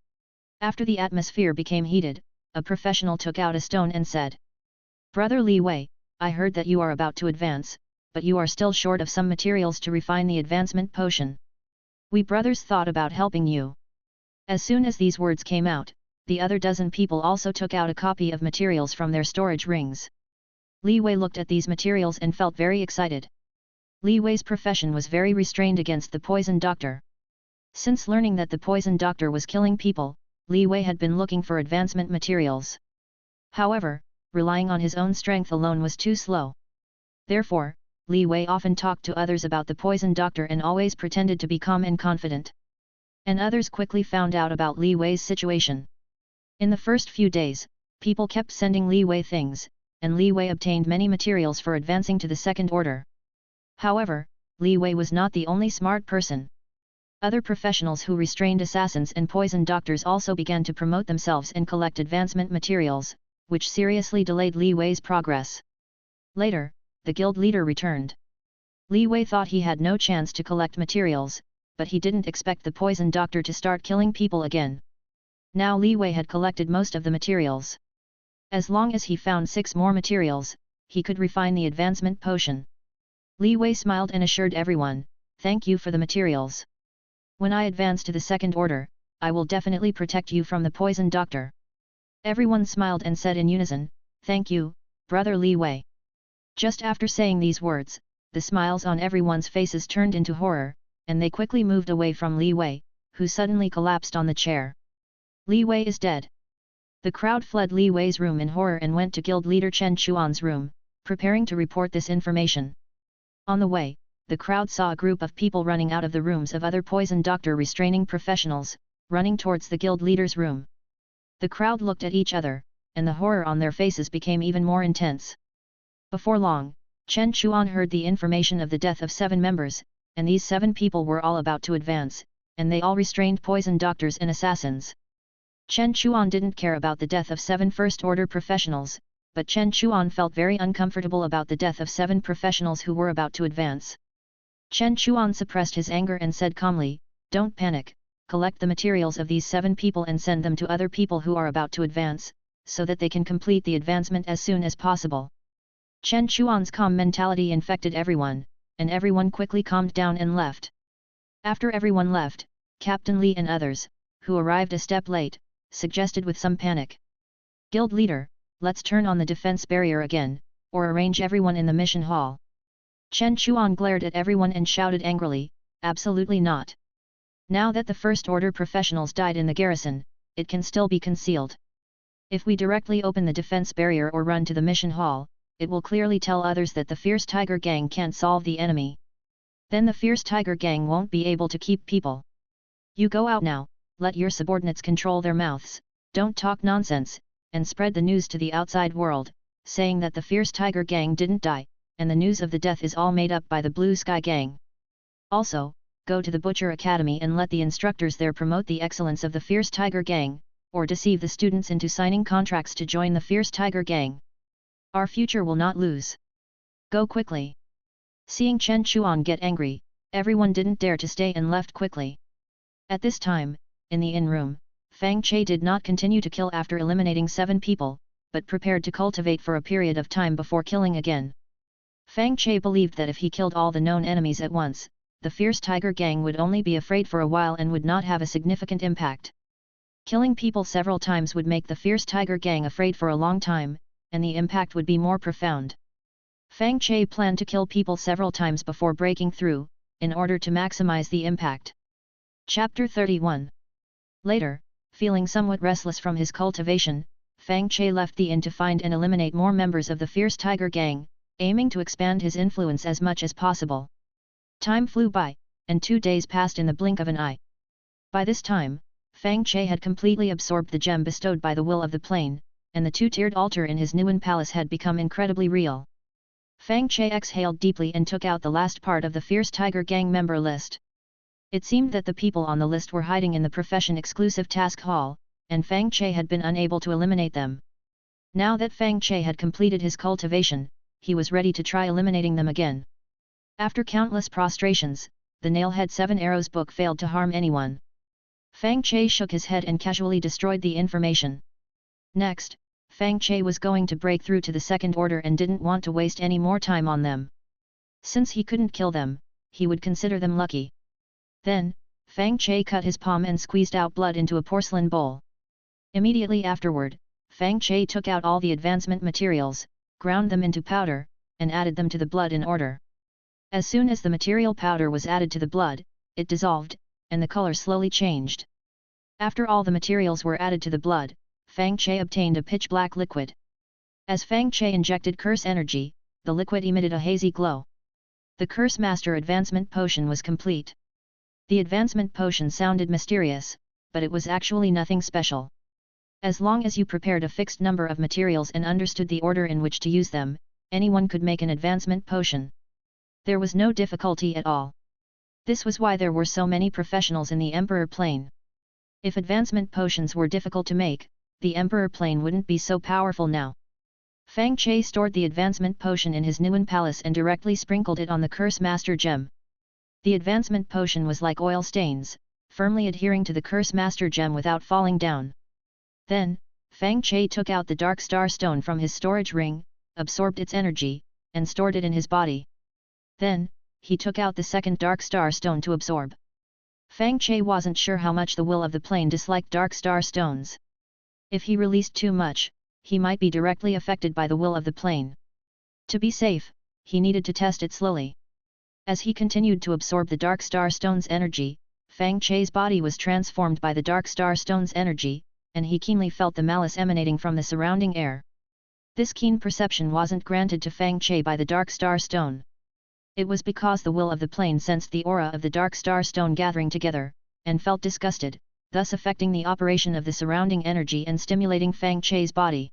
S1: After the atmosphere became heated, a professional took out a stone and said, "Brother Li Wei, I heard that you are about to advance, but you are still short of some materials to refine the advancement potion. We brothers thought about helping you." As soon as these words came out, the other dozen people also took out a copy of materials from their storage rings. Li Wei looked at these materials and felt very excited. Li Wei's profession was very restrained against the poison doctor. Since learning that the poison doctor was killing people, Li Wei had been looking for advancement materials. However, relying on his own strength alone was too slow. Therefore, Li Wei often talked to others about the poison doctor and always pretended to be calm and confident. And others quickly found out about Li Wei's situation. In the first few days, people kept sending Li Wei things, and Li Wei obtained many materials for advancing to the second order. However, Li Wei was not the only smart person. Other professionals who restrained assassins and poison doctors also began to promote themselves and collect advancement materials, which seriously delayed Li Wei's progress. Later, the guild leader returned. Li Wei thought he had no chance to collect materials, but he didn't expect the poison doctor to start killing people again. Now Li Wei had collected most of the materials. As long as he found 6 more materials, he could refine the advancement potion. Li Wei smiled and assured everyone, "Thank you for the materials. When I advance to the second order, I will definitely protect you from the poison doctor." Everyone smiled and said in unison, "Thank you, brother Li Wei." Just after saying these words, the smiles on everyone's faces turned into horror, and they quickly moved away from Li Wei, who suddenly collapsed on the chair. Li Wei is dead. The crowd fled Li Wei's room in horror and went to guild leader Chen Chuan's room, preparing to report this information. On the way, the crowd saw a group of people running out of the rooms of other poison doctor restraining professionals, running towards the guild leader's room. The crowd looked at each other, and the horror on their faces became even more intense. Before long, Chen Chuan heard the information of the death of 7 members, and these 7 people were all about to advance, and they all restrained poison doctors and assassins. Chen Chuan didn't care about the death of 7 first-order professionals, but Chen Chuan felt very uncomfortable about the death of 7 professionals who were about to advance. Chen Chuan suppressed his anger and said calmly, "Don't panic, collect the materials of these 7 people and send them to other people who are about to advance, so that they can complete the advancement as soon as possible." Chen Chuan's calm mentality infected everyone, and everyone quickly calmed down and left. After everyone left, Captain Li and others, who arrived a step late, suggested with some panic. "Guild leader, let's turn on the defense barrier again, or arrange everyone in the mission hall." Chen Chuan glared at everyone and shouted angrily, "Absolutely not. Now that the first-order professionals died in the garrison, it can still be concealed. If we directly open the defense barrier or run to the mission hall, it will clearly tell others that the Fierce Tiger Gang can't solve the enemy. Then the Fierce Tiger Gang won't be able to keep people. You go out now, let your subordinates control their mouths, don't talk nonsense, and spread the news to the outside world, saying that the Fierce Tiger Gang didn't die, and the news of the death is all made up by the Blue Sky Gang. Also, go to the Butcher Academy and let the instructors there promote the excellence of the Fierce Tiger Gang, or deceive the students into signing contracts to join the Fierce Tiger Gang. Our future will not lose. Go quickly." Seeing Chen Chuan get angry, everyone didn't dare to stay and left quickly. At this time, in the inn room, Fang Che did not continue to kill after eliminating 7 people, but prepared to cultivate for a period of time before killing again. Fang Che believed that if he killed all the known enemies at once, the Fierce Tiger Gang would only be afraid for a while and would not have a significant impact. Killing people several times would make the Fierce Tiger Gang afraid for a long time, and the impact would be more profound. Fang Che planned to kill people several times before breaking through, in order to maximize the impact. Chapter 31. Later, feeling somewhat restless from his cultivation, Fang Che left the inn to find and eliminate more members of the Fierce Tiger Gang, aiming to expand his influence as much as possible. Time flew by, and 2 days passed in the blink of an eye. By this time, Fang Che had completely absorbed the gem bestowed by the will of the plane, and the 2-tiered altar in his Nuan palace had become incredibly real. Fang Che exhaled deeply and took out the last part of the Fierce Tiger Gang member list. It seemed that the people on the list were hiding in the profession-exclusive task hall, and Fang Che had been unable to eliminate them. Now that Fang Che had completed his cultivation, he was ready to try eliminating them again. After countless prostrations, the Nailhead 7 Arrows book failed to harm anyone. Fang Che shook his head and casually destroyed the information. Next, Fang Che was going to break through to the second order and didn't want to waste any more time on them. Since he couldn't kill them, he would consider them lucky. Then, Fang Che cut his palm and squeezed out blood into a porcelain bowl. Immediately afterward, Fang Che took out all the advancement materials, ground them into powder, and added them to the blood in order. As soon as the material powder was added to the blood, it dissolved, and the color slowly changed. After all the materials were added to the blood, Fang Che obtained a pitch-black liquid. As Fang Che injected curse energy, the liquid emitted a hazy glow. The Curse Master Advancement Potion was complete. The advancement potion sounded mysterious, but it was actually nothing special. As long as you prepared a fixed number of materials and understood the order in which to use them, anyone could make an advancement potion. There was no difficulty at all. This was why there were so many professionals in the Emperor Plane. If advancement potions were difficult to make, the Emperor Plane wouldn't be so powerful now. Fang Che stored the advancement potion in his Nuan Palace and directly sprinkled it on the Curse Master Gem. The advancement potion was like oil stains, firmly adhering to the Curse Master Gem without falling down. Then, Fang Che took out the Dark Star Stone from his storage ring, absorbed its energy, and stored it in his body. Then, he took out the second Dark Star Stone to absorb. Fang Che wasn't sure how much the will of the plane disliked Dark Star Stones. If he released too much, he might be directly affected by the will of the plane. To be safe, he needed to test it slowly. As he continued to absorb the Dark Star Stone's energy, Fang Che's body was transformed by the Dark Star Stone's energy, and he keenly felt the malice emanating from the surrounding air. This keen perception wasn't granted to Fang Che by the Dark Star Stone. It was because the will of the plane sensed the aura of the Dark Star Stone gathering together, and felt disgusted, thus affecting the operation of the surrounding energy and stimulating Fang Che's body.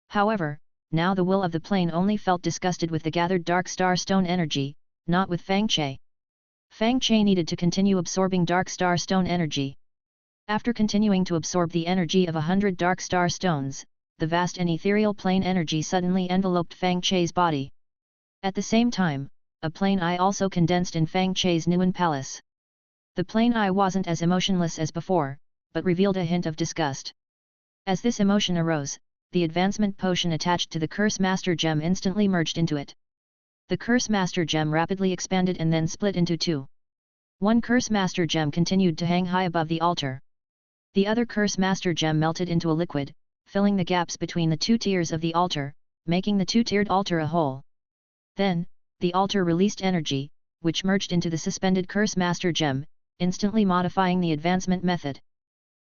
S1: However, now the will of the plane only felt disgusted with the gathered Dark Star Stone energy, not with Fang Che. Fang Che needed to continue absorbing Dark Star Stone energy. After continuing to absorb the energy of 100 Dark Star Stones, the vast and ethereal plane energy suddenly enveloped Fang Che's body. At the same time, a plane eye also condensed in Fang Che's Nuan Palace. The plane eye wasn't as emotionless as before, but revealed a hint of disgust. As this emotion arose, the advancement potion attached to the Curse Master Gem instantly merged into it. The Curse Master Gem rapidly expanded and then split into two. One Curse Master Gem continued to hang high above the altar. The other Curse Master Gem melted into a liquid, filling the gaps between the two tiers of the altar, making the two-tiered altar a whole. Then, the altar released energy, which merged into the suspended Curse Master Gem, instantly modifying the advancement method.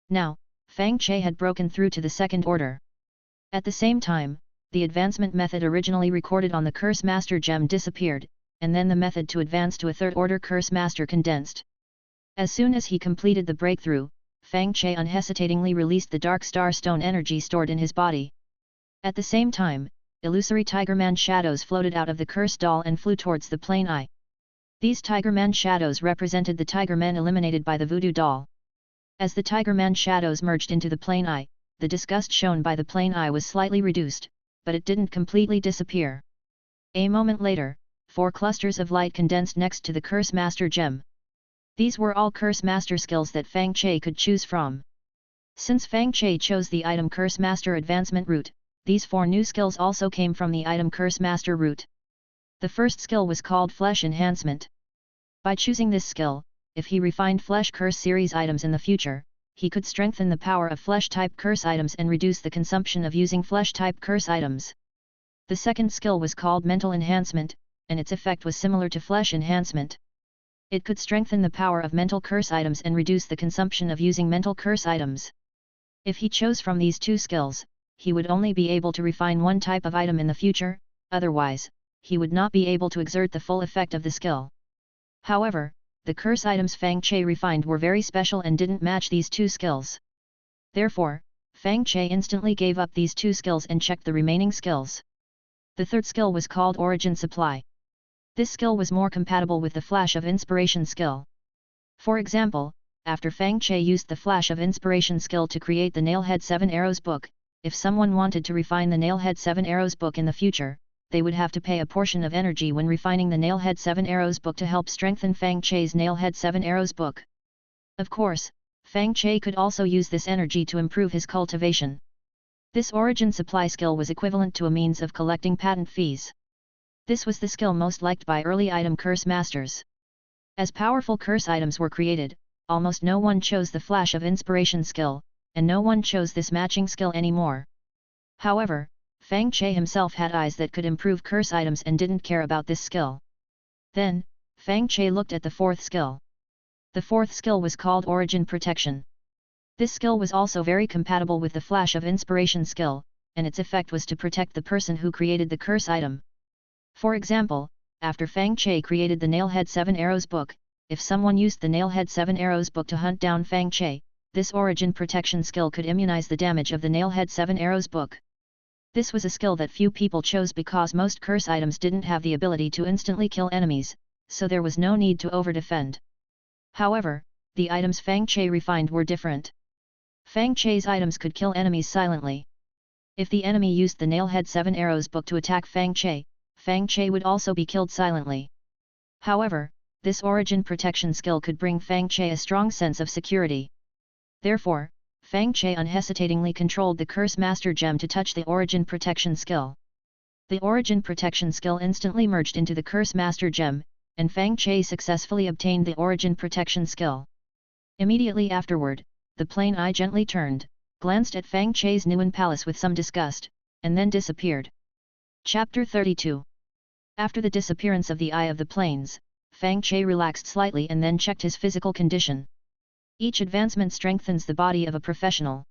S1: Now, Fang Che had broken through to the second order. At the same time, the advancement method originally recorded on the Curse Master Gem disappeared, and then the method to advance to a third order Curse Master condensed. As soon as he completed the breakthrough, Fang Che unhesitatingly released the Dark Star Stone energy stored in his body. At the same time, illusory Tigerman shadows floated out of the Curse Doll and flew towards the plane eye. These Tigerman shadows represented the Tigermen eliminated by the Voodoo Doll. As the Tigerman shadows merged into the plane eye, the disgust shown by the plane eye was slightly reduced, but it didn't completely disappear. A moment later, 4 clusters of light condensed next to the Curse Master Gem. These were all Curse Master skills that Fang Che could choose from. Since Fang Che chose the item Curse Master Advancement route, these 4 new skills also came from the item Curse Master route. The first skill was called Flesh Enhancement. By choosing this skill, if he refined Flesh Curse series items in the future, he could strengthen the power of Flesh-type curse items and reduce the consumption of using Flesh-type curse items. The second skill was called Mental Enhancement, and its effect was similar to Flesh Enhancement. It could strengthen the power of mental curse items and reduce the consumption of using mental curse items. If he chose from these 2 skills, he would only be able to refine one type of item in the future, otherwise, he would not be able to exert the full effect of the skill. However, the curse items Fang Che refined were very special and didn't match these 2 skills. Therefore, Fang Che instantly gave up these 2 skills and checked the remaining skills. The third skill was called Origin Supply. This skill was more compatible with the Flash of Inspiration skill. For example, after Fang Che used the Flash of Inspiration skill to create the Nailhead 7 Arrows book, if someone wanted to refine the Nailhead 7 Arrows book in the future, they would have to pay a portion of energy when refining the Nailhead 7 Arrows book to help strengthen Fang Che's Nailhead 7 Arrows book. Of course, Fang Che could also use this energy to improve his cultivation. This origin supply skill was equivalent to a means of collecting patent fees. This was the skill most liked by early item curse masters. As powerful curse items were created, almost no one chose the flash of inspiration skill, and no one chose this matching skill anymore. However, Fang Che himself had eyes that could improve curse items and didn't care about this skill. Then, Fang Che looked at the fourth skill. The fourth skill was called Origin Protection. This skill was also very compatible with the Flash of Inspiration skill, and its effect was to protect the person who created the curse item. For example, after Fang Che created the Nailhead 7 Arrows book, if someone used the Nailhead 7 Arrows book to hunt down Fang Che, this Origin Protection skill could immunize the damage of the Nailhead 7 Arrows book. This was a skill that few people chose because most curse items didn't have the ability to instantly kill enemies, so there was no need to over-defend. However, the items Fang Che refined were different. Fang Che's items could kill enemies silently. If the enemy used the Nailhead 7 Arrows book to attack Fang Che would also be killed silently. However, this Origin Protection skill could bring Fang Che a strong sense of security. Therefore, Fang Che unhesitatingly controlled the Curse Master Gem to touch the Origin Protection skill. The Origin Protection skill instantly merged into the Curse Master Gem, and Fang Che successfully obtained the Origin Protection skill. Immediately afterward, the plain eye gently turned, glanced at Fang Che's Nuan Palace with some disgust, and then disappeared. Chapter 32. After the disappearance of the Eye of the Plains, Fang Che relaxed slightly and then checked his physical condition. Each advancement strengthens the body of a professional.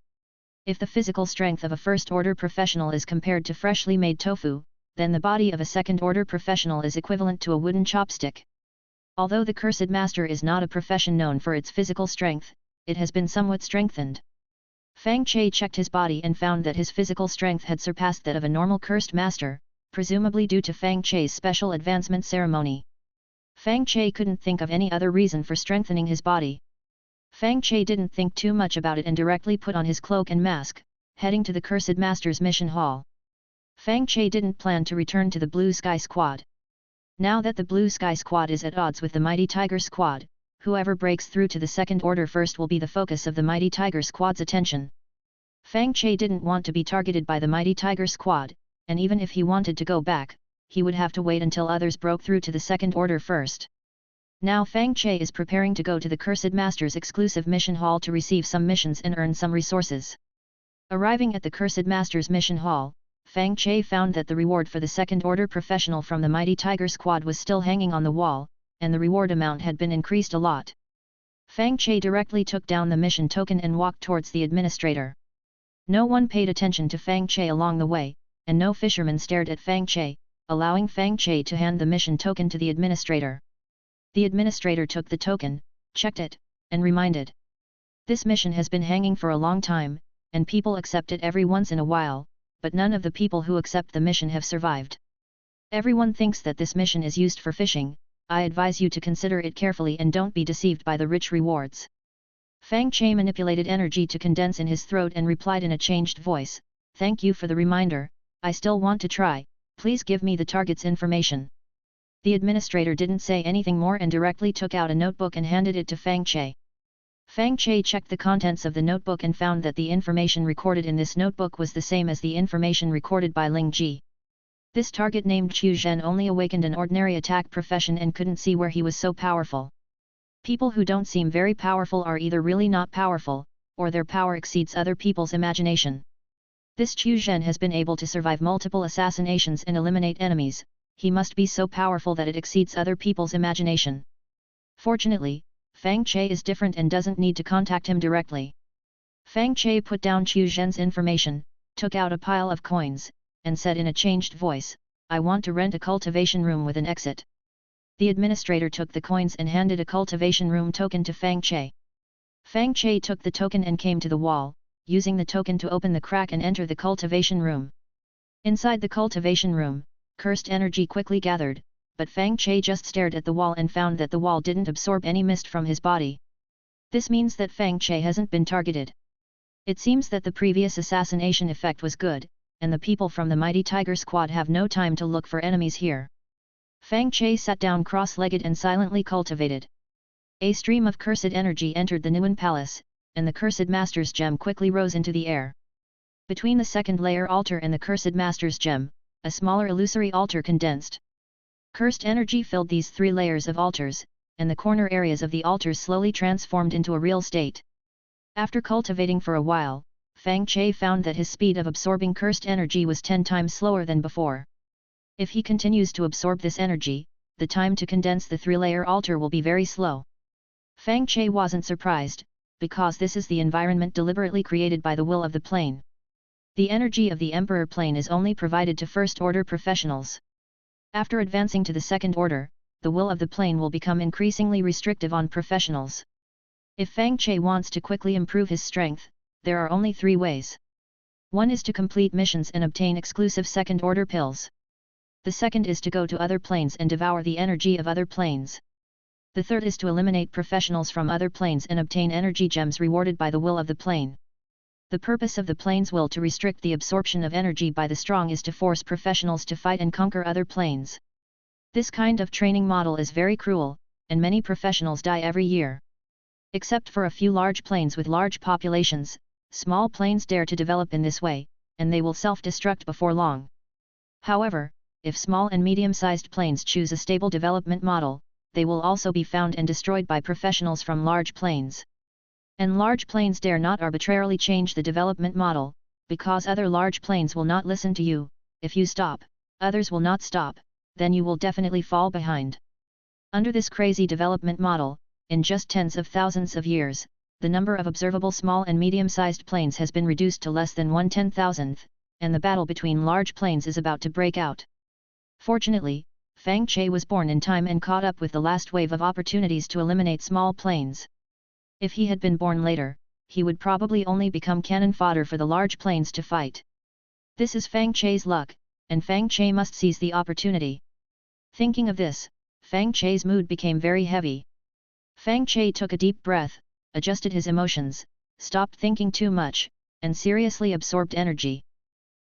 S1: If the physical strength of a first-order professional is compared to freshly made tofu, then the body of a second-order professional is equivalent to a wooden chopstick. Although the Cursed Master is not a profession known for its physical strength, it has been somewhat strengthened. Fang Che checked his body and found that his physical strength had surpassed that of a normal Cursed Master, presumably due to Fang Che's special advancement ceremony. Fang Che couldn't think of any other reason for strengthening his body. Fang Che didn't think too much about it and directly put on his cloak and mask, heading to the Cursed Master's mission hall. Fang Che didn't plan to return to the Blue Sky Squad. Now that the Blue Sky Squad is at odds with the Mighty Tiger Squad, whoever breaks through to the second order first will be the focus of the Mighty Tiger Squad's attention. Fang Che didn't want to be targeted by the Mighty Tiger Squad, and even if he wanted to go back, he would have to wait until others broke through to the second order first. Now Fang Che is preparing to go to the Cursed Master's exclusive mission hall to receive some missions and earn some resources. Arriving at the Cursed Master's mission hall, Fang Che found that the reward for the second order professional from the Mighty Tiger Squad was still hanging on the wall, and the reward amount had been increased a lot. Fang Che directly took down the mission token and walked towards the administrator. No one paid attention to Fang Che along the way, and no fisherman stared at Fang Che, allowing Fang Che to hand the mission token to the administrator. The administrator took the token, checked it, and reminded. This mission has been hanging for a long time, and people accept it every once in a while, but none of the people who accept the mission have survived. Everyone thinks that this mission is used for fishing. I advise you to consider it carefully and don't be deceived by the rich rewards. Fang Che manipulated energy to condense in his throat and replied in a changed voice, "Thank you for the reminder, I still want to try, please give me the target's information." The administrator didn't say anything more and directly took out a notebook and handed it to Fang Che. Fang Che checked the contents of the notebook and found that the information recorded in this notebook was the same as the information recorded by Ling Ji. This target named Qiu Zhen only awakened an ordinary attack profession and couldn't see where he was so powerful. People who don't seem very powerful are either really not powerful, or their power exceeds other people's imagination. This Qiu Zhen has been able to survive multiple assassinations and eliminate enemies, he must be so powerful that it exceeds other people's imagination. Fortunately, Fang Che is different and doesn't need to contact him directly. Fang Che put down Qiu Zhen's information, took out a pile of coins, and said in a changed voice, "I want to rent a cultivation room with an exit." The administrator took the coins and handed a cultivation room token to Fang Che. Fang Che took the token and came to the wall, using the token to open the crack and enter the cultivation room. Inside the cultivation room, cursed energy quickly gathered, but Fang Che just stared at the wall and found that the wall didn't absorb any mist from his body. This means that Fang Che hasn't been targeted. It seems that the previous assassination effect was good, and the people from the Mighty Tiger Squad have no time to look for enemies here. Fang Che sat down cross-legged and silently cultivated. A stream of cursed energy entered the Nuan Palace, and the Cursed Master's gem quickly rose into the air. Between the second layer altar and the Cursed Master's gem, a smaller illusory altar condensed. Cursed energy filled these 3 layers of altars, and the corner areas of the altars slowly transformed into a real state. After cultivating for a while, Fang Che found that his speed of absorbing cursed energy was 10 times slower than before. If he continues to absorb this energy, the time to condense the 3-layer altar will be very slow. Fang Che wasn't surprised, because this is the environment deliberately created by the will of the plane. The energy of the Emperor plane is only provided to first-order professionals. After advancing to the second order, the will of the plane will become increasingly restrictive on professionals. If Fang Che wants to quickly improve his strength, there are only 3 ways. One is to complete missions and obtain exclusive second-order pills. The second is to go to other planes and devour the energy of other planes. The third is to eliminate professionals from other planes and obtain energy gems rewarded by the will of the plane. The purpose of the plane's will to restrict the absorption of energy by the strong is to force professionals to fight and conquer other planes. This kind of training model is very cruel, and many professionals die every year. Except for a few large planes with large populations, small planes dare to develop in this way, and they will self-destruct before long. However, if small and medium-sized planes choose a stable development model, they will also be found and destroyed by professionals from large planes. And large planes dare not arbitrarily change the development model, because other large planes will not listen to you. If you stop, others will not stop, then you will definitely fall behind. Under this crazy development model, in just tens of thousands of years, the number of observable small and medium-sized planes has been reduced to less than 1/10,000th, and the battle between large planes is about to break out. Fortunately, Fang Che was born in time and caught up with the last wave of opportunities to eliminate small planes. If he had been born later, he would probably only become cannon fodder for the large planes to fight. This is Fang Che's luck, and Fang Che must seize the opportunity. Thinking of this, Fang Che's mood became very heavy. Fang Che took a deep breath, adjusted his emotions, stopped thinking too much, and seriously absorbed energy.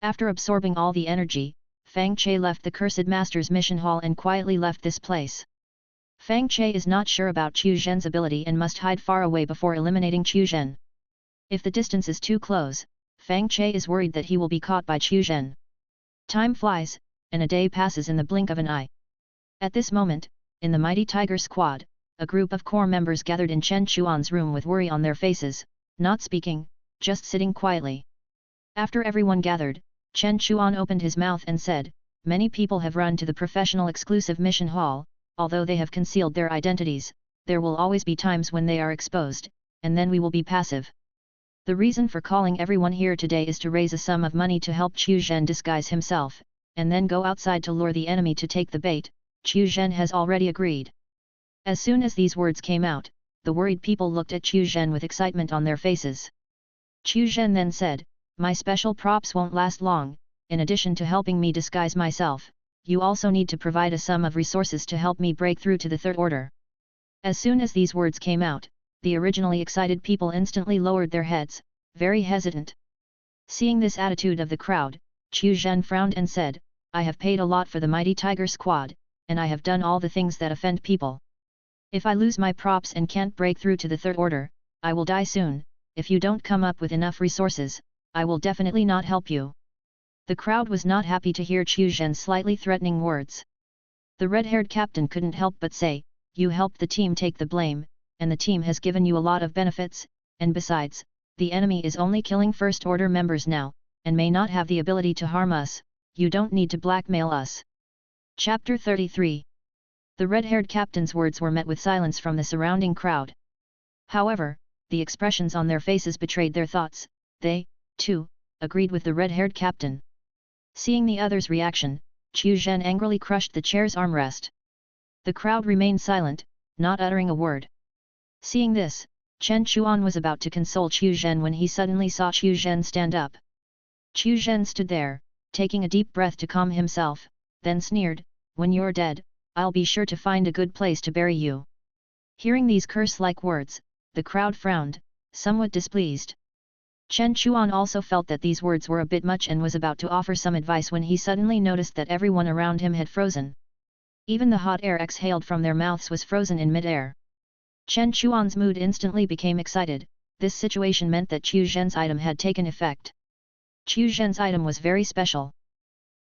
S1: After absorbing all the energy, Fang Che left the Cursed Master's mission hall and quietly left this place. Fang Che is not sure about Qiu Zhen's ability and must hide far away before eliminating Qiu Zhen. If the distance is too close, Fang Che is worried that he will be caught by Qiu Zhen. Time flies, and a day passes in the blink of an eye. At this moment, in the Mighty Tiger Squad, a group of core members gathered in Chen Chuan's room with worry on their faces, not speaking, just sitting quietly. After everyone gathered, Chen Chuan opened his mouth and said, "Many people have run to the professional exclusive mission hall. Although they have concealed their identities, there will always be times when they are exposed, and then we will be passive. The reason for calling everyone here today is to raise a sum of money to help Qiu Zhen disguise himself, and then go outside to lure the enemy to take the bait. Qiu Zhen has already agreed." As soon as these words came out, the worried people looked at Qiu Zhen with excitement on their faces. Qiu Zhen then said, "My special props won't last long. In addition to helping me disguise myself, you also need to provide a sum of resources to help me break through to the third order." As soon as these words came out, the originally excited people instantly lowered their heads, very hesitant. Seeing this attitude of the crowd, Qiu Zhen frowned and said, "I have paid a lot for the Mighty Tiger Squad, and I have done all the things that offend people. If I lose my props and can't break through to the third order, I will die soon. If you don't come up with enough resources, I will definitely not help you." The crowd was not happy to hear Qiu Zhen's slightly threatening words. The red-haired captain couldn't help but say, "You helped the team take the blame, and the team has given you a lot of benefits, and besides, the enemy is only killing first-order members now, and may not have the ability to harm us. You don't need to blackmail us." Chapter 33. The red-haired captain's words were met with silence from the surrounding crowd. However, the expressions on their faces betrayed their thoughts. They, too, agreed with the red-haired captain. Seeing the others' reaction, Qiu Zhen angrily crushed the chair's armrest. The crowd remained silent, not uttering a word. Seeing this, Chen Chuan was about to console Qiu Zhen when he suddenly saw Qiu Zhen stand up. Qiu Zhen stood there, taking a deep breath to calm himself, then sneered, "When you're dead, I'll be sure to find a good place to bury you." Hearing these curse-like words, the crowd frowned, somewhat displeased. Chen Chuan also felt that these words were a bit much and was about to offer some advice when he suddenly noticed that everyone around him had frozen. Even the hot air exhaled from their mouths was frozen in mid-air. Chen Chuan's mood instantly became excited. This situation meant that Qiu Zhen's item had taken effect. Qiu Zhen's item was very special.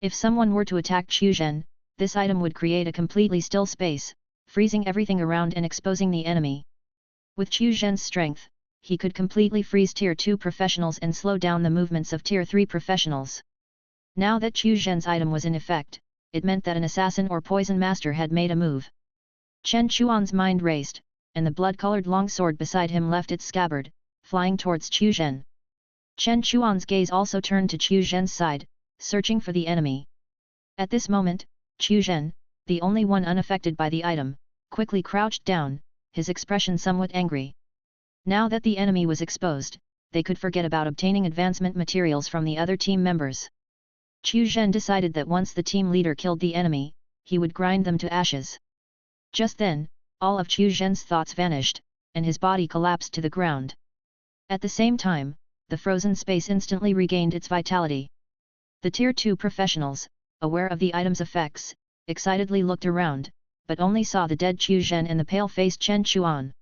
S1: If someone were to attack Qiu Zhen, this item would create a completely still space, freezing everything around and exposing the enemy. With Qiu Zhen's strength, he could completely freeze Tier 2 professionals and slow down the movements of Tier 3 professionals. Now that Qiu Zhen's item was in effect, it meant that an assassin or poison master had made a move. Chen Chuan's mind raced, and the blood-colored longsword beside him left its scabbard, flying towards Qiu Zhen. Chen Chuan's gaze also turned to Qiu Zhen's side, searching for the enemy. At this moment, Qiu Zhen, the only one unaffected by the item, quickly crouched down, his expression somewhat angry. Now that the enemy was exposed, they could forget about obtaining advancement materials from the other team members. Qiu Zhen decided that once the team leader killed the enemy, he would grind them to ashes. Just then, all of Qiu Zhen's thoughts vanished, and his body collapsed to the ground. At the same time, the frozen space instantly regained its vitality. The Tier 2 professionals, aware of the item's effects, excitedly looked around, but only saw the dead Qiu Zhen and the pale-faced Chen Chuan.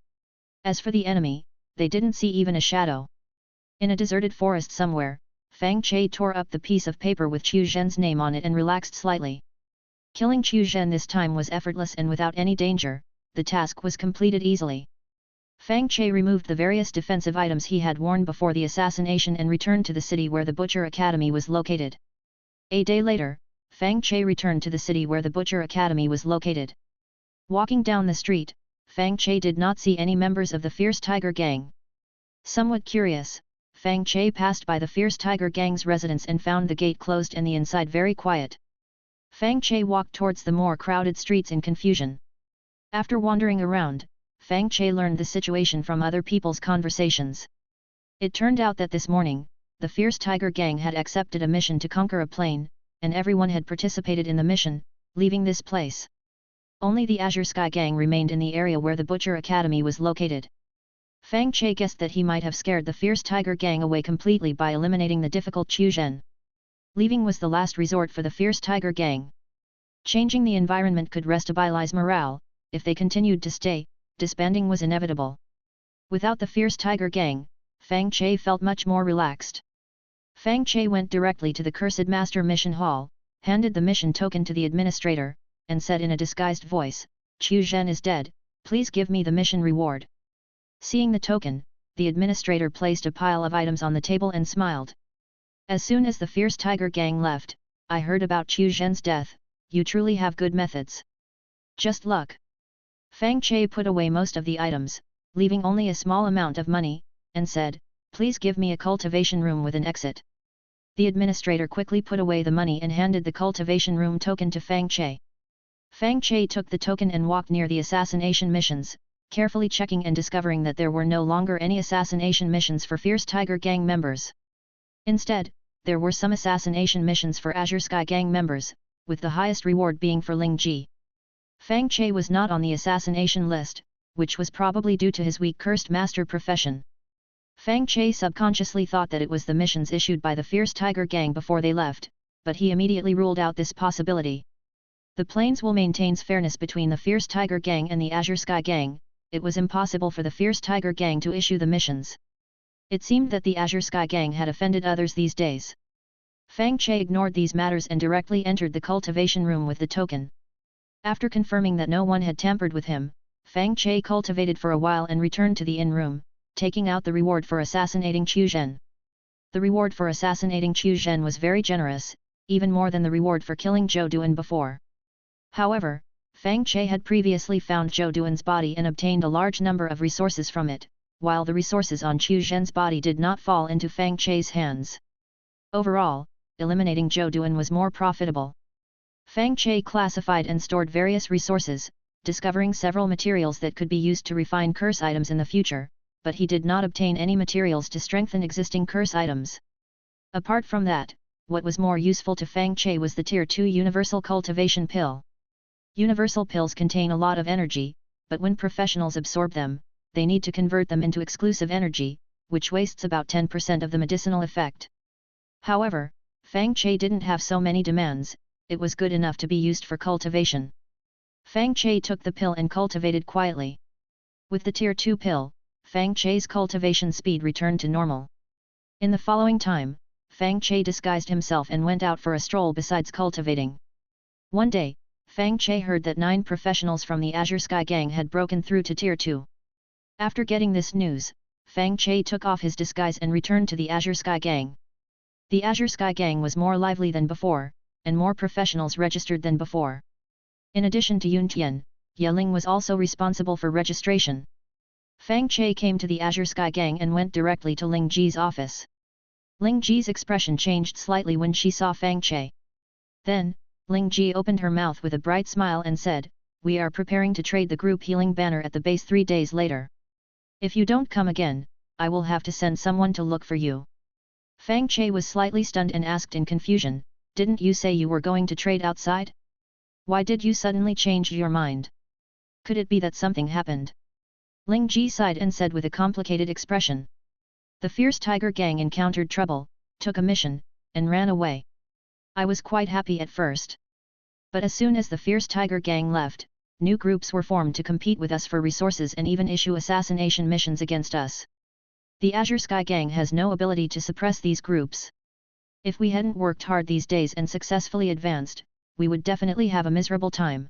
S1: As for the enemy, they didn't see even a shadow. In a deserted forest somewhere, Fang Che tore up the piece of paper with Qiu Zhen's name on it and relaxed slightly. Killing Qiu Zhen this time was effortless and without any danger, the task was completed easily. Fang Che removed the various defensive items he had worn before the assassination and returned to the city where the Butcher Academy was located. A day later, Fang Che returned to the city where the Butcher Academy was located. Walking down the street, Fang Che did not see any members of the Fierce Tiger Gang. Somewhat curious, Fang Che passed by the Fierce Tiger Gang's residence and found the gate closed and the inside very quiet. Fang Che walked towards the more crowded streets in confusion. After wandering around, Fang Che learned the situation from other people's conversations. It turned out that this morning, the Fierce Tiger Gang had accepted a mission to conquer a plane, and everyone had participated in the mission, leaving this place. Only the Azure Sky Gang remained in the area where the Butcher Academy was located. Fang Che guessed that he might have scared the Fierce Tiger Gang away completely by eliminating the difficult Qiu Zhen. Leaving was the last resort for the Fierce Tiger Gang. Changing the environment could restabilize morale. If they continued to stay, disbanding was inevitable. Without the Fierce Tiger Gang, Fang Che felt much more relaxed. Fang Che went directly to the Cursed Master Mission Hall, handed the mission token to the administrator, and said in a disguised voice, "Qiu Zhen is dead, please give me the mission reward." Seeing the token, the administrator placed a pile of items on the table and smiled. "As soon as the Fierce Tiger Gang left, I heard about Qiu Zhen's death, you truly have good methods. Just luck." Fang Che put away most of the items, leaving only a small amount of money, and said, "Please give me a cultivation room with an exit." The administrator quickly put away the money and handed the cultivation room token to Fang Che. Fang Che took the token and walked near the assassination missions, carefully checking and discovering that there were no longer any assassination missions for Fierce Tiger Gang members. Instead, there were some assassination missions for Azure Sky Gang members, with the highest reward being for Ling Ji. Fang Che was not on the assassination list, which was probably due to his weak Cursed Master profession. Fang Che subconsciously thought that it was the missions issued by the Fierce Tiger Gang before they left, but he immediately ruled out this possibility. The Plains will maintains fairness between the Fierce Tiger Gang and the Azure Sky Gang. It was impossible for the Fierce Tiger Gang to issue the missions. It seemed that the Azure Sky Gang had offended others these days. Fang Che ignored these matters and directly entered the cultivation room with the token. After confirming that no one had tampered with him, Fang Che cultivated for a while and returned to the inn room, taking out the reward for assassinating Qiu Zhen. The reward for assassinating Qiu Zhen was very generous, even more than the reward for killing Zhou Duan before. However, Fang Che had previously found Zhou Duan's body and obtained a large number of resources from it, while the resources on Qiu Zhen's body did not fall into Fang Che's hands. Overall, eliminating Zhou Duan was more profitable. Fang Che classified and stored various resources, discovering several materials that could be used to refine curse items in the future, but he did not obtain any materials to strengthen existing curse items. Apart from that, what was more useful to Fang Che was the Tier 2 Universal Cultivation Pill. Universal pills contain a lot of energy, but when professionals absorb them, they need to convert them into exclusive energy, which wastes about 10% of the medicinal effect. However, Fang Che didn't have so many demands, it was good enough to be used for cultivation. Fang Che took the pill and cultivated quietly. With the Tier 2 pill, Fang Che's cultivation speed returned to normal. In the following time, Fang Che disguised himself and went out for a stroll besides cultivating. One day, Fang Che heard that 9 professionals from the Azure Sky Gang had broken through to Tier 2. After getting this news, Fang Che took off his disguise and returned to the Azure Sky Gang. The Azure Sky Gang was more lively than before, and more professionals registered than before. In addition to Yun Tian, Ye Ling was also responsible for registration. Fang Che came to the Azure Sky Gang and went directly to Ling Ji's office. Ling Ji's expression changed slightly when she saw Fang Che. Then, Ling Ji opened her mouth with a bright smile and said, "We are preparing to trade the group healing banner at the base 3 days later. If you don't come again, I will have to send someone to look for you." Fang Che was slightly stunned and asked in confusion, "Didn't you say you were going to trade outside? Why did you suddenly change your mind? Could it be that something happened?" Ling Ji sighed and said with a complicated expression. "The Fierce Tiger Gang encountered trouble, took a mission, and ran away. I was quite happy at first. But as soon as the Fierce Tiger Gang left, new groups were formed to compete with us for resources and even issue assassination missions against us. The Azure Sky Gang has no ability to suppress these groups. If we hadn't worked hard these days and successfully advanced, we would definitely have a miserable time.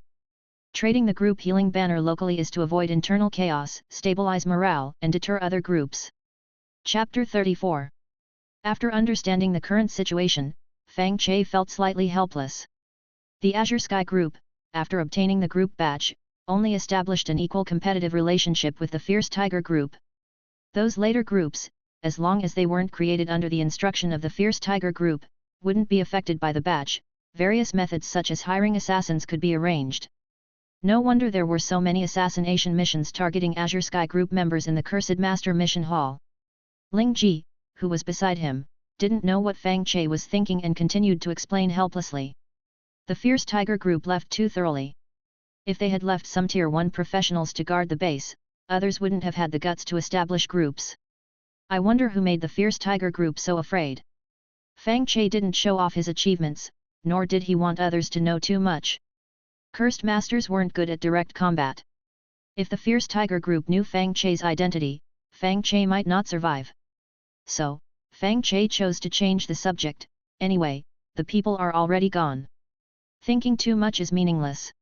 S1: Trading the group healing banner locally is to avoid internal chaos, stabilize morale, and deter other groups." Chapter 34. After understanding the current situation, Fang Che felt slightly helpless. The Azure Sky Group, after obtaining the group badge, only established an equal competitive relationship with the Fierce Tiger Group. Those later groups, as long as they weren't created under the instruction of the Fierce Tiger Group, wouldn't be affected by the badge. Various methods such as hiring assassins could be arranged. No wonder there were so many assassination missions targeting Azure Sky Group members in the Cursed Master Mission Hall. Ling Ji, who was beside him, didn't know what Fang Che was thinking and continued to explain helplessly. The Fierce Tiger Group left too thoroughly. If they had left some Tier 1 professionals to guard the base, others wouldn't have had the guts to establish groups. I wonder who made the Fierce Tiger Group so afraid. Fang Che didn't show off his achievements, nor did he want others to know too much. Cursed Masters weren't good at direct combat. If the Fierce Tiger Group knew Fang Che's identity, Fang Che might not survive. So, Fang Che chose to change the subject. Anyway, the people are already gone. Thinking too much is meaningless.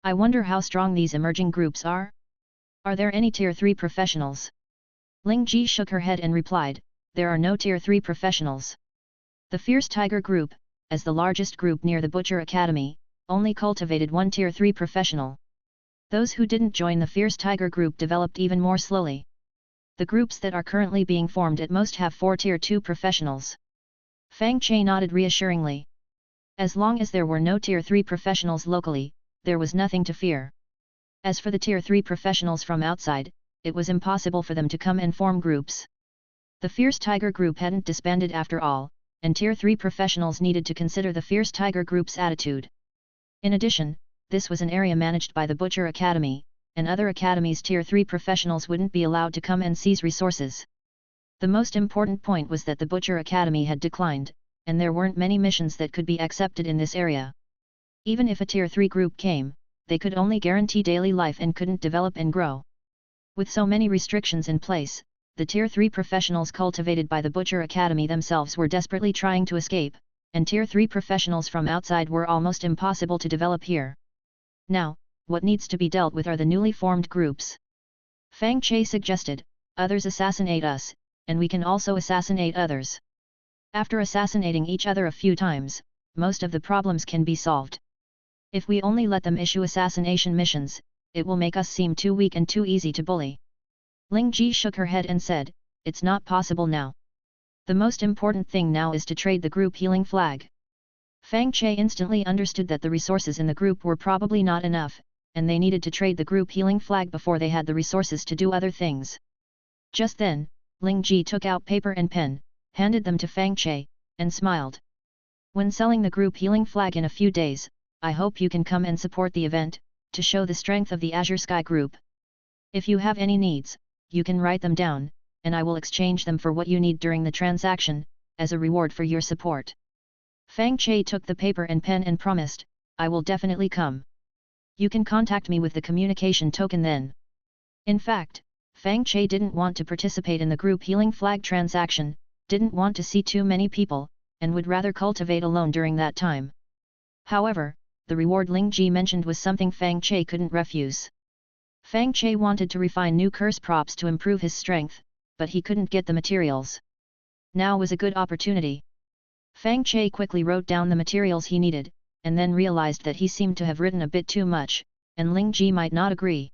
S1: I wonder how strong these emerging groups are? Are there any Tier 3 professionals? Ling Ji shook her head and replied, "There are no Tier 3 professionals. The Fierce Tiger Group, as the largest group near the Butcher Academy, only cultivated 1 Tier 3 professional. Those who didn't join the Fierce Tiger Group developed even more slowly. The groups that are currently being formed at most have 4 Tier 2 professionals." Fang Che nodded reassuringly. As long as there were no Tier 3 professionals locally, there was nothing to fear. As for the Tier 3 professionals from outside, it was impossible for them to come and form groups. The Fierce Tiger Group hadn't disbanded after all, and Tier 3 professionals needed to consider the Fierce Tiger Group's attitude. In addition, this was an area managed by the Butcher Academy, and other academies' Tier 3 professionals wouldn't be allowed to come and seize resources. The most important point was that the Butcher Academy had declined, and there weren't many missions that could be accepted in this area. Even if a Tier 3 group came, they could only guarantee daily life and couldn't develop and grow. With so many restrictions in place, the Tier 3 professionals cultivated by the Butcher Academy themselves were desperately trying to escape, and Tier 3 professionals from outside were almost impossible to develop here. Now, what needs to be dealt with are the newly formed groups. Fang Che suggested, "Others assassinate us, and we can also assassinate others. After assassinating each other a few times, most of the problems can be solved. If we only let them issue assassination missions, it will make us seem too weak and too easy to bully." Ling Ji shook her head and said, "It's not possible now. The most important thing now is to trade the group healing flag." Fang Che instantly understood that the resources in the group were probably not enough, and they needed to trade the group healing flag before they had the resources to do other things. Just then, Ling Ji took out paper and pen, handed them to Fang Che, and smiled. "When selling the group healing flag in a few days, I hope you can come and support the event, to show the strength of the Azure Sky Group. If you have any needs, you can write them down, and I will exchange them for what you need during the transaction, as a reward for your support." Fang Che took the paper and pen and promised, "I will definitely come. You can contact me with the communication token then." In fact, Fang Che didn't want to participate in the group healing flag transaction, didn't want to see too many people, and would rather cultivate alone during that time. However, the reward Ling Ji mentioned was something Fang Che couldn't refuse. Fang Che wanted to refine new curse props to improve his strength, but he couldn't get the materials. Now was a good opportunity. Fang Che quickly wrote down the materials he needed, and then realized that he seemed to have written a bit too much, and Ling Ji might not agree.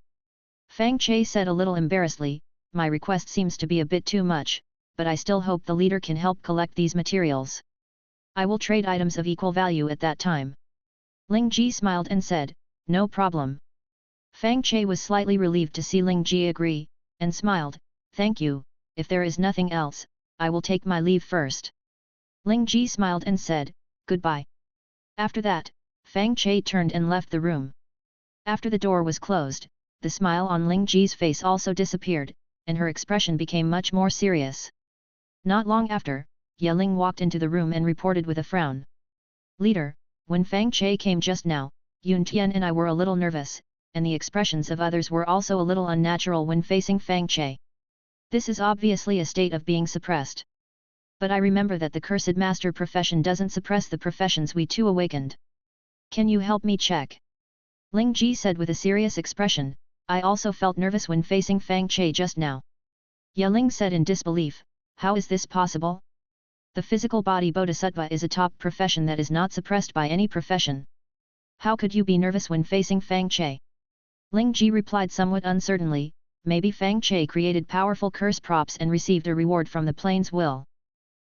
S1: Fang Che said a little embarrassedly, "My request seems to be a bit too much, but I still hope the leader can help collect these materials. I will trade items of equal value at that time." Ling Ji smiled and said, "No problem." Fang Che was slightly relieved to see Ling Ji agree, and smiled, "Thank you, if there is nothing else, I will take my leave first." Ling Ji smiled and said, "Goodbye." After that, Fang Che turned and left the room. After the door was closed, the smile on Ling Ji's face also disappeared, and her expression became much more serious. Not long after, Ling walked into the room and reported with a frown. "Leader, when Fang Che came just now, Yun Tian and I were a little nervous, and the expressions of others were also a little unnatural when facing Fang Che. This is obviously a state of being suppressed. But I remember that the cursed master profession doesn't suppress the professions we too awakened. Can you help me check?" Ling Ji said with a serious expression, "I also felt nervous when facing Fang Che just now." Ling said in disbelief, "How is this possible? The physical body bodhisattva is a top profession that is not suppressed by any profession. How could you be nervous when facing Fang Che?" Ling Ji replied somewhat uncertainly, "Maybe Fang Che created powerful curse props and received a reward from the plane's will.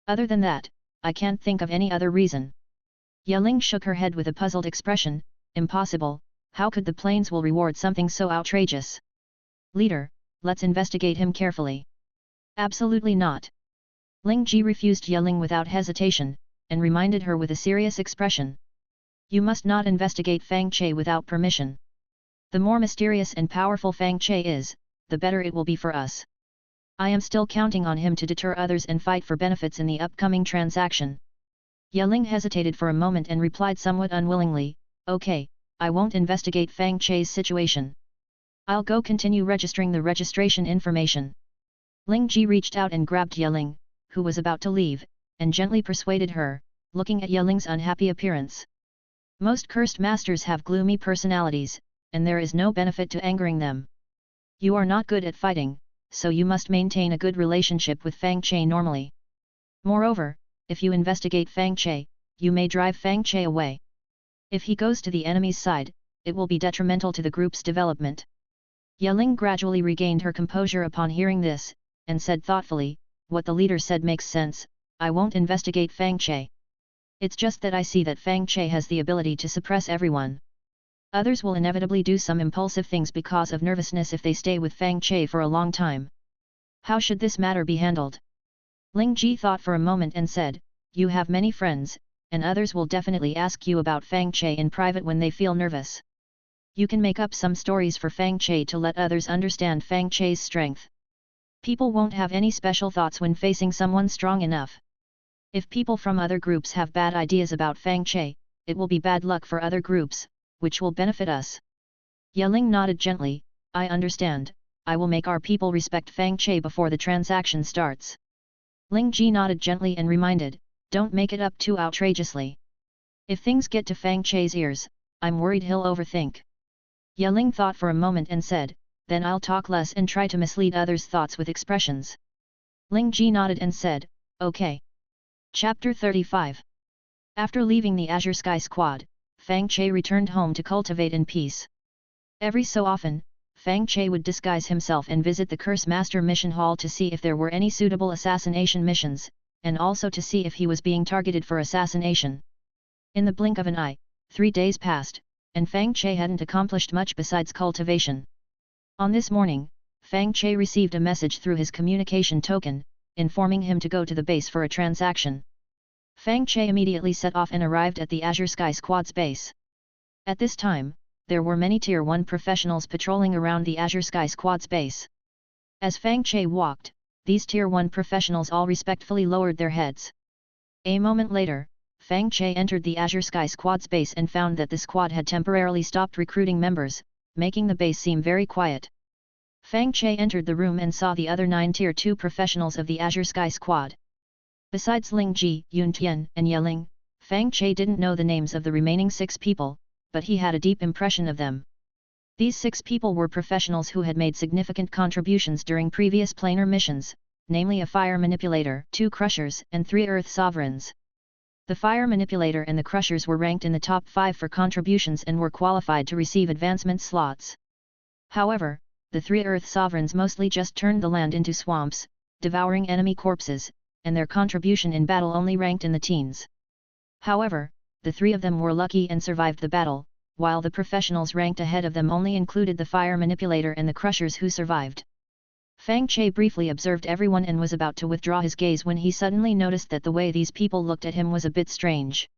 S1: Other than that, I can't think of any other reason." Ling shook her head with a puzzled expression, "Impossible, how could the planes will reward something so outrageous? Leader, let's investigate him carefully." "Absolutely not." Ling Ji refused Ling without hesitation, and reminded her with a serious expression. "You must not investigate Fang Che without permission. The more mysterious and powerful Fang Che is, the better it will be for us. I am still counting on him to deter others and fight for benefits in the upcoming transaction." Ling hesitated for a moment and replied somewhat unwillingly, "Okay, I won't investigate Fang Che's situation. I'll go continue registering the registration information." Ling Ji reached out and grabbed Ling, who was about to leave, and gently persuaded her, looking at Ling's unhappy appearance. "Most cursed masters have gloomy personalities, and there is no benefit to angering them. You are not good at fighting, so you must maintain a good relationship with Fang Che normally. Moreover, if you investigate Fang Che, you may drive Fang Che away. If he goes to the enemy's side, it will be detrimental to the group's development." Ling gradually regained her composure upon hearing this, and said thoughtfully, "What the leader said makes sense, I won't investigate Fang Che. It's just that I see that Fang Che has the ability to suppress everyone. Others will inevitably do some impulsive things because of nervousness if they stay with Fang Che for a long time. How should this matter be handled?" Ling Ji thought for a moment and said, "You have many friends, and others will definitely ask you about Fang Che in private when they feel nervous. You can make up some stories for Fang Che to let others understand Fang Che's strength. People won't have any special thoughts when facing someone strong enough. If people from other groups have bad ideas about Fang Che, it will be bad luck for other groups, which will benefit us." Ling nodded gently, "I understand, I will make our people respect Fang Che before the transaction starts." Ling Ji nodded gently and reminded, "Don't make it up too outrageously. If things get to Fang Che's ears, I'm worried he'll overthink." Ling thought for a moment and said, "Then I'll talk less and try to mislead others' thoughts with expressions." Ling Ji nodded and said, "Okay." Chapter 35. After leaving the Azure Sky Squad, Fang Che returned home to cultivate in peace. Every so often, Fang Che would disguise himself and visit the Curse Master Mission Hall to see if there were any suitable assassination missions, and also to see if he was being targeted for assassination. In the blink of an eye, 3 days passed, and Fang Che hadn't accomplished much besides cultivation. On this morning, Fang Che received a message through his communication token, informing him to go to the base for a transaction. Fang Che immediately set off and arrived at the Azure Sky Squad's base. At this time, there were many Tier 1 professionals patrolling around the Azure Sky Squad's base. As Fang Che walked, these Tier 1 professionals all respectfully lowered their heads. A moment later, Fang Che entered the Azure Sky Squad's base and found that the squad had temporarily stopped recruiting members, making the base seem very quiet. Fang Che entered the room and saw the other 9 Tier 2 professionals of the Azure Sky Squad. Besides Ling Ji, Yun Tian, and Ye Ling, Fang Che didn't know the names of the remaining 6 people, but he had a deep impression of them. These 6 people were professionals who had made significant contributions during previous planar missions, namely a fire manipulator, 2 crushers, and 3 earth sovereigns. The fire manipulator and the crushers were ranked in the top 5 for contributions and were qualified to receive advancement slots. However, the 3 earth sovereigns mostly just turned the land into swamps, devouring enemy corpses, and their contribution in battle only ranked in the teens. However, the 3 of them were lucky and survived the battle, while the professionals ranked ahead of them only included the fire manipulator and the crushers who survived. Fang Che briefly observed everyone and was about to withdraw his gaze when he suddenly noticed that the way these people looked at him was a bit strange.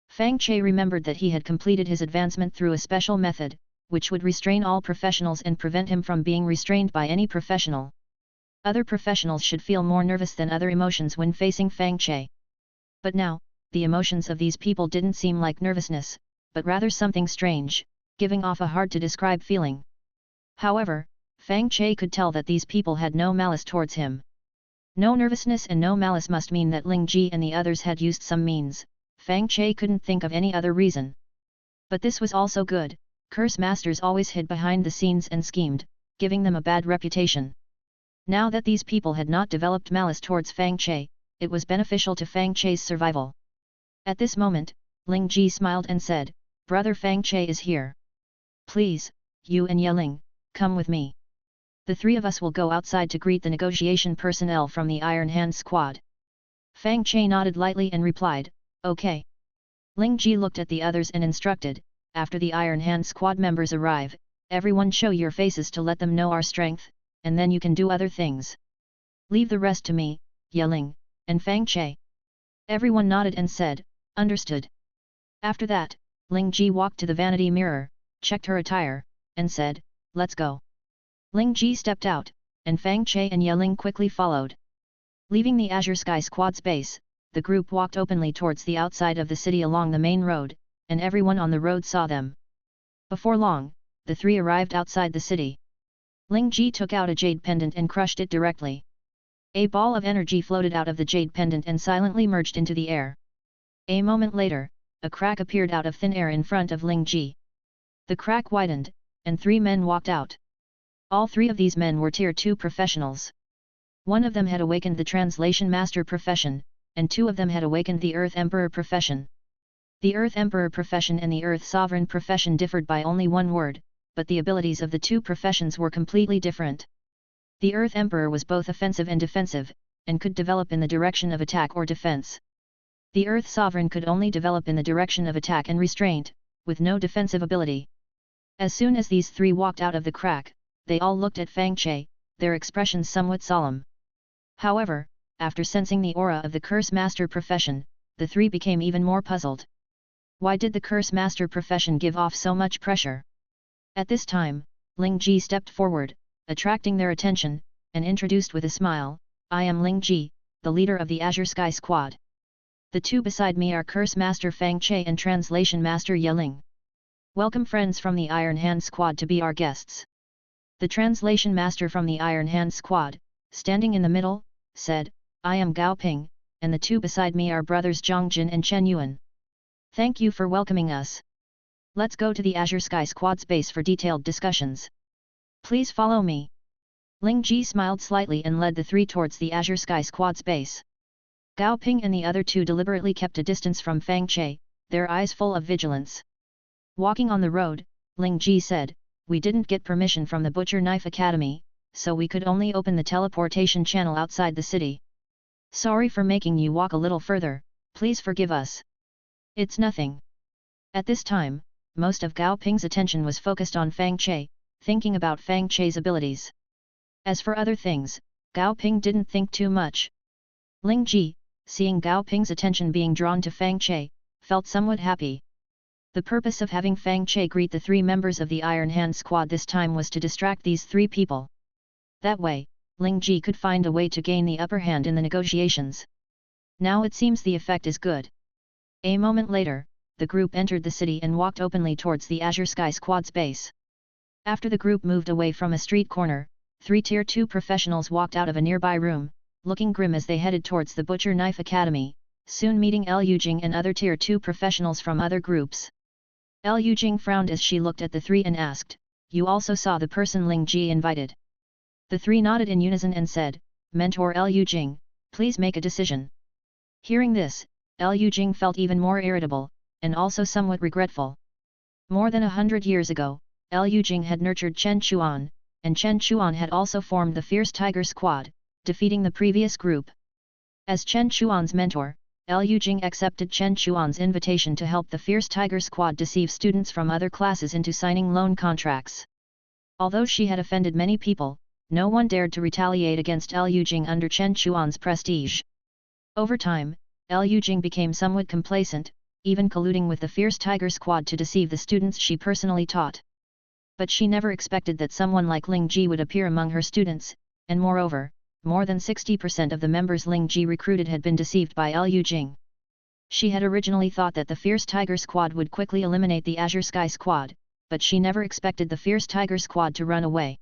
S1: Fang Che remembered that he had completed his advancement through a special method, which would restrain all professionals and prevent him from being restrained by any professional. Other professionals should feel more nervous than other emotions when facing Fang Che. But now, the emotions of these people didn't seem like nervousness, but rather something strange, giving off a hard-to-describe feeling. However, Fang Che could tell that these people had no malice towards him. No nervousness and no malice must mean that Ling Ji and the others had used some means. Fang Che couldn't think of any other reason. But this was also good. Curse masters always hid behind the scenes and schemed, giving them a bad reputation. Now that these people had not developed malice towards Fang Che, it was beneficial to Fang Che's survival. At this moment, Ling Ji smiled and said, "Brother Fang Che is here. Please, you and Ye Ling, come with me. The 3 of us will go outside to greet the negotiation personnel from the Iron Hand Squad." Fang Che nodded lightly and replied, "Okay." Ling Ji looked at the others and instructed, "After the Iron Hand Squad members arrive, everyone show your faces to let them know our strength, and then you can do other things. Leave the rest to me, Ye Ling, and Fang Che." Everyone nodded and said, "Understood." After that, Ling Ji walked to the vanity mirror, checked her attire, and said, "Let's go." Ling Ji stepped out, and Fang Che and Ye Ling quickly followed. Leaving the Azure Sky Squad's base, the group walked openly towards the outside of the city along the main road, and everyone on the road saw them. Before long, the 3 arrived outside the city. Ling Ji took out a jade pendant and crushed it directly. A ball of energy floated out of the jade pendant and silently merged into the air. A moment later, a crack appeared out of thin air in front of Ling Ji. The crack widened, and 3 men walked out. All 3 of these men were Tier 2 professionals. One of them had awakened the Translation Master profession, and 2 of them had awakened the Earth Emperor profession. The Earth Emperor profession and the Earth Sovereign profession differed by only 1 word, but the abilities of the 2 professions were completely different. The Earth Emperor was both offensive and defensive, and could develop in the direction of attack or defense. The Earth Sovereign could only develop in the direction of attack and restraint, with no defensive ability. As soon as these 3 walked out of the crack, they all looked at Fang Che, their expressions somewhat solemn. However, after sensing the aura of the Curse Master profession, the 3 became even more puzzled. Why did the Curse Master profession give off so much pressure? At this time, Ling Ji stepped forward, attracting their attention, and introduced with a smile, "I am Ling Ji, the leader of the Azure Sky Squad. The 2 beside me are Curse Master Fang Che and Translation Master Ye Ling. Welcome friends from the Iron Hand Squad to be our guests." The Translation Master from the Iron Hand Squad, standing in the middle, said, "I am Gao Ping, and the 2 beside me are brothers Zhang Jin and Chen Yuan. Thank you for welcoming us. Let's go to the Azure Sky Squad's base for detailed discussions. Please follow me." Ling Ji smiled slightly and led the 3 towards the Azure Sky Squad's base. Gao Ping and the other 2 deliberately kept a distance from Fang Che, their eyes full of vigilance. Walking on the road, Ling Ji said, "We didn't get permission from the Butcher Knife Academy, so we could only open the teleportation channel outside the city. Sorry for making you walk a little further, please forgive us." "It's nothing." At this time, most of Gao Ping's attention was focused on Fang Che, thinking about Fang Che's abilities. As for other things, Gao Ping didn't think too much. Ling Ji, seeing Gao Ping's attention being drawn to Fang Che, felt somewhat happy. The purpose of having Fang Che greet the 3 members of the Iron Hand Squad this time was to distract these 3 people. That way, Ling Ji could find a way to gain the upper hand in the negotiations. Now it seems the effect is good. A moment later, the group entered the city and walked openly towards the Azure Sky Squad's base. After the group moved away from a street corner, 3 Tier 2 professionals walked out of a nearby room, looking grim as they headed towards the Butcher Knife Academy, soon meeting Liu Jing and other Tier 2 professionals from other groups. Liu Jing frowned as she looked at the three and asked, "You also saw the person Ling Ji invited?" The three nodded in unison and said, "Mentor Liu Jing, please make a decision." Hearing this, Liu Jing felt even more irritable, and also somewhat regretful. More than 100 years ago, Liu Jing had nurtured Chen Chuan, and Chen Chuan had also formed the Fierce Tiger Squad, defeating the previous group. As Chen Chuan's mentor, Liu Jing accepted Chen Chuan's invitation to help the Fierce Tiger Squad deceive students from other classes into signing loan contracts. Although she had offended many people, no one dared to retaliate against Liu Jing under Chen Chuan's prestige. Over time, Liu Jing became somewhat complacent, even colluding with the Fierce Tiger Squad to deceive the students she personally taught. But she never expected that someone like Ling Ji would appear among her students, and moreover, more than 60% of the members Ling Ji recruited had been deceived by Liu Jing. She had originally thought that the Fierce Tiger Squad would quickly eliminate the Azure Sky Squad, but she never expected the Fierce Tiger Squad to run away.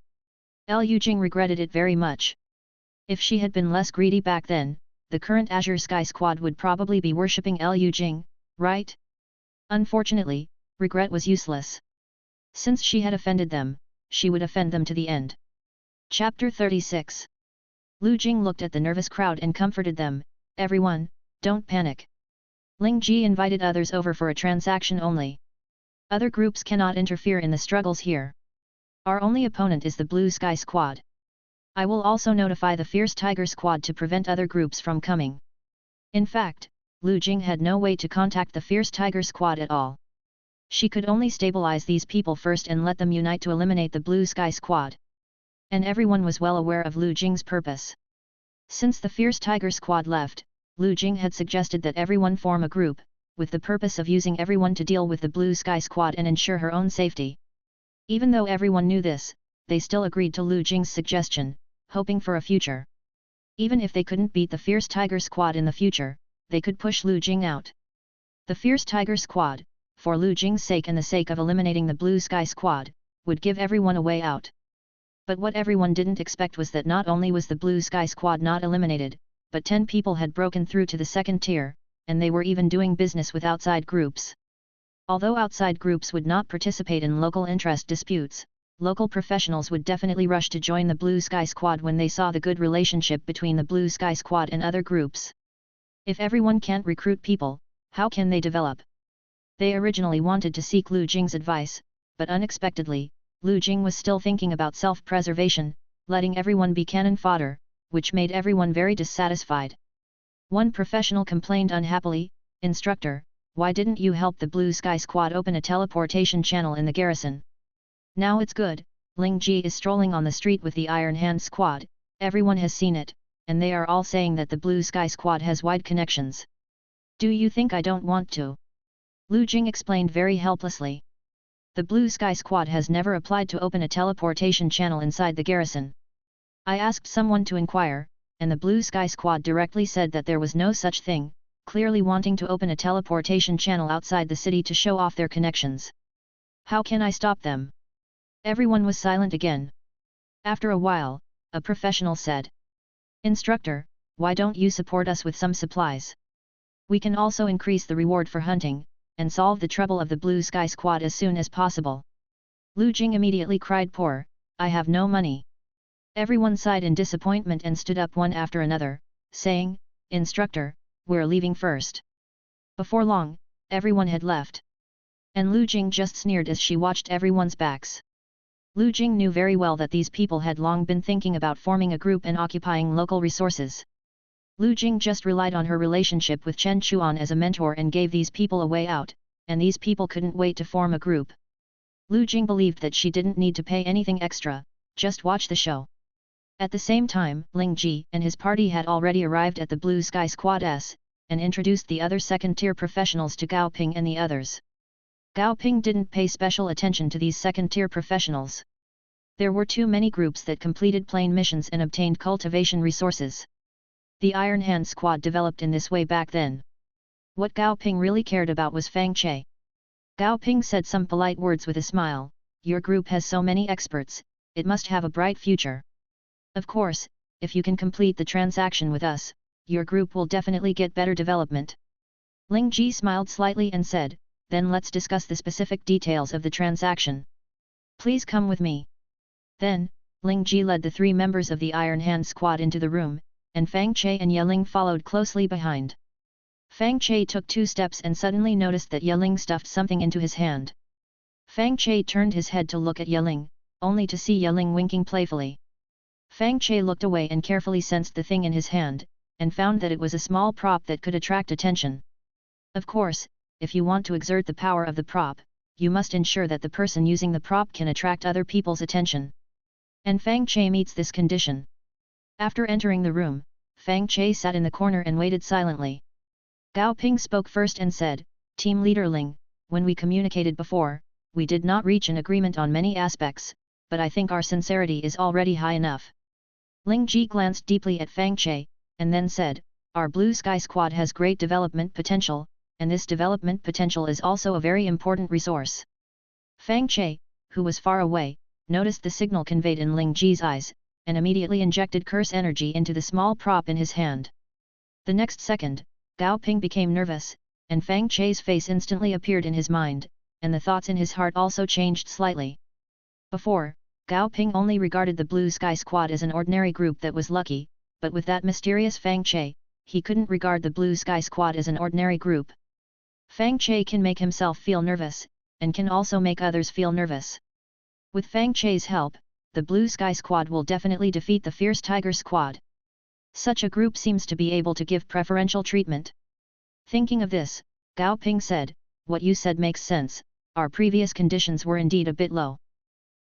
S1: Liu Jing regretted it very much. If she had been less greedy back then, the current Azure Sky Squad would probably be worshipping Liu Jing, right? Unfortunately, regret was useless. Since she had offended them, she would offend them to the end. Chapter 36. Liu Jing looked at the nervous crowd and comforted them, "Everyone, don't panic. Ling Ji invited others over for a transaction only. Other groups cannot interfere in the struggles here. Our only opponent is the Blue Sky Squad. I will also notify the Fierce Tiger Squad to prevent other groups from coming." In fact, Liu Jing had no way to contact the Fierce Tiger Squad at all. She could only stabilize these people first and let them unite to eliminate the Blue Sky Squad. And everyone was well aware of Liu Jing's purpose. Since the Fierce Tiger Squad left, Liu Jing had suggested that everyone form a group, with the purpose of using everyone to deal with the Blue Sky Squad and ensure her own safety. Even though everyone knew this, they still agreed to Liu Jing's suggestion, hoping for a future. Even if they couldn't beat the Fierce Tiger Squad in the future, they could push Liu Jing out. The Fierce Tiger Squad, for Liu Jing's sake and the sake of eliminating the Blue Sky Squad, would give everyone a way out. But what everyone didn't expect was that not only was the Blue Sky Squad not eliminated, but 10 people had broken through to the second tier, and they were even doing business with outside groups. Although outside groups would not participate in local interest disputes, local professionals would definitely rush to join the Blue Sky Squad when they saw the good relationship between the Blue Sky Squad and other groups. If everyone can't recruit people, how can they develop? They originally wanted to seek Liu Jing's advice, but unexpectedly, Liu Jing was still thinking about self-preservation, letting everyone be cannon fodder, which made everyone very dissatisfied. One professional complained unhappily, "Instructor, why didn't you help the Blue Sky Squad open a teleportation channel in the garrison? Now it's good, Ling Ji is strolling on the street with the Iron Hand Squad, everyone has seen it, and they are all saying that the Blue Sky Squad has wide connections. Do you think I don't want to?" Liu Jing explained very helplessly. The Blue Sky Squad has never applied to open a teleportation channel inside the garrison. I asked someone to inquire, and the Blue Sky Squad directly said that there was no such thing, clearly wanting to open a teleportation channel outside the city to show off their connections. How can I stop them? Everyone was silent again. After a while, a professional said, "Instructor, why don't you support us with some supplies? We can also increase the reward for hunting, and solve the trouble of the Blue Sky Squad as soon as possible." Liu Jing immediately cried, "Poor, I have no money." Everyone sighed in disappointment and stood up one after another, saying, "Instructor, we're leaving first." Before long, everyone had left. And Liu Jing just sneered as she watched everyone's backs. Liu Jing knew very well that these people had long been thinking about forming a group and occupying local resources. Liu Jing just relied on her relationship with Chen Chuan as a mentor and gave these people a way out, and these people couldn't wait to form a group. Liu Jing believed that she didn't need to pay anything extra, just watch the show. At the same time, Ling Ji and his party had already arrived at the Blue Sky Squad S, and introduced the other second-tier professionals to Gao Ping and the others. Gao Ping didn't pay special attention to these second-tier professionals. There were too many groups that completed plain missions and obtained cultivation resources. The Iron Hand Squad developed in this way back then. What Gao Ping really cared about was Fang Che. Gao Ping said some polite words with a smile, "Your group has so many experts, it must have a bright future." Of course, if you can complete the transaction with us, your group will definitely get better development. Ling Ji smiled slightly and said, then let's discuss the specific details of the transaction. Please come with me. Then, Ling Ji led the 3 members of the Iron Hand squad into the room, and Fang Che and Ye Ling followed closely behind. Fang Che took 2 steps and suddenly noticed that Ye Ling stuffed something into his hand. Fang Che turned his head to look at Ye Ling, only to see Ye Ling winking playfully. Fang Che looked away and carefully sensed the thing in his hand, and found that it was a small prop that could attract attention. Of course, if you want to exert the power of the prop, you must ensure that the person using the prop can attract other people's attention. And Fang Che meets this condition. After entering the room, Fang Che sat in the corner and waited silently. Gao Ping spoke first and said, Team Leader Ling, when we communicated before, we did not reach an agreement on many aspects, but I think our sincerity is already high enough. Ling Ji glanced deeply at Fang Che, and then said, our Blue Sky Squad has great development potential, and this development potential is also a very important resource. Fang Che, who was far away, noticed the signal conveyed in Ling Ji's eyes, and immediately injected curse energy into the small prop in his hand. The next second, Gao Ping became nervous, and Fang Che's face instantly appeared in his mind, and the thoughts in his heart also changed slightly. Before, Gao Ping only regarded the Blue Sky Squad as an ordinary group that was lucky, but with that mysterious Fang Che, he couldn't regard the Blue Sky Squad as an ordinary group. Fang Che can make himself feel nervous, and can also make others feel nervous. With Fang Che's help, the Blue Sky Squad will definitely defeat the Fierce Tiger Squad. Such a group seems to be able to give preferential treatment. Thinking of this, Gao Ping said, what you said makes sense, our previous conditions were indeed a bit low.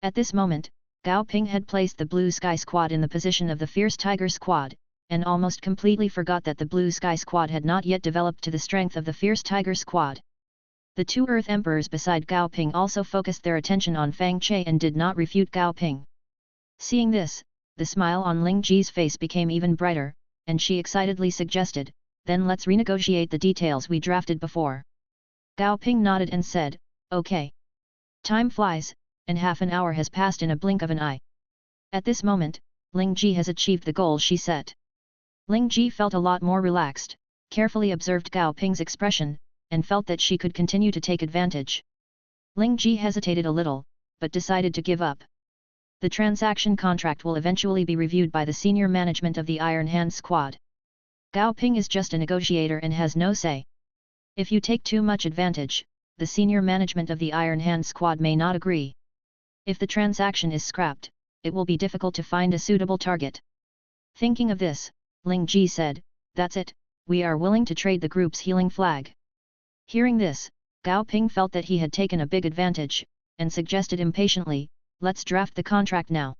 S1: At this moment, Gao Ping had placed the Blue Sky Squad in the position of the Fierce Tiger Squad, and almost completely forgot that the Blue Sky Squad had not yet developed to the strength of the Fierce Tiger Squad. The 2 Earth Emperors beside Gao Ping also focused their attention on Fang Che and did not refute Gao Ping. Seeing this, the smile on Ling Ji's face became even brighter, and she excitedly suggested, then let's renegotiate the details we drafted before. Gao Ping nodded and said, okay. Time flies, and half an hour has passed in a blink of an eye. At this moment, Ling Ji has achieved the goal she set. Ling Ji felt a lot more relaxed, carefully observed Gao Ping's expression, and felt that she could continue to take advantage. Ling Ji hesitated a little, but decided to give up. The transaction contract will eventually be reviewed by the senior management of the Iron Hand Squad. Gao Ping is just a negotiator and has no say. If you take too much advantage, the senior management of the Iron Hand Squad may not agree. If the transaction is scrapped, it will be difficult to find a suitable target. Thinking of this, Ling Ji said, that's it, we are willing to trade the group's healing flag. Hearing this, Gao Ping felt that he had taken a big advantage, and suggested impatiently, let's draft the contract now.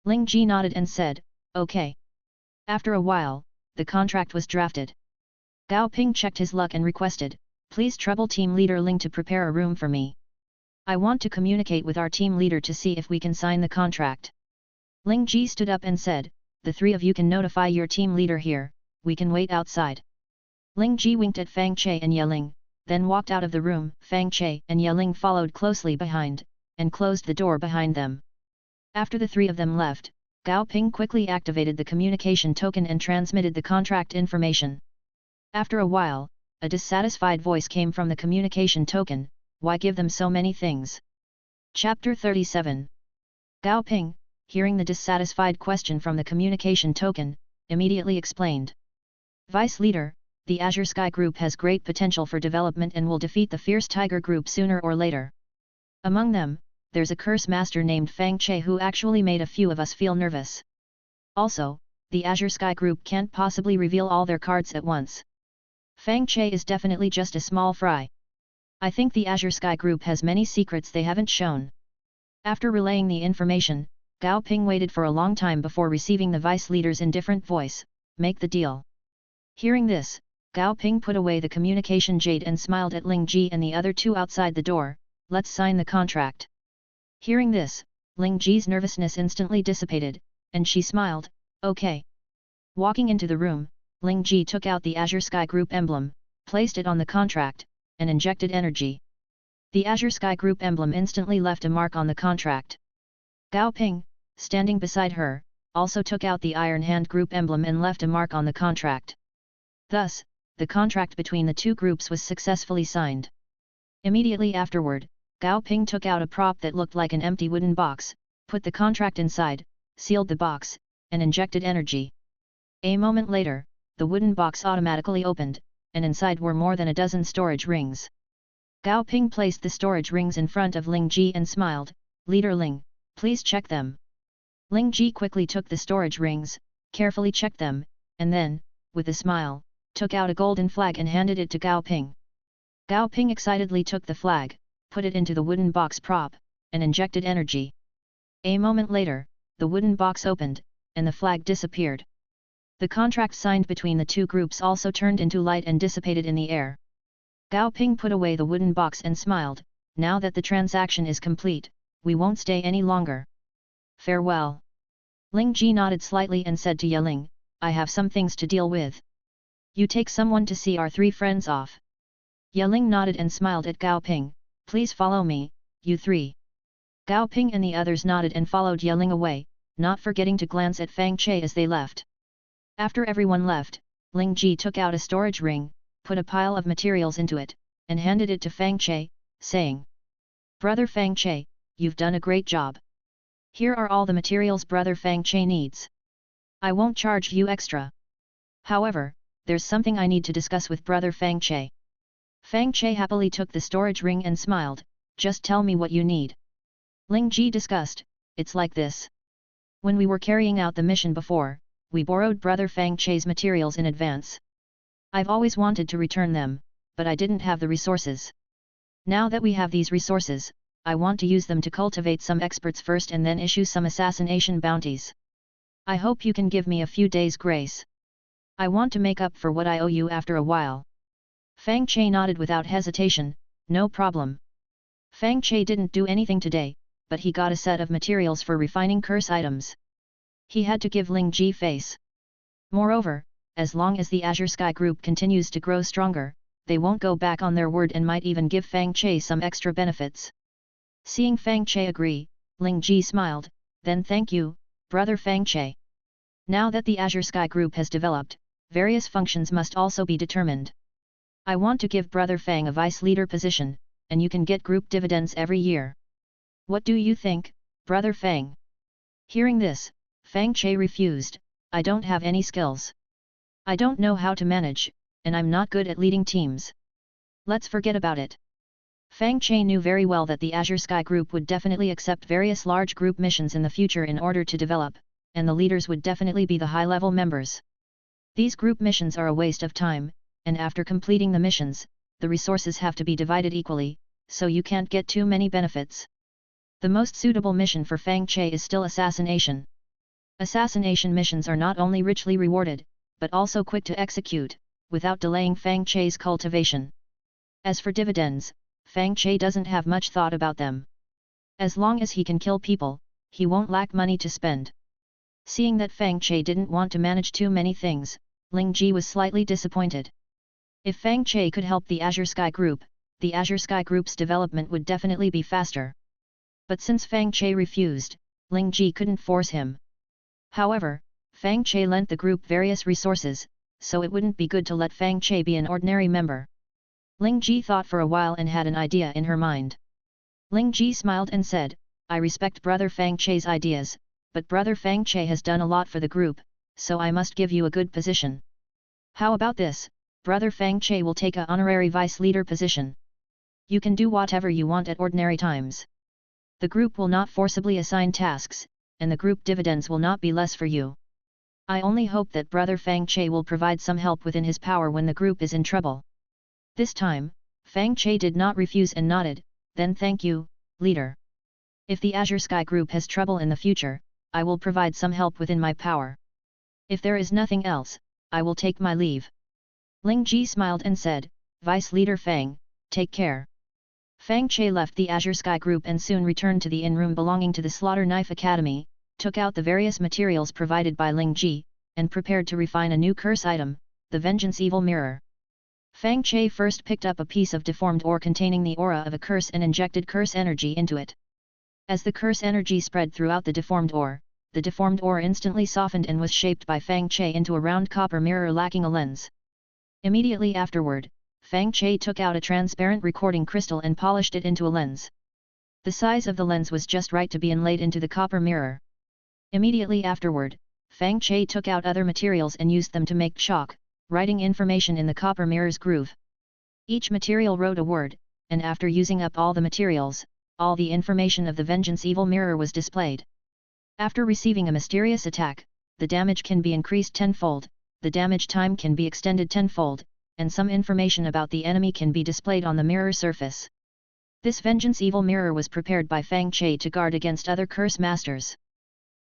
S1: Ling Ji nodded and said, okay. After a while, the contract was drafted. Gao Ping checked his luck and requested, please trouble team leader Ling to prepare a room for me. I want to communicate with our team leader to see if we can sign the contract. Ling Ji stood up and said, the 3 of you can notify your team leader here, we can wait outside. Ling Ji winked at Fang Che and Ye Ling, then walked out of the room. Fang Che and Ye Ling followed closely behind, and closed the door behind them. After the 3 of them left, Gao Ping quickly activated the communication token and transmitted the contract information. After a while, a dissatisfied voice came from the communication token, why give them so many things? Chapter 37. Gao Ping, hearing the dissatisfied question from the communication token, immediately explained. Vice Leader, the Azure Sky Group has great potential for development and will defeat the Fierce Tiger Group sooner or later. Among them, there's a curse master named Fang Che who actually made a few of us feel nervous. Also, the Azure Sky Group can't possibly reveal all their cards at once. Fang Che is definitely just a small fry. I think the Azure Sky Group has many secrets they haven't shown. After relaying the information, Gao Ping waited for a long time before receiving the vice leader's indifferent voice, make the deal. Hearing this, Gao Ping put away the communication jade and smiled at Ling Ji and the other 2 outside the door, let's sign the contract. Hearing this, Ling Ji's nervousness instantly dissipated, and she smiled, okay. Walking into the room, Ling Ji took out the Azure Sky Group emblem, placed it on the contract, and injected energy. The Azure Sky Group emblem instantly left a mark on the contract. Gao Ping, standing beside her, also took out the Iron Hand group emblem and left a mark on the contract. Thus, the contract between the two groups was successfully signed. Immediately afterward, Gao Ping took out a prop that looked like an empty wooden box, put the contract inside, sealed the box, and injected energy. A moment later, the wooden box automatically opened, and inside were more than a dozen storage rings. Gao Ping placed the storage rings in front of Ling Ji and smiled, "Leader Ling, please check them." Ling Ji quickly took the storage rings, carefully checked them, and then, with a smile, took out a golden flag and handed it to Gao Ping. Gao Ping excitedly took the flag, put it into the wooden box prop, and injected energy. A moment later, the wooden box opened, and the flag disappeared. The contract signed between the two groups also turned into light and dissipated in the air. Gao Ping put away the wooden box and smiled, "Now that the transaction is complete, we won't stay any longer. Farewell." Ling Ji nodded slightly and said to Yeling, "I have some things to deal with. You take someone to see our three friends off." Yeling nodded and smiled at Gao Ping, "Please follow me, you three." Gao Ping and the others nodded and followed Yeling away, not forgetting to glance at Fang Che as they left. After everyone left, Ling Ji took out a storage ring, put a pile of materials into it, and handed it to Fang Che, saying, "Brother Fang Che, you've done a great job. Here are all the materials Brother Fang Che needs. I won't charge you extra. However, there's something I need to discuss with Brother Fang Che." Fang Che happily took the storage ring and smiled, "Just tell me what you need." Ling Ji discussed, "It's like this. When we were carrying out the mission before, we borrowed Brother Fang Che's materials in advance. I've always wanted to return them, but I didn't have the resources. Now that we have these resources, I want to use them to cultivate some experts first and then issue some assassination bounties. I hope you can give me a few days' grace. I want to make up for what I owe you after a while." Fang Che nodded without hesitation, "No problem." Fang Che didn't do anything today, but he got a set of materials for refining curse items. He had to give Ling Ji face. Moreover, as long as the Azure Sky Group continues to grow stronger, they won't go back on their word and might even give Fang Che some extra benefits. Seeing Fang Che agree, Ling Ji smiled, "Then thank you, Brother Fang Che. Now that the Azure Sky Group has developed, various functions must also be determined. I want to give Brother Fang a vice leader position, and you can get group dividends every year. What do you think, Brother Fang?" Hearing this, Fang Che refused, "I don't have any skills. I don't know how to manage, and I'm not good at leading teams. Let's forget about it." Fang Che knew very well that the Azure Sky Group would definitely accept various large group missions in the future in order to develop, and the leaders would definitely be the high-level members. These group missions are a waste of time, and after completing the missions, the resources have to be divided equally, so you can't get too many benefits. The most suitable mission for Fang Che is still assassination. Assassination missions are not only richly rewarded, but also quick to execute, without delaying Fang Che's cultivation. As for dividends, Fang Che doesn't have much thought about them. As long as he can kill people, he won't lack money to spend. Seeing that Fang Che didn't want to manage too many things, Ling Ji was slightly disappointed. If Fang Che could help the Azure Sky Group, the Azure Sky Group's development would definitely be faster. But since Fang Che refused, Ling Ji couldn't force him. However, Fang Che lent the group various resources, so it wouldn't be good to let Fang Che be an ordinary member. Ling Ji thought for a while and had an idea in her mind. Ling Ji smiled and said, "I respect Brother Fang Che's ideas, but Brother Fang Che has done a lot for the group, so I must give you a good position. How about this, Brother Fang Che will take a honorary vice leader position. You can do whatever you want at ordinary times. The group will not forcibly assign tasks, and the group dividends will not be less for you. I only hope that Brother Fang Che will provide some help within his power when the group is in trouble." This time, Fang Che did not refuse and nodded, "Then thank you, leader. If the Azure Sky Group has trouble in the future, I will provide some help within my power. If there is nothing else, I will take my leave." Ling Ji smiled and said, "Vice Leader Fang, take care." Fang Che left the Azure Sky Group and soon returned to the inn room belonging to the Slaughter Knife Academy, took out the various materials provided by Ling Ji, and prepared to refine a new curse item, the Vengeance Evil Mirror. Fang Che first picked up a piece of deformed ore containing the aura of a curse and injected curse energy into it. As the curse energy spread throughout the deformed ore, the deformed ore instantly softened and was shaped by Fang Che into a round copper mirror lacking a lens. Immediately afterward, Fang Che took out a transparent recording crystal and polished it into a lens. The size of the lens was just right to be inlaid into the copper mirror. Immediately afterward, Fang Che took out other materials and used them to make chalk, writing information in the copper mirror's groove. Each material wrote a word, and after using up all the materials, all the information of the Vengeance Evil Mirror was displayed. After receiving a mysterious attack, the damage can be increased tenfold, the damage time can be extended tenfold, and some information about the enemy can be displayed on the mirror surface. This Vengeance Evil Mirror was prepared by Fang Che to guard against other Curse Masters.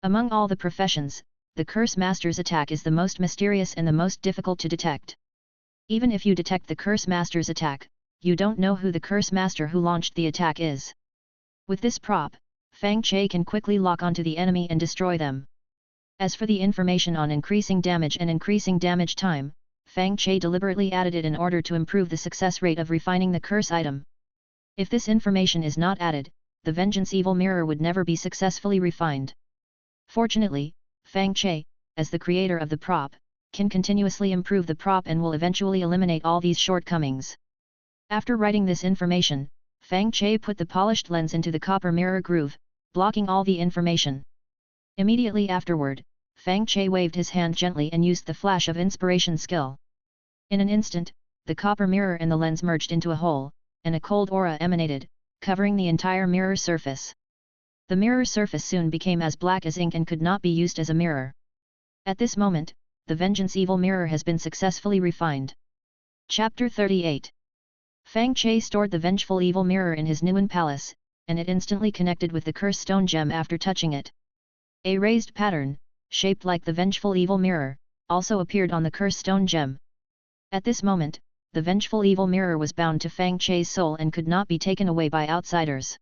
S1: Among all the professions, the Curse Master's attack is the most mysterious and the most difficult to detect. Even if you detect the Curse Master's attack, you don't know who the Curse Master who launched the attack is. With this prop, Fang Che can quickly lock onto the enemy and destroy them. As for the information on increasing damage and increasing damage time, Fang Che deliberately added it in order to improve the success rate of refining the curse item. If this information is not added, the Vengeance Evil Mirror would never be successfully refined. Fortunately, Fang Che, as the creator of the prop, can continuously improve the prop and will eventually eliminate all these shortcomings. After writing this information, Fang Che put the polished lens into the copper mirror groove, blocking all the information. Immediately afterward, Fang Che waved his hand gently and used the flash of inspiration skill. In an instant, the copper mirror and the lens merged into a hole, and a cold aura emanated, covering the entire mirror surface. The mirror surface soon became as black as ink and could not be used as a mirror. At this moment, the Vengeance Evil Mirror has been successfully refined. Chapter 38. Fang Che stored the Vengeful Evil Mirror in his Nuan Palace, and it instantly connected with the Curse Stone Gem after touching it. A raised pattern, shaped like the Vengeful Evil Mirror, also appeared on the Curse Stone Gem. At this moment, the Vengeful Evil Mirror was bound to Fang Che's soul and could not be taken away by outsiders.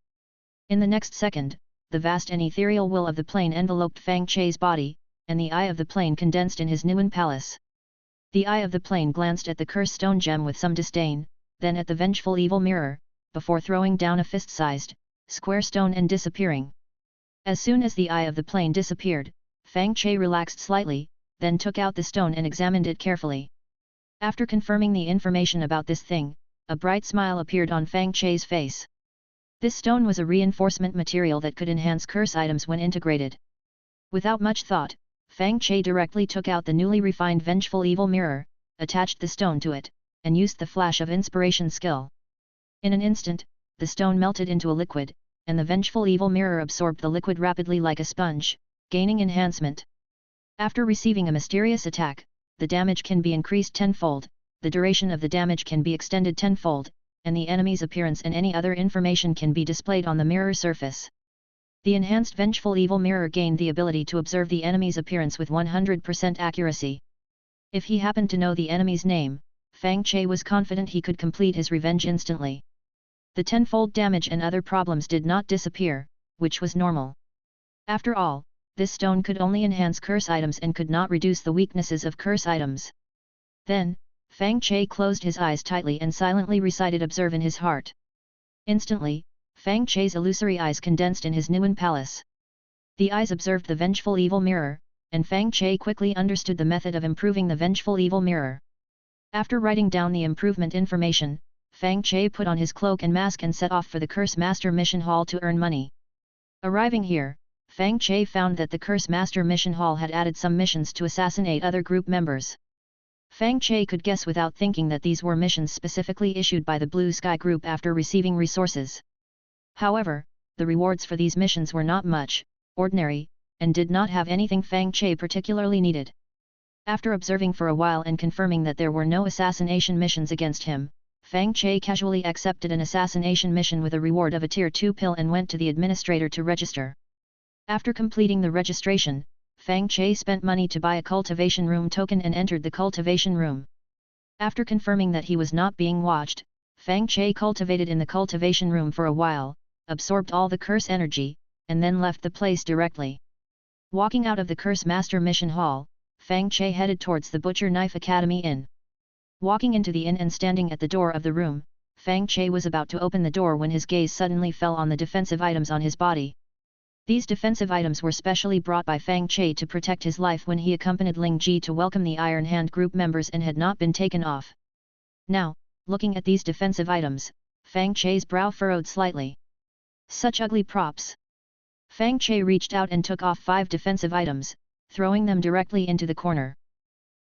S1: In the next second, the vast and ethereal will of the plane enveloped Fang Che's body, and the eye of the plane condensed in his Nuan Palace. The eye of the plane glanced at the Curse Stone Gem with some disdain, then at the Vengeful Evil Mirror, before throwing down a fist-sized, square stone and disappearing. As soon as the eye of the plane disappeared, Fang Che relaxed slightly, then took out the stone and examined it carefully. After confirming the information about this thing, a bright smile appeared on Fang Che's face. This stone was a reinforcement material that could enhance curse items when integrated. Without much thought, Fang Che directly took out the newly refined Vengeful Evil Mirror, attached the stone to it, and used the flash of inspiration skill. In an instant, the stone melted into a liquid, and the Vengeful Evil Mirror absorbed the liquid rapidly like a sponge, gaining enhancement. After receiving a mysterious attack, the damage can be increased tenfold, the duration of the damage can be extended tenfold, and the enemy's appearance and any other information can be displayed on the mirror surface. The enhanced Vengeful Evil Mirror gained the ability to observe the enemy's appearance with 100% accuracy. If he happened to know the enemy's name, Fang Che was confident he could complete his revenge instantly. The tenfold damage and other problems did not disappear, which was normal. After all, this stone could only enhance curse items and could not reduce the weaknesses of curse items. Then, Fang Che closed his eyes tightly and silently recited "Observe" in his heart. Instantly, Fang Che's illusory eyes condensed in his Nuan Palace. The eyes observed the Vengeful Evil Mirror, and Fang Che quickly understood the method of improving the Vengeful Evil Mirror. After writing down the improvement information, Fang Che put on his cloak and mask and set off for the Curse Master Mission Hall to earn money. Arriving here, Fang Che found that the Curse Master Mission Hall had added some missions to assassinate other group members. Fang Che could guess without thinking that these were missions specifically issued by the Blue Sky Group after receiving resources. However, the rewards for these missions were not much, ordinary, and did not have anything Fang Che particularly needed. After observing for a while and confirming that there were no assassination missions against him, Fang Che casually accepted an assassination mission with a reward of a Tier 2 pill and went to the administrator to register. After completing the registration, Fang Che spent money to buy a cultivation room token and entered the cultivation room. After confirming that he was not being watched, Fang Che cultivated in the cultivation room for a while, absorbed all the curse energy, and then left the place directly. Walking out of the Curse Master Mission Hall, Fang Che headed towards the Butcher Knife Academy Inn. Walking into the inn and standing at the door of the room, Fang Che was about to open the door when his gaze suddenly fell on the defensive items on his body. These defensive items were specially brought by Fang Che to protect his life when he accompanied Ling Ji to welcome the Iron Hand group members and had not been taken off. Now, looking at these defensive items, Fang Che's brow furrowed slightly. Such ugly props! Fang Che reached out and took off 5 defensive items, throwing them directly into the corner.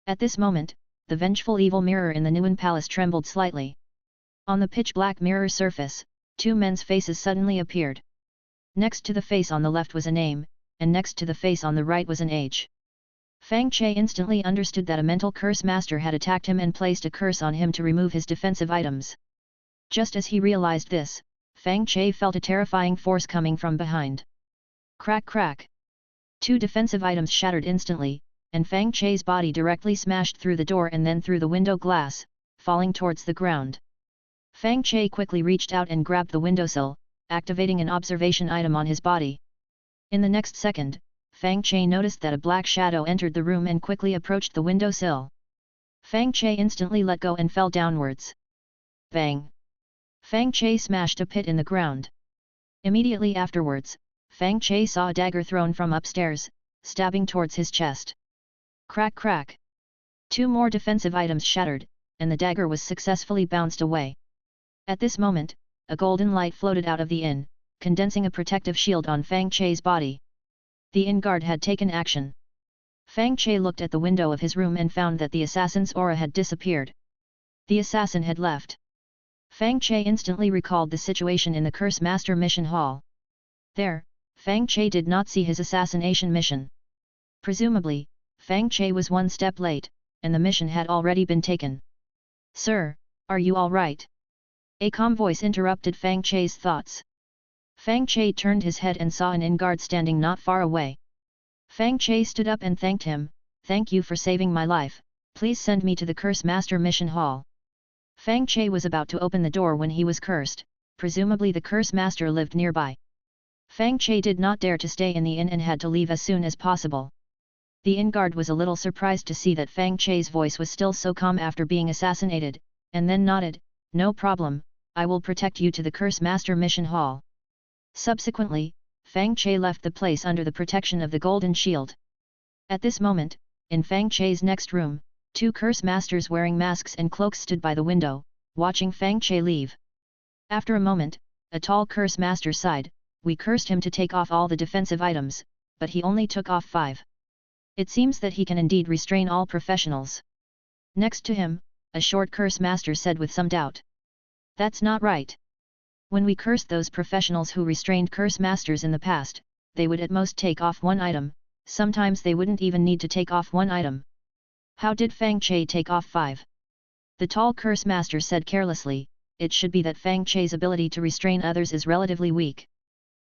S1: At this moment, the vengeful evil mirror in the Nguyen Palace trembled slightly. On the pitch-black mirror surface, 2 men's faces suddenly appeared. Next to the face on the left was a name, and next to the face on the right was an age. Fang Che instantly understood that a mental curse master had attacked him and placed a curse on him to remove his defensive items. Just as he realized this, Fang Che felt a terrifying force coming from behind. Crack crack! 2 defensive items shattered instantly, and Fang Che's body directly smashed through the door and then through the window glass, falling towards the ground. Fang Che quickly reached out and grabbed the windowsill, activating an observation item on his body. In the next second, Fang Che noticed that a black shadow entered the room and quickly approached the windowsill. Fang Che instantly let go and fell downwards. Bang! Fang Che smashed a pit in the ground. Immediately afterwards, Fang Che saw a dagger thrown from upstairs, stabbing towards his chest. Crack crack! 2 more defensive items shattered, and the dagger was successfully bounced away. At this moment, a golden light floated out of the inn, condensing a protective shield on Fang Che's body. The inn guard had taken action. Fang Che looked at the window of his room and found that the assassin's aura had disappeared. The assassin had left. Fang Che instantly recalled the situation in the Curse Master Mission Hall. There, Fang Che did not see his assassination mission. Presumably, Fang Che was 1 step late, and the mission had already been taken. Sir, are you all right? A calm voice interrupted Fang Che's thoughts. Fang Che turned his head and saw an inn guard standing not far away. Fang Che stood up and thanked him. Thank you for saving my life, please send me to the Curse Master Mission Hall. Fang Che was about to open the door when he was cursed, presumably the Curse Master lived nearby. Fang Che did not dare to stay in the inn and had to leave as soon as possible. The inn guard was a little surprised to see that Fang Che's voice was still so calm after being assassinated, and then nodded, no problem, I will protect you to the Curse Master Mission Hall. Subsequently, Fang Che left the place under the protection of the Golden Shield. At this moment, in Fang Che's next room, 2 Curse Masters wearing masks and cloaks stood by the window, watching Fang Che leave. After a moment, a tall Curse Master sighed, we cursed him to take off all the defensive items, but he only took off 5. It seems that he can indeed restrain all professionals. Next to him, a short Curse Master said with some doubt. That's not right. When we cursed those professionals who restrained Curse Masters in the past, they would at most take off 1 item, sometimes they wouldn't even need to take off 1 item. How did Fang Che take off 5? The tall Curse Master said carelessly, it should be that Fang Che's ability to restrain others is relatively weak.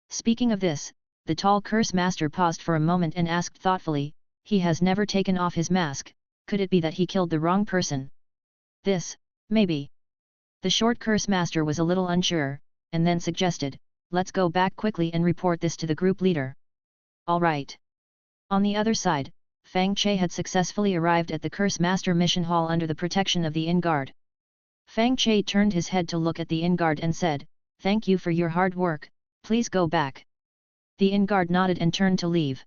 S1: Speaking of this, the tall Curse Master paused for a moment and asked thoughtfully, he has never taken off his mask, could it be that he killed the wrong person? This, maybe. The short Curse Master was a little unsure, and then suggested, let's go back quickly and report this to the group leader. All right. On the other side, Fang Che had successfully arrived at the Curse Master Mission Hall under the protection of the inn guard. Fang Che turned his head to look at the inn guard and said, thank you for your hard work, please go back. The inn guard nodded and turned to leave.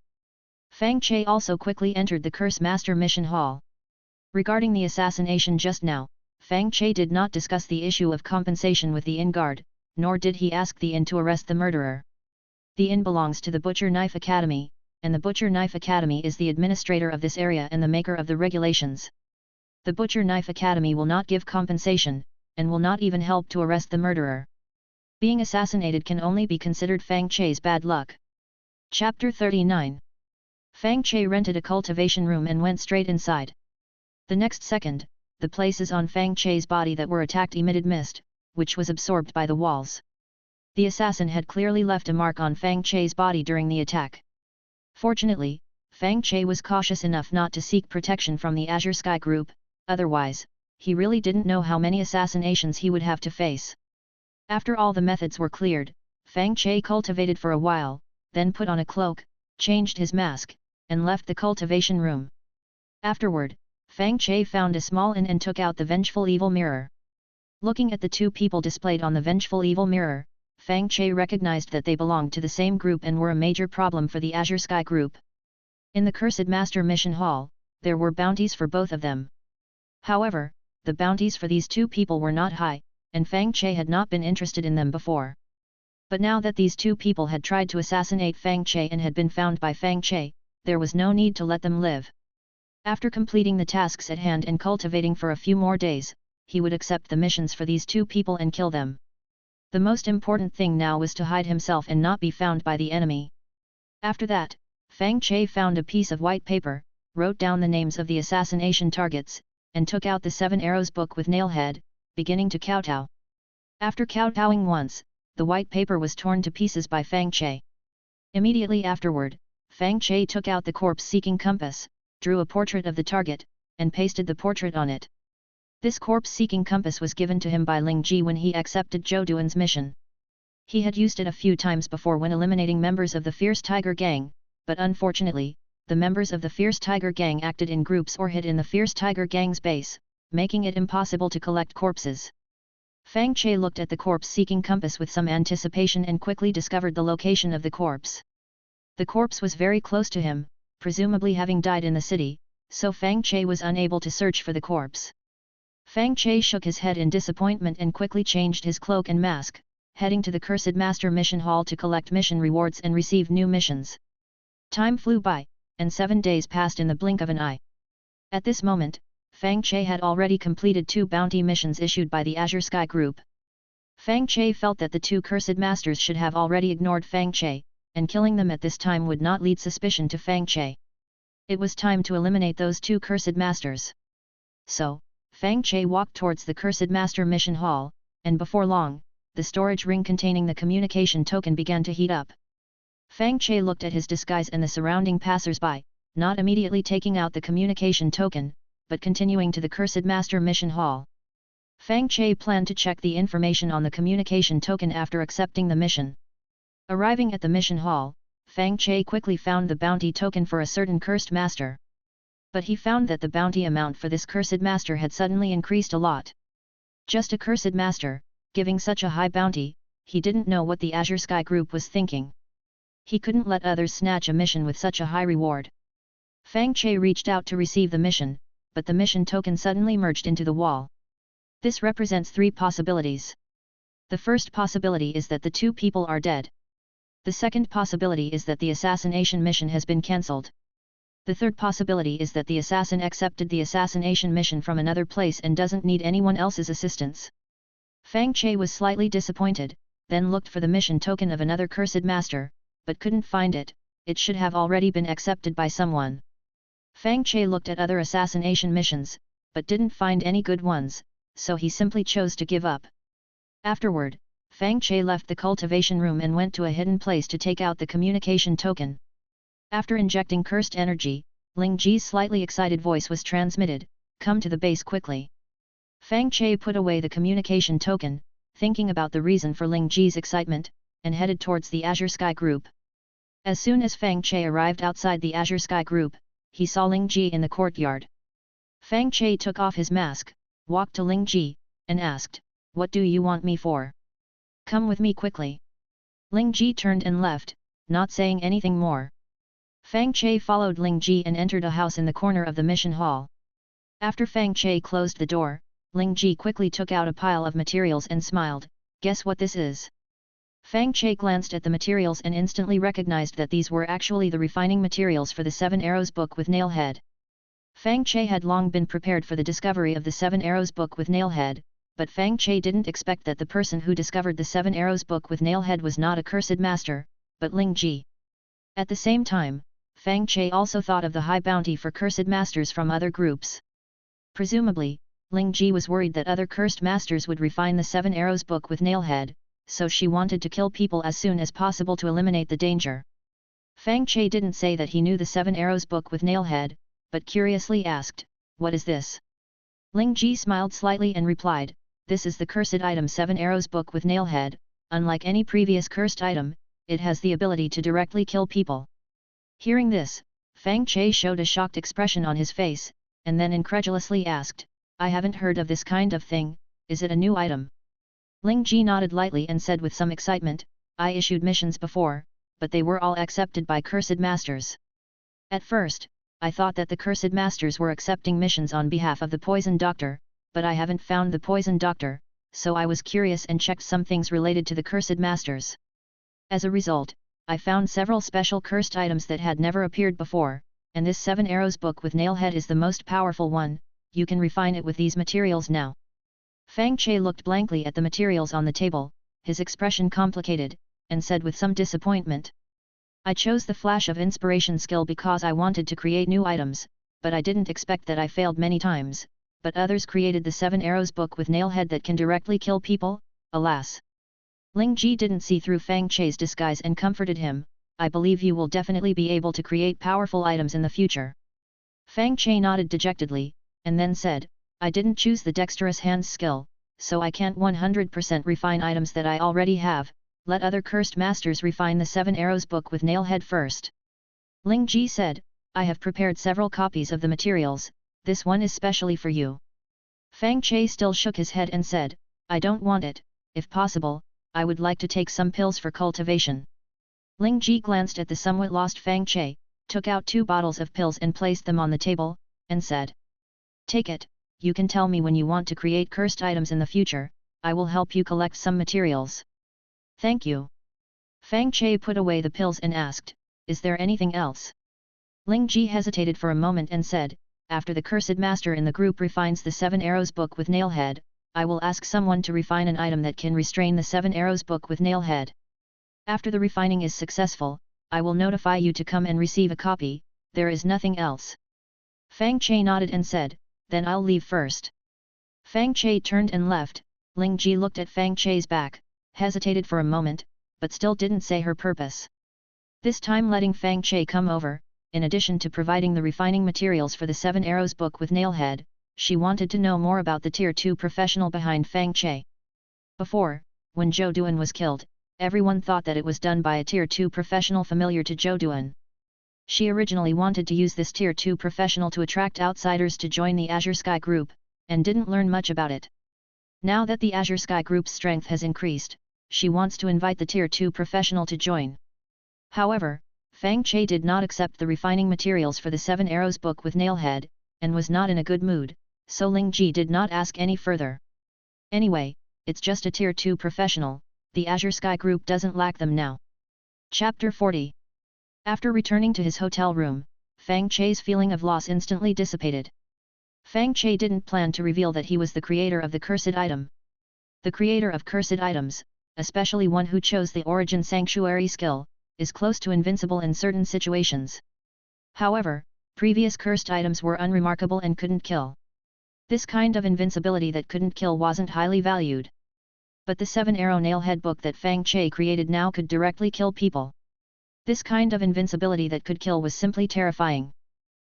S1: Fang Che also quickly entered the Curse Master Mission Hall. Regarding the assassination just now, Fang Che did not discuss the issue of compensation with the inn guard, nor did he ask the inn to arrest the murderer. The inn belongs to the Butcher Knife Academy, and the Butcher Knife Academy is the administrator of this area and the maker of the regulations. The Butcher Knife Academy will not give compensation, and will not even help to arrest the murderer. Being assassinated can only be considered Fang Che's bad luck. Chapter 39. Fang Che rented a cultivation room and went straight inside. The next second, the places on Fang Che's body that were attacked emitted mist, which was absorbed by the walls. The assassin had clearly left a mark on Fang Che's body during the attack. Fortunately, Fang Che was cautious enough not to seek protection from the Azure Sky Group, otherwise, he really didn't know how many assassinations he would have to face. After all the methods were cleared, Fang Che cultivated for a while, then put on a cloak, changed his mask, and left the cultivation room. Afterward, Fang Che found a small inn and took out the Vengeful Evil Mirror. Looking at the 2 people displayed on the Vengeful Evil Mirror, Fang Che recognized that they belonged to the same group and were a major problem for the Azure Sky group. In the Cursed Master Mission Hall, there were bounties for both of them. However, the bounties for these two people were not high, and Fang Che had not been interested in them before. But now that these two people had tried to assassinate Fang Che and had been found by Fang Che, there was no need to let them live. After completing the tasks at hand and cultivating for a few more days, he would accept the missions for these two people and kill them. The most important thing now was to hide himself and not be found by the enemy. After that, Fang Che found a piece of white paper, wrote down the names of the assassination targets, and took out the 7 Arrows book with Nailhead, beginning to kowtow. After kowtowing once, the white paper was torn to pieces by Fang Che. Immediately afterward, Fang Che took out the corpse-seeking compass, drew a portrait of the target, and pasted the portrait on it. This corpse-seeking compass was given to him by Ling Ji when he accepted Zhou Duan's mission. He had used it a few times before when eliminating members of the Fierce Tiger Gang, but unfortunately, the members of the Fierce Tiger Gang acted in groups or hid in the Fierce Tiger Gang's base, making it impossible to collect corpses. Fang Che looked at the corpse-seeking compass with some anticipation and quickly discovered the location of the corpse. The corpse was very close to him, presumably having died in the city, so Fang Che was unable to search for the corpse. Fang Che shook his head in disappointment and quickly changed his cloak and mask, heading to the Cursed Master Mission Hall to collect mission rewards and receive new missions. Time flew by, and 7 days passed in the blink of an eye. At this moment, Fang Che had already completed 2 bounty missions issued by the Azure Sky Group. Fang Che felt that the 2 Cursed Masters should have already ignored Fang Che, and killing them at this time would not lead suspicion to Fang Che. It was time to eliminate those 2 Cursed Masters. So, Fang Che walked towards the Cursed Master Mission Hall, and before long, the storage ring containing the communication token began to heat up. Fang Che looked at his disguise and the surrounding passers-by, not immediately taking out the communication token, but continuing to the Cursed Master Mission Hall. Fang Che planned to check the information on the communication token after accepting the mission. Arriving at the mission hall, Fang Che quickly found the bounty token for a certain cursed master. But he found that the bounty amount for this cursed master had suddenly increased a lot. Just a cursed master, giving such a high bounty, he didn't know what the Azure Sky Group was thinking. He couldn't let others snatch a mission with such a high reward. Fang Che reached out to receive the mission, but the mission token suddenly merged into the wall. This represents 3 possibilities. The first possibility is that the 2 people are dead. The second possibility is that the assassination mission has been cancelled. The third possibility is that the assassin accepted the assassination mission from another place and doesn't need anyone else's assistance. Fang Che was slightly disappointed, then looked for the mission token of another cursed master, but couldn't find it. It should have already been accepted by someone. Fang Che looked at other assassination missions, but didn't find any good ones, so he simply chose to give up. Afterward, Fang Che left the cultivation room and went to a hidden place to take out the communication token. After injecting cursed energy, Ling Ji's slightly excited voice was transmitted, "Come to the base quickly." Fang Che put away the communication token, thinking about the reason for Ling Ji's excitement, and headed towards the Azure Sky Group. As soon as Fang Che arrived outside the Azure Sky Group, he saw Ling Ji in the courtyard. Fang Che took off his mask, walked to Ling Ji, and asked, "What do you want me for? Come with me quickly." Ling Ji turned and left, not saying anything more. Fang Che followed Ling Ji and entered a house in the corner of the mission hall. After Fang Che closed the door, Ling Ji quickly took out a pile of materials and smiled, "Guess what this is?" Fang Che glanced at the materials and instantly recognized that these were actually the refining materials for the 7 Arrows book with Nailhead. Fang Che had long been prepared for the discovery of the 7 Arrows book with Nailhead, but Fang Che didn't expect that the person who discovered the 7 Arrows book with Nailhead was not a cursed master, but Ling Ji. At the same time, Fang Che also thought of the high bounty for cursed masters from other groups. Presumably, Ling Ji was worried that other cursed masters would refine the 7 Arrows book with Nailhead, so she wanted to kill people as soon as possible to eliminate the danger. Fang Che didn't say that he knew the 7 Arrows book with Nailhead, but curiously asked, "What is this?" Ling Ji smiled slightly and replied, "This is the cursed item 7 Arrows book with Nailhead. Unlike any previous cursed item, it has the ability to directly kill people." Hearing this, Fang Che showed a shocked expression on his face, and then incredulously asked, "I haven't heard of this kind of thing, is it a new item?" Ling Ji nodded lightly and said with some excitement, I issued missions before, but they were all accepted by cursed masters. At first, I thought that the cursed masters were accepting missions on behalf of the poison doctor, but I haven't found the poison doctor, so I was curious and checked some things related to the cursed masters. As a result, I found several special cursed items that had never appeared before, and this 7 Arrows book with nailhead is the most powerful one. You can refine it with these materials now. Fang Che looked blankly at the materials on the table, his expression complicated, and said with some disappointment. I chose the flash of inspiration skill because I wanted to create new items, but I didn't expect that I failed many times, but others created the 7 Arrows book with nailhead that can directly kill people, alas. Ling Ji didn't see through Fang Che's disguise and comforted him, I believe you will definitely be able to create powerful items in the future. Fang Che nodded dejectedly, and then said, I didn't choose the dexterous hands skill, so I can't 100% refine items that I already have, let other cursed masters refine the 7 Arrows book with nailhead first. Ling Ji said, I have prepared several copies of the materials, this one is specially for you. Fang Che still shook his head and said, I don't want it, if possible, I would like to take some pills for cultivation. Ling Ji glanced at the somewhat lost Fang Che, took out 2 bottles of pills and placed them on the table, and said, Take it, you can tell me when you want to create cursed items in the future, I will help you collect some materials. Thank you. Fang Che put away the pills and asked, Is there anything else? Ling Ji hesitated for a moment and said, After the cursed master in the group refines the 7 Arrows book with nailhead, I will ask someone to refine an item that can restrain the 7 Arrows book with nailhead. After the refining is successful, I will notify you to come and receive a copy, there is nothing else. Fang Che nodded and said, Then I'll leave first. Fang Che turned and left. Ling Ji looked at Fang Che's back, hesitated for a moment, but still didn't say her purpose. This time letting Fang Che come over, in addition to providing the refining materials for the 7 Arrows book with nailhead, she wanted to know more about the Tier 2 professional behind Fang Che. Before, when Zhou Duan was killed, everyone thought that it was done by a Tier 2 professional familiar to Zhou Duan. She originally wanted to use this Tier 2 professional to attract outsiders to join the Azure Sky Group, and didn't learn much about it. Now that the Azure Sky Group's strength has increased, she wants to invite the Tier 2 professional to join. However, Fang Che did not accept the refining materials for the 7 Arrows book with nailhead, and was not in a good mood, so Ling Ji did not ask any further. Anyway, it's just a Tier 2 professional, the Azure Sky Group doesn't lack them now. Chapter 40. After returning to his hotel room, Fang Che's feeling of loss instantly dissipated. Fang Che didn't plan to reveal that he was the creator of the cursed item. The creator of cursed items, especially one who chose the Origin Sanctuary skill, is close to invincible in certain situations. However, previous cursed items were unremarkable and couldn't kill. This kind of invincibility that couldn't kill wasn't highly valued. But the 7 Arrow Nailhead book that Fang Che created now could directly kill people. This kind of invincibility that could kill was simply terrifying.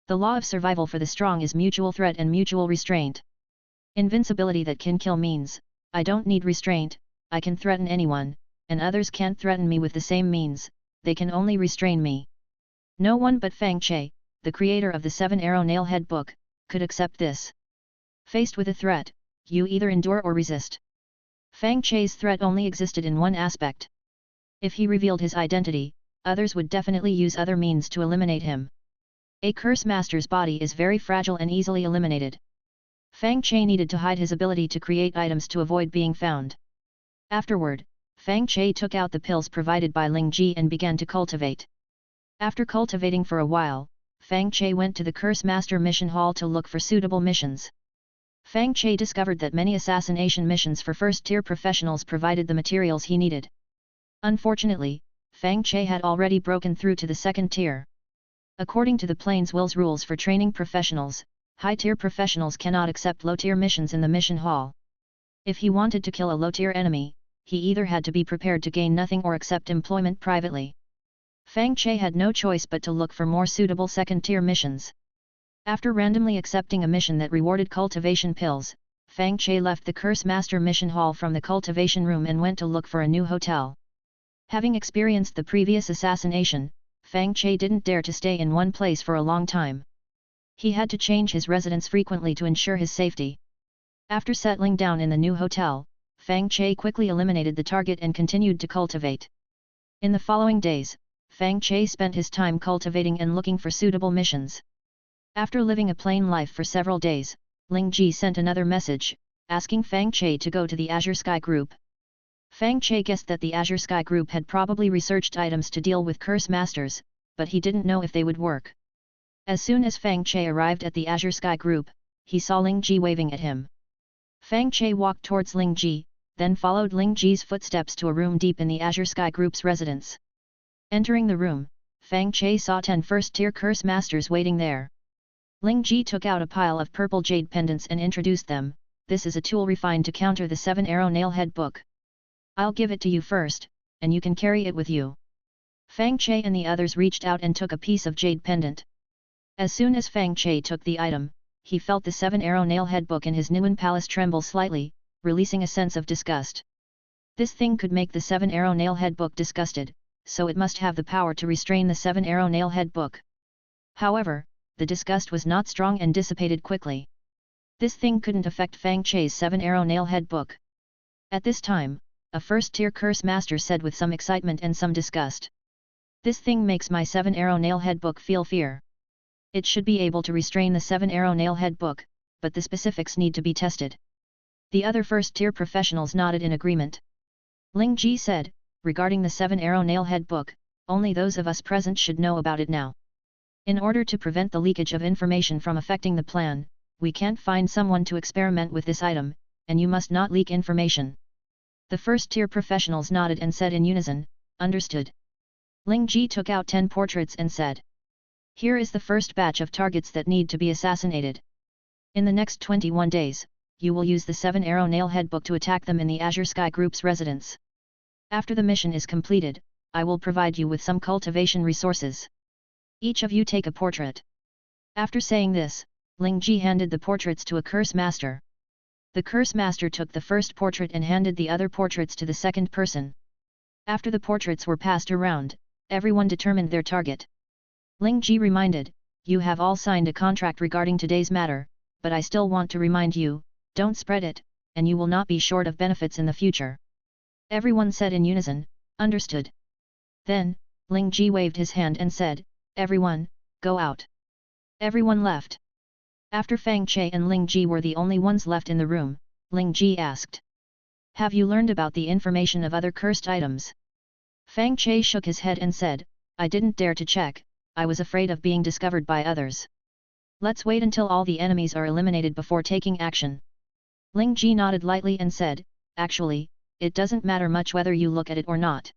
S1: The law of survival for the strong is mutual threat and mutual restraint. Invincibility that can kill means, I don't need restraint, I can threaten anyone, and others can't threaten me with the same means, they can only restrain me. No one but Fang Che, the creator of the 7 Arrow Nailhead book, could accept this. Faced with a threat, you either endure or resist. Fang Che's threat only existed in one aspect. If he revealed his identity, others would definitely use other means to eliminate him. A curse master's body is very fragile and easily eliminated. Fang Che needed to hide his ability to create items to avoid being found. Afterward, Fang Che took out the pills provided by Ling Ji and began to cultivate. After cultivating for a while, Fang Che went to the Curse Master Mission Hall to look for suitable missions. Fang Che discovered that many assassination missions for first-tier professionals provided the materials he needed. Unfortunately, Fang Che had already broken through to the second tier. According to the Plains Will's rules for training professionals, high-tier professionals cannot accept low-tier missions in the mission hall. If he wanted to kill a low-tier enemy, he either had to be prepared to gain nothing or accept employment privately. Fang Che had no choice but to look for more suitable second-tier missions. After randomly accepting a mission that rewarded cultivation pills, Fang Che left the Curse Master Mission Hall from the cultivation room and went to look for a new hotel. Having experienced the previous assassination, Fang Che didn't dare to stay in one place for a long time. He had to change his residence frequently to ensure his safety. After settling down in the new hotel, Fang Che quickly eliminated the target and continued to cultivate. In the following days, Fang Che spent his time cultivating and looking for suitable missions. After living a plain life for several days, Ling Ji sent another message, asking Fang Che to go to the Azure Sky Group. Fang Che guessed that the Azure Sky Group had probably researched items to deal with curse masters, but he didn't know if they would work. As soon as Fang Che arrived at the Azure Sky Group, he saw Ling Ji waving at him. Fang Che walked towards Ling Ji, then followed Ling Ji's footsteps to a room deep in the Azure Sky Group's residence. Entering the room, Fang Che saw 10 first-tier curse masters waiting there. Ling Ji took out a pile of purple jade pendants and introduced them. This is a tool refined to counter the 7-arrow nail-head book. I'll give it to you first, and you can carry it with you. Fang Che and the others reached out and took a piece of jade pendant. As soon as Fang Che took the item, he felt the 7-arrow nail-head book in his Nuan Palace tremble slightly, releasing a sense of disgust. This thing could make the 7-arrow nail-head book disgusted, so it must have the power to restrain the 7-arrow nail-head book. However, the disgust was not strong and dissipated quickly. This thing couldn't affect Fang Che's 7-arrow nail-head book. At this time, a first-tier curse master said with some excitement and some disgust. This thing makes my 7-arrow nail-head book feel fear. It should be able to restrain the 7-arrow nail-head book, but the specifics need to be tested. The other first-tier professionals nodded in agreement. Ling Ji said, regarding the 7-arrow nail-head book, only those of us present should know about it now. In order to prevent the leakage of information from affecting the plan, we can't find someone to experiment with this item, and you must not leak information. The first-tier professionals nodded and said in unison, understood. Ling Ji took out 10 portraits and said, here is the first batch of targets that need to be assassinated. In the next 21 days, you will use the 7-arrow nail-head book to attack them in the Azure Sky Group's residence. After the mission is completed, I will provide you with some cultivation resources. Each of you take a portrait. After saying this, Ling Ji handed the portraits to a curse master. The curse master took the first portrait and handed the other portraits to the second person. After the portraits were passed around, everyone determined their target. Ling Ji reminded, you have all signed a contract regarding today's matter, but I still want to remind you, don't spread it, and you will not be short of benefits in the future. Everyone said in unison, understood. Then, Ling Ji waved his hand and said, everyone, go out. Everyone left. After Fang Che and Ling Ji were the only ones left in the room, Ling Ji asked, have you learned about the information of other cursed items? Fang Che shook his head and said, I didn't dare to check, I was afraid of being discovered by others. Let's wait until all the enemies are eliminated before taking action. Ling Ji nodded lightly and said, actually, it doesn't matter much whether you look at it or not.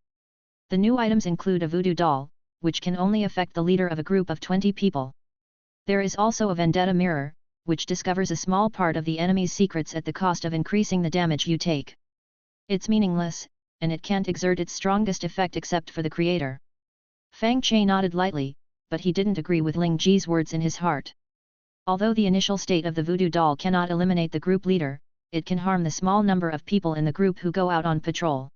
S1: The new items include a voodoo doll, which can only affect the leader of a group of 20 people. There is also a vendetta mirror, which discovers a small part of the enemy's secrets at the cost of increasing the damage you take. It's meaningless, and it can't exert its strongest effect except for the creator. Fang Che nodded lightly, but he didn't agree with Ling Ji's words in his heart. Although the initial state of the voodoo doll cannot eliminate the group leader, it can harm the small number of people in the group who go out on patrol.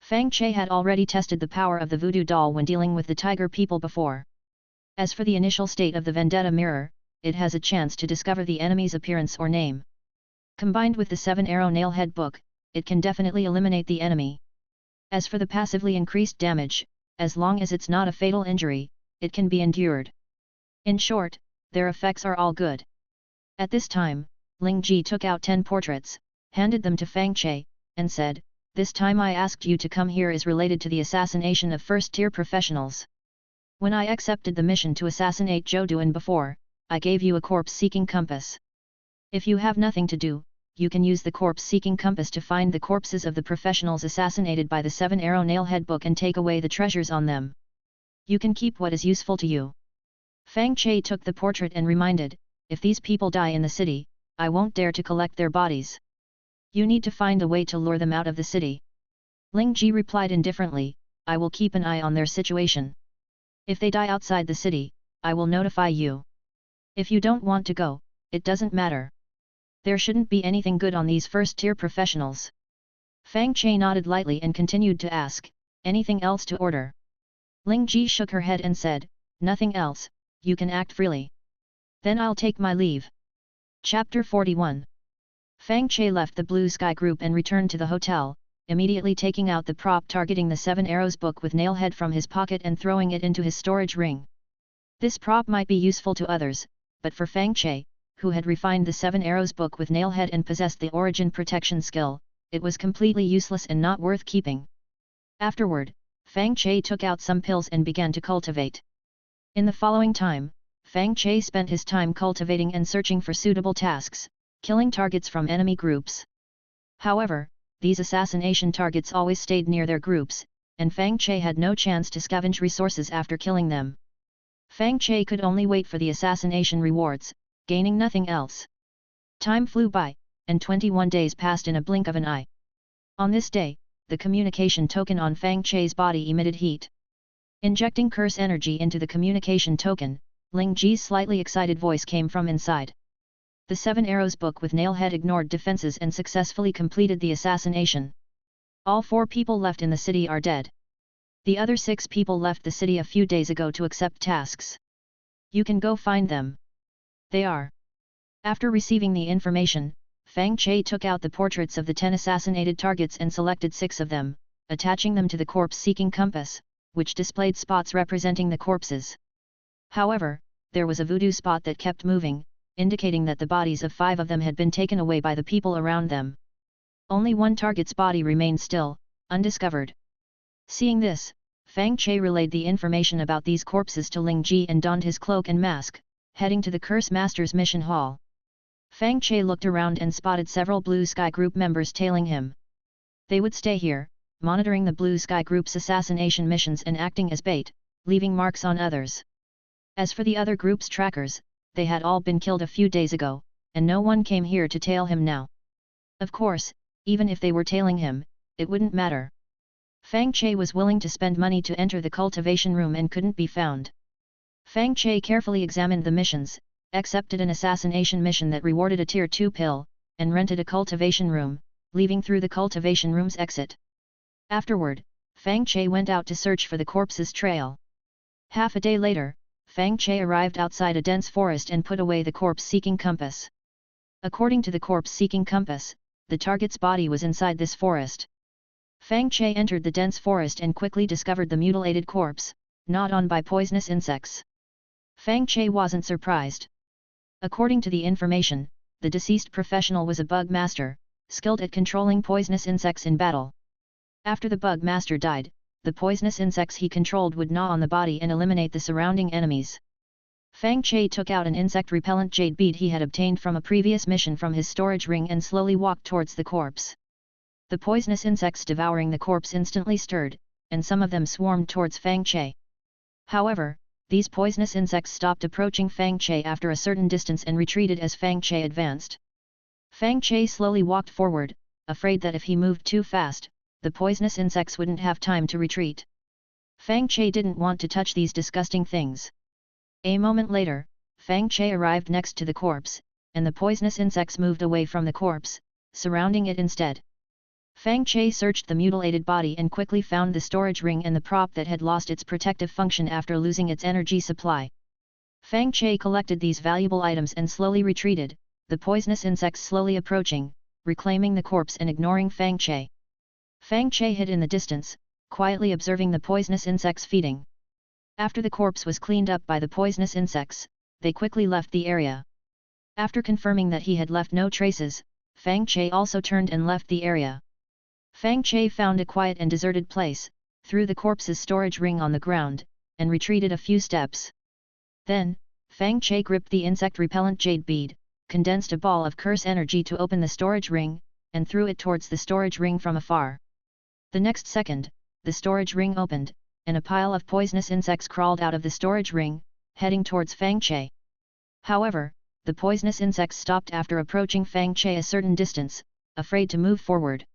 S1: Fang Che had already tested the power of the voodoo doll when dealing with the tiger people before. As for the initial state of the vendetta mirror, it has a chance to discover the enemy's appearance or name. Combined with the 7-arrow nail-head book, it can definitely eliminate the enemy. As for the passively increased damage, as long as it's not a fatal injury, it can be endured. In short, their effects are all good. At this time, Ling Ji took out 10 portraits, handed them to Fang Che, and said, this time I asked you to come here is related to the assassination of first-tier professionals. When I accepted the mission to assassinate Zhou Duan before, I gave you a corpse-seeking compass. If you have nothing to do, you can use the corpse-seeking compass to find the corpses of the professionals assassinated by the 7-arrow nail-head book and take away the treasures on them. You can keep what is useful to you. Fang Che took the portrait and reminded, if these people die in the city, I won't dare to collect their bodies. You need to find a way to lure them out of the city. Ling Ji replied indifferently, I will keep an eye on their situation. If they die outside the city, I will notify you. If you don't want to go, it doesn't matter. There shouldn't be anything good on these first-tier professionals. Fang Che nodded lightly and continued to ask, anything else to order? Ling Ji shook her head and said, nothing else, you can act freely. Then I'll take my leave. Chapter 41. Fang Che left the Blue Sky group and returned to the hotel, immediately taking out the prop targeting the 7 Arrows book with nailhead from his pocket and throwing it into his storage ring. This prop might be useful to others, but for Fang Che, who had refined the 7 Arrows book with nailhead and possessed the origin protection skill, it was completely useless and not worth keeping. Afterward, Fang Che took out some pills and began to cultivate. In the following time, Fang Che spent his time cultivating and searching for suitable tasks, killing targets from enemy groups. However, these assassination targets always stayed near their groups, and Fang Che had no chance to scavenge resources after killing them. Fang Che could only wait for the assassination rewards, gaining nothing else. Time flew by, and 21 days passed in a blink of an eye. On this day, the communication token on Fang Che's body emitted heat. Injecting curse energy into the communication token, Ling Ji's slightly excited voice came from inside. The 7 Arrows book with nailhead ignored defenses and successfully completed the assassination. All 4 people left in the city are dead. The other 6 people left the city a few days ago to accept tasks. You can go find them. They are. After receiving the information, Fang Che took out the portraits of the 10 assassinated targets and selected 6 of them, attaching them to the corpse-seeking compass, which displayed spots representing the corpses. However, there was a voodoo spot that kept moving, indicating that the bodies of 5 of them had been taken away by the people around them. Only one target's body remained still, undiscovered. Seeing this, Fang Che relayed the information about these corpses to Ling Ji and donned his cloak and mask, heading to the Curse Master's mission hall. Fang Che looked around and spotted several Blue Sky Group members tailing him. They would stay here, monitoring the Blue Sky Group's assassination missions and acting as bait, leaving marks on others. As for the other group's trackers, they had all been killed a few days ago, and no one came here to tail him now. Of course, even if they were tailing him, it wouldn't matter. Fang Che was willing to spend money to enter the cultivation room and couldn't be found. Fang Che carefully examined the missions, accepted an assassination mission that rewarded a Tier 2 pill, and rented a cultivation room, leaving through the cultivation room's exit. Afterward, Fang Che went out to search for the corpse's trail. Half a day later, Fang Che arrived outside a dense forest and put away the corpse-seeking compass. According to the corpse-seeking compass, the target's body was inside this forest. Fang Che entered the dense forest and quickly discovered the mutilated corpse, gnawed on by poisonous insects. Fang Che wasn't surprised. According to the information, the deceased professional was a bug master, skilled at controlling poisonous insects in battle. After the bug master died, the poisonous insects he controlled would gnaw on the body and eliminate the surrounding enemies. Fang Che took out an insect-repellent jade bead he had obtained from a previous mission from his storage ring and slowly walked towards the corpse. The poisonous insects devouring the corpse instantly stirred, and some of them swarmed towards Fang Che. However, these poisonous insects stopped approaching Fang Che after a certain distance and retreated as Fang Che advanced. Fang Che slowly walked forward, afraid that if he moved too fast, the poisonous insects wouldn't have time to retreat. Fang Che didn't want to touch these disgusting things. A moment later, Fang Che arrived next to the corpse, and the poisonous insects moved away from the corpse, surrounding it instead. Fang Che searched the mutilated body and quickly found the storage ring and the prop that had lost its protective function after losing its energy supply. Fang Che collected these valuable items and slowly retreated, the poisonous insects slowly approaching, reclaiming the corpse and ignoring Fang Che. Fang Che hid in the distance, quietly observing the poisonous insects feeding. After the corpse was cleaned up by the poisonous insects, they quickly left the area. After confirming that he had left no traces, Fang Che also turned and left the area. Fang Che found a quiet and deserted place, threw the corpse's storage ring on the ground, and retreated a few steps. Then, Fang Che gripped the insect-repellent jade bead, condensed a ball of curse energy to open the storage ring, and threw it towards the storage ring from afar. The next second, the storage ring opened, and a pile of poisonous insects crawled out of the storage ring, heading towards Fang Che. However, the poisonous insects stopped after approaching Fang Che a certain distance, afraid to move forward.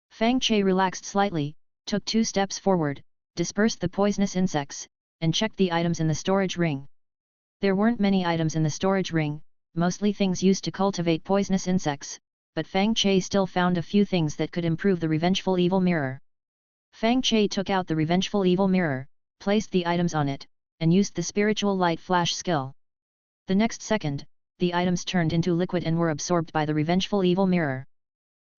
S1: Fang Che relaxed slightly, took 2 steps forward, dispersed the poisonous insects, and checked the items in the storage ring. There weren't many items in the storage ring, mostly things used to cultivate poisonous insects, but Fang Che still found a few things that could improve the Revengeful Evil Mirror. Fang Che took out the Revengeful Evil Mirror, placed the items on it, and used the Spiritual Light Flash skill. The next second, the items turned into liquid and were absorbed by the revengeful evil mirror.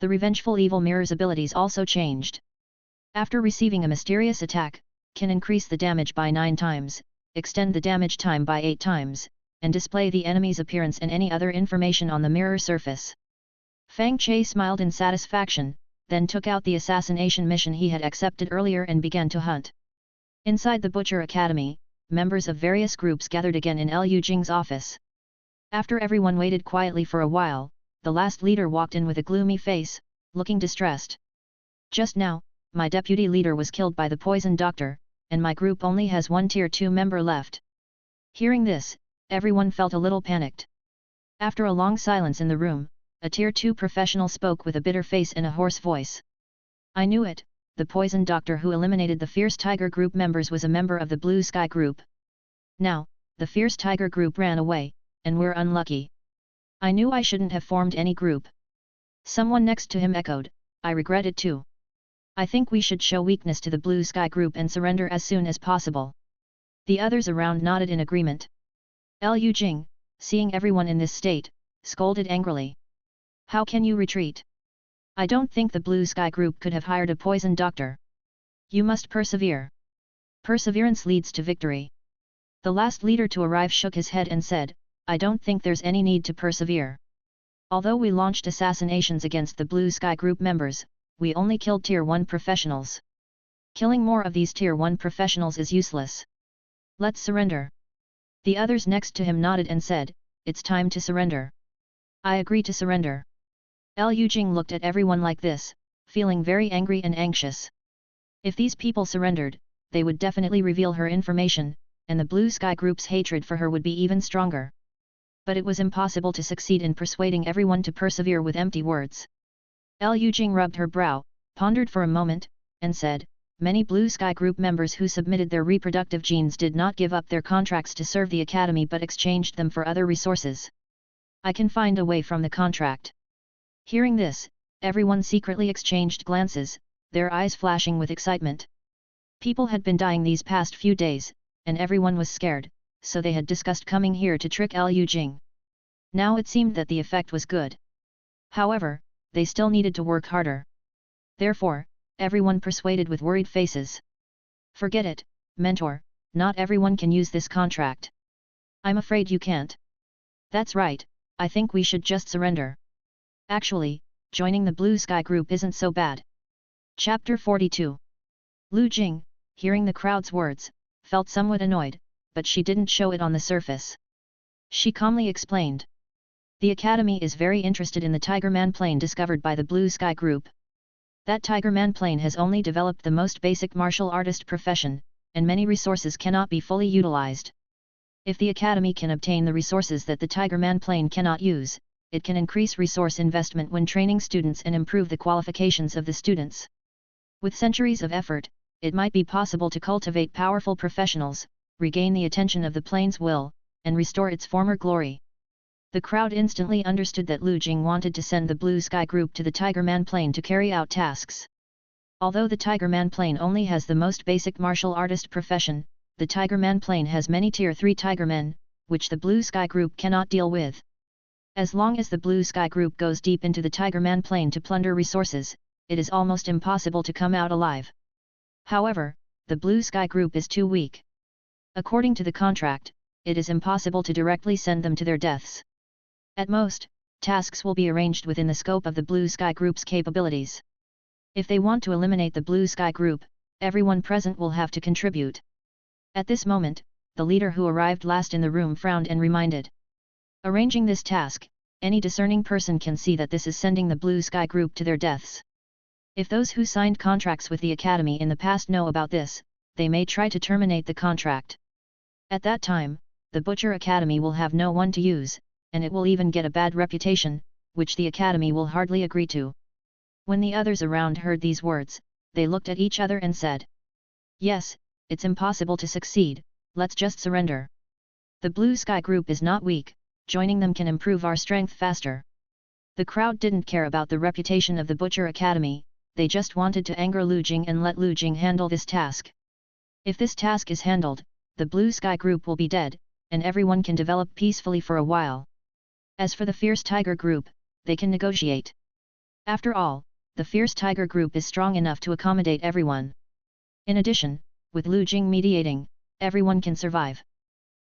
S1: The revengeful evil mirror's abilities also changed. After receiving a mysterious attack, can increase the damage by 9 times, extend the damage time by 8 times, and display the enemy's appearance and any other information on the mirror surface. Fang Che smiled in satisfaction, then took out the assassination mission he had accepted earlier and began to hunt. Inside the Butcher Academy, members of various groups gathered again in Liu Jing's office. After everyone waited quietly for a while, the last leader walked in with a gloomy face, looking distressed. Just now, my deputy leader was killed by the poison doctor, and my group only has one tier 2 member left. Hearing this, everyone felt a little panicked. After a long silence in the room, a tier 2 professional spoke with a bitter face and a hoarse voice. I knew it, the poison doctor who eliminated the Fierce Tiger group members was a member of the Blue Sky group. Now, the Fierce Tiger group ran away, and we're unlucky. I knew I shouldn't have formed any group. Someone next to him echoed, I regret it too. I think we should show weakness to the Blue Sky group and surrender as soon as possible. The others around nodded in agreement. Liu Jing, seeing everyone in this state, scolded angrily. How can you retreat? I don't think the Blue Sky group could have hired a poison doctor. You must persevere. Perseverance leads to victory. The last leader to arrive shook his head and said, I don't think there's any need to persevere. Although we launched assassinations against the Blue Sky group members, we only killed tier 1 professionals. Killing more of these tier 1 professionals is useless. Let's surrender. The others next to him nodded and said, it's time to surrender. I agree to surrender. Liu Jing looked at everyone like this, feeling very angry and anxious. If these people surrendered, they would definitely reveal her information, and the Blue Sky group's hatred for her would be even stronger. But it was impossible to succeed in persuading everyone to persevere with empty words. Liu Jing rubbed her brow, pondered for a moment, and said, many Blue Sky group members who submitted their reproductive genes did not give up their contracts to serve the academy but exchanged them for other resources. I can find a way from the contract. Hearing this, everyone secretly exchanged glances, their eyes flashing with excitement. People had been dying these past few days, and everyone was scared, so they had discussed coming here to trick Liu Jing. Now it seemed that the effect was good. However, they still needed to work harder. Therefore, everyone persuaded with worried faces. Forget it, mentor, not everyone can use this contract. I'm afraid you can't. That's right, I think we should just surrender. Actually, joining the Blue Sky group isn't so bad. Chapter 42. Liu Jing, hearing the crowd's words, felt somewhat annoyed, but she didn't show it on the surface. She calmly explained. The Academy is very interested in the Tiger Man plane discovered by the Blue Sky group. That Tiger Man plane has only developed the most basic martial artist profession, and many resources cannot be fully utilized. If the Academy can obtain the resources that the Tiger Man plane cannot use, it can increase resource investment when training students and improve the qualifications of the students. With centuries of effort, it might be possible to cultivate powerful professionals, regain the attention of the plane's will, and restore its former glory. The crowd instantly understood that Liu Jing wanted to send the Blue Sky group to the Tiger Man plane to carry out tasks. Although the Tiger Man plane only has the most basic martial artist profession, the Tiger Man plane has many tier 3 Tiger Men, which the Blue Sky group cannot deal with. As long as the Blue Sky group goes deep into the Tiger Man plane to plunder resources, it is almost impossible to come out alive. However, the Blue Sky group is too weak. According to the contract, it is impossible to directly send them to their deaths. At most, tasks will be arranged within the scope of the Blue Sky group's capabilities. If they want to eliminate the Blue Sky group, everyone present will have to contribute. At this moment, the leader who arrived last in the room frowned and reminded. Arranging this task, any discerning person can see that this is sending the Blue Sky group to their deaths. If those who signed contracts with the Academy in the past know about this, they may try to terminate the contract. At that time, the Butcher Academy will have no one to use, and it will even get a bad reputation, which the Academy will hardly agree to. When the others around heard these words, they looked at each other and said, Yes, it's impossible to succeed, let's just surrender. The Blue Sky group is not weak, joining them can improve our strength faster. The crowd didn't care about the reputation of the Butcher Academy, they just wanted to anger Liu Jing and let Liu Jing handle this task. If this task is handled, the Blue Sky group will be dead, and everyone can develop peacefully for a while. As for the Fierce Tiger Group, they can negotiate. After all, the Fierce Tiger Group is strong enough to accommodate everyone. In addition, with Lu Jing mediating, everyone can survive.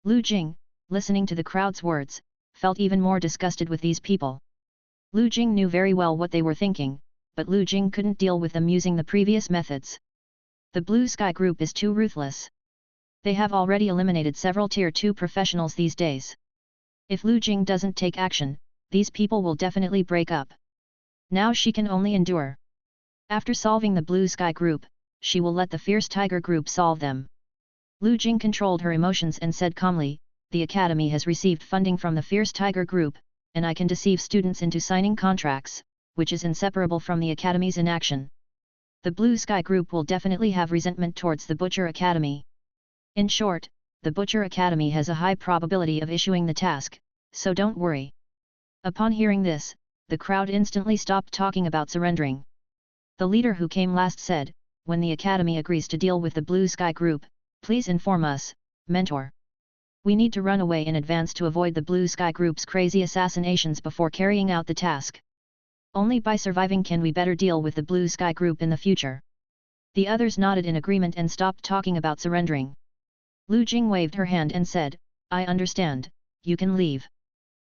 S1: Lu Jing, listening to the crowd's words, felt even more disgusted with these people. Lu Jing knew very well what they were thinking, but Lu Jing couldn't deal with them using the previous methods. The Blue Sky Group is too ruthless. They have already eliminated several Tier 2 professionals these days. If Lu Jing doesn't take action, these people will definitely break up. Now she can only endure. After solving the Blue Sky Group, she will let the Fierce Tiger Group solve them. Lu Jing controlled her emotions and said calmly, "The Academy has received funding from the Fierce Tiger Group, and I can deceive students into signing contracts, which is inseparable from the Academy's inaction. The Blue Sky Group will definitely have resentment towards the Butcher Academy. In short, the Butcher Academy has a high probability of issuing the task, so don't worry." Upon hearing this, the crowd instantly stopped talking about surrendering. The leader who came last said, "When the Academy agrees to deal with the Blue Sky Group, please inform us, Mentor. We need to run away in advance to avoid the Blue Sky Group's crazy assassinations before carrying out the task. Only by surviving can we better deal with the Blue Sky Group in the future." The others nodded in agreement and stopped talking about surrendering. Lu Jing waved her hand and said, "I understand, you can leave."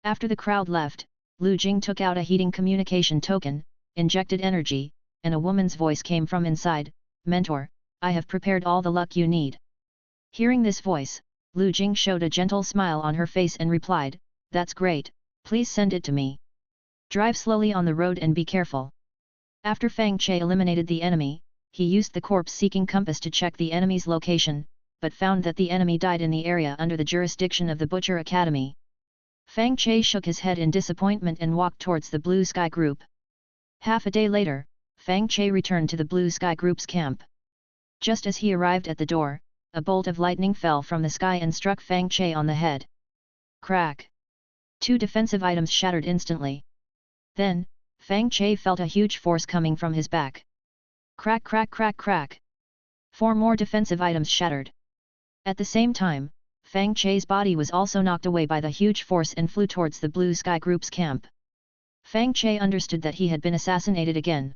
S1: After the crowd left, Lu Jing took out a heating communication token, injected energy, and a woman's voice came from inside, "Mentor, I have prepared all the luck you need." Hearing this voice, Lu Jing showed a gentle smile on her face and replied, "That's great, please send it to me. Drive slowly on the road and be careful." After Fang Che eliminated the enemy, he used the corpse-seeking compass to check the enemy's location, but found that the enemy died in the area under the jurisdiction of the Butcher Academy. Fang Che shook his head in disappointment and walked towards the Blue Sky Group. Half a day later, Fang Che returned to the Blue Sky Group's camp. Just as he arrived at the door, a bolt of lightning fell from the sky and struck Fang Che on the head. Crack! 2 defensive items shattered instantly. Then, Fang Che felt a huge force coming from his back. Crack crack crack crack! 4 more defensive items shattered. At the same time, Fang Che's body was also knocked away by the huge force and flew towards the Blue Sky Group's camp. Fang Che understood that he had been assassinated again.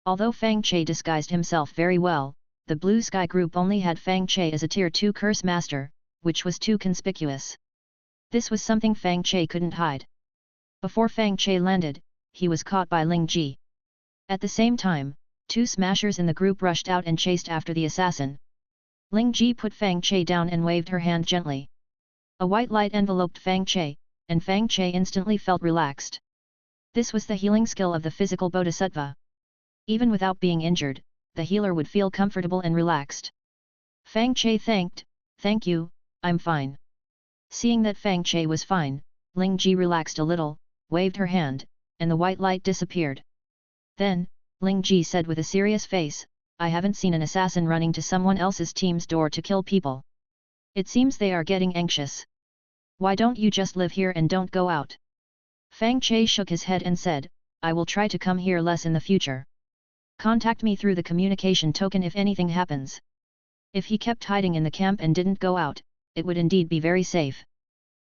S1: Although Fang Che disguised himself very well, the Blue Sky Group only had Fang Che as a Tier 2 Curse Master, which was too conspicuous. This was something Fang Che couldn't hide. Before Fang Che landed, he was caught by Ling Ji. At the same time, 2 smashers in the group rushed out and chased after the assassin. Ling Ji put Fang Che down and waved her hand gently. A white light enveloped Fang Che, and Fang Che instantly felt relaxed. This was the healing skill of the physical bodhisattva. Even without being injured, the healer would feel comfortable and relaxed. Fang Che thanked, "Thank you, I'm fine." Seeing that Fang Che was fine, Ling Ji relaxed a little, waved her hand, and the white light disappeared. Then, Ling Ji said with a serious face, "I haven't seen an assassin running to someone else's team's door to kill people. It seems they are getting anxious. Why don't you just live here and don't go out?" Fang Che shook his head and said, "I will try to come here less in the future. Contact me through the communication token if anything happens." If he kept hiding in the camp and didn't go out, it would indeed be very safe.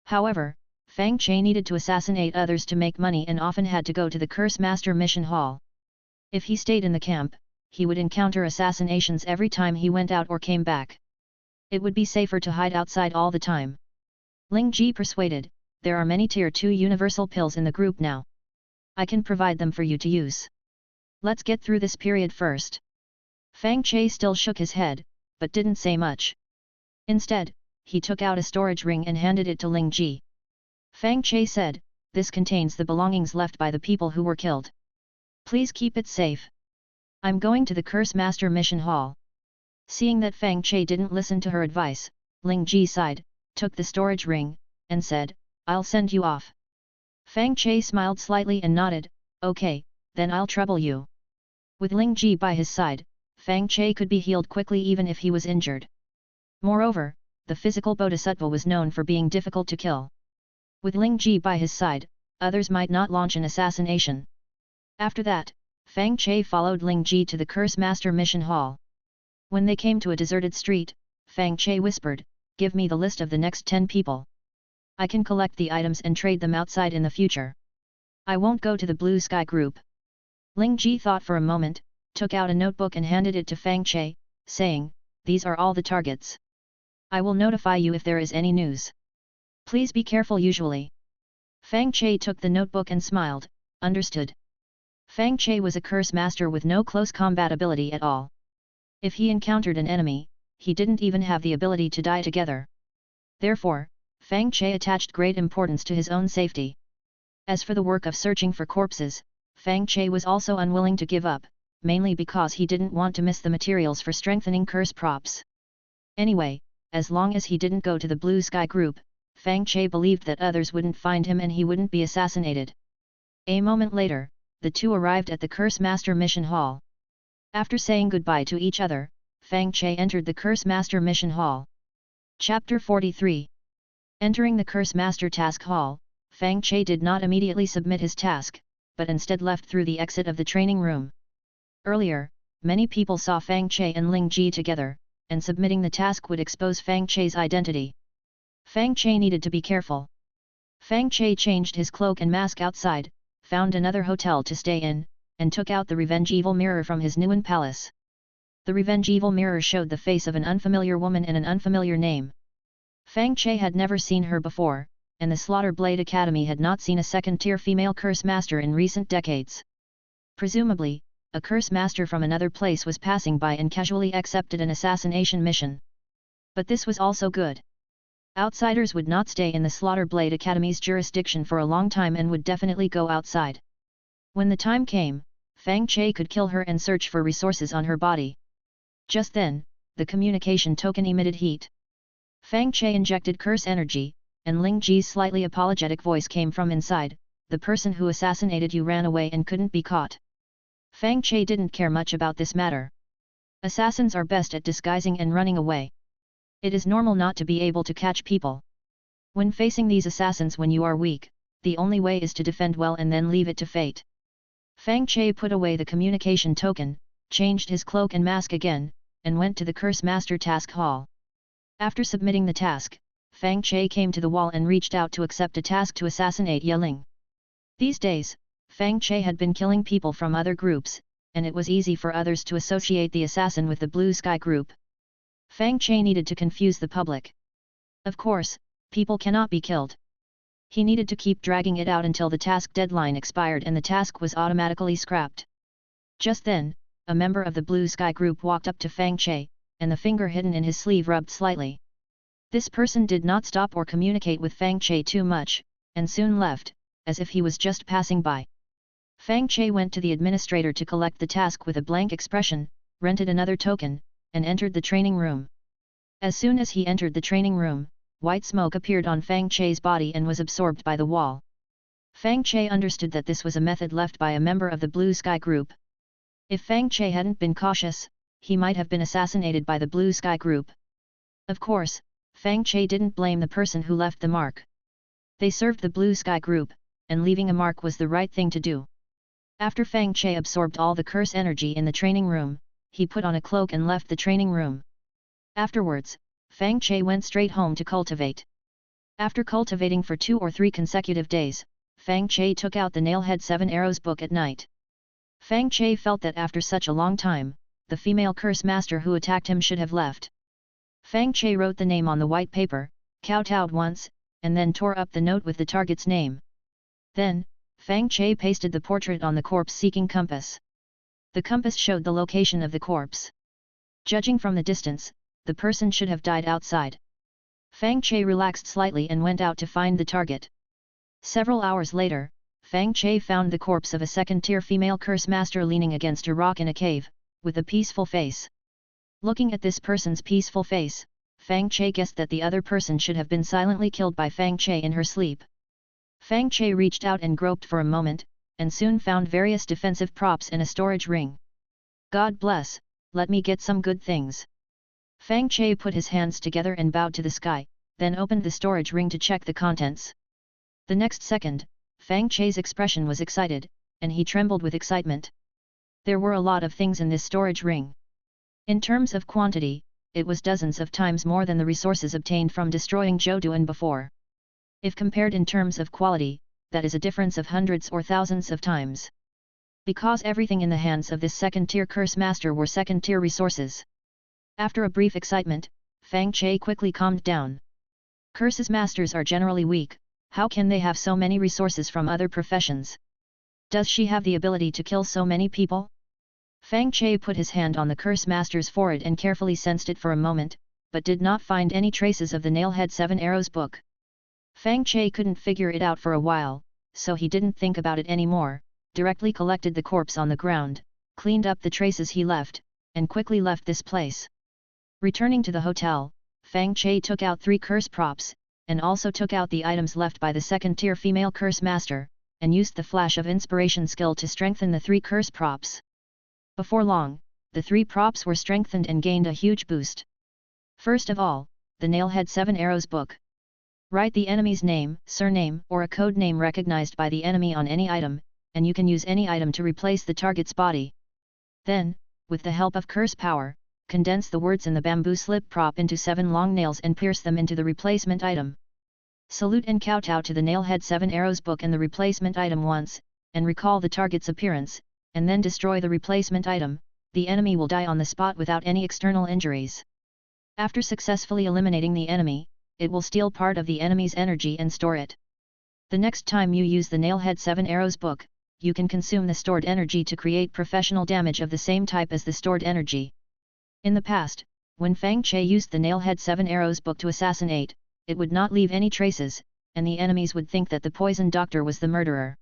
S1: However, Fang Che needed to assassinate others to make money and often had to go to the Curse Master Mission Hall. If he stayed in the camp, he would encounter assassinations every time he went out or came back. It would be safer to hide outside all the time. Ling Ji persuaded, "There are many Tier 2 universal pills in the group now. I can provide them for you to use. Let's get through this period first." Fang Che still shook his head, but didn't say much. Instead, he took out a storage ring and handed it to Ling Ji. Fang Che said, "This contains the belongings left by the people who were killed. Please keep it safe. I'm going to the Curse Master Mission Hall." Seeing that Fang Che didn't listen to her advice, Ling Ji sighed, took the storage ring, and said, "I'll send you off." Fang Che smiled slightly and nodded, "Okay, then I'll trouble you." With Ling Ji by his side, Fang Che could be healed quickly even if he was injured. Moreover, the physical bodhisattva was known for being difficult to kill. With Ling Ji by his side, others might not launch an assassination. After that, Fang Che followed Ling Ji to the Curse Master Mission Hall. When they came to a deserted street, Fang Che whispered, "Give me the list of the next 10 people. I can collect the items and trade them outside in the future. I won't go to the Blue Sky Group. Ling Ji thought for a moment, took out a notebook and handed it to Fang Che, saying, "These are all the targets. I will notify you if there is any news. Please be careful usually." Fang Che took the notebook and smiled, understood. Fang Che was a curse master with no close combat ability at all. If he encountered an enemy, he didn't even have the ability to die together. Therefore, Fang Che attached great importance to his own safety. As for the work of searching for corpses, Fang Che was also unwilling to give up, mainly because he didn't want to miss the materials for strengthening curse props. Anyway, as long as he didn't go to the Blue Sky Group, Fang Che believed that others wouldn't find him and he wouldn't be assassinated. A moment later, the two arrived at the Curse Master Mission Hall. After saying goodbye to each other, Fang Che entered the Curse Master Mission Hall. Chapter 43. Entering the Curse Master Task Hall, Fang Che did not immediately submit his task, but instead left through the exit of the training room. Earlier, many people saw Fang Che and Ling Ji together, and submitting the task would expose Fang Che's identity. Fang Che needed to be careful. Fang Che changed his cloak and mask outside, found another hotel to stay in, and took out the Revenge Evil mirror from his Nguyen palace. The Revenge Evil mirror showed the face of an unfamiliar woman and an unfamiliar name. Fang Che had never seen her before, and the Slaughter Blade Academy had not seen a second-tier female curse master in recent decades. Presumably, a curse master from another place was passing by and casually accepted an assassination mission. But this was also good. Outsiders would not stay in the Slaughter Blade Academy's jurisdiction for a long time and would definitely go outside. When the time came, Fang Che could kill her and search for resources on her body. Just then, the communication token emitted heat. Fang Che injected curse energy, and Ling Ji's slightly apologetic voice came from inside, "The person who assassinated you ran away and couldn't be caught." Fang Che didn't care much about this matter. Assassins are best at disguising and running away. It is normal not to be able to catch people. When facing these assassins when you are weak, the only way is to defend well and then leave it to fate. Fang Che put away the communication token, changed his cloak and mask again, and went to the Curse Master Task Hall. After submitting the task, Fang Che came to the wall and reached out to accept a task to assassinate Ye Ling. These days, Fang Che had been killing people from other groups, and it was easy for others to associate the assassin with the Blue Sky Group. Fang Che needed to confuse the public. Of course, people cannot be killed. He needed to keep dragging it out until the task deadline expired and the task was automatically scrapped. Just then, a member of the Blue Sky Group walked up to Fang Che, and the finger hidden in his sleeve rubbed slightly. This person did not stop or communicate with Fang Che too much, and soon left, as if he was just passing by. Fang Che went to the administrator to collect the task with a blank expression, rented another token, and entered the training room. As soon as he entered the training room, white smoke appeared on Fang Che's body and was absorbed by the wall. Fang Che understood that this was a method left by a member of the Blue Sky Group. If Fang Che hadn't been cautious, he might have been assassinated by the Blue Sky Group. Of course, Fang Che didn't blame the person who left the mark. They served the Blue Sky Group, and leaving a mark was the right thing to do. After Fang Che absorbed all the curse energy in the training room, he put on a cloak and left the training room. Afterwards, Fang Che went straight home to cultivate. After cultivating for 2 or 3 consecutive days, Fang Che took out the Nailhead 7 Arrows book at night. Fang Che felt that after such a long time, the female curse master who attacked him should have left. Fang Che wrote the name on the white paper, kowtowed once, and then tore up the note with the target's name. Then, Fang Che pasted the portrait on the corpse-seeking compass. The compass showed the location of the corpse. Judging from the distance, the person should have died outside. Fang Che relaxed slightly and went out to find the target. Several hours later, Fang Che found the corpse of a second-tier female curse master leaning against a rock in a cave, with a peaceful face. Looking at this person's peaceful face, Fang Che guessed that the other person should have been silently killed by Fang Che in her sleep. Fang Che reached out and groped for a moment, and soon found various defensive props in a storage ring. God bless, let me get some good things. Fang Che put his hands together and bowed to the sky, then opened the storage ring to check the contents. The next second, Fang Che's expression was excited, and he trembled with excitement. There were a lot of things in this storage ring. In terms of quantity, it was dozens of times more than the resources obtained from destroying Zhou Duan before. If compared in terms of quality, that is a difference of hundreds or thousands of times. Because everything in the hands of this second-tier curse master were second-tier resources. After a brief excitement, Fang Che quickly calmed down. Curses masters are generally weak, how can they have so many resources from other professions? Does she have the ability to kill so many people? Fang Che put his hand on the curse master's forehead and carefully sensed it for a moment, but did not find any traces of the Nailhead 7 Arrows book. Fang Che couldn't figure it out for a while, so he didn't think about it anymore, directly collected the corpse on the ground, cleaned up the traces he left, and quickly left this place. Returning to the hotel, Fang Che took out 3 curse props, and also took out the items left by the second-tier female curse master, and used the flash of inspiration skill to strengthen the 3 curse props. Before long, the 3 props were strengthened and gained a huge boost. First of all, the Nailhead 7 Arrows book. Write the enemy's name, surname, or a code name recognized by the enemy on any item, and you can use any item to replace the target's body. Then, with the help of curse power, condense the words in the bamboo slip prop into 7 long nails and pierce them into the replacement item. Salute and kowtow to the Nailhead 7 Arrows book and the replacement item once, and recall the target's appearance, and then destroy the replacement item. The enemy will die on the spot without any external injuries. After successfully eliminating the enemy, it will steal part of the enemy's energy and store it. The next time you use the Nailhead 7 Arrows book, you can consume the stored energy to create professional damage of the same type as the stored energy. In the past, when Fang Che used the Nailhead 7 Arrows book to assassinate, it would not leave any traces, and the enemies would think that the poison doctor was the murderer.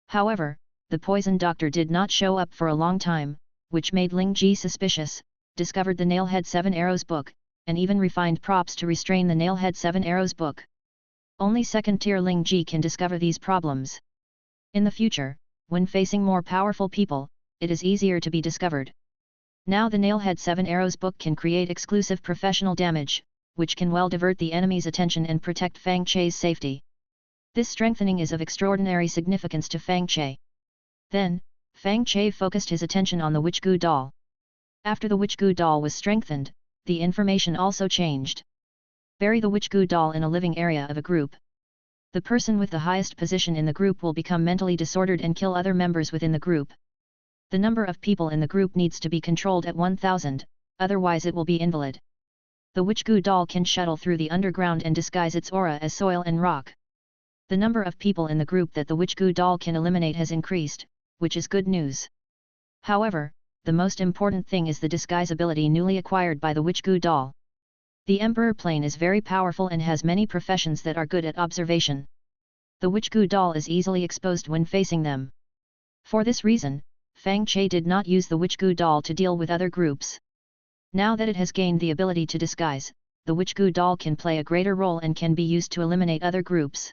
S1: However, the poison doctor did not show up for a long time, which made Ling Ji suspicious, discovered the Nailhead 7 Arrows book, and even refined props to restrain the Nailhead 7 Arrows book. Only second-tier Ling Ji can discover these problems. In the future, when facing more powerful people, it is easier to be discovered. Now the Nailhead 7 Arrows book can create exclusive professional damage, which can well divert the enemy's attention and protect Fang Che's safety. This strengthening is of extraordinary significance to Fang Che. Then, Fang Che focused his attention on the Witch Gu doll. After the Witch Gu doll was strengthened, the information also changed. Bury the Witch Gu doll in a living area of a group. The person with the highest position in the group will become mentally disordered and kill other members within the group. The number of people in the group needs to be controlled at 1000, otherwise it will be invalid. The Witch Gu doll can shuttle through the underground and disguise its aura as soil and rock. The number of people in the group that the Witch Gu doll can eliminate has increased, which is good news. However, the most important thing is the disguise ability newly acquired by the Witch Gu doll. The Emperor Plane is very powerful and has many professions that are good at observation. The Witch Gu doll is easily exposed when facing them. For this reason, Fang Che did not use the Witch Gu doll to deal with other groups. Now that it has gained the ability to disguise, the Witch Gu doll can play a greater role and can be used to eliminate other groups.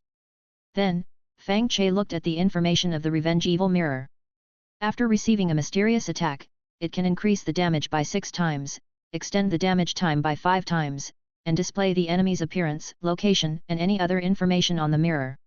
S1: Then, Fang Che looked at the information of the Revenge Evil Mirror. After receiving a mysterious attack, it can increase the damage by 6 times, extend the damage time by 5 times, and display the enemy's appearance, location, and any other information on the mirror.